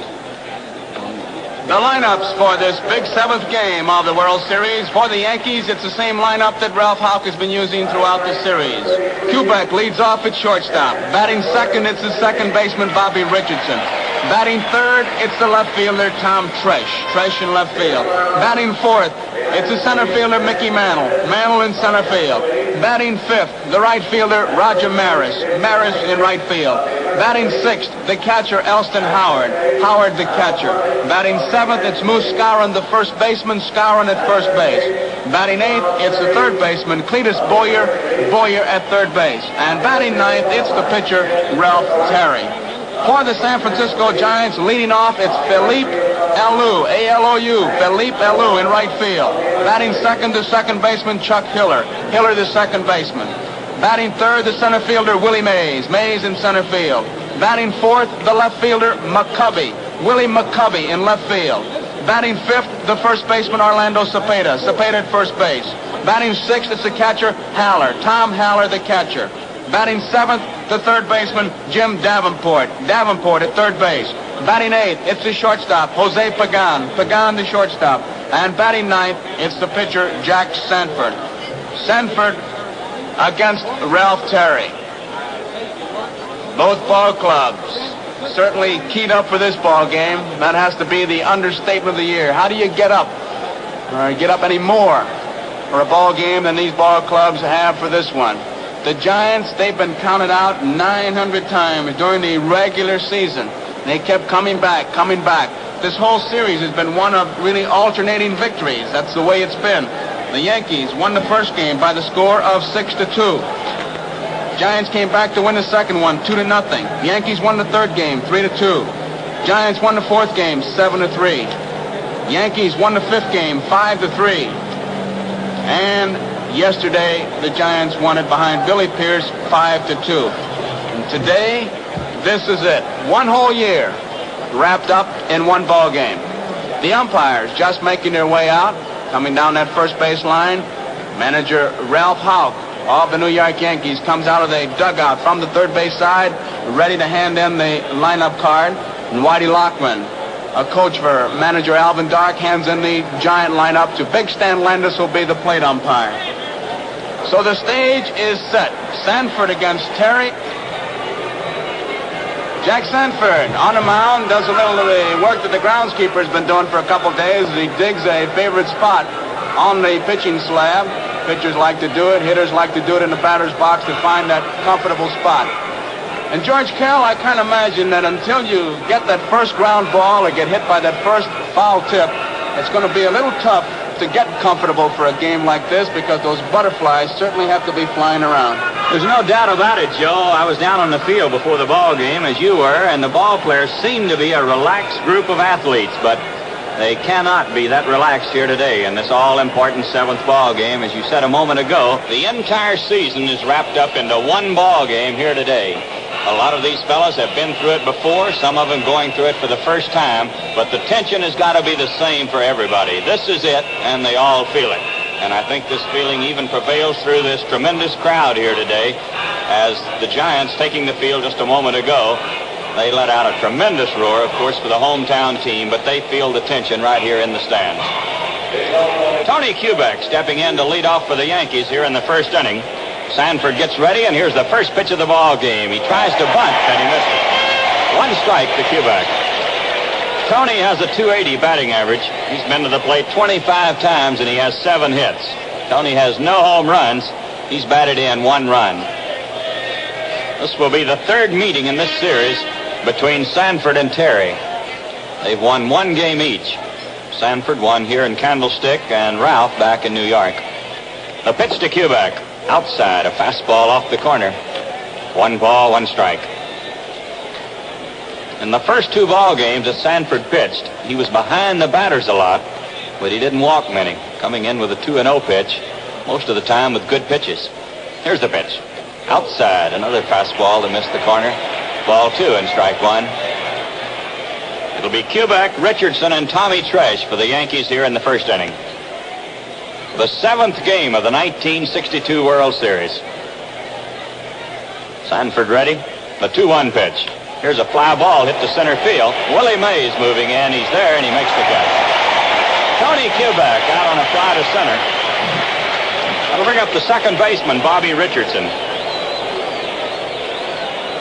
The lineups for this big 7th game of the World Series. For the Yankees, it's the same lineup that Ralph Houck has been using throughout the series. Kubek leads off at shortstop. Batting second, it's the second baseman, Bobby Richardson. Batting third, it's the left fielder, Tom Tresh. Tresh in left field. Batting fourth, it's the center fielder, Mickey Mantle. Mantle in center field. Batting fifth, the right fielder, Roger Maris. Maris in right field. Batting sixth, the catcher, Elston Howard. Howard, the catcher. Batting seventh, it's Moose Skowron, the first baseman. Skowron at first base. Batting eighth, it's the third baseman, Cletus Boyer. Boyer at third base. And batting ninth, it's the pitcher, Ralph Terry. For the San Francisco Giants, leading off, it's Philippe Alou, A-L-O-U, Philippe Alou in right field. Batting second, the second baseman, Chuck Hiller. Hiller, the second baseman. Batting third, the center fielder, Willie Mays. Mays in center field. Batting fourth, the left fielder, McCubby. Willie McCubby in left field. Batting fifth, the first baseman, Orlando Cepeda. Cepeda at first base. Batting sixth, it's the catcher, Haller. Tom Haller, the catcher. Batting seventh, the third baseman, Jim Davenport. Davenport at third base. Batting eighth, it's the shortstop, Jose Pagan. Pagan, the shortstop. And batting ninth, it's the pitcher, Jack Sanford. Sanford against Ralph Terry. Both ball clubs certainly keyed up for this ball game. That has to be the understatement of the year. How do you get up? Or get up any more for a ball game than these ball clubs have for this one? The Giants, they've been counted out 900 times during the regular season. They kept coming back, coming back. This whole series has been one of really alternating victories. That's the way it's been. The Yankees won the first game by the score of 6-2. Giants came back to win the second one, 2-0. Yankees won the third game, 3-2. Giants won the fourth game, 7-3. Yankees won the fifth game, 5-3. And yesterday, the Giants won it behind Billy Pierce, 5-2. And today, this is it. One whole year wrapped up in one ball game. The umpires just making their way out, coming down that first base line. Manager Ralph Houck of the New York Yankees comes out of the dugout from the third base side, ready to hand in the lineup card. And Whitey Lockman, a coach for manager Alvin Dark, hands in the Giant lineup to Big Stan Landis, who'll be the plate umpire. So the stage is set. Sanford against Terry. Jack Sanford on the mound does a little of the work that the groundskeeper's been doing for a couple days. He digs a favorite spot on the pitching slab. Pitchers like to do it. Hitters like to do it in the batter's box to find that comfortable spot. And George Kell, I kind of imagine that until you get that first ground ball or get hit by that first foul tip, it's going to be a little tough to get comfortable for a game like this, because those butterflies certainly have to be flying around. There's no doubt about it, Joe. I was down on the field before the ball game, as you were, and the ball players seem to be a relaxed group of athletes, but they cannot be that relaxed here today in this all-important seventh ball game. As you said a moment ago, the entire season is wrapped up into one ball game here today. A lot of these fellas have been through it before, some of them going through it for the first time, but the tension has got to be the same for everybody. This is it, and they all feel it. And I think this feeling even prevails through this tremendous crowd here today, as the Giants, taking the field just a moment ago, they let out a tremendous roar, of course, for the hometown team, but they feel the tension right here in the stands. Tony Kubek stepping in to lead off for the Yankees here in the first inning. Sanford gets ready, and here's the first pitch of the ball game. He tries to bunt, and he misses. One strike to Kubek. Tony has a .280 batting average. He's been to the plate 25 times, and he has 7 hits. Tony has no home runs. He's batted in 1 run. This will be the third meeting in this series between Sanford and Terry. They've won 1 game each. Sanford won here in Candlestick, and Ralph back in New York. The pitch to Kubek. Outside, a fastball off the corner. 1 ball, 1 strike. In the first 2 ball games that Sanford pitched, he was behind the batters a lot, but he didn't walk many, coming in with a 2-0 pitch, most of the time with good pitches. Here's the pitch. Outside, another fastball to miss the corner. Ball 2 and strike 1. It'll be Kubek, Richardson, and Tommy Tresh for the Yankees here in the first inning. The 7th game of the 1962 World Series. Sanford ready. The 2-1 pitch. Here's a fly ball hit to center field. Willie Mays moving in. He's there, and he makes the catch. Tony Kubek out on a fly to center. That'll bring up the second baseman, Bobby Richardson.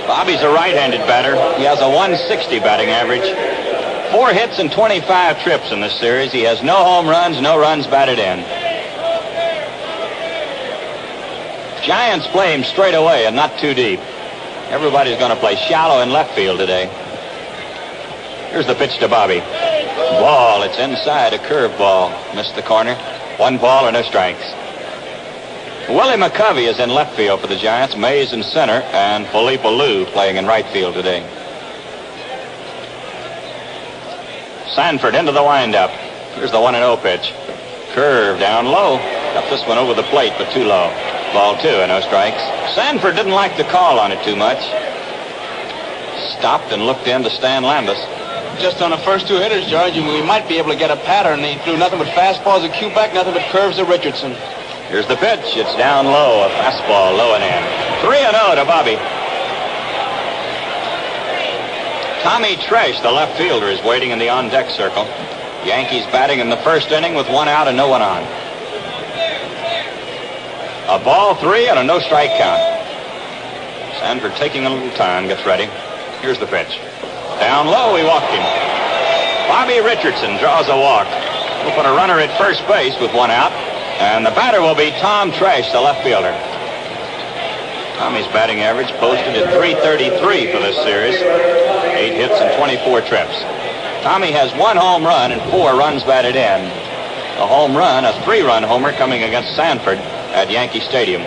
Bobby's a right-handed batter. He has a .160 batting average. 4 hits and 25 trips in this series. He has no home runs, no runs batted in. Giants play him straight away and not too deep. Everybody's going to play shallow in left field today. Here's the pitch to Bobby. Ball, it's inside, a curve ball. Missed the corner. 1 ball and no strikes. Willie McCovey is in left field for the Giants. Mays in center, and Felipe Alou playing in right field today. Sanford into the windup. Here's the 1-0 pitch. Curve down low. Got this one over the plate, but too low. Ball 2 and no strikes. Sanford didn't like the call on it too much. Stopped and looked in to Stan Landis. Just on the first 2 hitters, George, we might be able to get a pattern. He threw nothing but fastballs to Kubek, nothing but curves to Richardson. Here's the pitch. It's down low, a fastball low and in. 3-0 to Bobby. Tommy Tresh, the left fielder, is waiting in the on-deck circle. Yankees batting in the first inning with 1 out and no one on. A ball 3 and a no-strike count. Sanford taking a little time, gets ready. Here's the pitch. Down low, he walked him. Bobby Richardson draws a walk. We'll put a runner at first base with 1 out. And the batter will be Tom Tresh, the left fielder. Tommy's batting average posted at .333 for this series. 8 hits and 24 trips. Tommy has 1 home run and 4 runs batted in. A home run, a 3-run homer coming against Sanford at Yankee Stadium.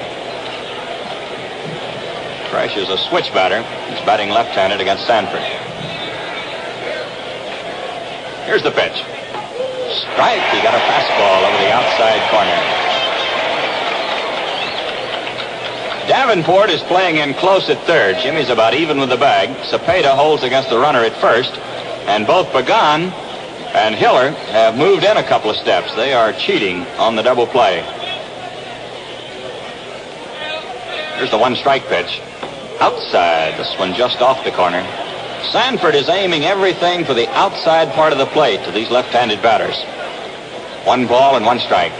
Tresh is a switch batter. He's batting left-handed against Sanford. Here's the pitch. Strike. He got a fastball over the outside corner. Davenport is playing in close at third. Jimmy's about even with the bag. Cepeda holds against the runner at first. And both Pagan and Hiller have moved in a couple of steps. They are cheating on the double play. Here's the 1-strike pitch. Outside. This one just off the corner. Sanford is aiming everything for the outside part of the plate to these left-handed batters. 1 ball and 1 strike.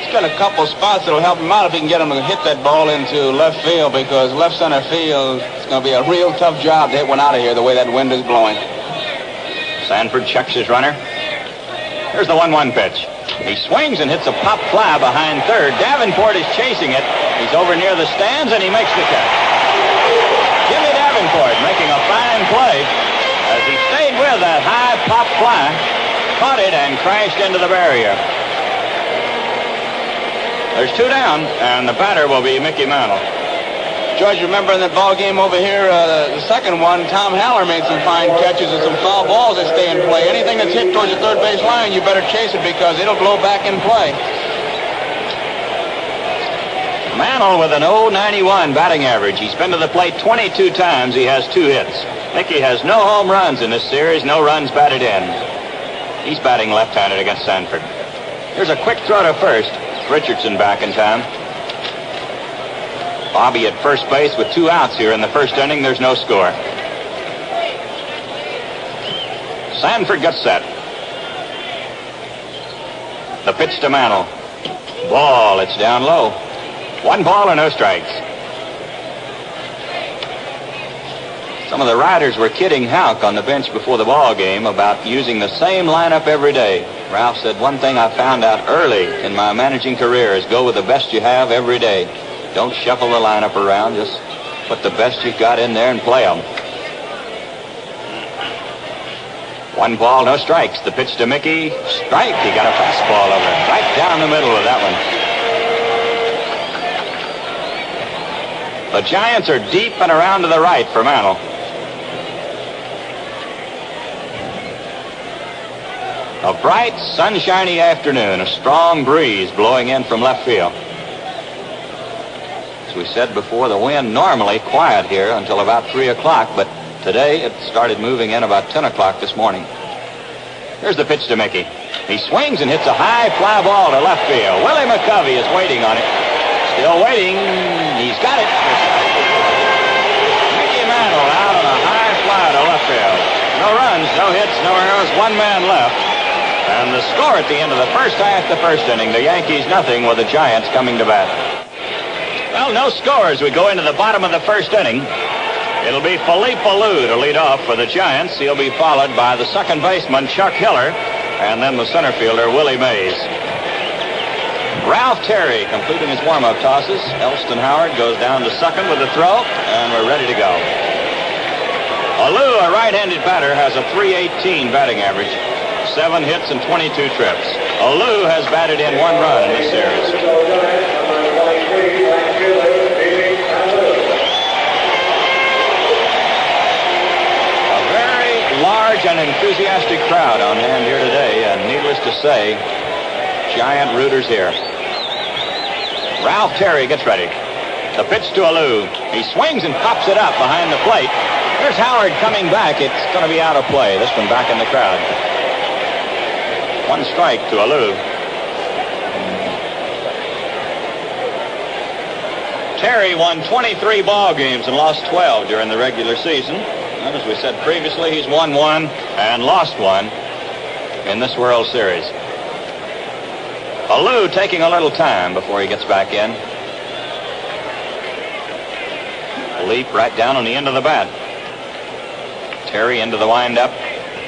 He's got a couple spots that'll help him out if he can get him to hit that ball into left field, because left center field, it's going to be a real tough job to hit one out of here the way that wind is blowing. Sanford checks his runner. Here's the 1-1 pitch. He swings and hits a pop fly behind third. Davenport is chasing it. He's over near the stands, and he makes the catch. Jimmy Davenport making a fine play as he stayed with that high pop fly, caught it, and crashed into the barrier. There's 2 down, and the batter will be Mickey Mantle. George, remember in that ball game over here, the second one, Tom Haller made some fine catches and some foul balls that stay in play. Anything that's hit towards the third base line, you better chase it because it'll blow back in play. Mantle with an .091 batting average. He's been to the plate 22 times. He has 2 hits. Mickey has no home runs in this series, no runs batted in. He's batting left-handed against Sanford. Here's a quick throw to first. Richardson back in time. Bobby at first base with 2 outs here in the first inning. There's no score. Sanford gets set. The pitch to Mantle. Ball, it's down low. 1 ball and no strikes. Some of the riders were kidding Houck on the bench before the ball game about using the same lineup every day. Ralph said, one thing I found out early in my managing career is go with the best you have every day. Don't shuffle the lineup around. Just put the best you've got in there and play them. 1 ball, no strikes. The pitch to Mickey. Strike. He got a fastball over it. Right down the middle of that one. The Giants are deep and around to the right for Mantle. A bright, sunshiny afternoon. A strong breeze blowing in from left field. As we said before, the wind normally quiet here until about 3 o'clock, but today it started moving in about 10 o'clock this morning. Here's the pitch to Mickey. He swings and hits a high fly ball to left field. Willie McCovey is waiting on it. Still waiting. He's got it. Mickey Mantle out on a high fly to left field. No runs, no hits, no errors, 1 man left. And the score at the end of the first half, the first inning, the Yankees nothing with the Giants coming to bat. Well, no score as we go into the bottom of the first inning. It'll be Felipe Alou to lead off for the Giants. He'll be followed by the second baseman, Chuck Hiller, and then the center fielder, Willie Mays. Ralph Terry completing his warm-up tosses. Elston Howard goes down to second with the throw, and we're ready to go. Alou, a right-handed batter, has a .318 batting average, 7 hits and 22 trips. Alou has batted in 1 run in this series. A very large and enthusiastic crowd on hand here today, and needless to say, giant rooters here. Ralph Terry gets ready. The pitch to Alou. He swings and pops it up behind the plate. There's Howard coming back. It's going to be out of play. This one back in the crowd. 1 strike to Alou. Terry won 23 ball games and lost 12 during the regular season. And as we said previously, he's won 1 and lost 1 in this World Series. Alou taking a little time before he gets back in. Leap right down on the end of the bat. Terry into the windup.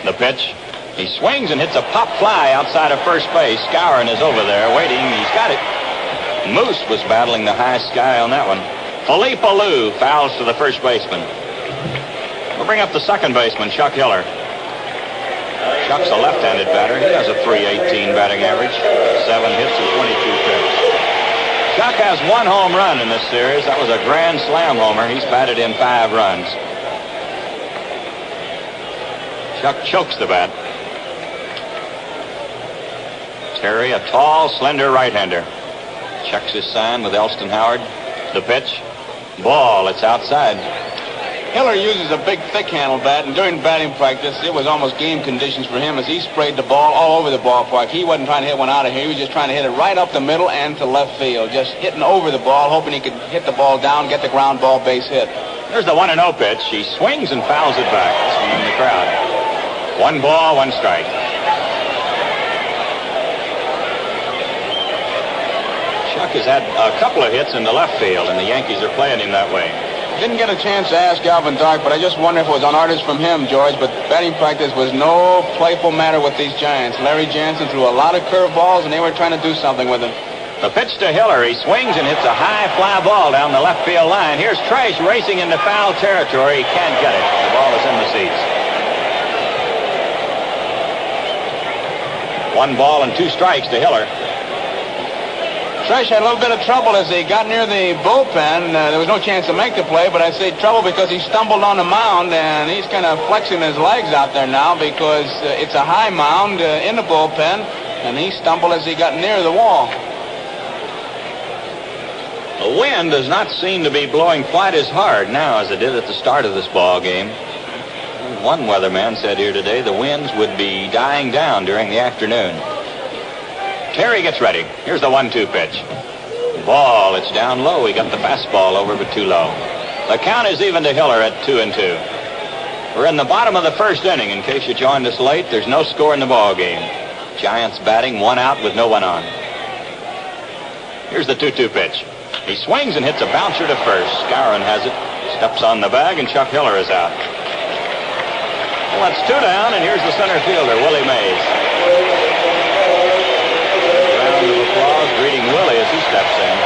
The pitch. He swings and hits a pop fly outside of first base. Skowron is over there waiting. He's got it. Moose was battling the high sky on that one. Philippe Alou fouls to the first baseman. We'll bring up the second baseman, Chuck Hiller. Chuck's a left-handed batter. He has a .318 batting average, 7 hits and 22 trips. Chuck has 1 home run in this series. That was a grand slam homer. He's batted in 5 runs. Chuck chokes the bat. Terry, a tall, slender right-hander. Checks his sign with Elston Howard. The pitch. Ball. It's outside. Hiller uses a big, thick-handled bat, and during batting practice, it was almost game conditions for him as he sprayed the ball all over the ballpark. He wasn't trying to hit one out of here. He was just trying to hit it right up the middle and to left field, just hitting over the ball, hoping he could hit the ball down, get the ground ball base hit. There's the 1-0 pitch. He swings and fouls it back. This one in the crowd. 1 ball, 1 strike. Chuck has had a couple of hits in the left field, and the Yankees are playing him that way. Didn't get a chance to ask Alvin Dark, but I just wonder if it was on orders from him, George, but batting practice was no playful matter with these Giants. Larry Jansen threw a lot of curveballs, and they were trying to do something with him. The pitch to Hiller. He swings and hits a high fly ball down the left field line. Here's Tresh racing into foul territory. He can't get it. The ball is in the seats. 1 ball and 2 strikes to Hiller. Tresh had a little bit of trouble as he got near the bullpen. There was no chance to make the play, but I say trouble because he stumbled on the mound, and he's kind of flexing his legs out there now because it's a high mound in the bullpen, and he stumbled as he got near the wall. The wind does not seem to be blowing quite as hard now as it did at the start of this ball game. One weatherman said here today the winds would be dying down during the afternoon. Terry gets ready. Here's the 1-2 pitch. Ball. It's down low. He got the fastball over, but too low. The count is even to Hiller at 2-2. We're in the bottom of the first inning. In case you joined us late, there's no score in the ball game. Giants batting, 1 out with no one on. Here's the 2-2 pitch. He swings and hits a bouncer to first. Skowron has it. Steps on the bag, and Chuck Hiller is out. Well, that's 2 down, and here's the center fielder, Willie Mays. Round of applause greeting Willie as he steps in.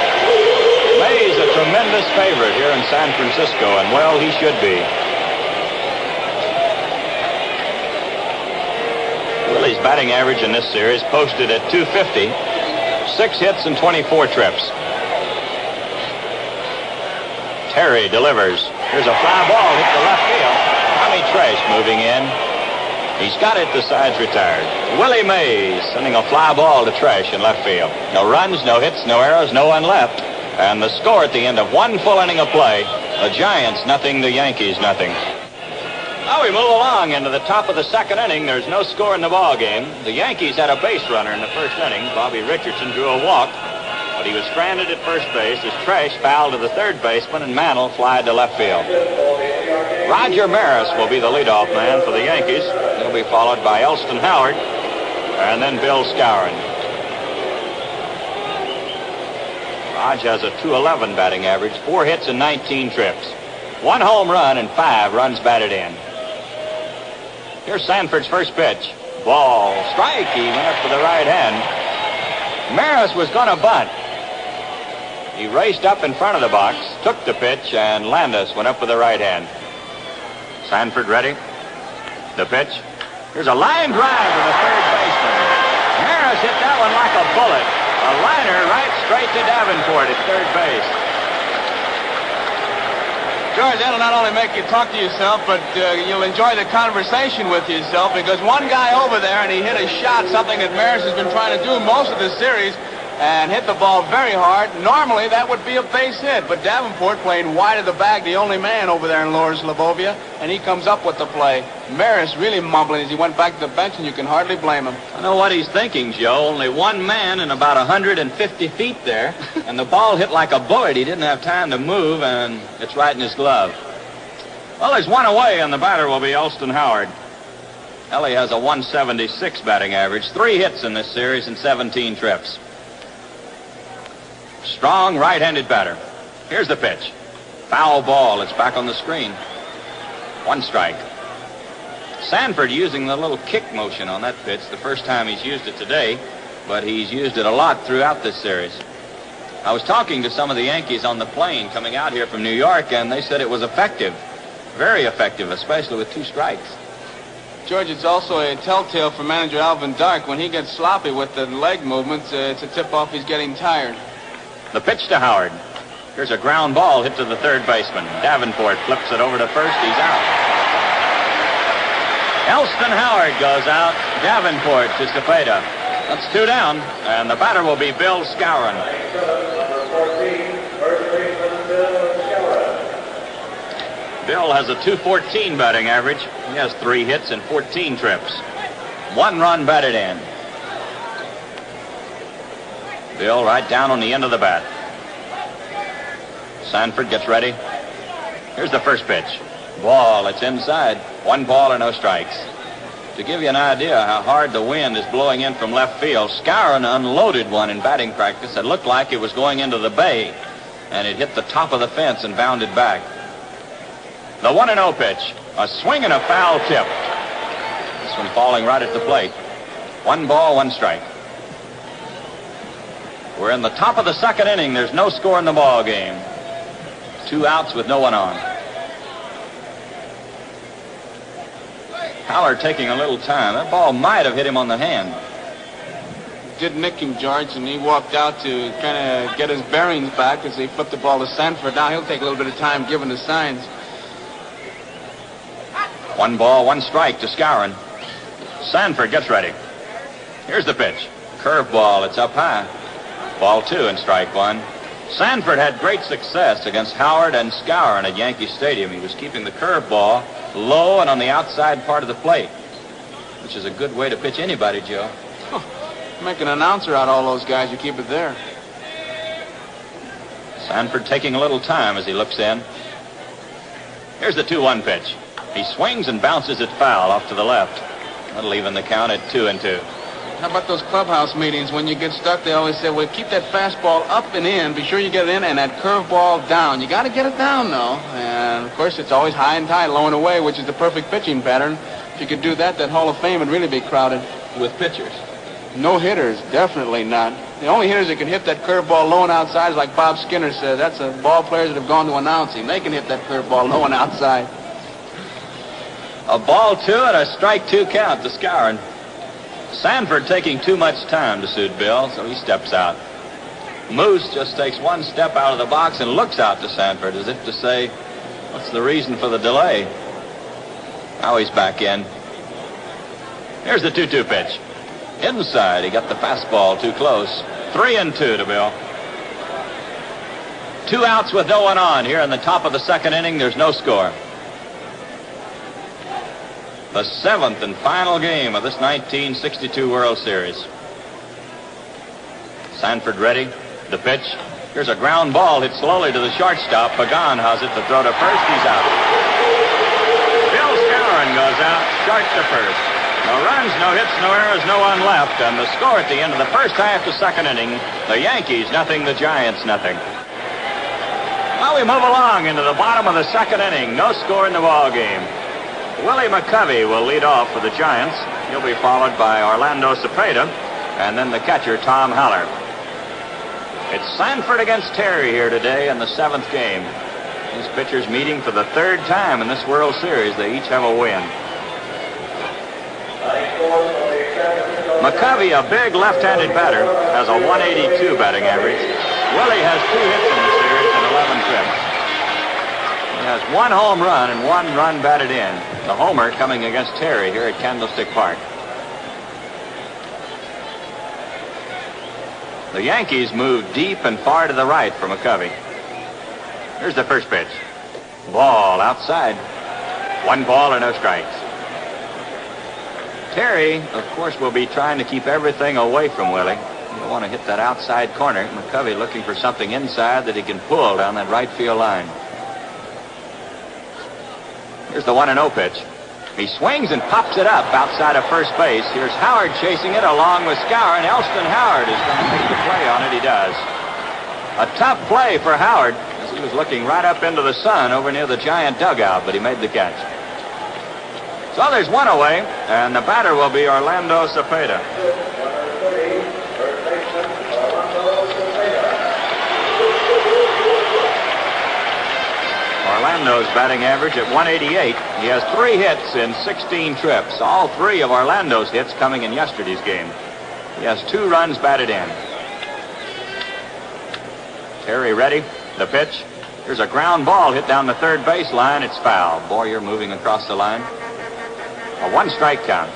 Mays, a tremendous favorite here in San Francisco, and well, he should be. Willie's batting average in this series posted at .250, 6 hits and 24 trips. Terry delivers. Here's a fly ball hit to left field. Tommy Tresh moving in. He's got it. The side's retired. Willie Mays sending a fly ball to Tresh in left field. No runs, no hits, no errors, no one left. And the score at the end of 1 full inning of play, the Giants nothing, the Yankees nothing. Now we move along into the top of the second inning. There's no score in the ball game. The Yankees had a base runner in the first inning. Bobby Richardson drew a walk, but he was stranded at first base as Tresh fouled to the third baseman and Mantle flied to left field. Roger Maris will be the leadoff man for the Yankees. He'll be followed by Elston Howard and then Bill Skowron. Raj has a .211 batting average, 4 hits and 19 trips. 1 home run and 5 runs batted in. Here's Sanford's first pitch. Ball. Strike. He went up for the right hand. Maris was going to bunt. He raced up in front of the box, took the pitch, and Landis went up with the right hand. Sanford ready. The pitch. Here's a line drive to the third baseman. Maris hit that one like a bullet. A liner right straight to Davenport at third base. George, that'll not only make you talk to yourself, but you'll enjoy the conversation with yourself, because one guy over there, and he hit a shot, something that Maris has been trying to do most of the series, and hit the ball very hard. Normally, that would be a base hit, but Davenport playing wide of the bag, the only man over there in Lower Slobovia, and he comes up with the play. Maris really mumbling as he went back to the bench, and you can hardly blame him. I know what he's thinking, Joe. Only one man and about 150 feet there, and the ball hit like a bullet. He didn't have time to move, and it's right in his glove. Well, there's one away, and the batter will be Elston Howard. Ellie has a 176 batting average, 3 hits in this series and 17 trips. Strong right-handed batter. Here's the pitch. Foul ball. It's back on the screen. 1 strike. Sanford using the little kick motion on that pitch. The first time he's used it today, but he's used it a lot throughout this series. I was talking to some of the Yankees on the plane coming out here from New York, and they said it was effective. Very effective, especially with 2 strikes. George, it's also a telltale for manager Alvin Dark. When he gets sloppy with the leg movements, it's a tip-off he's getting tired. The pitch to Howard. Here's a ground ball hit to the third baseman. Davenport flips it over to first. He's out. Elston Howard goes out. Davenport to Cepeda. That's 2 down, and the batter will be Bill Skowron. Bill has a 214 batting average. He has 3 hits and 14 trips. 1 run batted in. Bill right down on the end of the bat. Sanford gets ready. Here's the first pitch. Ball, it's inside. 1 ball and no strikes. To give you an idea how hard the wind is blowing in from left field, Skowron unloaded one in batting practice that looked like it was going into the bay, and it hit the top of the fence and bounded back. The 1-0 pitch. A swing and a foul tip. This one falling right at the plate. 1 ball, 1 strike. We're in the top of the second inning. There's no score in the ball game. 2 outs with no one on. Haller taking a little time. That ball might have hit him on the hand. Did nick him, George, and he walked out to kind of get his bearings back as he flipped the ball to Sanford. Now he'll take a little bit of time giving the signs. 1 ball, 1 strike to Skowron. Sanford gets ready. Here's the pitch. Curveball, it's up high. Ball 2 and strike 1. Sanford had great success against Howard and Skowron at Yankee Stadium. He was keeping the curveball low and on the outside part of the plate, which is a good way to pitch anybody, Joe. Make an announcer out of all those guys. You keep it there. Sanford taking a little time as he looks in. Here's the 2-1 pitch. He swings and bounces it foul off to the left. That'll even the count at 2-2. How about those clubhouse meetings? When you get stuck, they always say, well, keep that fastball up and in. Be sure you get it in, and that curveball down. You got to get it down, though. And, of course, it's always high and tight, low and away, which is the perfect pitching pattern. If you could do that, that Hall of Fame would really be crowded. With pitchers? No hitters, definitely not. The only hitters that can hit that curveball low and outside is like Bob Skinner said. That's the ball players that have gone to announcing. They can hit that curveball low and outside. A ball 2 and a strike 2 count to Skowron. Sanford taking too much time to suit Bill, so he steps out. Moose just takes 1 step out of the box and looks out to Sanford as if to say, what's the reason for the delay? Now he's back in. Here's the 2-2 pitch. Inside, he got the fastball too close. 3-2 to Bill. 2 outs with no one on here in the top of the second inning. There's no score. The 7th and final game of this 1962 World Series. Sanford ready. The pitch. Here's a ground ball hit slowly to the shortstop. Pagan has it to throw to first. He's out. Bill Skowron goes out, short to first. No runs, no hits, no errors, no one left. And the score at the end of the first half to second inning, the Yankees nothing, the Giants nothing. Well, we move along into the bottom of the second inning. No score in the ball game. Willie McCovey will lead off for the Giants. He'll be followed by Orlando Cepeda, and then the catcher, Tom Haller. It's Sanford against Terry here today in the 7th game. These pitchers meeting for the 3rd time in this World Series. They each have a win. McCovey, a big left-handed batter, has a 182 batting average. Willie has 2 hits in the series and 11 trips. He has 1 home run and 1 run batted in. The homer coming against Terry here at Candlestick Park. The Yankees move deep and far to the right for McCovey. Here's the first pitch. Ball outside. 1 ball and no strikes. Terry, of course, will be trying to keep everything away from Willie. He'll want to hit that outside corner. McCovey looking for something inside that he can pull down that right field line. Here's the 1-0 pitch. He swings and pops it up outside of first base. Here's Howard chasing it along with Scour, and Elston Howard is going to make the play on it. He does. A tough play for Howard as he was looking right up into the sun over near the Giant dugout, but he made the catch. So there's 1 away, and the batter will be Orlando Cepeda. Orlando's batting average at 188. He has 3 hits in 16 trips. All 3 of Orlando's hits coming in yesterday's game. He has 2 runs batted in. Terry ready. The pitch. Here's a ground ball hit down the third base line. It's foul. Boyer moving across the line. A 1-strike count.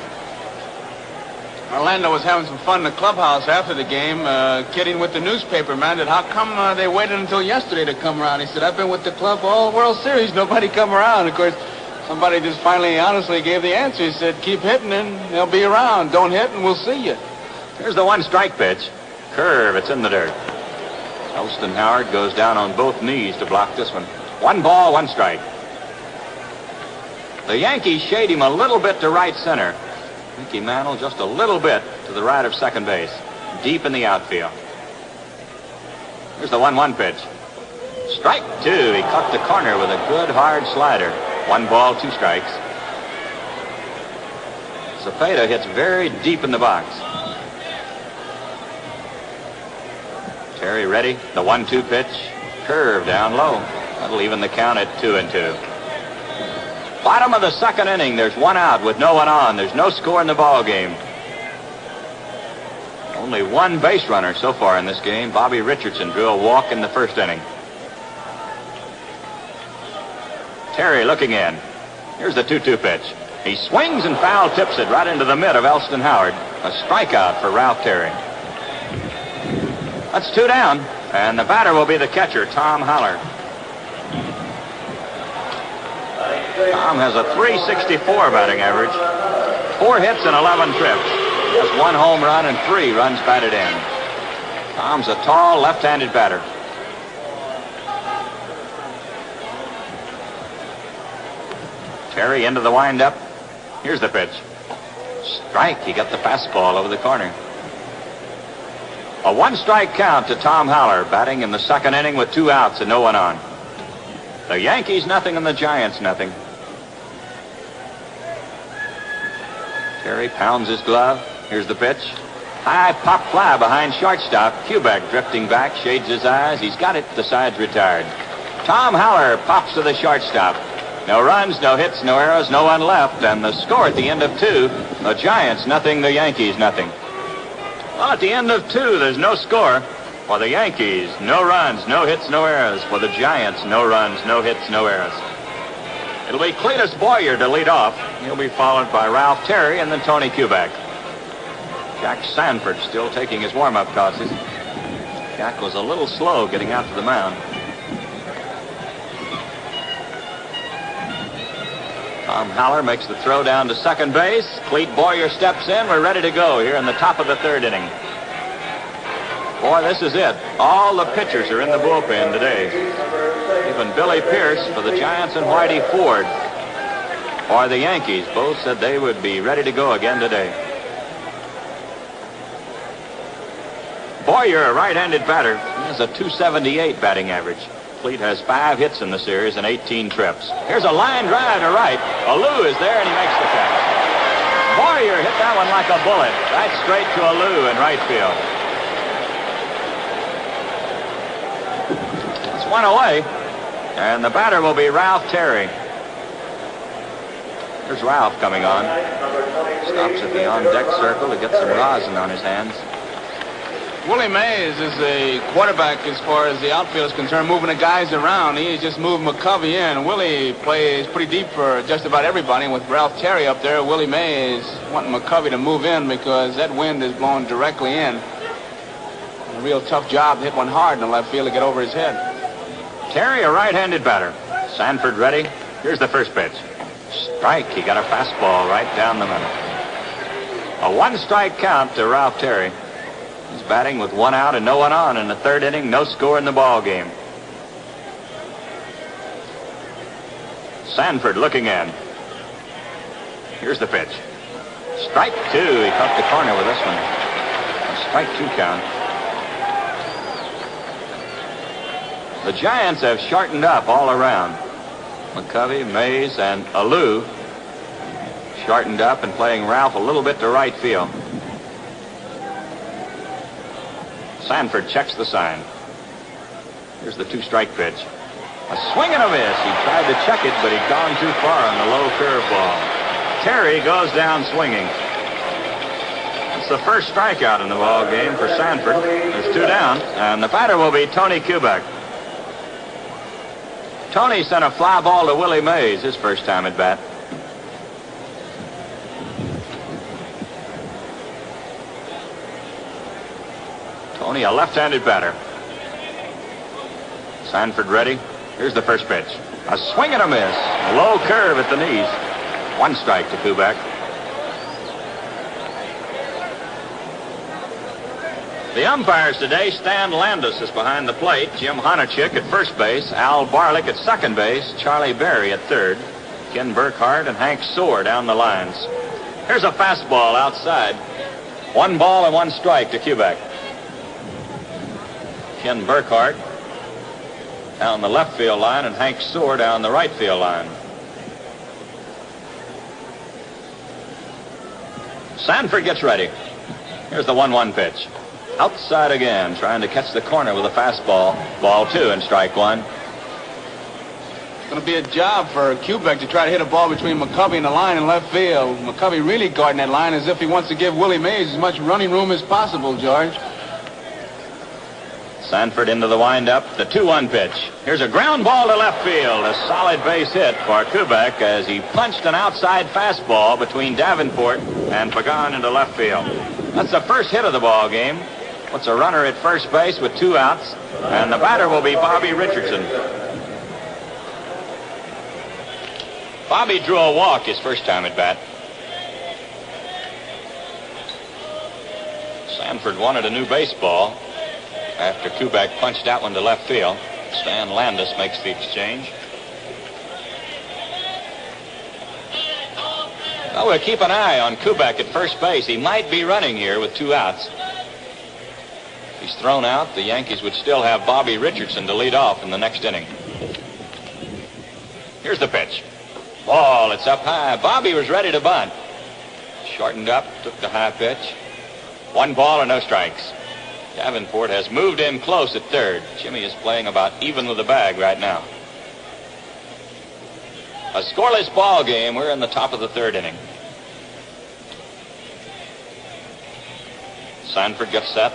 Orlando was having some fun in the clubhouse after the game, kidding with the newspaper man that how come they waited until yesterday to come around. He said, I've been with the club all World Series, nobody come around. Of course, somebody just finally honestly gave the answer. He said, keep hitting and they'll be around. Don't hit and we'll see you. Here's the 1-strike pitch. Curve, it's in the dirt. Elston Howard goes down on both knees to block this one. 1 ball, 1 strike. The Yankees shade him a little bit to right center. Mickey Mantle just a little bit to the right of second base, deep in the outfield. Here's the 1-1 pitch. Strike 2. He cut the corner with a good hard slider. 1 ball, 2 strikes. Cepeda hits very deep in the box. Terry ready. The 1-2 pitch. Curve down low. That'll even the count at 2-2. Bottom of the 2nd inning. There's 1 out with no one on. There's no score in the ball game. Only 1 base runner so far in this game. Bobby Richardson drew a walk in the 1st inning. Terry looking in. Here's the 2-2 pitch. He swings and foul tips it right into the mid of Elston Howard. A strikeout for Ralph Terry. That's 2 down, and the batter will be the catcher, Tom Haller. Tom has a .364 batting average, 4 hits and 11 trips. He has 1 home run and 3 runs batted in. Tom's a tall left-handed batter. Terry into the windup. Here's the pitch. Strike. He got the fastball over the corner. A 1-strike count to Tom Haller, batting in the 2nd inning with 2 outs and no one on. The Yankees nothing and the Giants nothing. Terry pounds his glove. Here's the pitch. High pop fly behind shortstop. Kubek drifting back, shades his eyes. He's got it. The side's retired. Tom Haller pops to the shortstop. No runs, no hits, no errors, no one left. And the score at the end of 2, the Giants nothing, the Yankees nothing. Well, at the end of 2, there's no score. For the Yankees, no runs, no hits, no errors. For the Giants, no runs, no hits, no errors. It'll be Cletus Boyer to lead off. He'll be followed by Ralph Terry and then Tony Kubek. Jack Sanford still taking his warm-up tosses. Jack was a little slow getting out to the mound. Tom Haller makes the throw down to second base. Cleet Boyer steps in. We're ready to go here in the top of the 3rd inning. Boy, this is it. All the pitchers are in the bullpen today. Even Billy Pierce for the Giants and Whitey Ford for the Yankees both said they would be ready to go again today. Boyer, a right-handed batter, he has a .278 batting average. Cleet has 5 hits in the series and 18 trips. Here's a line drive to right. Alou is there and he makes the catch. Boyer hit that one like a bullet, right straight to Alou in right field. one away. And the batter will be Ralph Terry. Here's Ralph coming on. Stops at the on-deck circle to get some rosin on his hands. Willie Mays is a quarterback as far as the outfield is concerned, moving the guys around. He just moved McCovey in. Willie plays pretty deep for just about everybody. And with Ralph Terry up there, Willie Mays wanting McCovey to move in because that wind is blowing directly in. A real tough job to hit one hard in the left field to get over his head. Terry, a right-handed batter. Sanford ready. Here's the first pitch. Strike. He got a fastball right down the middle. A one-strike count to Ralph Terry. He's batting with one out and no one on in the third inning. No score in the ball game. Sanford looking in. Here's the pitch. Strike two. He caught the corner with this one. A strike two count. The Giants have shortened up all around. McCovey, Mays, and Alou shortened up and playing Ralph a little bit to right field. Sanford checks the sign. Here's the two-strike pitch. A swing and a miss. He tried to check it, but he'd gone too far on the low curveball. Terry goes down swinging. It's the first strikeout in the ball game for Sanford. There's two down, and the batter will be Tony Kubek. Tony sent a fly ball to Willie Mays his first time at bat. Tony, a left-handed batter. Sanford ready. Here's the first pitch. A swing and a miss. A low curve at the knees. One strike to Kubek. The umpires today, Stan Landis is behind the plate, Jim Honachik at first base, Al Barlick at second base, Charlie Berry at third, Ken Burkhardt and Hank Soar down the lines. Here's a fastball outside. One ball and one strike to Kubek. Ken Burkhardt down the left field line and Hank Soar down the right field line. Sanford gets ready. Here's the 1-1 pitch. Outside again, trying to catch the corner with a fastball. Ball two and strike one. It's going to be a job for Kubek to try to hit a ball between McCovey and the line in left field. McCovey really guarding that line as if he wants to give Willie Mays as much running room as possible, George. Sanford into the windup, the 2-1 pitch. Here's a ground ball to left field. A solid base hit for Kubek as he punched an outside fastball between Davenport and Pagan into left field. That's the first hit of the ball game. Puts a runner at first base with two outs, and the batter will be Bobby Richardson. Bobby drew a walk his first time at bat. Sanford wanted a new baseball after Kubek punched that one to left field. Stan Landis makes the exchange. Well, we'll keep an eye on Kubek at first base. He might be running here with two outs. If he's thrown out, the Yankees would still have Bobby Richardson to lead off in the next inning. Here's the pitch. Ball, it's up high. Bobby was ready to bunt. Shortened up, took the high pitch. One ball and no strikes. Davenport has moved in close at third. Jimmy is playing about even with the bag right now. A scoreless ball game. We're in the top of the third inning. Sanford gets set.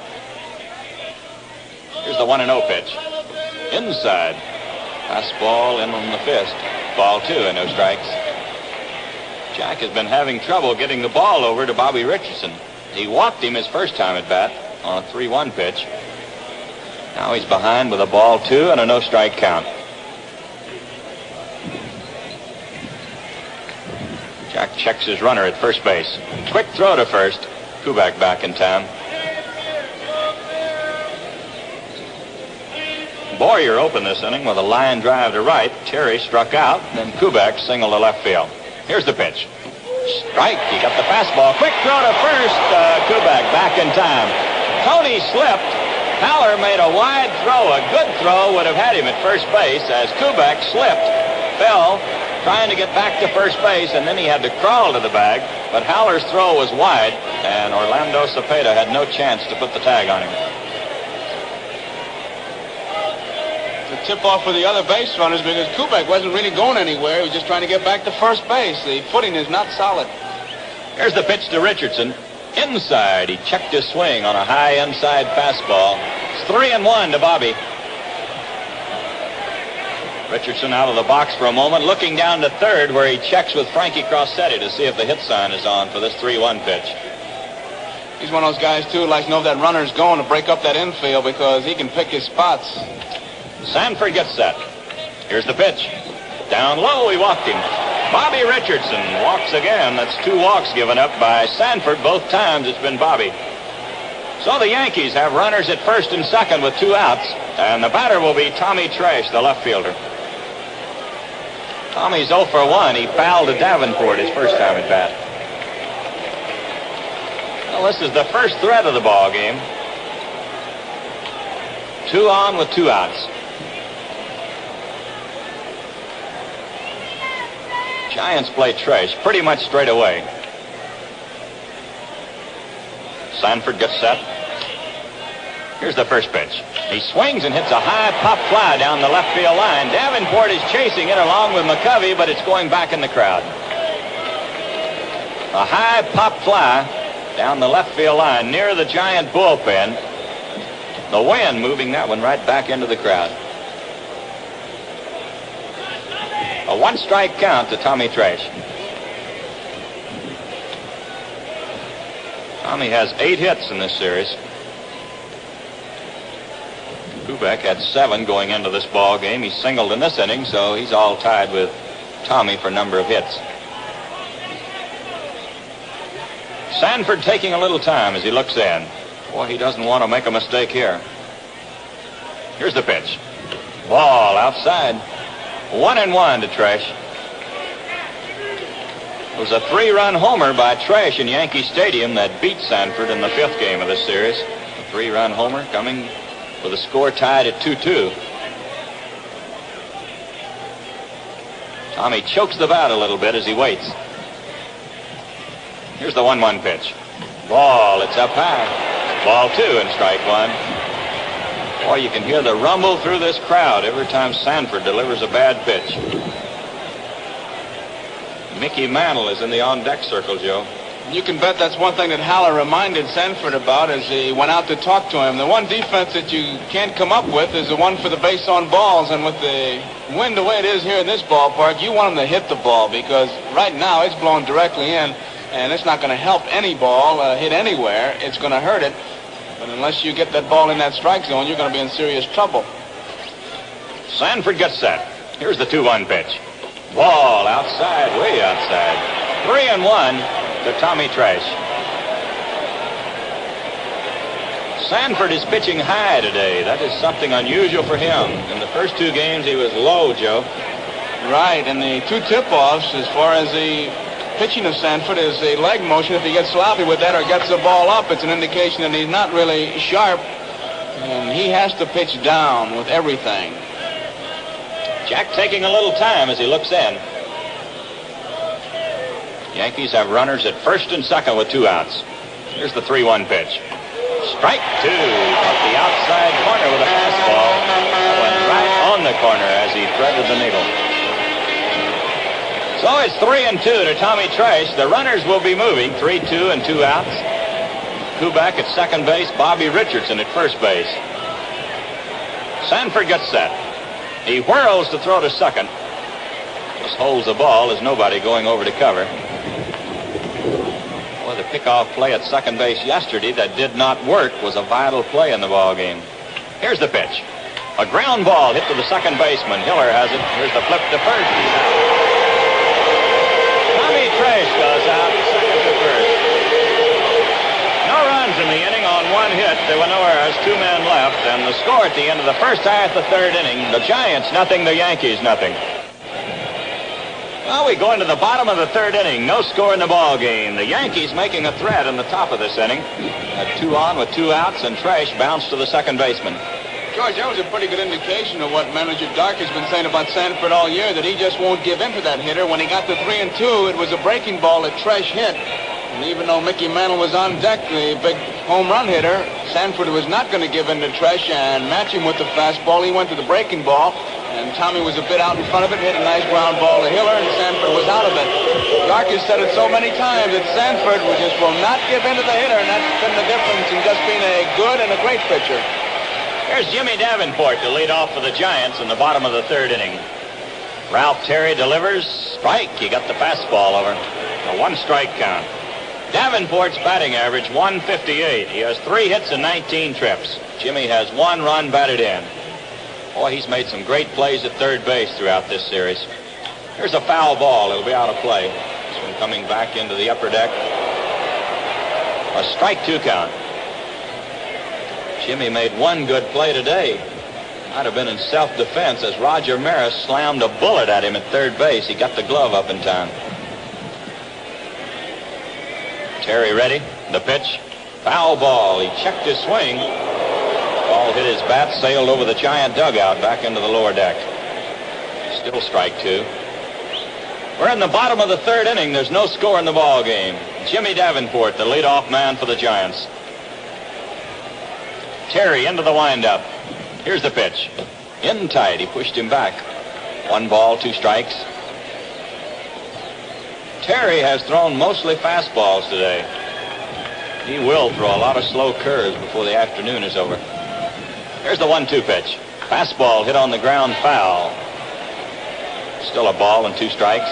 Here's the 1-0 pitch. Inside. Fastball in on the fist. Ball two and no strikes. Jack has been having trouble getting the ball over to Bobby Richardson. He walked him his first time at bat on a 3-1 pitch. Now he's behind with a ball two and a no strike count. Jack checks his runner at first base. Quick throw to first. Kubek back in time. Boyer opened this inning with a line drive to right. Terry struck out. Then Kubek singled to left field. Here's the pitch. Strike. He got the fastball. Quick throw to first. Kubek back in time. Tony slipped. Haller made a wide throw. A good throw would have had him at first base as Kubek slipped, fell, trying to get back to first base, and then he had to crawl to the bag. But Haller's throw was wide, and Orlando Cepeda had no chance to put the tag on him. It's a tip-off for the other base runners because Kubek wasn't really going anywhere. He was just trying to get back to first base. The footing is not solid. Here's the pitch to Richardson. Inside, he checked his swing on a high inside fastball. It's 3-1 to Bobby. Richardson out of the box for a moment, looking down to third where he checks with Frankie Crossetti to see if the hit sign is on for this 3-1 pitch. He's one of those guys, too, who likes to know if that runner's going to break up that infield because he can pick his spots. Sanford gets set. Here's the pitch. Down low, he walked him. Bobby Richardson walks again. That's 2 walks given up by Sanford. Both times it's been Bobby. So the Yankees have runners at first and second with 2 outs. And the batter will be Tommy Trash, the left fielder. Tommy's 0 for 1. He fouled to Davenport his first time at bat. Well, this is the first threat of the ball game. 2 on with 2 outs. Giants play Trash pretty much straight away. Sanford gets set. Here's the first pitch. He swings and hits a high pop fly down the left field line. Davenport is chasing it along with McCovey, but it's going back in the crowd. A high pop fly down the left field line near the Giant bullpen. The wind moving that one right back into the crowd. A 1-strike count to Tommy Trash. Tommy has 8 hits in this series. Kubek had 7 going into this ball game. He singled in this inning, so he's all tied with Tommy for number of hits. Sanford taking a little time as he looks in. Boy, he doesn't want to make a mistake here. Here's the pitch. Ball outside. 1-1 to Trash. It was a 3-run homer by Trash in Yankee Stadium that beat Sanford in the 5th game of this series. A 3-run homer coming with a score tied at 2-2. Tommy chokes the bat a little bit as he waits. Here's the 1-1 pitch. Ball, it's up high. Ball 2 and strike 1. Boy, you can hear the rumble through this crowd every time Sanford delivers a bad pitch. Mickey Mantle is in the on-deck circle, Joe. You can bet that's one thing that Haller reminded Sanford about as he went out to talk to him. The one defense that you can't come up with is the one for the base on balls. And with the wind the way it is here in this ballpark, you want him to hit the ball because right now it's blowing directly in, and it's not going to help any ball hit anywhere. It's going to hurt it. But unless you get that ball in that strike zone, you're going to be in serious trouble. Sanford gets set. Here's the 2-1 pitch. Ball outside, way outside. 3-1 to Tommy Trash. Sanford is pitching high today. That is something unusual for him. In the first 2 games, he was low, Joe. Right, and the 2 tip-offs as far as the pitching of Sanford is a leg motion. If he gets sloppy with that or gets the ball up, it's an indication that he's not really sharp. And he has to pitch down with everything. Jack taking a little time as he looks in. Yankees have runners at first and second with 2 outs. Here's the 3-1 pitch. Strike 2. Off the outside corner with a fastball. Went right on the corner as he threaded the needle. So it's 3-2 to Tommy Trash. The runners will be moving. 3-2 and 2 outs. Kubek at second base. Bobby Richardson at first base. Sanford gets set. He whirls to throw to second. Just holds the ball. There's nobody going over to cover. Well, the pickoff play at second base yesterday that did not work was a vital play in the ball game. Here's the pitch. A ground ball hit to the second baseman. Hiller has it. Here's the flip to first. He's out. Tommy Trash goes out second to first. No runs in the inning on 1 hit. There were no errors. 2 men left. And the score at the end of the first half, the 3rd inning, the Giants nothing, the Yankees nothing. Well, we go into the bottom of the 3rd inning. No score in the ball game. The Yankees making a threat in the top of this inning. Had 2 on with 2 outs, and Trash bounced to the second baseman. George, that was a pretty good indication of what manager Dark has been saying about Sanford all year, that he just won't give in to that hitter. When he got to 3-2, it was a breaking ball that Trash hit. And even though Mickey Mantle was on deck, the big home run hitter, Sanford was not going to give in to Tresh and match him with the fastball. He went to the breaking ball, and Tommy was a bit out in front of it, hit a nice ground ball to Hiller, and Sanford was out of it. York has said it so many times that Sanford just will not give in to the hitter, and that's been the difference in just being a good and a great pitcher. Here's Jimmy Davenport to lead off for the Giants in the bottom of the third inning. Ralph Terry delivers. Strike. He got the fastball over. A one-strike count. Davenport's batting average, 158. He has 3 hits and 19 trips. Jimmy has 1 run batted in. Boy, he's made some great plays at third base throughout this series. Here's a foul ball. It'll be out of play. This one coming back into the upper deck. A strike 2 count. Jimmy made 1 good play today. Might have been in self-defense as Roger Maris slammed a bullet at him at third base. He got the glove up in time. Terry ready. The pitch. Foul ball. He checked his swing. Ball hit his bat, sailed over the Giant dugout back into the lower deck. Still strike 2. We're in the bottom of the third inning. There's no score in the ball game. Jimmy Davenport, the leadoff man for the Giants. Terry into the windup. Here's the pitch. In tight. He pushed him back. 1 ball, 2 strikes. Terry has thrown mostly fastballs today. He will throw a lot of slow curves before the afternoon is over. Here's the 1-2 pitch. Fastball hit on the ground, foul. Still a ball and 2 strikes.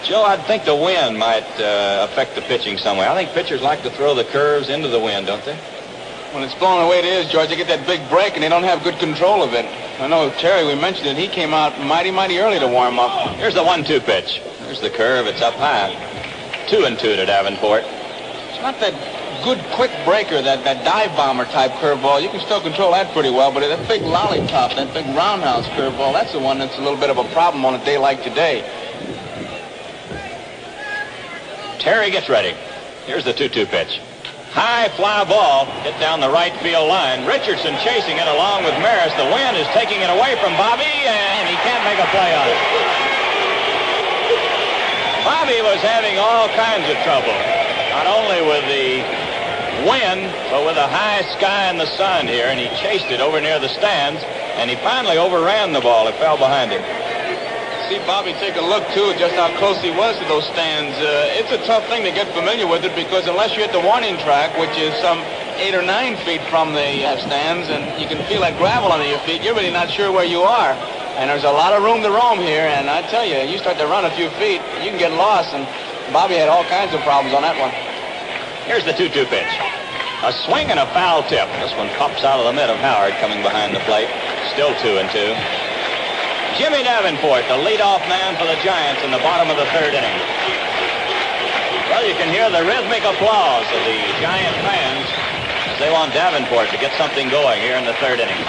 Joe, I'd think the wind might affect the pitching some way. I think pitchers like to throw the curves into the wind, don't they? When it's blowing the way it is, George, they get that big break, and they don't have good control of it. I know Terry, we mentioned it, he came out mighty early to warm up. Here's the 1-2 pitch. There's the curve. It's up high. 2-2 to Davenport. It's not that good quick breaker, that dive bomber type curveball. You can still control that pretty well, but that big lollipop, that big roundhouse curveball, that's the one that's a little bit of a problem on a day like today. Terry gets ready. Here's the 2-2 pitch. High fly ball hit down the right field line. Richardson chasing it along with Maris. The wind is taking it away from Bobby, and he can't make a play on it. Bobby was having all kinds of trouble, not only with the wind, but with a high sky and the sun here, and he chased it over near the stands, and he finally overran the ball. It fell behind him. See Bobby take a look, too, just how close he was to those stands. It's a tough thing to get familiar with it because unless you're at the warning track, which is some 8 or 9 feet from the stands, and you can feel that gravel under your feet, you're really not sure where you are. And there's a lot of room to roam here, and I tell you, you start to run a few feet, you can get lost, and Bobby had all kinds of problems on that one. Here's the 2-2 pitch. A swing and a foul tip. This one pops out of the mid of Howard coming behind the plate. Still 2-2. Jimmy Davenport, the leadoff man for the Giants in the bottom of the third inning. Well, you can hear the rhythmic applause of the Giant fans as they want Davenport to get something going here in the third inning.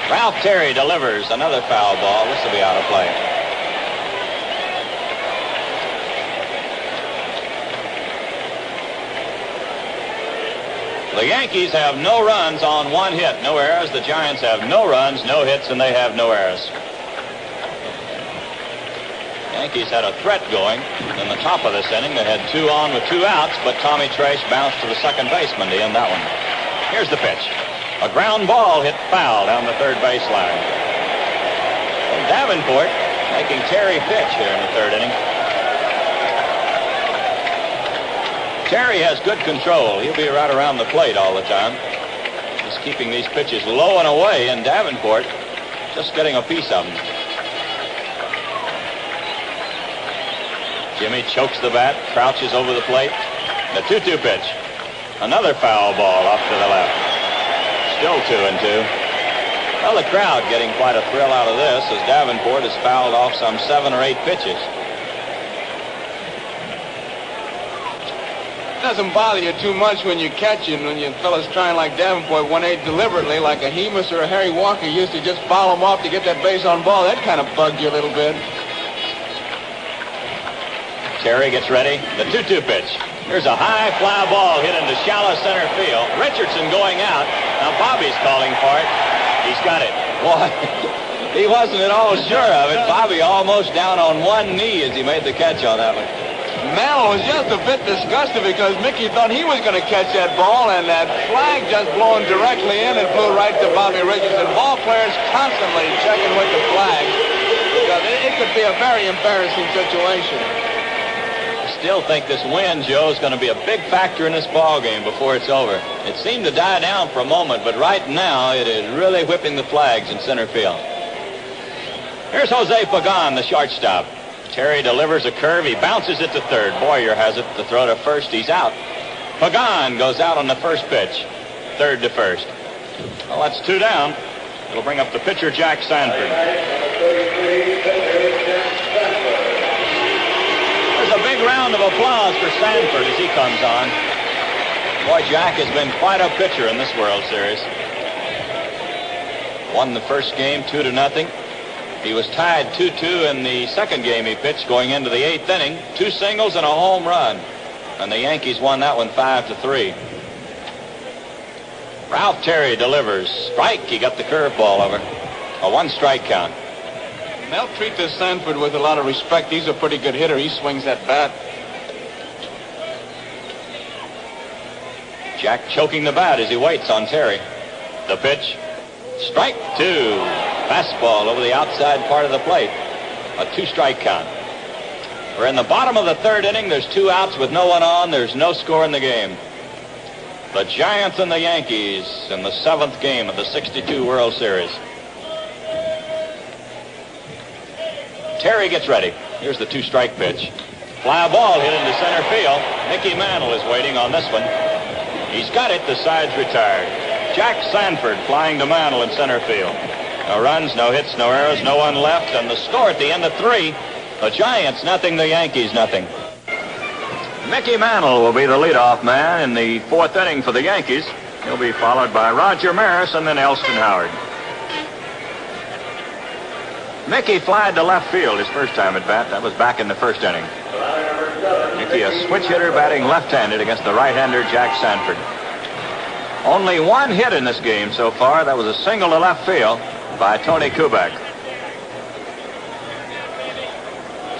Ralph Terry delivers another foul ball. This will be out of play. The Yankees have no runs on 1 hit, no errors. The Giants have no runs, no hits, and they have no errors. Yankees had a threat going in the top of this inning. They had 2 on with 2 outs, but Tommy Tresh bounced to the second baseman to end that one. Here's the pitch. A ground ball hit foul down the third baseline. And Davenport making Terry pitch here in the third inning. Terry has good control. He'll be right around the plate all the time. He's keeping these pitches low and away, and Davenport just getting a piece of them. Jimmy chokes the bat, crouches over the plate. The 2-2 pitch. Another foul ball off to the left. Still 2-2. Well, the crowd getting quite a thrill out of this as Davenport has fouled off some 7 or 8 pitches. It doesn't bother you too much when you're catching, when you fellas trying like Davenport 1-8 deliberately, like a Hemus or a Harry Walker used to just foul him off to get that base on ball. That kind of bugged you a little bit. Terry gets ready. The 2-2 pitch. Here's a high fly ball hit into shallow center field. Richardson going out. Now Bobby's calling for it. He's got it. Boy, he wasn't at all sure of it. Bobby almost down on one knee as he made the catch on that one. Mantle was just a bit disgusted because Mickey thought he was going to catch that ball, and that flag just blown directly in and flew right to Bobby Richardson. Ball players constantly checking with the flags because it could be a very embarrassing situation. I still think this wind, Joe, is going to be a big factor in this ball game before it's over. It seemed to die down for a moment, but right now it is really whipping the flags in center field. Here's Jose Pagan, the shortstop. Terry delivers a curve. He bounces it to third. Boyer has it to throw to first. He's out. Pagan goes out on the first pitch. Third to first. Well, that's 2 down. It'll bring up the pitcher, Jack Sanford. There's a big round of applause for Sanford as he comes on. Boy, Jack has been quite a pitcher in this World Series. Won the first game 2-0. He was tied 2-2 in the second game he pitched going into the 8th inning. 2 singles and a home run. And the Yankees won that one 5-3. Ralph Terry delivers. Strike. He got the curveball over. A 1-strike count. They'll treat this Sanford with a lot of respect. He's a pretty good hitter. He swings that bat. Jack choking the bat as he waits on Terry. The pitch. Strike 2. Fastball over the outside part of the plate. A 2-strike count. We're in the bottom of the 3rd inning. There's 2 outs with no one on. There's no score in the game. The Giants and the Yankees in the 7th game of the '62 World Series. Terry gets ready. Here's the 2-strike pitch. Fly ball hit into center field. Mickey Mantle is waiting on this one. He's got it. The side's retired. Jack Sanford flying to Mantle in center field. No runs, no hits, no errors, no one left, and the score at the end of 3. The Giants nothing, the Yankees nothing. Mickey Mantle will be the leadoff man in the 4th inning for the Yankees. He'll be followed by Roger Maris and then Elston Howard. Mickey flied to left field his first time at bat. That was back in the 1st inning. Mickey, a switch hitter batting left-handed against the right-hander Jack Sanford. Only 1 hit in this game so far. That was a single to left field by Tony Kubek.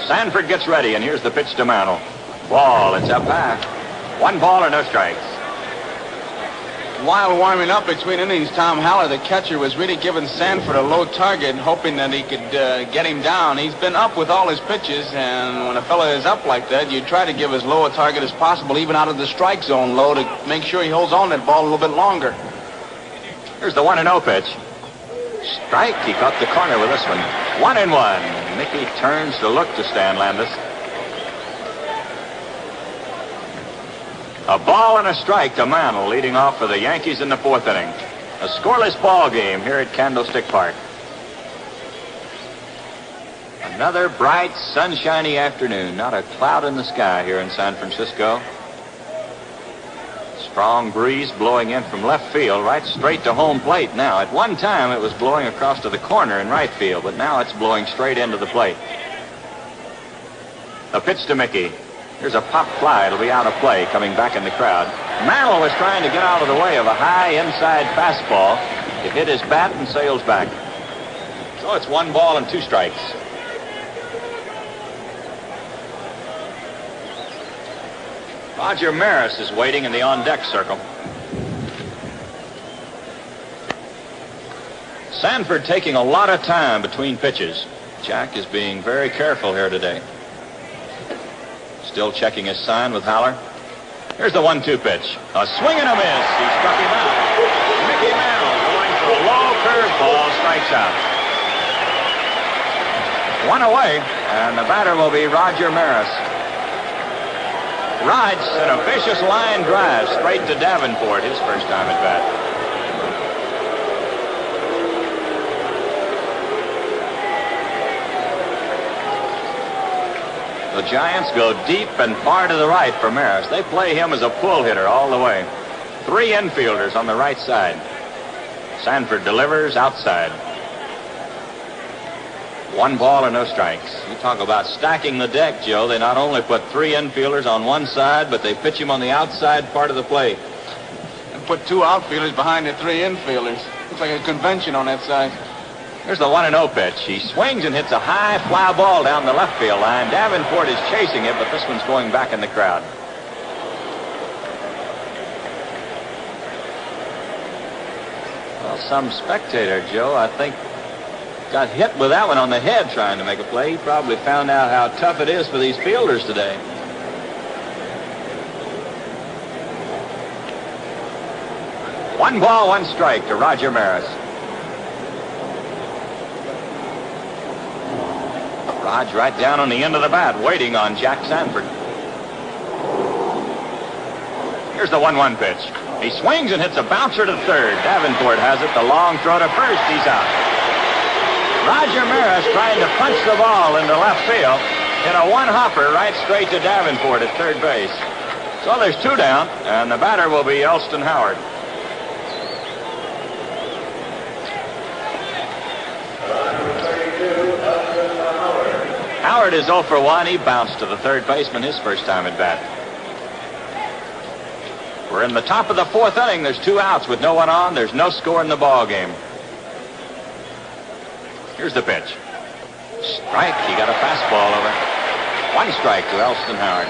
Sanford gets ready, and here's the pitch to Mantle. Ball, it's up high. 1 ball and no strikes. While warming up between innings, Tom Haller, the catcher, was really giving Sanford a low target, hoping that he could get him down. He's been up with all his pitches, and when a fella is up like that, you try to give as low a target as possible, even out of the strike zone low, to make sure he holds on that ball a little bit longer. Here's the 1-0 pitch. Strike. He caught the corner with this one. 1-1. Mickey turns to look to Stan Landis. A ball and a strike to Mantle, leading off for the Yankees in the 4th inning. A scoreless ball game here at Candlestick Park. Another bright, sunshiny afternoon. Not a cloud in the sky here in San Francisco. Strong breeze blowing in from left field right straight to home plate now. At one time it was blowing across to the corner in right field, but now it's blowing straight into the plate. A pitch to Mickey. Here's a pop fly. It'll be out of play coming back in the crowd. Mantle was trying to get out of the way of a high inside fastball. It hit his bat and sails back. So it's 1 ball and 2 strikes. Roger Maris is waiting in the on-deck circle. Sanford taking a lot of time between pitches. Jack is being very careful here today. Still checking his sign with Haller. Here's the 1-2 pitch. A swing and a miss. He struck him out. Mickey Mantle going for a low curveball, strikes out. 1 away, and the batter will be Roger Maris. Rod sent a vicious line drive straight to Davenport his first time at bat. The Giants go deep and far to the right for Maris. They play him as a pull hitter all the way. 3 infielders on the right side. Sanford delivers outside. 1 ball and no strikes. You talk about stacking the deck, Joe. They not only put 3 infielders on one side, but they pitch him on the outside part of the plate. And put 2 outfielders behind the 3 infielders. Looks like a convention on that side. Here's the 1-0 pitch. He swings and hits a high fly ball down the left field line. Davenport is chasing it, but this one's going back in the crowd. Well, some spectator, Joe, I think, got hit with that one on the head trying to make a play. He probably found out how tough it is for these fielders today. One ball, one strike to Roger Maris. Raj right down on the end of the bat, waiting on Jack Sanford. Here's the 1-1 pitch. He swings and hits a bouncer to third. Davenport has it. The long throw to first. He's out. Roger Maris trying to punch the ball into left field. Hit a one-hopper right straight to Davenport at third base. So there's 2 down, and the batter will be Elston Howard. Howard is 0 for 1. He bounced to the third baseman his first time at bat. We're in the top of the 4th inning. There's 2 outs with no one on. There's no score in the ball game. Here's the pitch. Strike. He got a fastball over. 1 strike to Elston Howard.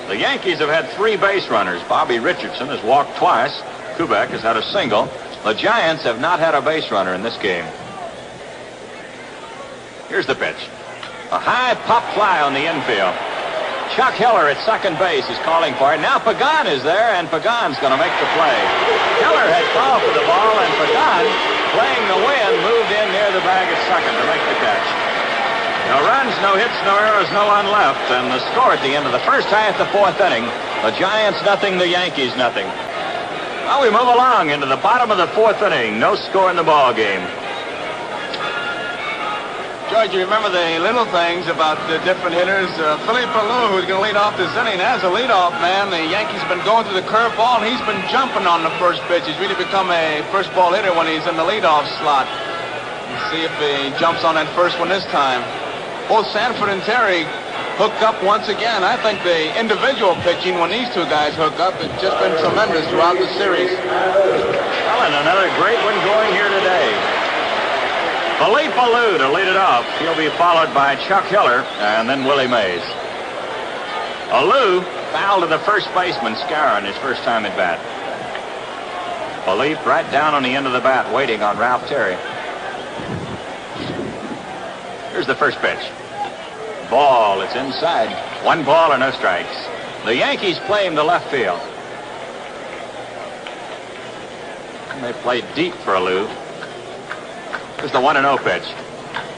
The Yankees have had 3 base runners. Bobby Richardson has walked twice. Kubek has had a single. The Giants have not had a base runner in this game. Here's the pitch. A high pop fly on the infield. Chuck Hiller at second base is calling for it. Now Pagan is there, and Pagan's going to make the play. Hiller had called for the ball, and Pagan, playing the wind, moved in near the bag at second to make the catch. No runs, no hits, no errors, no one left, and the score at the end of the first half, the 4th inning, the Giants nothing, the Yankees nothing. Well, we move along into the bottom of the 4th inning. No score in the ball game. George, you remember the little things about the different hitters? Philippe Alou, who's going to lead off this inning, as a leadoff man, the Yankees have been going to the curveball, and he's been jumping on the first pitch. He's really become a first ball hitter when he's in the leadoff slot. Let's see if he jumps on that first one this time. Both Sanford and Terry hook up once again. I think the individual pitching, when these 2 guys hook up, has just been tremendous throughout the series. Well, and another great one going here today. Philippe Alou to lead it off. He'll be followed by Chuck Hiller and then Willie Mays. Alou fouled to the first baseman, Scarron, his first time at bat. Philippe right down on the end of the bat, waiting on Ralph Terry. Here's the first pitch. Ball, it's inside. 1 ball and no strikes. The Yankees play him to left field. And they play deep for Alou. Here's the 1-0 pitch.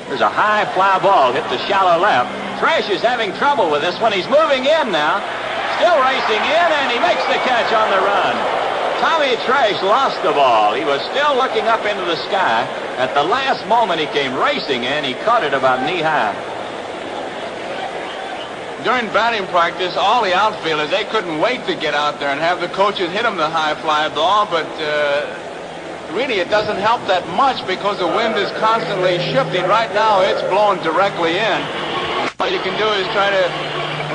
There's a high fly ball hit the shallow left. Tresh is having trouble with this one. He's moving in now. Still racing in, and he makes the catch on the run. Tommy Tresh lost the ball. He was still looking up into the sky. At the last moment, he came racing in. He caught it about knee-high. During batting practice, all the outfielders, they couldn't wait to get out there and have the coaches hit them the high fly ball, but really it doesn't help that much because the wind is constantly shifting. Right now it's blowing directly in. All you can do is try to,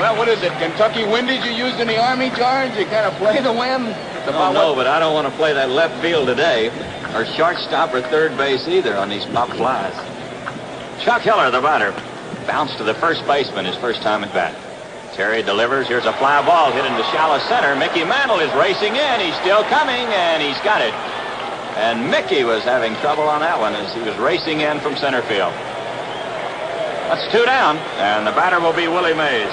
well, what is it, Kentucky windage you used in the Army, George? You kind of play the wind? No, but I don't want to play that left field today, or shortstop or third base either on these pop flies. Chuck Hiller, the batter, bounced to the first baseman his first time at bat. Terry delivers. Here's a fly ball hit into shallow center. Mickey Mantle is racing in. He's still coming, and he's got it. And Mickey was having trouble on that one as he was racing in from center field. That's 2 down, and the batter will be Willie Mays.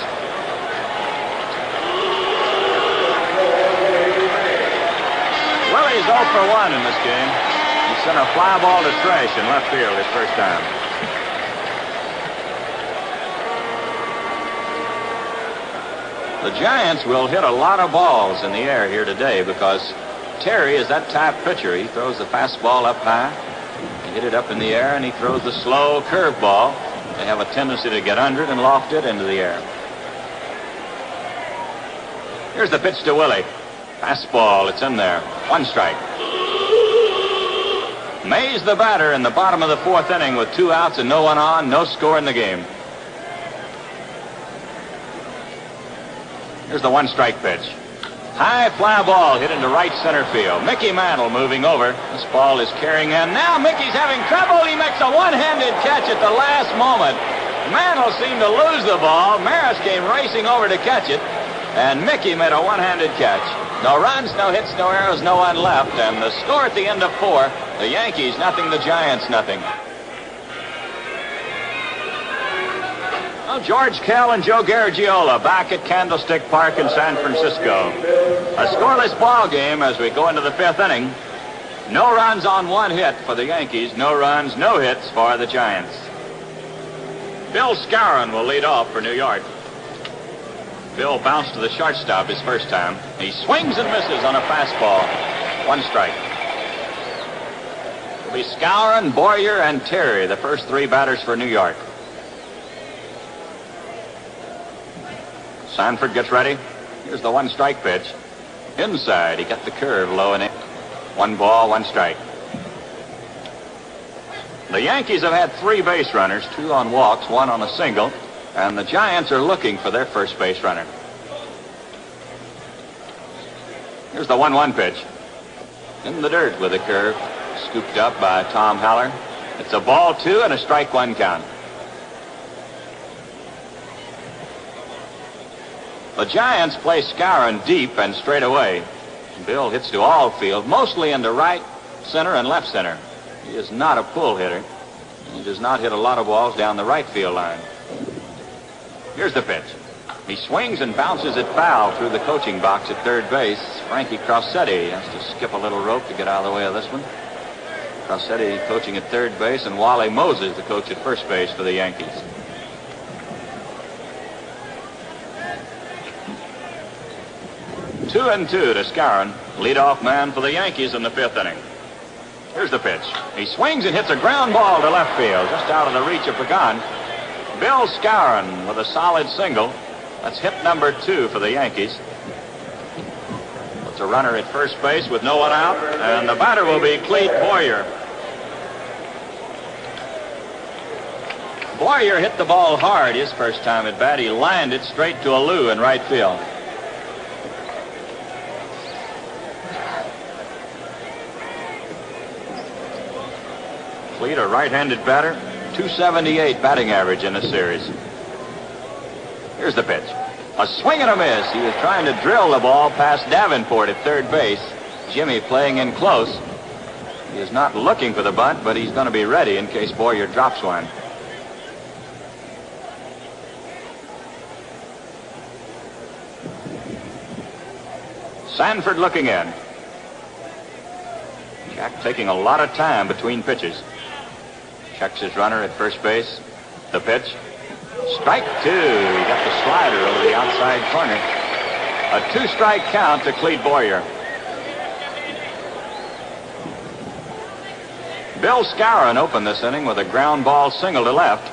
Willie's 0 for 1 in this game. He sent a fly ball to Tresh in left field his first time. The Giants will hit a lot of balls in the air here today because Terry is that type pitcher. He throws the fastball up high, he hit it up in the air, and he throws the slow curveball. They have a tendency to get under it and loft it into the air. Here's the pitch to Willie. Fastball, it's in there. 1 strike. Mays the batter in the bottom of the 4th inning with 2 outs and no one on, no score in the game. Here's the 1 strike pitch. High fly ball hit into right center field. Mickey Mantle moving over. This ball is carrying in. Now Mickey's having trouble. He makes a one-handed catch at the last moment. Mantle seemed to lose the ball. Maris came racing over to catch it. And Mickey made a one-handed catch. No runs, no hits, no errors, no one left. And the score at the end of 4, the Yankees nothing, the Giants nothing. Well, George Kell and Joe Garagiola back at Candlestick Park in San Francisco. A scoreless ball game as we go into the 5th inning. No runs on 1 hit for the Yankees. No runs, no hits for the Giants. Bill Skowron will lead off for New York. Bill bounced to the shortstop his first time. He swings and misses on a fastball. 1 strike. It'll be Skowron, Boyer, and Terry, the first 3 batters for New York. Sanford gets ready. Here's the 1 strike pitch. Inside, he got the curve low in it. 1 ball, 1 strike. The Yankees have had 3 base runners, 2 on walks, 1 on a single, and the Giants are looking for their first base runner. Here's the 1-1 pitch. In the dirt with a curve, scooped up by Tom Haller. It's a ball 2 and a strike 1 count. The Giants play Skowron deep and straight away. Bill hits to all field, mostly into right, center, and left center. He is not a pull hitter. He does not hit a lot of balls down the right field line. Here's the pitch. He swings and bounces it foul through the coaching box at third base. Frankie Crossetti has to skip a little rope to get out of the way of this one. Crossetti coaching at third base, and Wally Moses, the coach at first base for the Yankees. Two and 2 to Skowron, leadoff man for the Yankees in the 5th inning. Here's the pitch. He swings and hits a ground ball to left field, just out of the reach of Pagan. Bill Skowron with a solid single. That's hit number 2 for the Yankees. Puts a runner at first base with no one out, and the batter will be Clete Boyer. Boyer hit the ball hard his first time at bat. He lined it straight to a Lou in right field. Clete, a right-handed batter, .278 batting average in the series. Here's the pitch. A swing and a miss. He was trying to drill the ball past Davenport at third base. Jimmy playing in close. He is not looking for the bunt, but he's going to be ready in case Boyer drops one. Sanford looking in. Jack taking a lot of time between pitches. Checks his runner at first base. The pitch. Strike 2. He got the slider over the outside corner. A 2-strike count to Clete Boyer. Bill Skowron opened this inning with a ground ball single to left.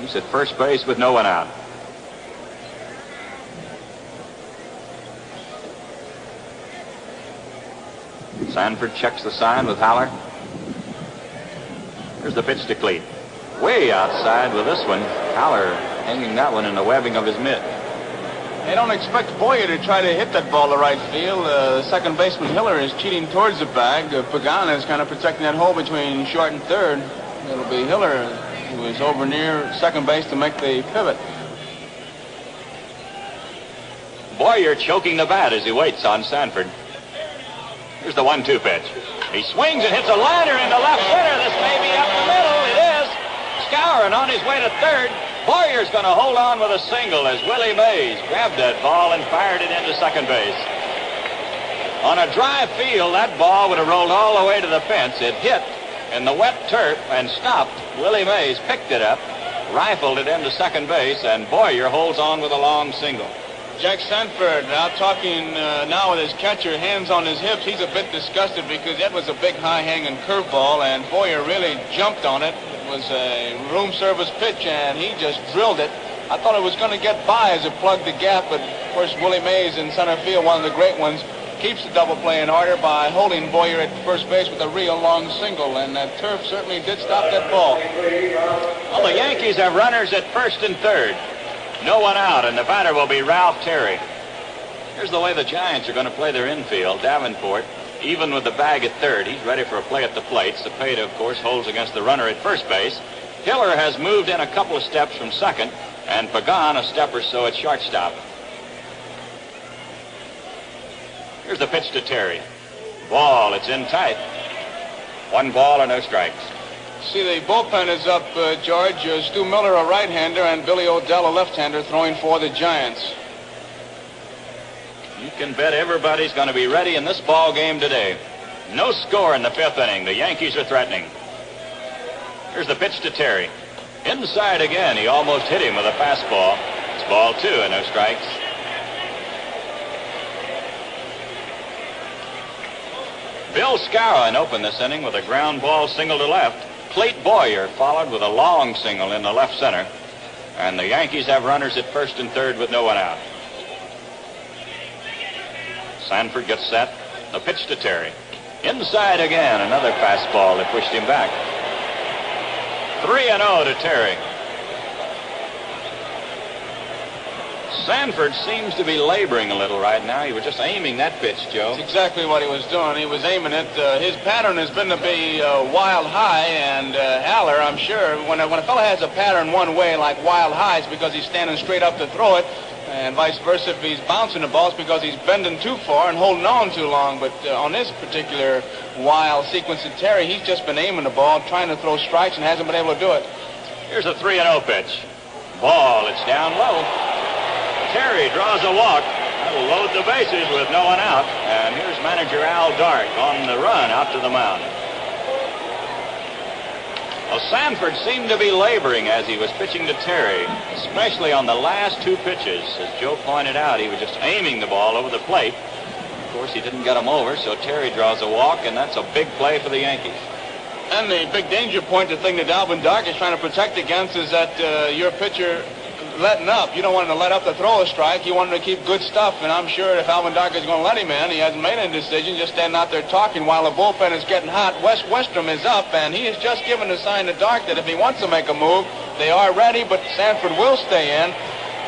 He's at first base with no one out. Sanford checks the sign with Haller. Here's the pitch to Clete. Way outside with this one. Haller hanging that one in the webbing of his mitt. They don't expect Boyer to try to hit that ball to right field. Second baseman Hiller is cheating towards the bag. Pagan is kind of protecting that hole between short and third. It'll be Hiller who is over near second base to make the pivot. Boyer choking the bat as he waits on Sanford. Here's the 1-2 pitch. He swings and hits a liner into left center. This may be up the middle. It is. Skowron on his way to third. Boyer's going to hold on with a single as Willie Mays grabbed that ball and fired it into second base. On a dry field, that ball would have rolled all the way to the fence. It hit in the wet turf and stopped. Willie Mays picked it up, rifled it into second base, and Boyer holds on with a long single. Jack Sanford out talking now with his catcher, hands on his hips. He's a bit disgusted because that was a big high-hanging curveball, and Boyer really jumped on it. It was a room service pitch, and he just drilled it. I thought it was going to get by as it plugged the gap, but of course Willie Mays in center field, one of the great ones, keeps the double play in order by holding Boyer at first base with a real long single, and that turf certainly did stop that ball. Well, the Yankees have runners at first and third. No one out, and the batter will be Ralph Terry. Here's the way the Giants are going to play their infield. Davenport, even with the bag at third. He's ready for a play at the plate. Cepeda, of course, holds against the runner at first base. Hiller has moved in a couple of steps from second, and Pagan a step or so at shortstop. Here's the pitch to Terry. Ball, it's in tight. 1 ball or no strikes. See, the bullpen is up, George. Stu Miller, a right-hander, and Billy Odell, a left-hander, throwing for the Giants. You can bet everybody's going to be ready in this ball game today. No score in the 5th inning. The Yankees are threatening. Here's the pitch to Terry. Inside again. He almost hit him with a fastball. It's ball 2 and no strikes. Bill Skowron opened this inning with a ground ball single to left. Clayton Boyer followed with a long single in the left center. And the Yankees have runners at first and third with no one out. Sanford gets set. The pitch to Terry. Inside again. Another fastball that pushed him back. 3-0 to Terry. Sanford seems to be laboring a little right now. He was just aiming that pitch, Joe. That's exactly what he was doing. He was aiming it. His pattern has been to be wild high, and Haller, I'm sure, when a fellow has a pattern one way, like wild high, it's because he's standing straight up to throw it, and vice versa. If he's bouncing the ball, it's because he's bending too far and holding on too long. But on this particular wild sequence of Terry, he's just been aiming the ball, trying to throw strikes, and hasn't been able to do it. Here's a 3-0 pitch. Ball, it's down low. Terry draws a walk. That'll load the bases with no one out. And here's manager Al Dark on the run out to the mound. Well, Sanford seemed to be laboring as he was pitching to Terry, especially on the last 2 pitches. As Joe pointed out, he was just aiming the ball over the plate. Of course, he didn't get him over, so Terry draws a walk, and that's a big play for the Yankees. And the big danger point, the thing that Alvin Dark is trying to protect against, is that your pitcher letting up. You don't want him to let up to throw a strike. You want him to keep good stuff. And I'm sure if Alvin Dark is going to let him in, he hasn't made any decision, just standing out there talking while the bullpen is getting hot. Wes Westrom is up, and he has just given a sign to Dark that if he wants to make a move, they are ready, but Sanford will stay in.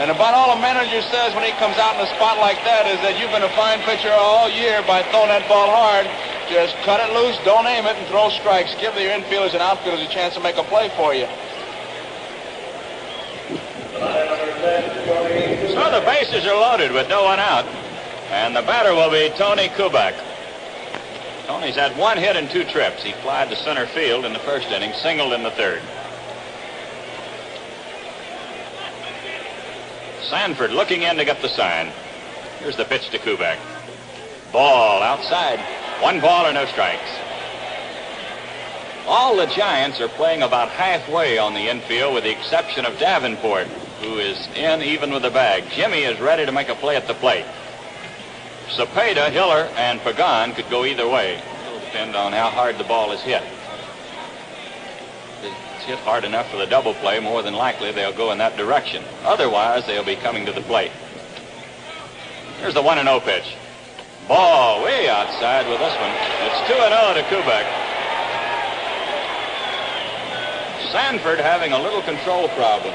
And about all a manager says when he comes out in a spot like that is that you've been a fine pitcher all year by throwing that ball hard. Just cut it loose, don't aim it, and throw strikes. Give the infielders and outfielders a chance to make a play for you. So the bases are loaded with no one out. And the batter will be Tony Kubek. Tony's had 1 hit and 2 trips. He flied to center field in the 1st inning, singled in the 3rd. Sanford looking in to get the sign. Here's the pitch to Kubek. Ball outside. 1 ball or no strikes. All the Giants are playing about halfway on the infield with the exception of Davenport, who is in even with the bag. Jimmy is ready to make a play at the plate. Cepeda, Hiller, and Pagan could go either way. It'll depend on how hard the ball is hit. If it's hit hard enough for the double play, more than likely they'll go in that direction. Otherwise, they'll be coming to the plate. Here's the 1-0 pitch. Ball way outside with this one. It's 2-0 to Kubek. Sanford having a little control problem.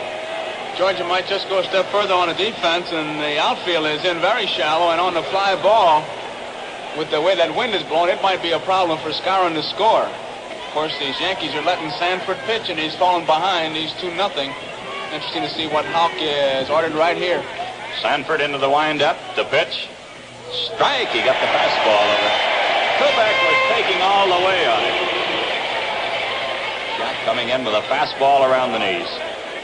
Georgia might just go a step further on the defense, and the outfield is in very shallow, and on the fly ball, with the way that wind is blowing, it might be a problem for Skowron to score. Of course, these Yankees are letting Sanford pitch, and he's falling behind. He's 2-0. Interesting to see what Houck is ordered right here. Sanford into the windup. The pitch. Strike. He got the fastball over. Kubek was taking all the way on it. Jack coming in with a fastball around the knees.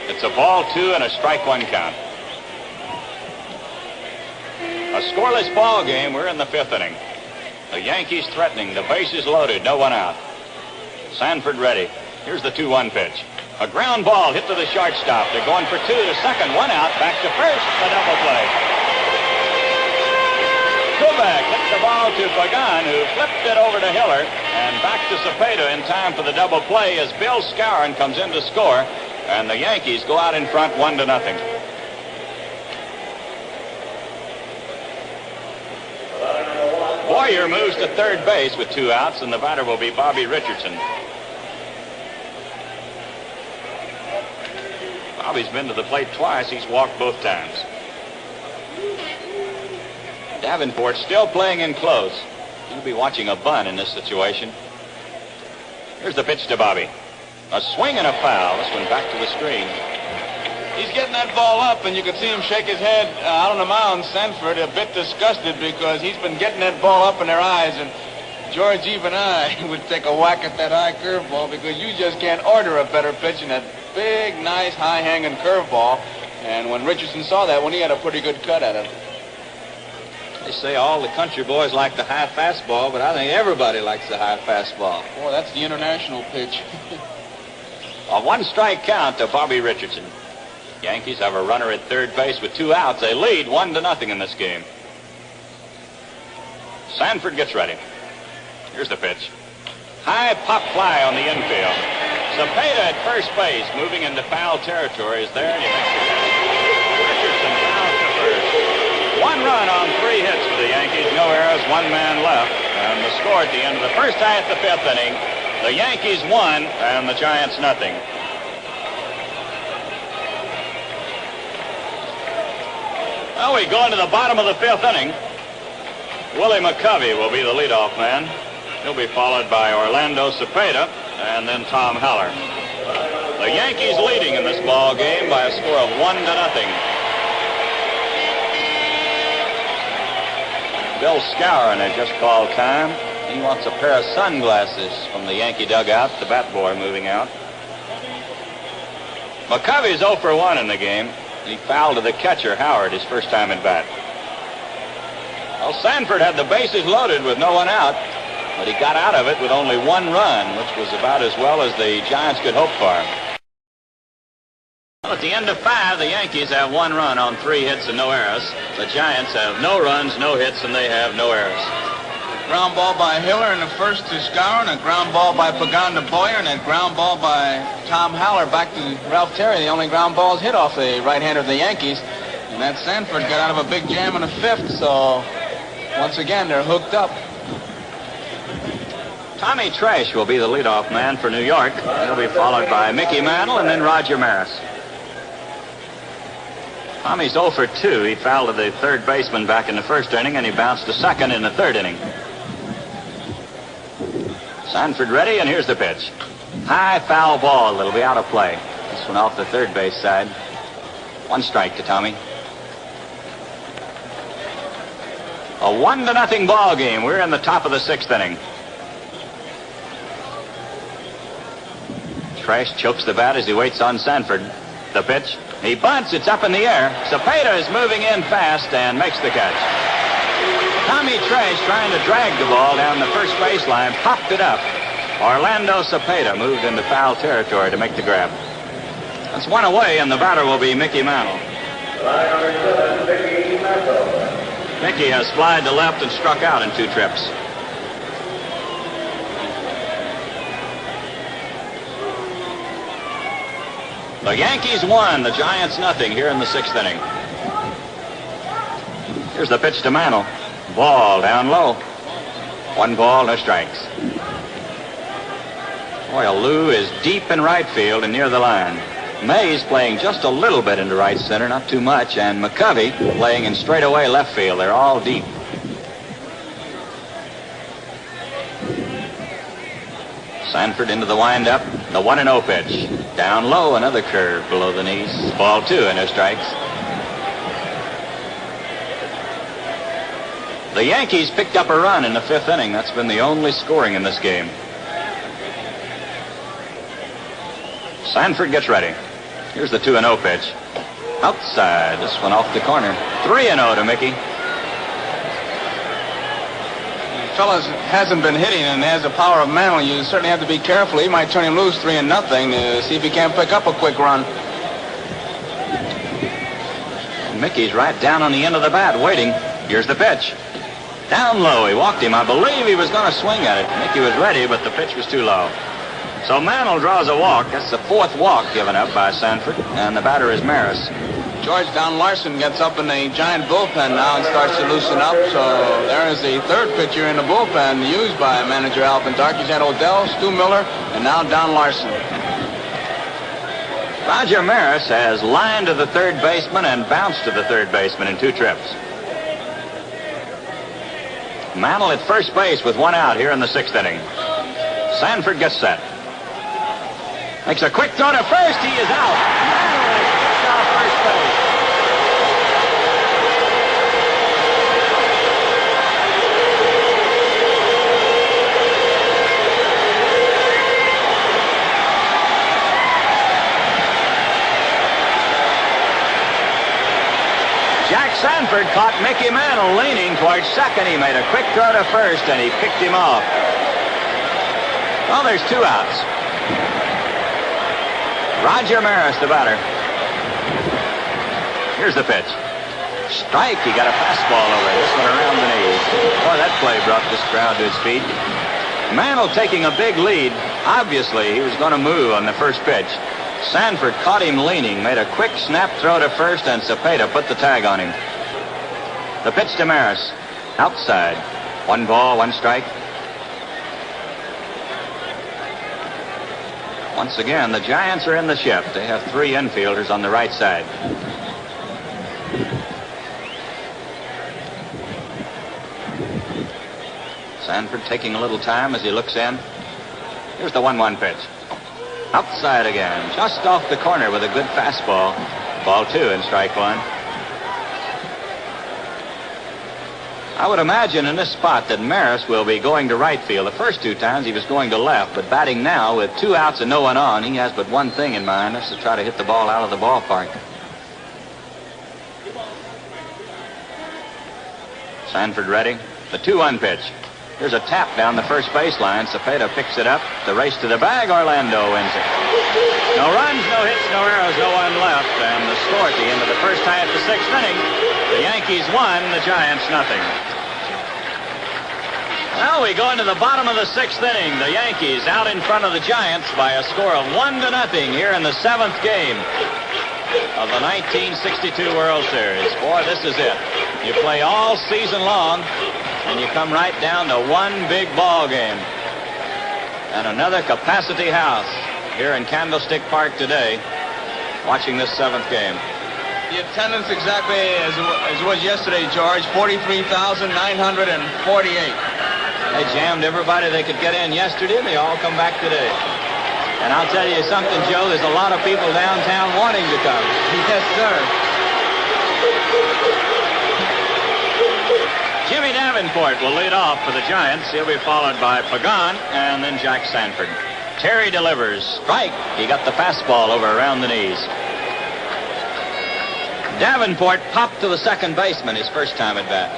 It's a ball 2 and a strike 1 count. A scoreless ball game. We're in the 5th inning. The Yankees threatening. The bases loaded. No one out. Sanford ready. Here's the 2-1 pitch. A ground ball hit to the shortstop. They're going for 2 to second. 1 out. Back to first. A double play. Kubek hit the ball to Pagan, who flipped it over to Hiller, and back to Cepeda in time for the double play as Bill Skowron comes in to score, and the Yankees go out in front 1-0. Boyer moves to third base with 2 outs, and the batter will be Bobby Richardson. Bobby's been to the plate twice. He's walked both times. Davenport still playing in close. He'll be watching a bunt in this situation. Here's the pitch to Bobby. A swing and a foul. This one back to the screen. He's getting that ball up, and you can see him shake his head out on the mound, Sanford, a bit disgusted because he's been getting that ball up in their eyes. And George, even I would take a whack at that high curveball because you just can't order a better pitch than that big, nice, high-hanging curveball. And when Richardson saw that one, he had a pretty good cut at it. They say all the country boys like the high fastball, but I think everybody likes the high fastball. Boy, that's the international pitch. A one-strike count to Bobby Richardson. Yankees have a runner at third base with 2 outs. They lead 1-0 in this game. Sanford gets ready. Here's the pitch. High pop fly on the infield. Cepeda at first base, moving into foul territory, is there, and he makes the catch. Richardson down to first. 1 run on 3 hits for the Yankees. No errors, 1 man left. And the score at the end of the first half, the 5th inning. The Yankees 1 and the Giants nothing. Well, we go into the bottom of the 5th inning. Willie McCovey will be the leadoff man. He'll be followed by Orlando Cepeda and then Tom Haller. The Yankees leading in this ball game by a score of 1-0. Bill Skowron had just called time. He wants a pair of sunglasses from the Yankee dugout. The bat boy moving out. McCovey's 0 for 1 in the game. He fouled to the catcher, Howard, his first time at bat. Well, Sanford had the bases loaded with no one out, but he got out of it with only 1 run, which was about as well as the Giants could hope for. Well, at the end of 5, the Yankees have 1 run on 3 hits and no errors. The Giants have no runs, no hits, and they have no errors. Ground ball by Hiller in the first to Skowron, a ground ball by Pagan to Boyer, and a ground ball by Tom Haller back to Ralph Terry. The only ground balls hit off the right-hander of the Yankees. And that Sanford got out of a big jam in the 5th, so once again, they're hooked up. Tommy Trash will be the leadoff man for New York. He'll be followed by Mickey Mantle and then Roger Maris. Tommy's 0 for 2. He fouled to the third baseman back in the first inning, and he bounced to second in the 3rd inning. Sanford ready, and here's the pitch. High foul ball. It'll be out of play. This one off the third base side. 1 strike to Tommy. A 1-0 ball game. We're in the top of the 6th inning. Trash chokes the bat as he waits on Sanford. The pitch. He bunts. It's up in the air. Cepeda is moving in fast and makes the catch. Tommy Trash trying to drag the ball down the first baseline, popped it up. Orlando Cepeda moved into foul territory to make the grab. That's 1 away, and the batter will be Mickey Mantle. Mickey has flied to left and struck out in 2 trips. The Yankees 1, the Giants nothing here in the 6th inning. Here's the pitch to Mantle. Ball down low. 1 ball, no strikes. Boy, Lou is deep in right field and near the line. Mays playing just a little bit into right center, not too much, and McCovey playing in straightaway left field. They're all deep. Sanford into the windup. The 1-0 pitch. Down low, another curve below the knees. Ball 2 and no strikes. The Yankees picked up a run in the 5th inning. That's been the only scoring in this game. Sanford gets ready. Here's the 2-0 pitch. Outside. This one off the corner. 3-0 to Mickey. Fellas hasn't been hitting and has the power of Mantle. You certainly have to be careful. He might turn him loose 3-0 to see if he can't pick up a quick run. Mickey's right down on the end of the bat waiting. Here's the pitch. Down low. He walked him. I believe he was going to swing at it. Mickey was ready, but the pitch was too low. So Mantle draws a walk. That's the 4th walk given up by Sanford, and the batter is Maris. George Don Larson gets up in the Giant bullpen now and starts to loosen up. So there is the 3rd pitcher in the bullpen used by manager Alvin Dark. He's had Odell, Stu Miller, and now Don Larson. Roger Maris has lined to the third baseman and bounced to the third baseman in 2 trips. Mantle at first base with one out here in the 6th inning. Sanford gets set. Makes a quick throw to first. He is out. Mantle is kicked off first base. Jack Sanford caught Mickey Mantle leaning towards second. He made a quick throw to first, and he picked him off. Well, there's 2 outs. Roger Maris, the batter. Here's the pitch. Strike. He got a fastball over this one around the knees. Boy, that play brought this crowd to its feet. Mantle taking a big lead. Obviously, he was going to move on the first pitch. Sanford caught him leaning, made a quick snap throw to first, and Cepeda put the tag on him. The pitch to Maris. Outside. 1 ball, 1 strike. Once again, the Giants are in the shift. They have 3 infielders on the right side. Sanford taking a little time as he looks in. Here's the 1-1 pitch. Outside again, just off the corner with a good fastball. Ball 2 and strike 1. I would imagine in this spot that Maris will be going to right field. The first 2 times he was going to left, but batting now with 2 outs and no one on, he has but one thing in mind. That's to try to hit the ball out of the ballpark. Sanford ready. The 2-1 pitch. Here's a tap down the first baseline. Cepeda picks it up. The race to the bag. Orlando wins it. No runs, no hits, no errors, no one left. And the score at the end of the first half of the 6th inning. The Yankees 1, the Giants nothing. Well, we go into the bottom of the 6th inning. The Yankees out in front of the Giants by a score of 1-0 here in the 7th game of the 1962 World Series. Boy, this is it. You play all season long, and you come right down to one big ball game. And another capacity house here in Candlestick Park today, watching this 7th game. The attendance exactly as it was yesterday, George, 43,948. They jammed everybody they could get in yesterday, and they all come back today. And I'll tell you something, Joe, there's a lot of people downtown wanting to come. Yes, sir. Jimmy Davenport will lead off for the Giants. He'll be followed by Pagan and then Jack Sanford. Terry delivers. Strike. He got the fastball over around the knees. Davenport popped to the second baseman his first time at bat.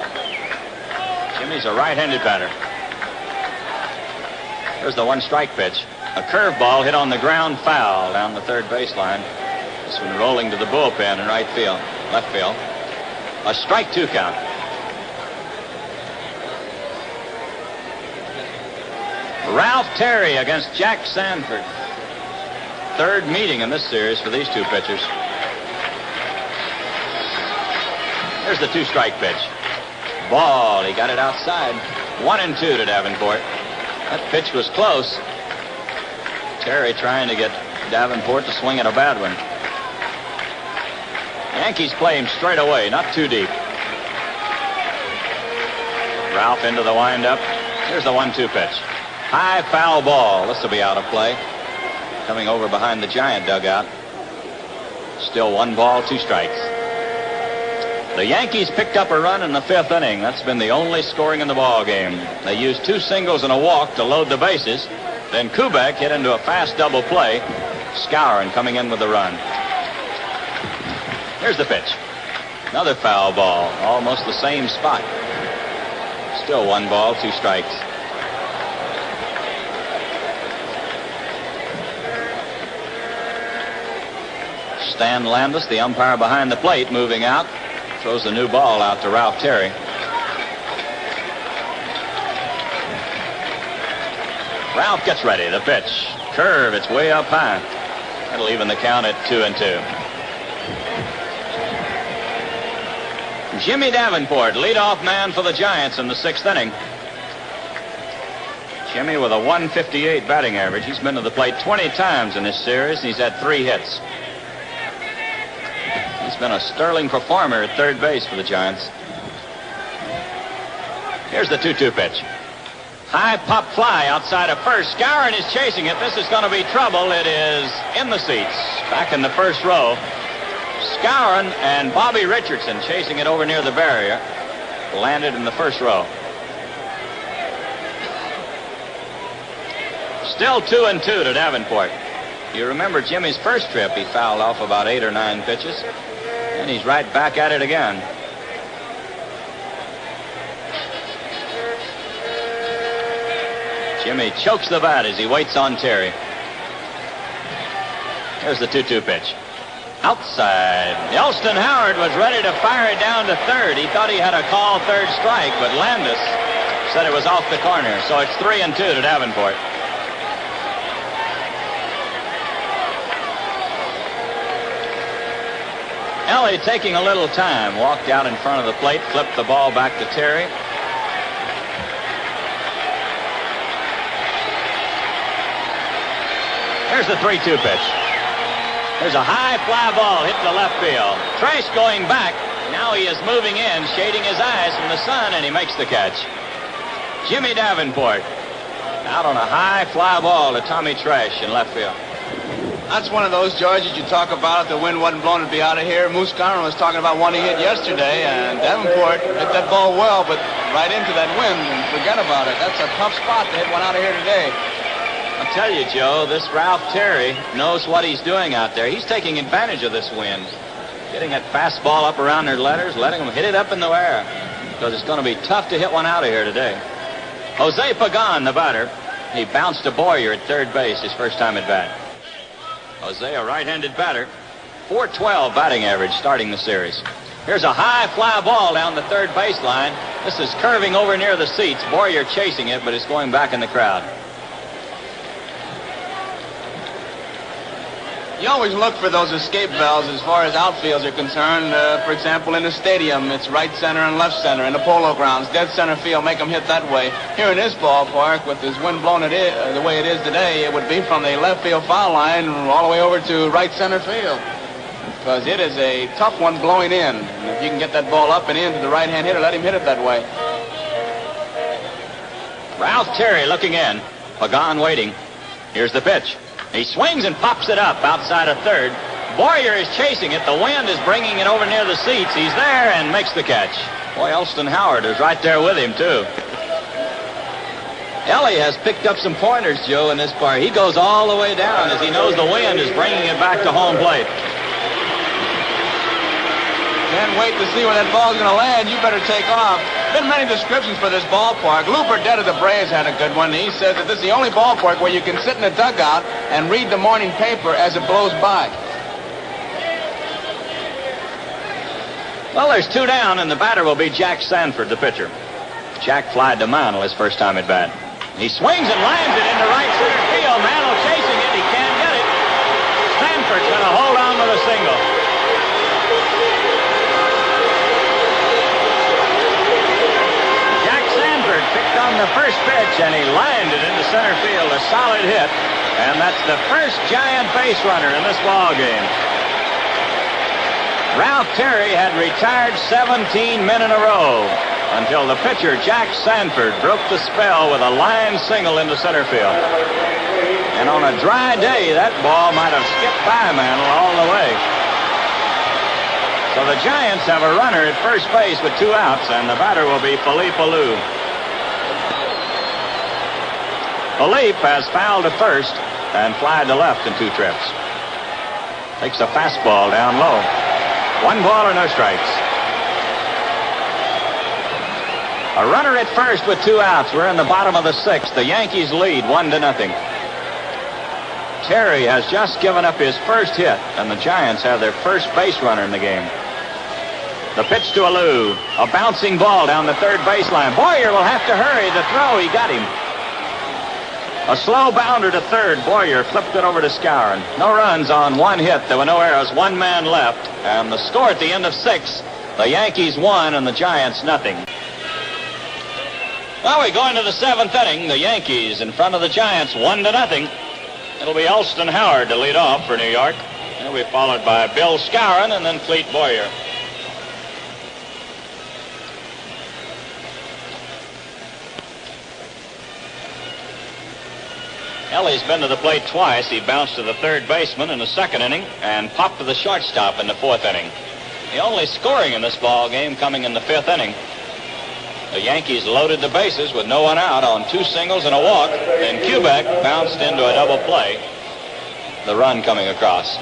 Jimmy's a right-handed batter. There's the 1-strike pitch. A curveball hit on the ground foul down the third baseline. This one rolling to the bullpen in right field, left field. A strike 2 count. Ralph Terry against Jack Sanford. 3rd meeting in this series for these 2 pitchers. Here's the 2-strike pitch. Ball. He got it outside. 1-2 to Davenport. That pitch was close. Terry trying to get Davenport to swing at a bad one. Yankees play him straight away, not too deep. Ralph into the windup. Here's the 1-2 pitch. High foul ball. This will be out of play. Coming over behind the Giant dugout. Still 1 ball, 2 strikes. The Yankees picked up a run in the 5th inning. That's been the only scoring in the ball game. They used 2 singles and a walk to load the bases. Then Kubek hit into a fast double play. Skowron coming in with the run. Here's the pitch. Another foul ball. Almost the same spot. Still 1 ball, 2 strikes. Stan Landis, the umpire behind the plate, moving out. Throws the new ball out to Ralph Terry. Ralph gets ready. The pitch. Curve. It's way up high. That'll even the count at 2-2. Jimmy Davenport, leadoff man for the Giants in the 6th inning. Jimmy with a 158 batting average. He's been to the plate 20 times in this series. He's had 3 hits. He's been a sterling performer at third base for the Giants. Here's the 2-2 pitch. High pop fly outside of first. Skowron is chasing it. This is going to be trouble. It is in the seats, back in the first row. Skowron and Bobby Richardson chasing it over near the barrier. Landed in the first row. Still 2-2 to Davenport. You remember Jimmy's first trip, he fouled off about 8 or 9 pitches. And he's right back at it again. Jimmy chokes the bat as he waits on Terry. Here's the 2-2 pitch. Outside. Elston Howard was ready to fire it down to third. He thought he had a call third strike, but Landis said it was off the corner. So it's 3-2 to Davenport. Ellie, taking a little time, walked out in front of the plate, flipped the ball back to Terry. Here's the 3-2 pitch. There's a high fly ball hit to left field. Trash going back. Now he is moving in, shading his eyes from the sun, and he makes the catch. Jimmy Davenport out on a high fly ball to Tommy Trash in left field. That's one of those, George, that you talk about if the wind wasn't blowing to be out of here. Moose Skowron was talking about one he hit yesterday, and Davenport hit that ball well, but right into that wind, and forget about it. That's a tough spot to hit one out of here today. I'll tell you, Joe, this Ralph Terry knows what he's doing out there. He's taking advantage of this wind. Getting that fastball up around their letters, letting them hit it up in the air. Because it's going to be tough to hit one out of here today. Jose Pagan, the batter. He bounced to Boyer at third base his first time at bat. Jose, a right-handed batter. .412 batting average starting the series. Here's a high fly ball down the third baseline. This is curving over near the seats. Boyer chasing it, but it's going back in the crowd. You always look for those escape valves as far as outfields are concerned. For example, in the stadium, it's right center and left center. In the polo grounds, dead center field, make them hit that way. Here in this ballpark, with this wind blowing the way it is today, it would be from the left field foul line all the way over to right center field. Because it is a tough one blowing in. And if you can get that ball up and in to the right-hand hitter, let him hit it that way. Ralph Terry looking in. Pagan waiting. Here's the pitch. He swings and pops it up outside of third. Boyer is chasing it. The wind is bringing it over near the seats. He's there and makes the catch. Boy, Elston Howard is right there with him, too. Ellie has picked up some pointers, Joe, in this part. He goes all the way down as he knows the wind is bringing it back to home plate. Can't wait to see where that ball's going to land. You better take off. Been many descriptions for this ballpark. Lou Burdett of the Braves had a good one. He says that this is the only ballpark where you can sit in a dugout and read the morning paper as it blows by. Well, there's 2 down, and the batter will be Jack Sanford, the pitcher. Jack flied to Mantle his first time at bat. He swings and lines it into right center field. Mantle chasing it. He can't get it. Sanford's going to hold on with a single. Picked on the first pitch, and he lined it into center field. A solid hit, and that's the first Giant base runner in this ball game. Ralph Terry had retired 17 men in a row until the pitcher, Jack Sanford, broke the spell with a line single into center field. And on a dry day, that ball might have skipped by Mantle all the way. So the Giants have a runner at first base with 2 outs, and the batter will be Philippe Alou. Philippe has fouled to first and flied to left in 2 trips. Takes a fastball down low. 1 ball or no strikes. A runner at first with 2 outs. We're in the bottom of the 6th. The Yankees lead 1-0. Terry has just given up his first hit, and the Giants have their first base runner in the game. The pitch to Alou. A bouncing ball down the third baseline. Boyer will have to hurry. The throw, he got him. A slow bounder to third. Boyer flipped it over to Skowron. No runs on 1 hit. There were no errors. 1 man left. And the score at the end of 6, the Yankees 1 and the Giants nothing. Well, we go into the 7th inning. The Yankees in front of the Giants 1-0. It'll be Elston Howard to lead off for New York. He'll be followed by Bill Skowron and then Clete Boyer. Ellie's been to the plate twice. He bounced to the third baseman in the second inning and popped to the shortstop in the fourth inning. The only scoring in this ball game coming in the fifth inning. The Yankees loaded the bases with no one out on 2 singles and a walk. Then Kubek bounced into a double play. The run coming across.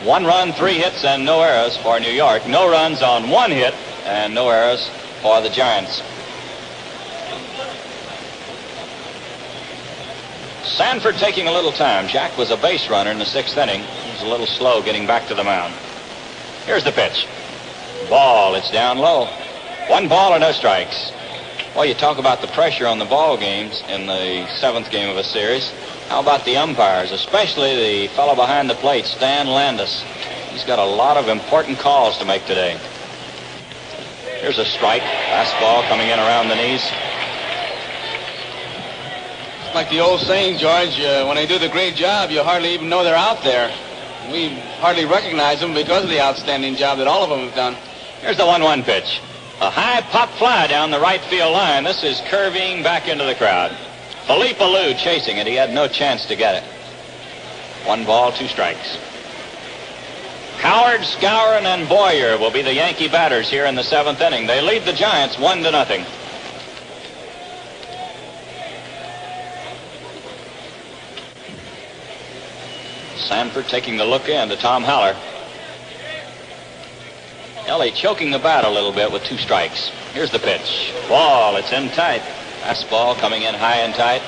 1 run, 3 hits, and no errors for New York. No runs on 1 hit and no errors for the Giants. Sanford taking a little time. Jack was a base runner in the 6th inning. He was a little slow getting back to the mound. Here's the pitch. Ball. It's down low. 1 ball and no strikes. Well, you talk about the pressure on the ball games in the 7th game of a series. How about the umpires, especially the fellow behind the plate, Stan Landis? He's got a lot of important calls to make today. Here's a strike. Fastball coming in around the knees. Like the old saying, George, when they do the great job, you hardly even know they're out there. We hardly recognize them because of the outstanding job that all of them have done. Here's the 1-1 pitch. A high pop fly down the right field line. This is curving back into the crowd. Felipe Alou chasing it. He had no chance to get it. 1 ball, 2 strikes. Howard, Skowron, and Boyer will be the Yankee batters here in the 7th inning. They lead the Giants 1-0. Sanford taking the look in to Tom Haller. Ellie choking the bat a little bit with 2 strikes. Here's the pitch. Ball. It's in tight. Fastball coming in high and tight.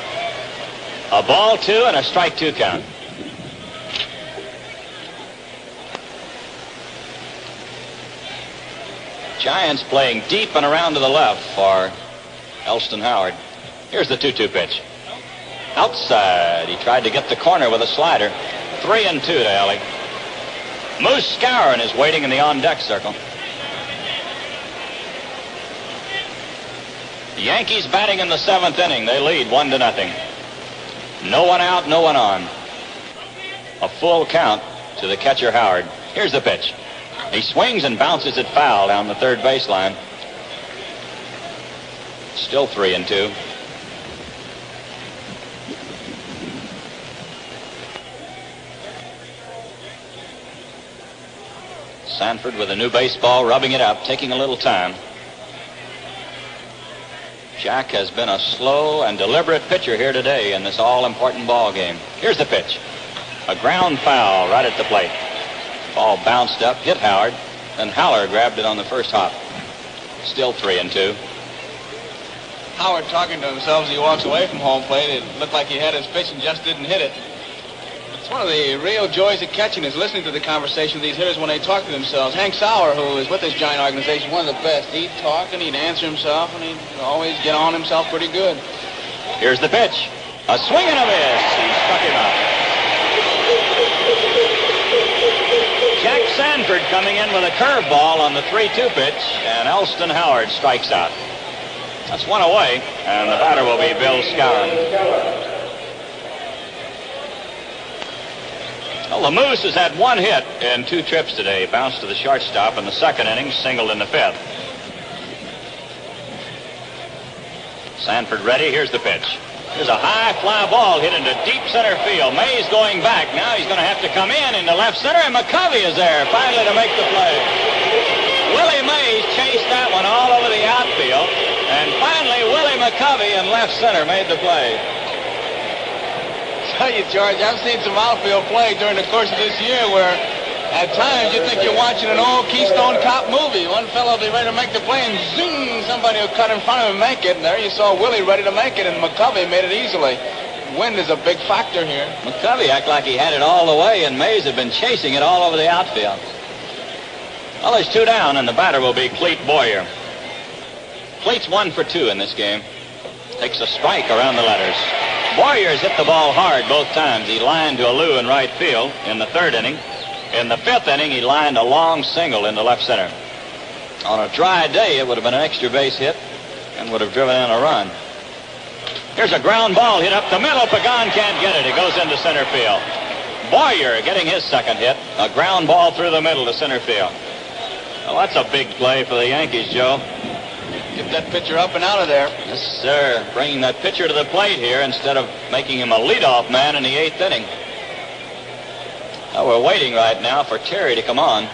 A ball 2 and a strike 2 count. Giants playing deep and around to the left for Elston Howard. Here's the 2-2 pitch. Outside. He tried to get the corner with a slider. 3-2 to Ellie. Moose Skowron is waiting in the on-deck circle. The Yankees batting in the 7th inning. They lead 1-0. No one out, no one on. A full count to the catcher Howard. Here's the pitch. He swings and bounces it foul down the third baseline. Still 3-2. Sanford with a new baseball, rubbing it up, taking a little time. Jack has been a slow and deliberate pitcher here today in this all-important ball game. Here's the pitch. A ground foul right at the plate. Ball bounced up, hit Howard, then Haller grabbed it on the first hop. Still 3-2. Howard talking to himself as he walks away from home plate. It looked like he had his pitch and just didn't hit it. It's one of the real joys of catching is listening to the conversation of these hitters when they talk to themselves. Hank Sauer, who is with this Giant organization, one of the best. He'd talk and he'd answer himself and he'd always get on himself pretty good. Here's the pitch. A swing and a miss. He struck him out. Jack Sanford coming in with a curveball on the 3-2 pitch, and Elston Howard strikes out. That's 1 away, and the batter will be Bill Skowron. Well, the Moose has had 1 hit in 2 trips today. Bounced to the shortstop in the 2nd inning, singled in the 5th. Sanford ready. Here's the pitch. There's a high fly ball hit into deep center field. Mays going back. Now he's going to have to come in into left center, and McCovey is there finally to make the play. Willie Mays chased that one all over the outfield, and finally Willie McCovey in left center made the play. Tell you, George, I've seen some outfield play during the course of this year where at times you think you're watching an old Keystone Cop movie. One fellow will be ready to make the play and zing, somebody will cut in front of him and make it. And there you saw Willie ready to make it, and McCovey made it easily. Wind is a big factor here. McCovey acted like he had it all the way, and Mays had been chasing it all over the outfield. Well, there's 2 down, and the batter will be Clete Boyer. Clete's 1 for 2 in this game. Takes a strike around the letters. Boyer's hit the ball hard both times. He lined to Alou in right field in the 3rd inning. In the 5th inning, he lined a long single into left center. On a dry day, it would have been an extra base hit and would have driven in a run. Here's a ground ball hit up the middle. Pagan can't get it. It goes into center field. Boyer getting his 2nd hit. A ground ball through the middle to center field. Well, that's a big play for the Yankees, Joe. Get that pitcher up and out of there. Yes, sir. Bringing that pitcher to the plate here instead of making him a leadoff man in the 8th inning. Now we're waiting right now for Terry to come on.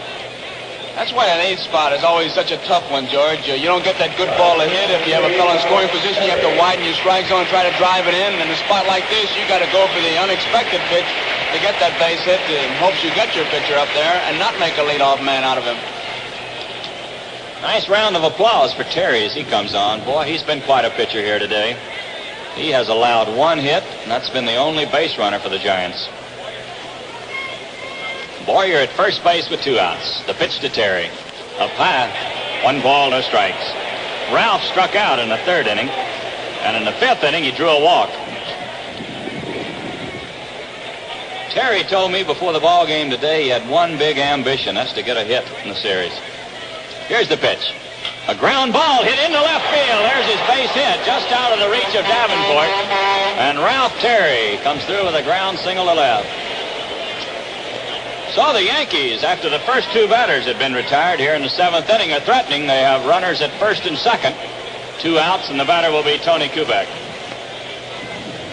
That's why an 8th spot is always such a tough one, George. You don't get that good ball to hit. If you have a fellow in scoring position, you have to widen your strike zone and try to drive it in. In a spot like this, you got to go for the unexpected pitch to get that base hit in hopes you get your pitcher up there and not make a leadoff man out of him. Nice round of applause for Terry as he comes on. Boy, he's been quite a pitcher here today. He has allowed 1 hit, and that's been the only base runner for the Giants. Boyer at first base with 2 outs. The pitch to Terry. Up high. 1 ball, no strikes. Ralph struck out in the 3rd inning, and in the 5th inning, he drew a walk. Terry told me before the ball game today he had one big ambition. That's to get a hit in the series. Here's the pitch. A ground ball hit into left field. There's his base hit just out of the reach of Davenport. And Ralph Terry comes through with a ground single to left. So the Yankees, after the first 2 batters had been retired here in the 7th inning, are threatening. They have runners at first and second. 2 outs, and the batter will be Tony Kubek.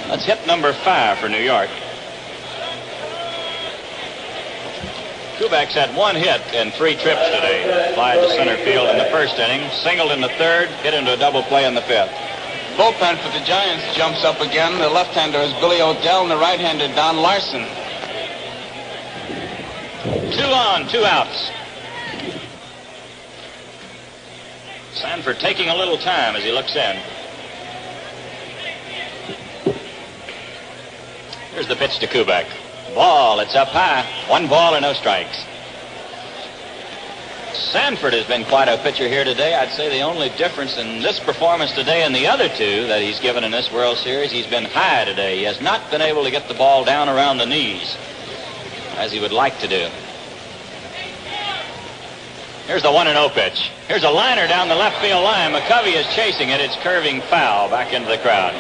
That's hit number 5 for New York. Kubek's had 1 hit in 3 trips today. Fly to center field in the 1st inning, singled in the 3rd, hit into a double play in the 5th. Bullpen for the Giants jumps up again. The left-hander is Billy O'Dell and the right-hander Don Larson. 2 on, 2 outs. Sanford taking a little time as he looks in. Here's the pitch to Kubek. Ball, it's up high. 1 ball and no strikes. Sanford has been quite a pitcher here today. I'd say the only difference in this performance today and the other 2 that he's given in this World Series, he's been high today. He has not been able to get the ball down around the knees as he would like to do. Here's the 1-0 pitch. Here's a liner down the left field line. McCovey is chasing it. It's curving foul back into the crowd.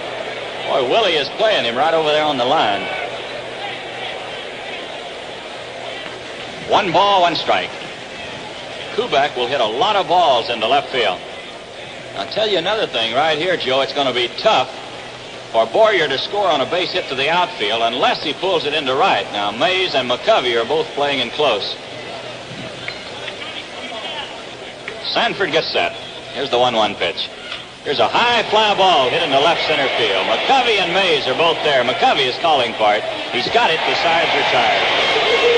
Boy, Willie is playing him right over there on the line. 1 ball, 1 strike. Kubek will hit a lot of balls into left field. I'll tell you another thing right here, Joe. It's going to be tough for Boyer to score on a base hit to the outfield unless he pulls it into right. Now, Mays and McCovey are both playing in close. Sanford gets set. Here's the 1-1 pitch. Here's a high fly ball hit into left center field. McCovey and Mays are both there. McCovey is calling for it. He's got it. The sides are tired.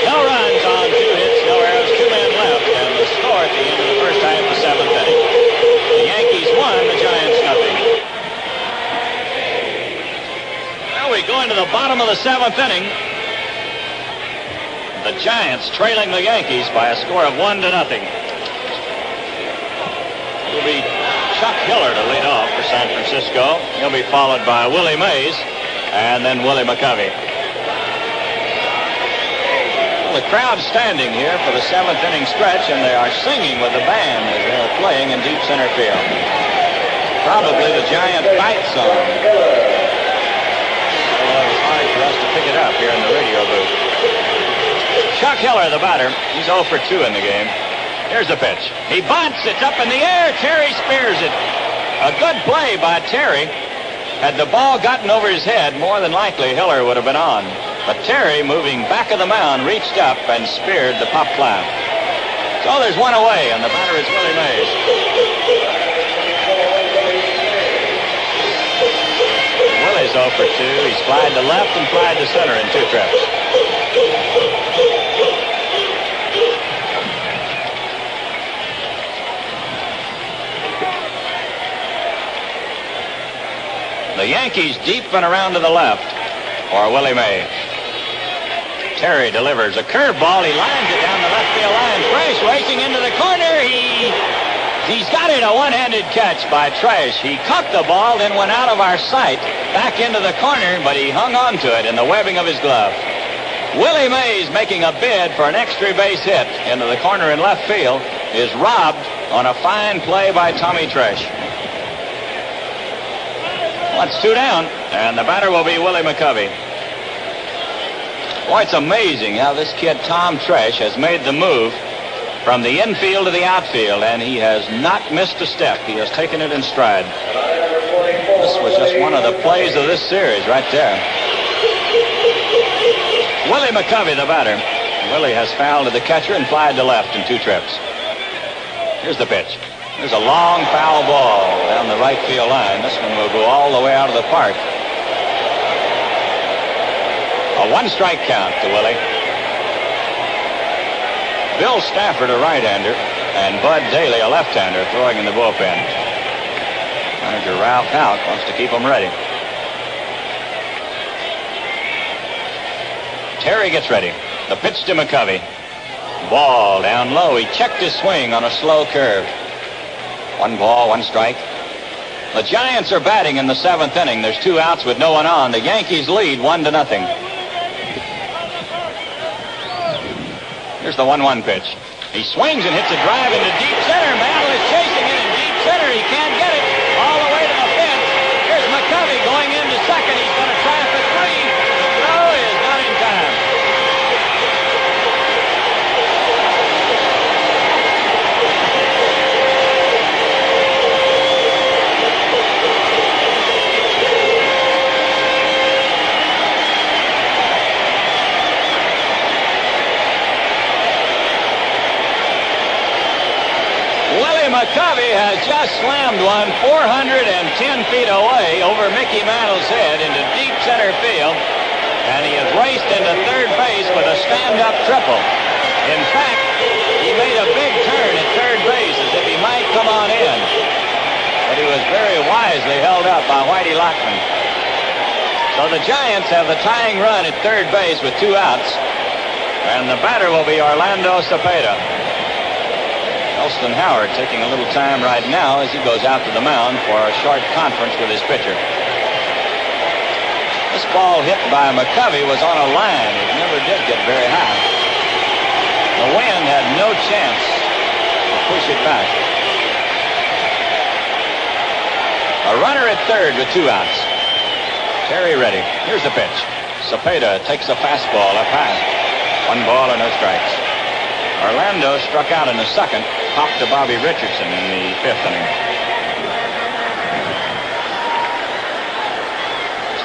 No runs on 2 hits, no errors, 2 men left, and the score at the end of the first half of the 7th inning. The Yankees 1, the Giants nothing. Well, we go into the bottom of the 7th inning. The Giants trailing the Yankees by a score of 1-0. It'll be Chuck Hiller to lead off for San Francisco. He'll be followed by Willie Mays and then Willie McCovey. Well, the crowd's standing here for the 7th inning stretch, and they are singing with the band as they're playing in deep center field. Probably the Giant fight song. Although it was hard for us to pick it up here in the radio booth. Chuck Hiller, the batter. He's 0 for 2 in the game. Here's the pitch. He bunts. It's up in the air. Terry spears it. A good play by Terry. Had the ball gotten over his head, more than likely Hiller would have been on. But Terry, moving back of the mound, reached up and speared the pop fly. So there's 1 away, and the batter is Willie Mays. Willie's 0 for 2. He's flied to left and flied to center in 2 trips. The Yankees deep and around to the left for Willie Mays. Terry delivers a curveball. He lines it down the left field line. Tresh racing into the corner. He's got it. A one-handed catch by Tresh. He caught the ball, then went out of our sight back into the corner, but he hung on to it in the webbing of his glove. Willie Mays, making a bid for an extra base hit into the corner in left field, is robbed on a fine play by Tommy Tresh. Well, it's 2 down, and the batter will be Willie McCovey. Boy, it's amazing how this kid Tom Tresh has made the move from the infield to the outfield, and he has not missed a step. He has taken it in stride. This was just one of the plays of this series right there. Willie McCovey, the batter. Willie has fouled to the catcher and flied to left in 2 trips. Here's the pitch. There's a long foul ball down the right field line. This one will go all the way out of the park. A 1-strike count to Willie. Bill Stafford, a right-hander, and Bud Daly, a left-hander, throwing in the bullpen. Manager Ralph Houk wants to keep them ready. Terry gets ready. The pitch to McCovey. Ball down low. He checked his swing on a slow curve. 1 ball, 1 strike. The Giants are batting in the 7th inning. There's 2 outs with no one on. The Yankees lead 1-0. Here's the 1-1 pitch. He swings and hits a drive into deep center. Mantle is chasing it in deep center. He can't get it all the way to the fence. Here's McCovey going into second. He's going to try for 3. The throw is not in time. McCovey has just slammed one 410 feet away over Mickey Mantle's head into deep center field, and he has raced into third base with a stand-up triple. In fact, he made a big turn at third base as if he might come on in, but he was very wisely held up by Whitey Lockman. So the Giants have the tying run at third base with 2 outs, and the batter will be Orlando Cepeda. Elston Howard taking a little time right now as he goes out to the mound for a short conference with his pitcher. This ball hit by McCovey was on a line. It never did get very high. The wind had no chance to push it back. A runner at third with 2 outs. Terry ready. Here's the pitch. Cepeda takes a fastball up high. 1 ball and no strikes. Orlando struck out in the second, popped to Bobby Richardson in the 5th inning.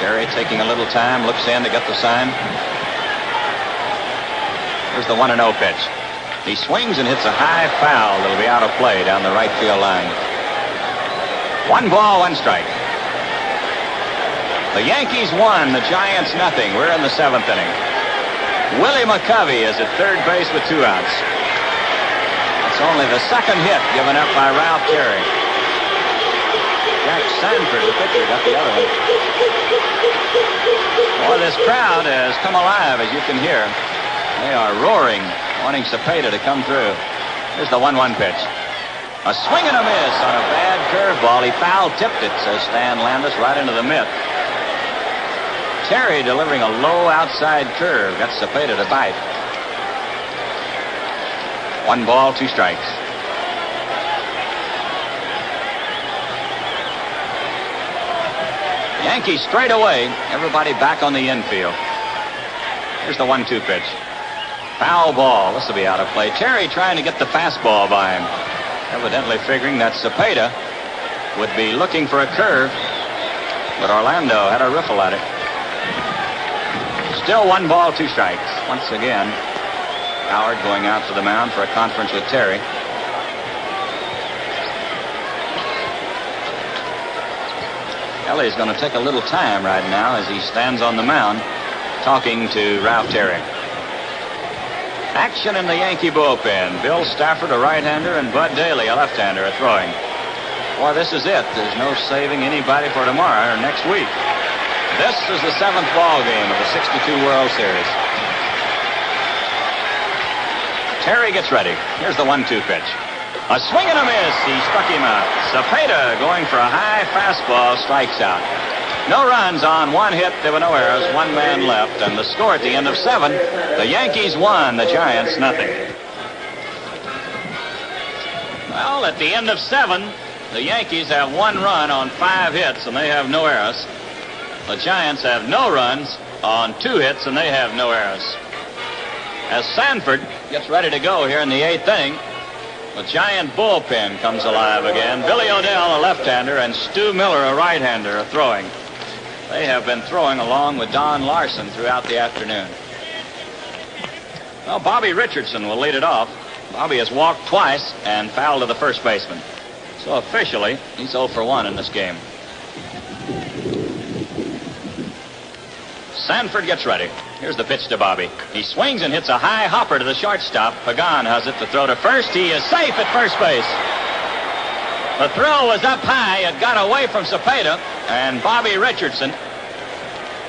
Terry taking a little time, looks in to get the sign. Here's the 1-0 pitch. He swings and hits a high foul that'll be out of play down the right field line. 1 ball, 1 strike. The Yankees won, the Giants nothing. We're in the 7th inning. Willie McCovey is at third base with 2 outs. It's only the second hit given up by Ralph Terry. Jack Sanford, the pitcher, got the other one. Boy, this crowd has come alive, as you can hear. They are roaring, wanting Cepeda to come through. Here's the 1-1 pitch. A swing and a miss on a bad curveball. He foul-tipped it, says Stan Landis, right into the mitt. Terry delivering a low outside curve. Got Cepeda to bite. 1 ball, 2 strikes. Yankees straight away. Everybody back on the infield. Here's the 1-2 pitch. Foul ball. This will be out of play. Terry trying to get the fastball by him. Evidently figuring that Cepeda would be looking for a curve. But Orlando had a riffle at it. Still 1 ball, 2 strikes. Once again, Howard going out to the mound for a conference with Terry. Kelly's going to take a little time right now as he stands on the mound talking to Ralph Terry. Action in the Yankee bullpen. Bill Stafford, a right-hander, and Bud Daly, a left-hander, are throwing. Boy, this is it. There's no saving anybody for tomorrow or next week. This is the 7th ball game of the 62 World Series. Terry gets ready. Here's the 1-2 pitch. A swing and a miss. He struck him out. Cepeda going for a high fastball, strikes out. No runs on 1 hit. There were no errors. 1 man left. And the score at the end of 7, the Yankees won, the Giants nothing. Well, at the end of 7, the Yankees have 1 run on 5 hits, and they have no errors. The Giants have no runs on 2 hits, and they have no errors. As Sanford gets ready to go here in the 8th inning, The Giant bullpen comes alive again. Billy O'Neill, a left-hander, and Stu Miller, a right-hander, are throwing. They have been throwing along with Don Larson throughout the afternoon. Well, Bobby Richardson will lead it off. Bobby has walked twice and fouled to the first baseman. So officially, he's 0 for 1 in this game. Sanford gets ready. Here's the pitch to Bobby. He swings and hits a high hopper to the shortstop. Pagan has it to throw to first. He is safe at first base. The throw was up high. It got away from Cepeda, and Bobby Richardson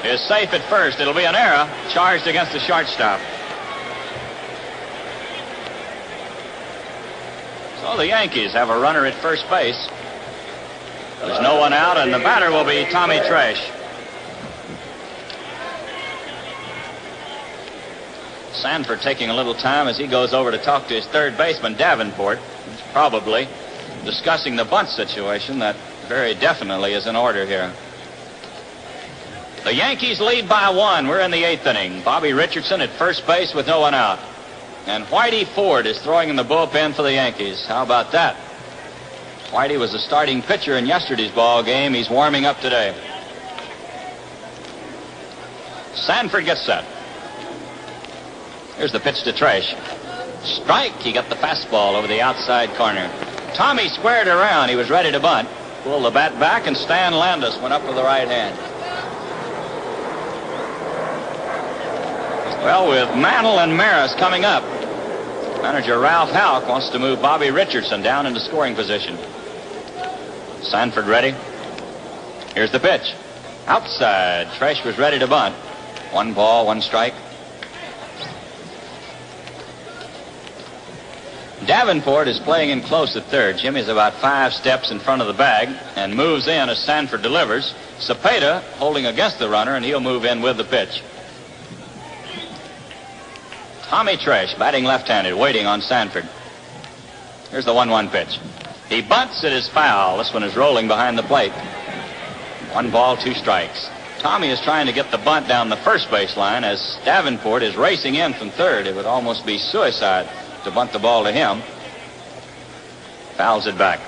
is safe at first. It'll be an error charged against the shortstop. So the Yankees have a runner at first base. There's no one out, and the batter will be Tommy Tresh. Sanford taking a little time as he goes over to talk to his third baseman, Davenport. He's probably discussing the bunt situation that very definitely is in order here. The Yankees lead by 1. We're in the 8th inning. Bobby Richardson at first base with no one out. And Whitey Ford is throwing in the bullpen for the Yankees. How about that? Whitey was the starting pitcher in yesterday's ball game. He's warming up today. Sanford gets set. Here's the pitch to Tresh. Strike. He got the fastball over the outside corner. Tommy squared around. He was ready to bunt. Pulled the bat back, and Stan Landis went up with the right hand. Well, with Mantle and Maris coming up, manager Ralph Houck wants to move Bobby Richardson down into scoring position. Sanford ready. Here's the pitch. Outside. Tresh was ready to bunt. 1 ball, 1 strike. Davenport is playing in close at third. Jimmy's about 5 steps in front of the bag and moves in as Sanford delivers. Cepeda holding against the runner, and he'll move in with the pitch. Tommy Tresh, batting left-handed, waiting on Sanford. Here's the 1-1 pitch. He bunts. It is foul. This one is rolling behind the plate. 1 ball, 2 strikes. Tommy is trying to get the bunt down the first base line as Davenport is racing in from third. It would almost be suicide to bunt the ball to him. Fouls it back.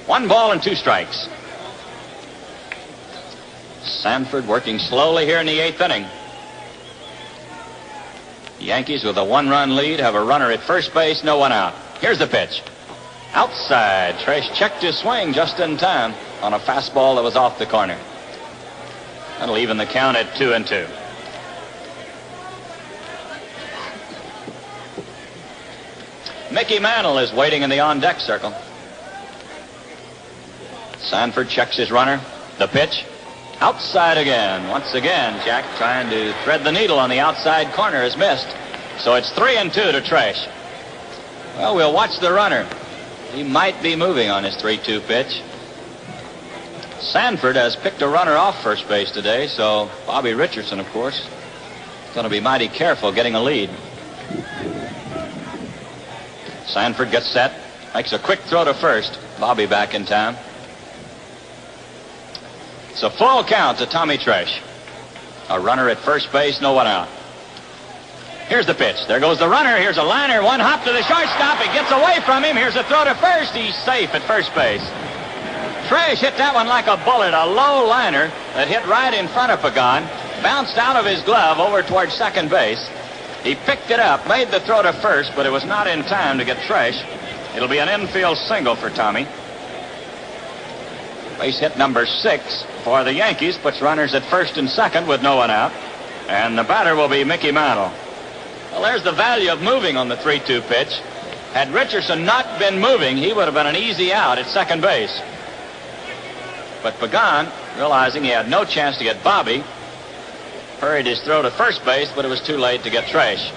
1 ball and 2 strikes. Sanford working slowly here in the 8th inning. The Yankees with a 1-run lead have a runner at first base, no one out. Here's the pitch. Outside. Tresh checked his swing just in time on a fastball that was off the corner. That'll even the count at 2-2. Mickey Mantle is waiting in the on-deck circle. Sanford checks his runner. The pitch. Outside again. Once again, Jack trying to thread the needle on the outside corner has missed. So it's 3-2 to Tresh. Well, we'll watch the runner. He might be moving on his 3-2 pitch. Sanford has picked a runner off first base today, so Bobby Richardson, of course, is going to be mighty careful getting a lead. Sanford gets set, makes a quick throw to first. Bobby back in time. It's a full count to Tommy Tresh. A runner at first base, no one out. Here's the pitch. There goes the runner. Here's a liner. 1 hop to the shortstop. It gets away from him. Here's a throw to first. He's safe at first base. Tresh hit that one like a bullet. A low liner that hit right in front of Pagan. Bounced out of his glove over towards second base. He picked it up, made the throw to first, but it was not in time to get Tresh. It'll be an infield single for Tommy. Base hit number 6 for the Yankees puts runners at first and second with no one out. And the batter will be Mickey Mantle. Well, there's the value of moving on the 3-2 pitch. Had Richardson not been moving, he would have been an easy out at second base. But Pagan, realizing he had no chance to get Bobby, hurried his throw to first base, but it was too late to get Tresh.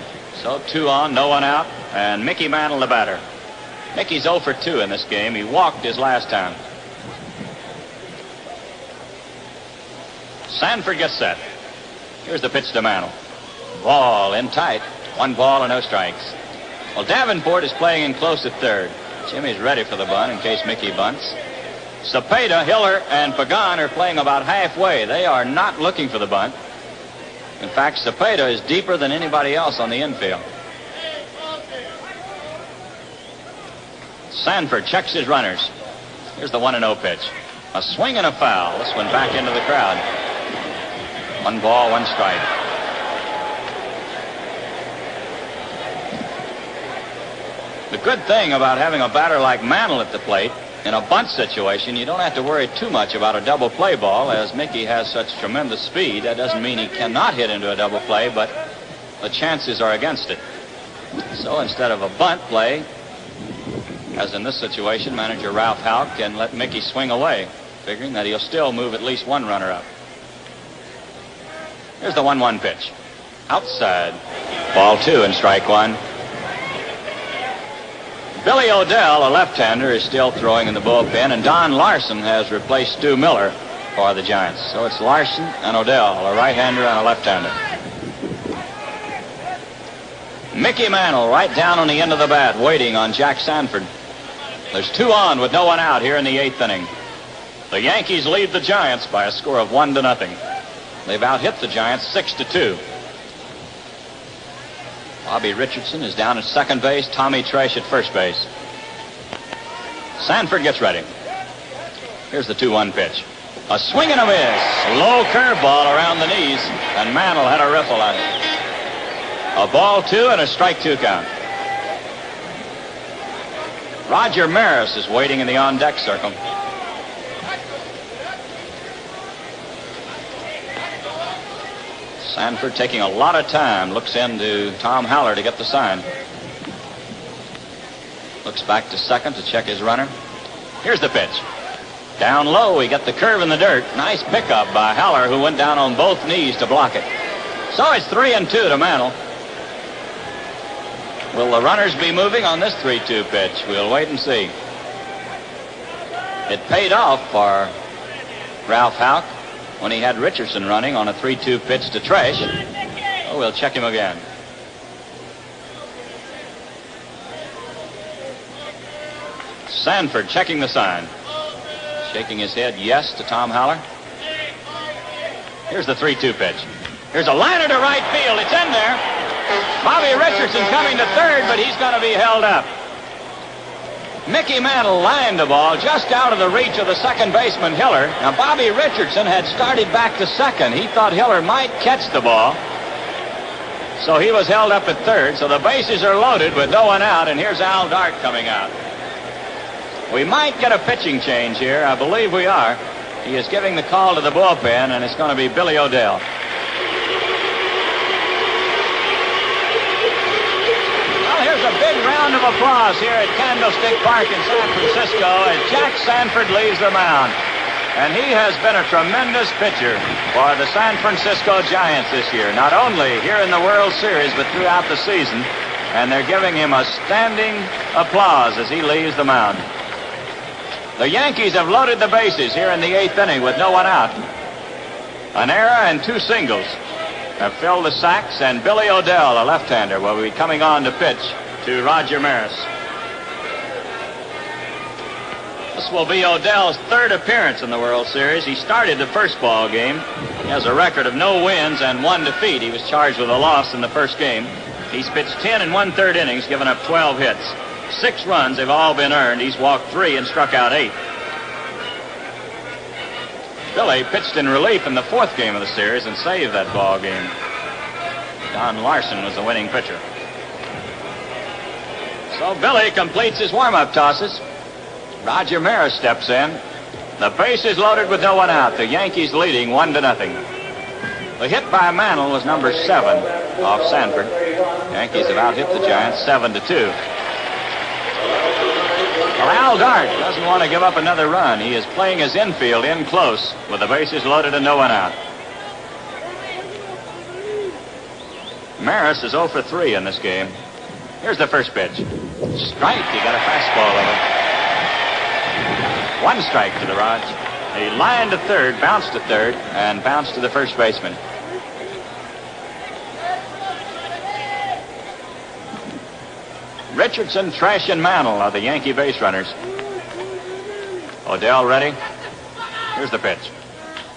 So 2 on, no one out, and Mickey Mantle the batter. Mickey's 0 for 2 in this game. He walked his last time. Sanford gets set. Here's the pitch to Mantle. Ball in tight. 1 ball and no strikes. Well, Davenport is playing in close at third. Jimmy's ready for the bunt in case Mickey bunts. Cepeda, Hiller, and Pagan are playing about halfway. They are not looking for the bunt. In fact, Cepeda is deeper than anybody else on the infield. Sanford checks his runners. Here's the 1-0 pitch. A swing and a foul. This one back into the crowd. 1 ball, 1 strike. The good thing about having a batter like Mantle at the plate, in a bunt situation, you don't have to worry too much about a double play ball, as Mickey has such tremendous speed. That doesn't mean he cannot hit into a double play, but the chances are against it. So instead of a bunt play, as in this situation, manager Ralph Houck can let Mickey swing away, figuring that he'll still move at least 1 runner up. Here's the 1-1 pitch. Outside. Ball 2 and strike 1. Billy O'Dell, a left-hander, is still throwing in the bullpen, and Don Larson has replaced Stu Miller for the Giants. So it's Larson and O'Dell, a right-hander and a left-hander. Mickey Mantle right down on the end of the bat, waiting on Jack Sanford. There's 2 on with no one out here in the 8th inning. The Yankees lead the Giants by a score of 1-0. They've out-hit the Giants 6-2. Bobby Richardson is down at second base. Tommy Tresh at first base. Sanford gets ready. Here's the 2-1 pitch. A swing and a miss. Low curveball around the knees, and Mantle had a riffle on it. A ball 2 and a strike 2 count. Roger Maris is waiting in the on-deck circle. Sanford taking a lot of time, looks into Tom Haller to get the sign. Looks back to second to check his runner. Here's the pitch. Down low, he got the curve in the dirt. Nice pickup by Haller, who went down on both knees to block it. So it's 3-2 to Mantle. Will the runners be moving on this 3-2 pitch? We'll wait and see. It paid off for Ralph Houck when he had Richardson running on a 3-2 pitch to Tresh. Oh, we'll check him again. Sanford checking the sign. Shaking his head yes to Tom Haller. Here's the 3-2 pitch. Here's a liner to right field. It's in there. Bobby Richardson coming to third, but he's going to be held up. Mickey Mantle lined the ball just out of the reach of the second baseman, Hiller. Now, Bobby Richardson had started back to second. He thought Hiller might catch the ball. So he was held up at third. So the bases are loaded with no one out, and here's Al Dart coming out. We might get a pitching change here. I believe we are. He is giving the call to the bullpen, and it's going to be Billy O'Dell. A big round of applause here at Candlestick Park in San Francisco as Jack Sanford leaves the mound. And he has been a tremendous pitcher for the San Francisco Giants this year, not only here in the World Series, but throughout the season. And they're giving him a standing applause as he leaves the mound. The Yankees have loaded the bases here in the 8th inning with no one out. An error and 2 singles have filled the sacks, and Billy O'Dell, a left-hander, will be coming on to pitch to Roger Maris. This will be O'Dell's 3rd appearance in the World Series. He started the first ball game. He has a record of no wins and 1 defeat. He was charged with a loss in the first game. He's pitched 10 1/3 innings, given up 12 hits. 6 runs, they've all been earned. He's walked 3 and struck out 8. Billy pitched in relief in the 4th game of the series and saved that ball game. Don Larson was the winning pitcher. So Billy completes his warm-up tosses. Roger Maris steps in. The base is loaded with no one out. The Yankees leading 1-0. The hit by Mantle was number 7 off Sanford. Yankees have out-hit the Giants 7-2. Well, Al Dart doesn't want to give up another run. He is playing his infield in close with the bases loaded and no one out. Maris is 0 for 3 in this game. Here's the first pitch. Strike. He got a fastball over. 1 strike to the Rods. He lined to third, bounced to third, and bounced to the first baseman. Richardson, Tresh, and Mantle are the Yankee base runners. O'Dell ready. Here's the pitch.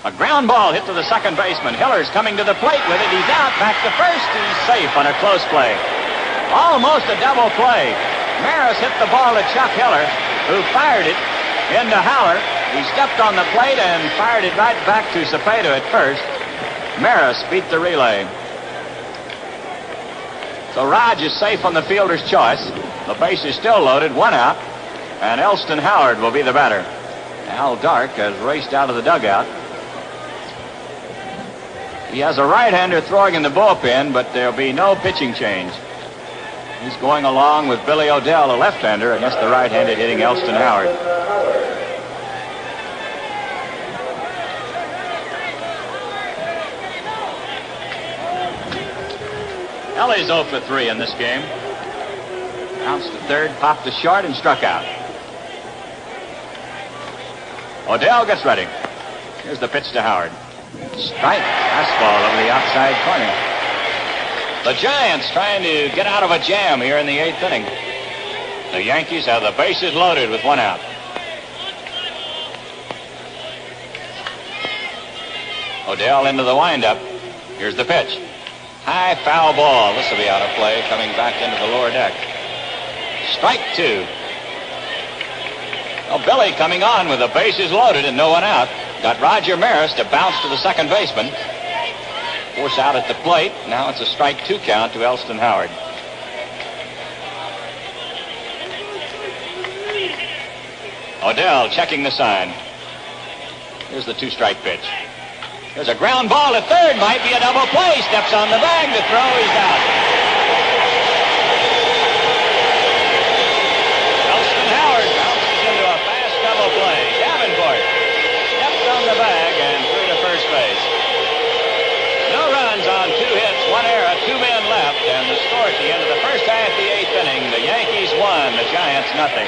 A ground ball hit to the second baseman. Hiller's coming to the plate with it. He's out. Back to first. He's safe on a close play. Almost a double play. Maris hit the ball to Chuck Hiller, who fired it into Haller. He stepped on the plate and fired it right back to Cepeda at first. Maris beat the relay. So Raj is safe on the fielder's choice. The base is still loaded, 1 out, and Elston Howard will be the batter. Al Dark has raced out of the dugout. He has a right-hander throwing in the bullpen, but there'll be no pitching change. He's going along with Billy Odell, a left-hander, against the right-handed hitting Elston Howard. Ellie's 0 for 3 in this game. Bounced to third, popped to short, and struck out. Odell gets ready. Here's the pitch to Howard. Strike. Fastball over the outside corner. The Giants trying to get out of a jam here in the 8th inning. The Yankees have the bases loaded with 1 out. Odell into the windup. Here's the pitch. High foul ball. This will be out of play, coming back into the lower deck. Strike 2. Well, Billy coming on with the bases loaded and no one out. Got Roger Maris to bounce to the second baseman. Force out at the plate. Now it's a strike 2 count to Elston Howard. Odell checking the sign. Here's the 2-strike pitch. There's a ground ball at third. Might be a double play. Steps on the bag to throw. He's out. Elston Howard bounces into a fast double play. Davenport stepped on the bag and threw to first base. No runs on 2 hits, 1 error, 2 men left, and the score at the end of the first half of the 8th inning, the Yankees won, the Giants nothing.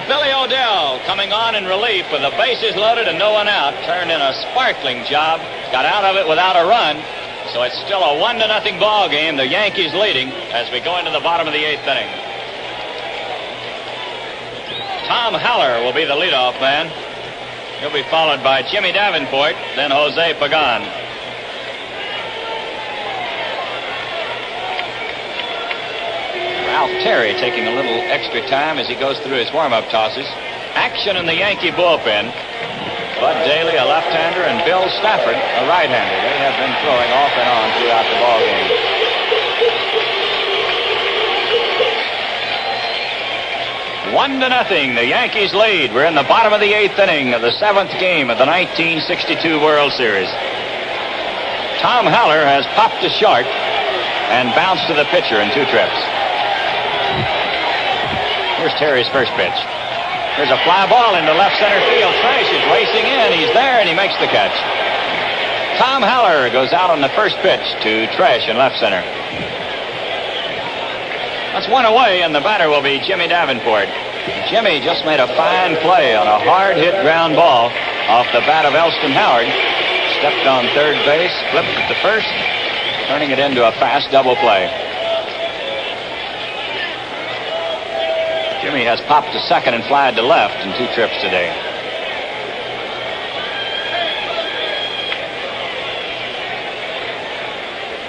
Billy Odell coming on in relief with the bases loaded and no one out. Turned in a sparkling job. Got out of it without a run. So it's still a 1-0 ball game. The Yankees leading as we go into the bottom of the 8th inning. Tom Haller will be the leadoff man. He'll be followed by Jimmy Davenport, then Jose Pagan. Ralph Terry taking a little extra time as he goes through his warm-up tosses. Action in the Yankee bullpen. Bud Daly, a left-hander, and Bill Stafford, a right-hander. They have been throwing off and on throughout the ballgame. One to nothing, the Yankees lead. We're in the bottom of the 8th inning of the 7th game of the 1962 World Series. Tom Haller has popped to short and bounced to the pitcher in 2 trips. Here's Terry's first pitch. There's a fly ball into left center field. Trash is racing in. He's there, and he makes the catch. Tom Haller goes out on the first pitch to Trash in left center. That's 1 away, and the batter will be Jimmy Davenport. Jimmy just made a fine play on a hard-hit ground ball off the bat of Elston Howard. Stepped on third base, flipped it to first, turning it into a fast double play. Jimmy has popped to second and flied to left in 2 trips today.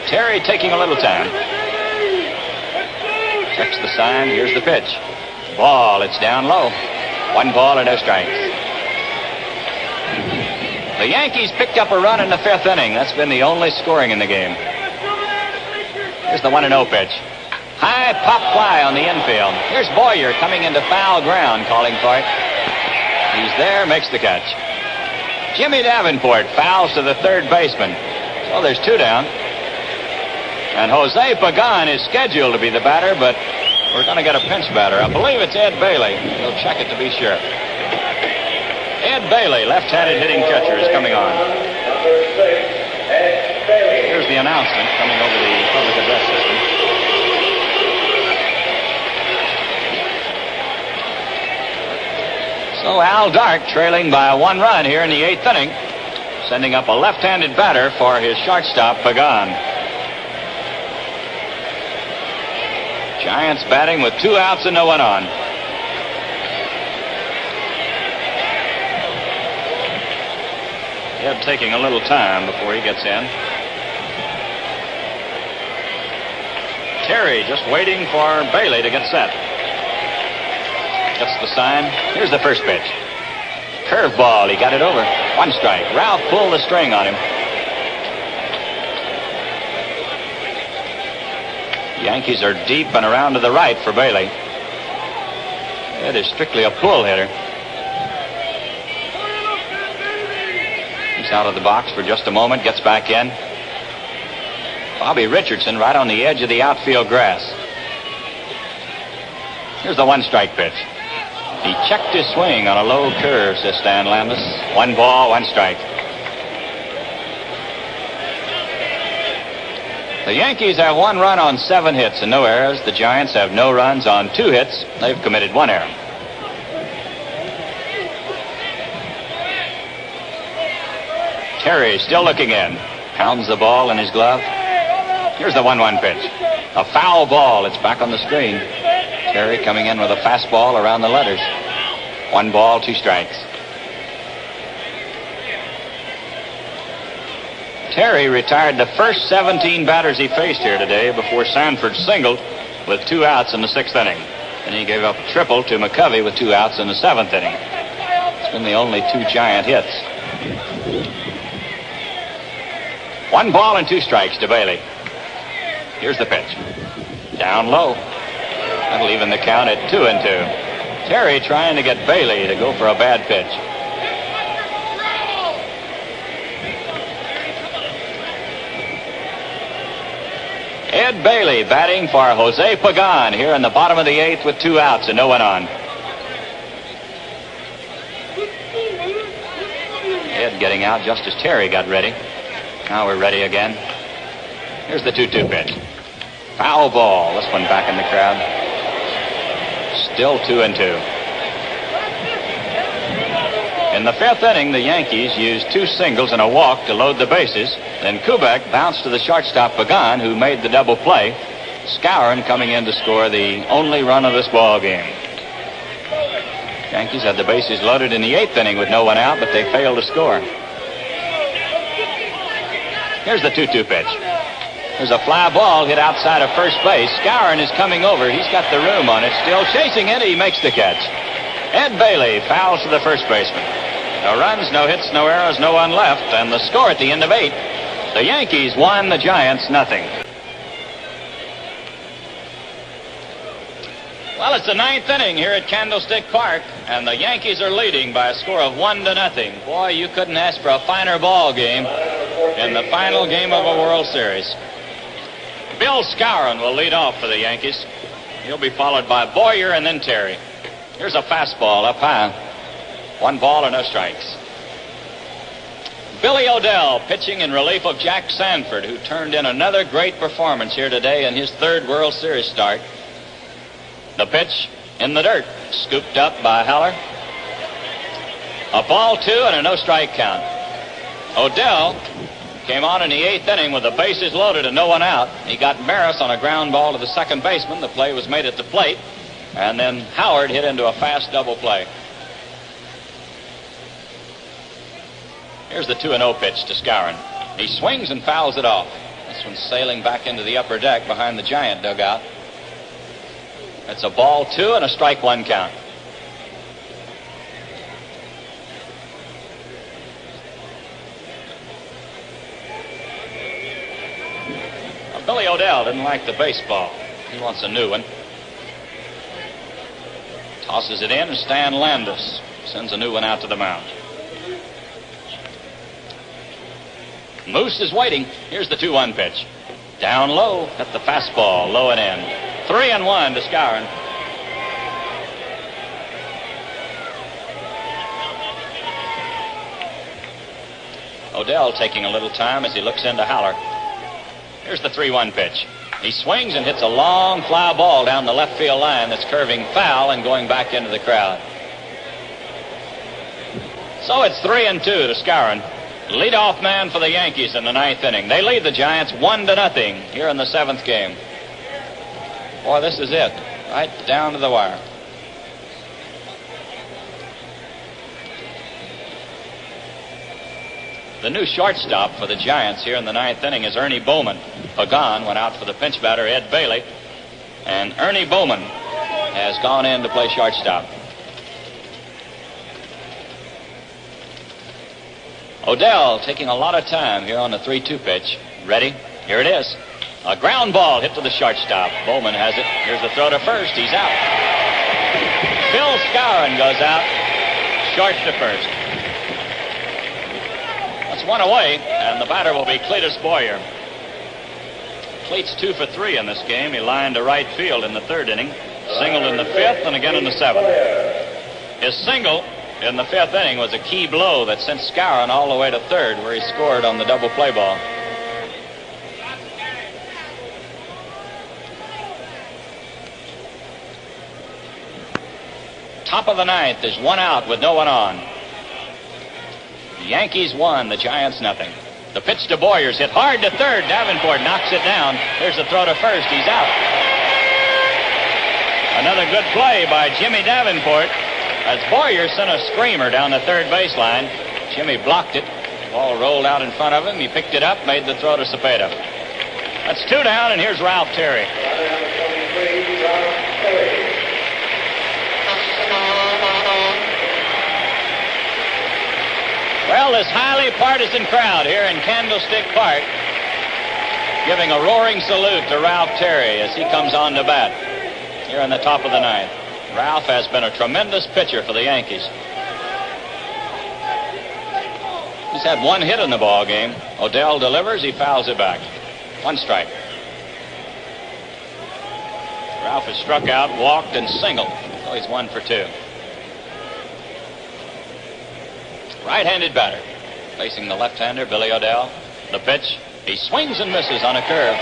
Terry taking a little time. Checks the sign. Here's the pitch. Ball. It's down low. 1 ball and no strikes. The Yankees picked up a run in the 5th inning. That's been the only scoring in the game. Here's the 1-0 pitch. High pop fly on the infield. Here's Boyer coming into foul ground, calling for it. He's there, makes the catch. Jimmy Davenport fouls to the third baseman. So there's 2 down. And Jose Pagan is scheduled to be the batter, but we're going to get a pinch batter. I believe it's Ed Bailey. We'll check it to be sure. Ed Bailey, left-handed hitting catcher, is coming on. Here's the announcement coming over the public address system. So Al Dark trailing by 1 run here in the 8th inning, sending up a left-handed batter for his shortstop, Pagan. Giants batting with 2 outs and no one on. Ed taking a little time before he gets in. Terry just waiting for Bailey to get set. Gets the sign. Here's the first pitch. Curveball. He got it over. 1 strike. Ralph pulled the string on him. Yankees are deep and around to the right for Bailey. It is strictly a pull hitter. He's out of the box for just a moment. Gets back in. Bobby Richardson right on the edge of the outfield grass. Here's the 1-strike pitch. He checked his swing on a low curve, says Stan Landis. 1 ball, 1 strike. The Yankees have 1 run on 7 hits and no errors. The Giants have no runs on 2 hits. They've committed 1 error. Terry still looking in. Pounds the ball in his glove. Here's the 1-1 pitch. A foul ball. It's back on the screen. Terry coming in with a fastball around the letters. 1 ball, 2 strikes. Terry retired the first 17 batters he faced here today before Sanford singled with 2 outs in the 6th inning. And he gave up a triple to McCovey with 2 outs in the 7th inning. It's been the only 2 Giant hits. 1 ball and 2 strikes to Bailey. Here's the pitch. Down low. That'll even the count at 2-2. Terry trying to get Bailey to go for a bad pitch. Ed Bailey batting for Jose Pagan here in the bottom of the 8th with 2 outs and no one on. Ed getting out just as Terry got ready. Now we're ready again. Here's the 2-2 pitch. Foul ball. This one back in the crowd. Still 2-2. In the 5th inning, the Yankees used 2 singles and a walk to load the bases. Then Kubek bounced to the shortstop Pagan, who made the double play. Skowron coming in to score the only run of this ball game. Yankees had the bases loaded in the 8th inning with no one out, but they failed to score. Here's the 2-2 pitch. There's a fly ball hit outside of first base. Skowron is coming over. He's got the room on it. Still chasing it. He makes the catch. Ed Bailey fouls to the first baseman. No runs, no hits, no errors, no one left. And the score at the end of 8. The Yankees won, the Giants nothing. Well, it's the 9th inning here at Candlestick Park, and the Yankees are leading by a score of 1-0. Boy, you couldn't ask for a finer ball game in the final game of a World Series. Bill Skowron will lead off for the Yankees. He'll be followed by Boyer and then Terry. Here's a fastball up high. 1 ball and no strikes. Billy O'Dell pitching in relief of Jack Sanford, who turned in another great performance here today in his 3rd World Series start. The pitch in the dirt, scooped up by Haller. A ball 2 and a no-strike count. O'Dell came on in the 8th inning with the bases loaded and no one out. He got Maris on a ground ball to the second baseman. The play was made at the plate. And then Howard hit into a fast double play. Here's the 2-0 pitch to Skowron. He swings and fouls it off. This one's sailing back into the upper deck behind the Giant dugout. It's a ball 2 and a strike 1 count. Billy O'Dell didn't like the baseball. He wants a new one. Tosses it in, and Stan Landis sends a new one out to the mound. Moose is waiting. Here's the 2-1 pitch. Down low at the fastball, low and in. 3-1 to Skowron. O'Dell taking a little time as he looks into Haller. Here's the 3-1 pitch. He swings and hits a long fly ball down the left field line that's curving foul and going back into the crowd. So it's 3-2 to Skowron. Leadoff man for the Yankees in the 9th inning. They lead the Giants 1-0 here in the 7th game. Boy, this is it. Right down to the wire. The new shortstop for the Giants here in the ninth inning is Ernie Bowman. Pagan went out for the pinch batter, Ed Bailey. And Ernie Bowman has gone in to play shortstop. Odell taking a lot of time here on the 3-2 pitch. Ready? Here it is. A ground ball hit to the shortstop. Bowman has it. Here's the throw to first. He's out. Phil Skowron goes out. Short to first. That's one away, and the batter will be Cletus Boyer. Cleats 2 for 3 in this game. He lined to right field in the third inning, singled in the fifth, and again in the seventh. His single in the fifth inning was a key blow that sent Skowron all the way to third, where he scored on the double play ball. Top of the ninth, there's one out with no one on. The Yankees won, the Giants nothing. The pitch to Boyer's hit hard to third. Davenport knocks it down. Here's the throw to first. He's out. Another good play by Jimmy Davenport as Boyer sent a screamer down the third baseline. Jimmy blocked it. The ball rolled out in front of him. He picked it up, made the throw to Cepeda. That's 2 down, and here's Ralph Terry. Well, this highly partisan crowd here in Candlestick Park giving a roaring salute to Ralph Terry as he comes on to bat here in the top of the ninth. Ralph has been a tremendous pitcher for the Yankees. He's had one hit in the ball game. Odell delivers, he fouls it back. 1 strike. Ralph has struck out, walked, and singled. So he's 1 for 2. Right-handed batter facing the left-hander, Billy Odell. The pitch, he swings and misses on a curve.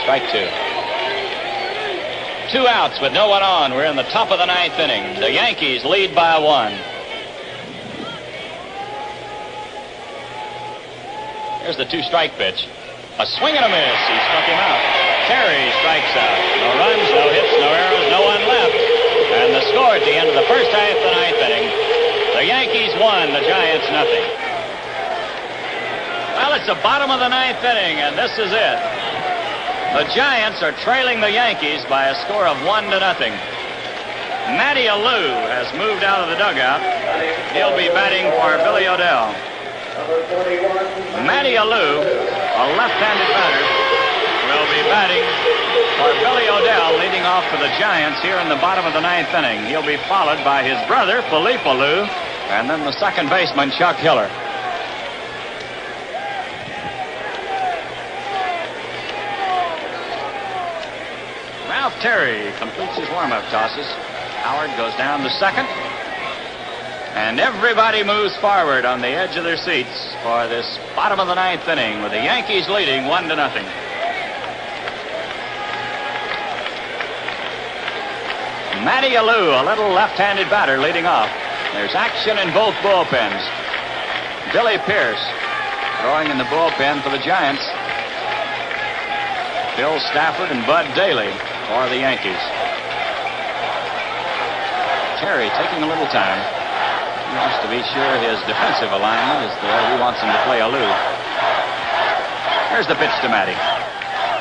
Strike 2. 2 outs with no one on. We're in the top of the ninth inning. The Yankees lead by 1. Here's the 2-strike pitch. A swing and a miss. He struck him out. Terry strikes out. No runs, no hits, no errors, no one left. And the score at the end of the first half of the ninth inning. The Yankees won, the Giants nothing. Well, it's the bottom of the ninth inning, and this is it. The Giants are trailing the Yankees by a score of 1-0. Matty Alou has moved out of the dugout. He'll be batting for Billy Odell. Matty Alou, a left-handed batter, will be batting for Billy Odell, leading off for the Giants here in the bottom of the ninth inning. He'll be followed by his brother, Philippe Alou, and then the second baseman, Chuck Hiller. Ralph Terry completes his warm-up tosses. Howard goes down to second. And everybody moves forward on the edge of their seats for this bottom of the ninth inning with the Yankees leading 1-0. Matty Alou, a little left-handed batter, leading off. There's action in both bullpens. Billy Pierce throwing in the bullpen for the Giants. Bill Stafford and Bud Daly for the Yankees. Terry taking a little time. He wants to be sure his defensive alignment is the way he wants him to play Alou. Here's the pitch to Matty.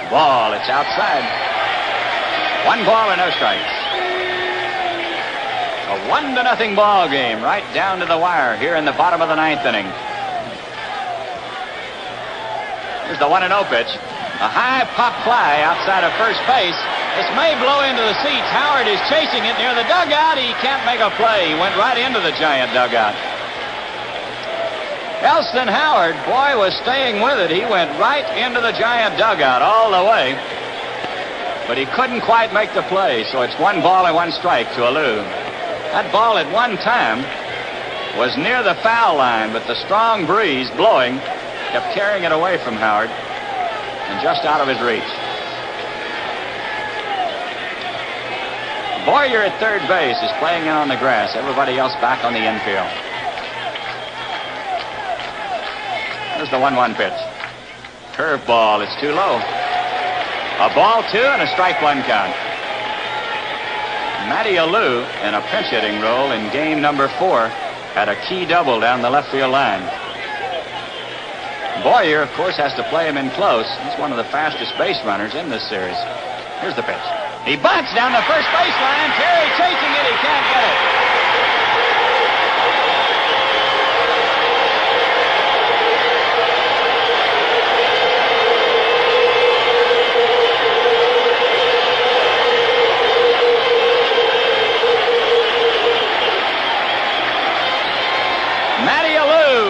Ball, it's outside. 1 ball and no strikes. A 1-0 ball game right down to the wire here in the bottom of the ninth inning. Here's the 1-0 pitch. A high pop fly outside of first base. This may blow into the seats. Howard is chasing it near the dugout. He can't make a play. He went right into the Giant dugout. Elston Howard, boy, was staying with it. He went right into the Giant dugout all the way. But he couldn't quite make the play, so it's 1 ball and 1 strike to Alou. That ball at one time was near the foul line, but the strong breeze blowing kept carrying it away from Howard and just out of his reach. Boyer at third base is playing in on the grass. Everybody else back on the infield. There's the 1-1 pitch. Curveball, it's too low. A ball 2 and a strike 1 count. Matty Alou, in a pinch hitting role in game number 4, had a key double down the left field line. Boyer, of course, has to play him in close. He's one of the fastest base runners in this series. Here's the pitch. He bunts down the first baseline. Terry chasing it. He can't get it.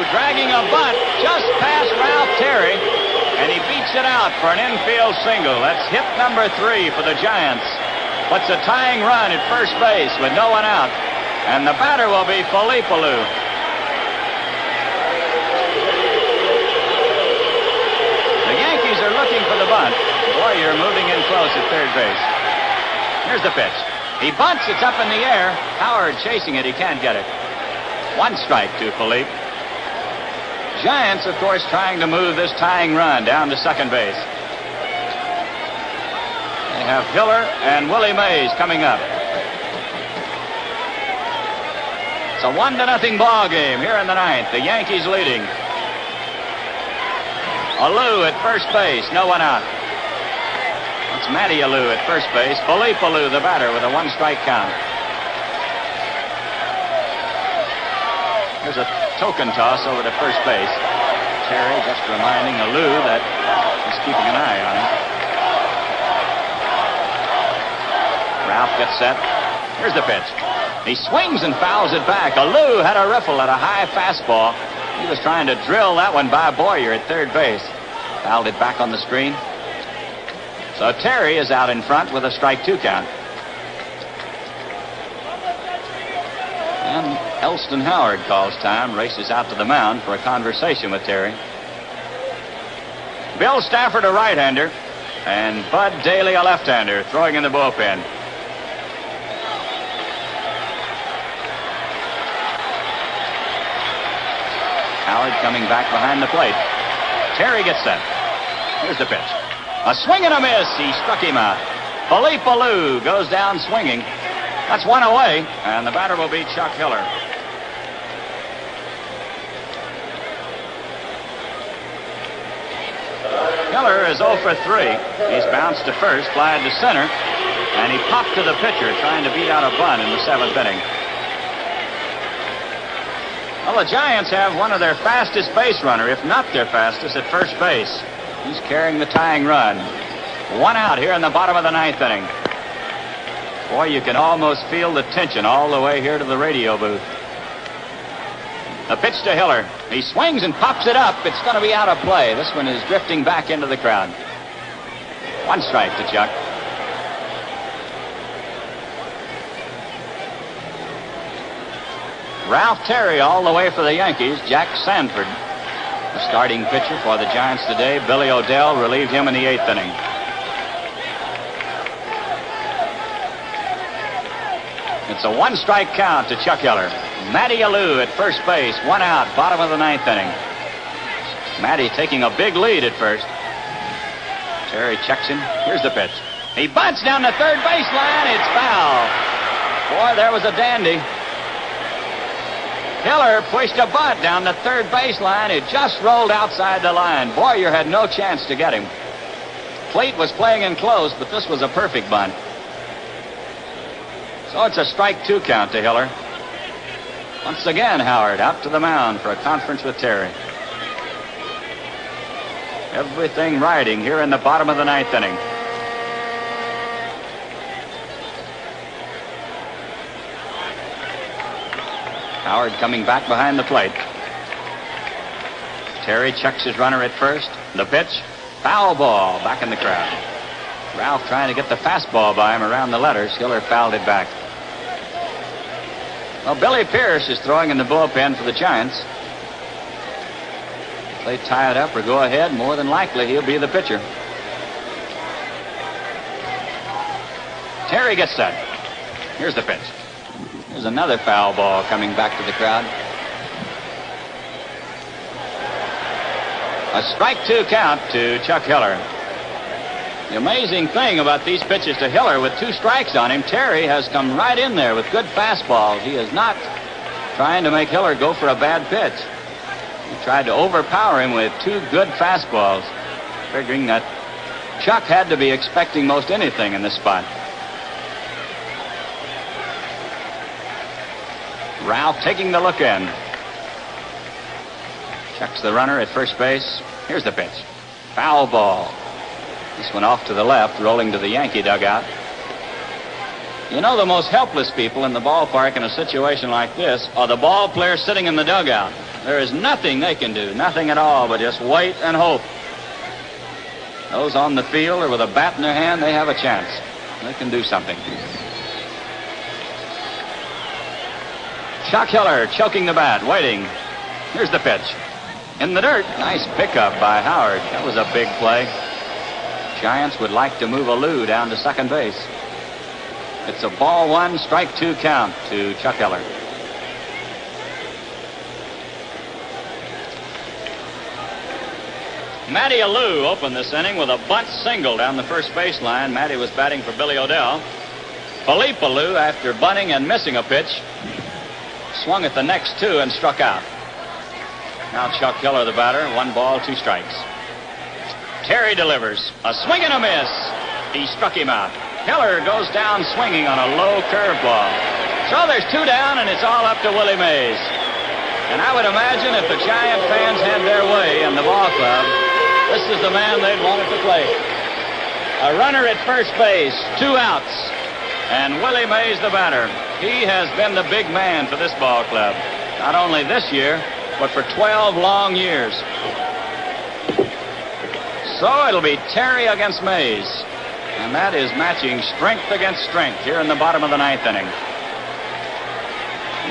Dragging a bunt just past Ralph Terry, and he beats it out for an infield single. That's hit number 3 for the Giants. Puts a tying run at first base with no one out, and the batter will be Felipe Alou. The Yankees are looking for the bunt. Boyer moving in close at third base. Here's the pitch. He bunts. It's up in the air. Howard chasing it. He can't get it. 1 strike to Felipe. Giants, of course, trying to move this tying run down to second base. They have Hiller and Willie Mays coming up. It's a 1-0 ball game here in the 9th. The Yankees leading. Alou at first base, no one out. It's Matty Alou at first base. Felipe Alou, the batter, with a 1-strike count. Here's a token toss over to first base. Terry just reminding Alou that he's keeping an eye on him. Ralph gets set. Here's the pitch. He swings and fouls it back. Alou had a riffle at a high fastball. He was trying to drill that one by Boyer at third base. Fouled it back on the screen. So Terry is out in front with a strike 2 count. And Elston Howard calls time, races out to the mound for a conversation with Terry. Bill Stafford, a right-hander, and Bud Daly, a left-hander, throwing in the bullpen. Howard coming back behind the plate. Terry gets set. Here's the pitch. A swing and a miss. He struck him out. Felipe Alou goes down swinging. That's 1 away, and the batter will be Chuck Hiller. Hiller is 0 for 3. He's bounced to first, flied to center, and he popped to the pitcher, trying to beat out a bunt in the 7th inning. Well, the Giants have one of their fastest base runner, if not their fastest, at first base. He's carrying the tying run. 1 out here in the bottom of the 9th inning. Boy, you can almost feel the tension all the way here to the radio booth. The pitch to Hiller. He swings and pops it up. It's going to be out of play. This one is drifting back into the crowd. 1 strike to Chuck. Ralph Terry all the way for the Yankees. Jack Sanford, the starting pitcher for the Giants today. Billy O'Dell relieved him in the 8th inning. It's a 1-strike count to Chuck Hiller. Matty Alou at first base, 1 out, bottom of the 9th inning. Matty taking a big lead at first. Terry checks him. Here's the pitch. He bunts down the third baseline. It's foul. Boy, there was a dandy. Hiller pushed a bunt down the third baseline. It just rolled outside the line. Boyer had no chance to get him. Plate was playing in close, but this was a perfect bunt. So it's a strike 2 count to Hiller. Once again, Howard out to the mound for a conference with Terry. Everything riding here in the bottom of the 9th inning. Howard coming back behind the plate. Terry checks his runner at first. The pitch, foul ball, back in the crowd. Ralph trying to get the fastball by him around the letters. Hiller fouled it back. Well, Billy Pierce is throwing in the bullpen for the Giants. If they tie it up or go ahead, more than likely he'll be the pitcher. Terry gets set. Here's the pitch. There's another foul ball coming back to the crowd. A strike 2 count to Chuck Hiller. The amazing thing about these pitches to Hiller, with 2 strikes on him, Terry has come right in there with good fastballs. He is not trying to make Hiller go for a bad pitch. He tried to overpower him with 2 good fastballs, figuring that Chuck had to be expecting most anything in this spot. Ralph taking the look in. Chuck's the runner at first base. Here's the pitch. Foul ball. This one off to the left, rolling to the Yankee dugout. You know, the most helpless people in the ballpark in a situation like this are the ball players sitting in the dugout. There is nothing they can do, nothing at all, but just wait and hope. Those on the field or with a bat in their hand, they have a chance. They can do something. Chuck Hiller choking the bat, waiting. Here's the pitch. In the dirt. Nice pickup by Howard. That was a big play. Giants would like to move Alou down to second base. It's a ball 1, strike 2 count to Chuck Hiller. Matty Alou opened this inning with a bunt single down the first baseline. Matty was batting for Billy O'Dell. Philippe Alou, after bunting and missing a pitch, swung at the next 2 and struck out. Now Chuck Hiller, the batter, 1 ball, 2 strikes. Terry delivers. A swing and a miss. He struck him out. Hiller goes down swinging on a low curveball. So there's 2 down, and it's all up to Willie Mays. And I would imagine if the Giant fans had their way in the ball club, this is the man they'd want at the plate. A runner at first base, 2 outs. And Willie Mays, the batter. He has been the big man for this ball club. Not only this year, but for 12 long years. So it'll be Terry against Mays. And that is matching strength against strength here in the bottom of the 9th inning.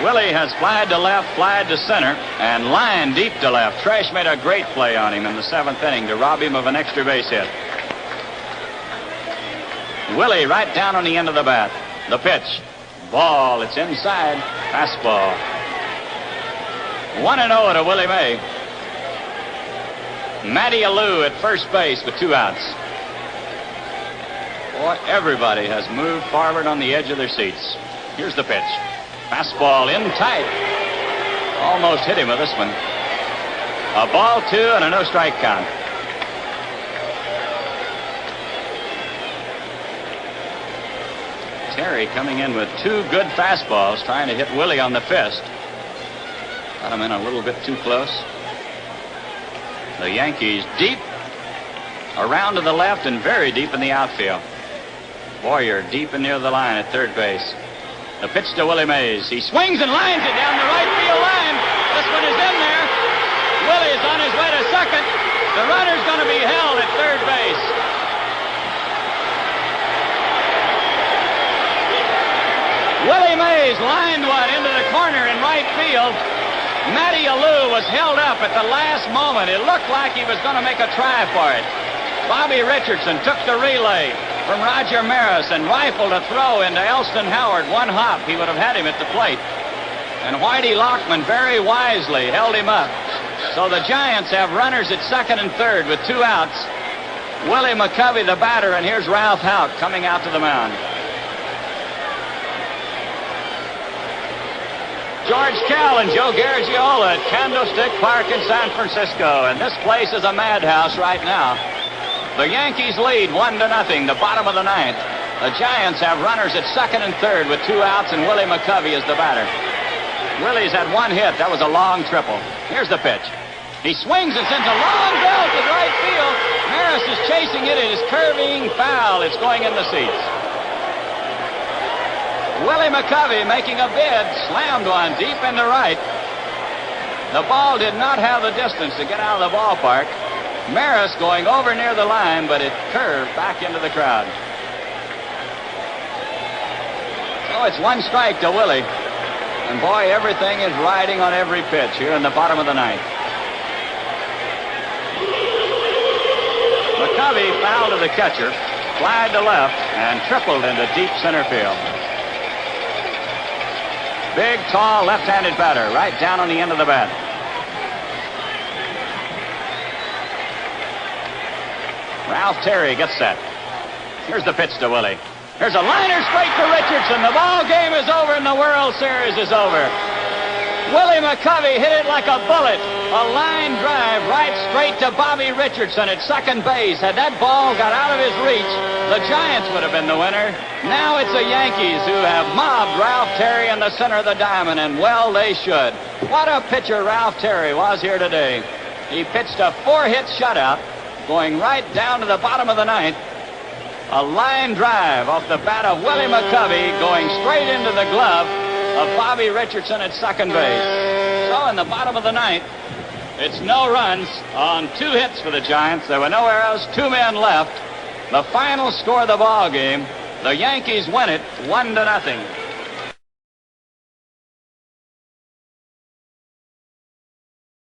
Willie has flied to left, flied to center, and lined deep to left. Tresh made a great play on him in the 7th inning to rob him of an extra base hit. Willie right down on the end of the bat. The pitch. Ball. It's inside. Fastball. 1-0 to Willie May. Matty Alou at first base with 2 outs. Boy, everybody has moved forward on the edge of their seats. Here's the pitch. Fastball in tight. Almost hit him with this one. A ball 2 and a no-strike count. Terry coming in with 2 good fastballs, trying to hit Willie on the fist. Got him in a little bit too close. The Yankees deep, around to the left, and very deep in the outfield. Boyer deep and near the line at third base. The pitch to Willie Mays. He swings and lines it down the right field line. This one is in there. Willie's on his way to second. The runner's going to be held at third base. Willie Mays lined one into the corner in right field. Matty Alou was held up at the last moment. It looked like he was going to make a try for it. Bobby Richardson took the relay from Roger Maris and rifled a throw into Elston Howard. 1 hop, he would have had him at the plate. And Whitey Lockman very wisely held him up. So the Giants have runners at second and third with 2 outs. Willie McCovey, the batter, and here's Ralph Houck coming out to the mound. George Kell and Joe Garagiola at Candlestick Park in San Francisco. And this place is a madhouse right now. The Yankees lead 1-0, the bottom of the 9th. The Giants have runners at second and third with 2 outs, and Willie McCovey is the batter. Willie's had 1 hit. That was a long triple. Here's the pitch. He swings and sends a long belt to right field. Maris is chasing it. It is curving foul. It's going in the seats. Willie McCovey making a bid, slammed one deep into right. The ball did not have the distance to get out of the ballpark. Maris going over near the line, but it curved back into the crowd. So it's 1 strike to Willie. And boy, everything is riding on every pitch here in the bottom of the 9th. McCovey fouled to the catcher, flied to left, and tripled into deep center field. Big, tall, left-handed batter, right down on the end of the bat. Ralph Terry gets set. Here's the pitch to Willie. Here's a liner straight to Richardson. The ball game is over and the World Series is over. Willie McCovey hit it like a bullet. A line drive right straight to Bobby Richardson at second base. Had that ball got out of his reach, the Giants would have been the winner. Now it's the Yankees who have mobbed Ralph Terry in the center of the diamond, and well, they should. What a pitcher Ralph Terry was here today. He pitched a 4-hit shutout, going right down to the bottom of the ninth. A line drive off the bat of Willie McCovey going straight into the glove of Bobby Richardson at second base. So in the bottom of the ninth, it's no runs on 2 hits for the Giants. There were nowhere else, 2 men left. The final score of the ball game, the Yankees win it 1-0.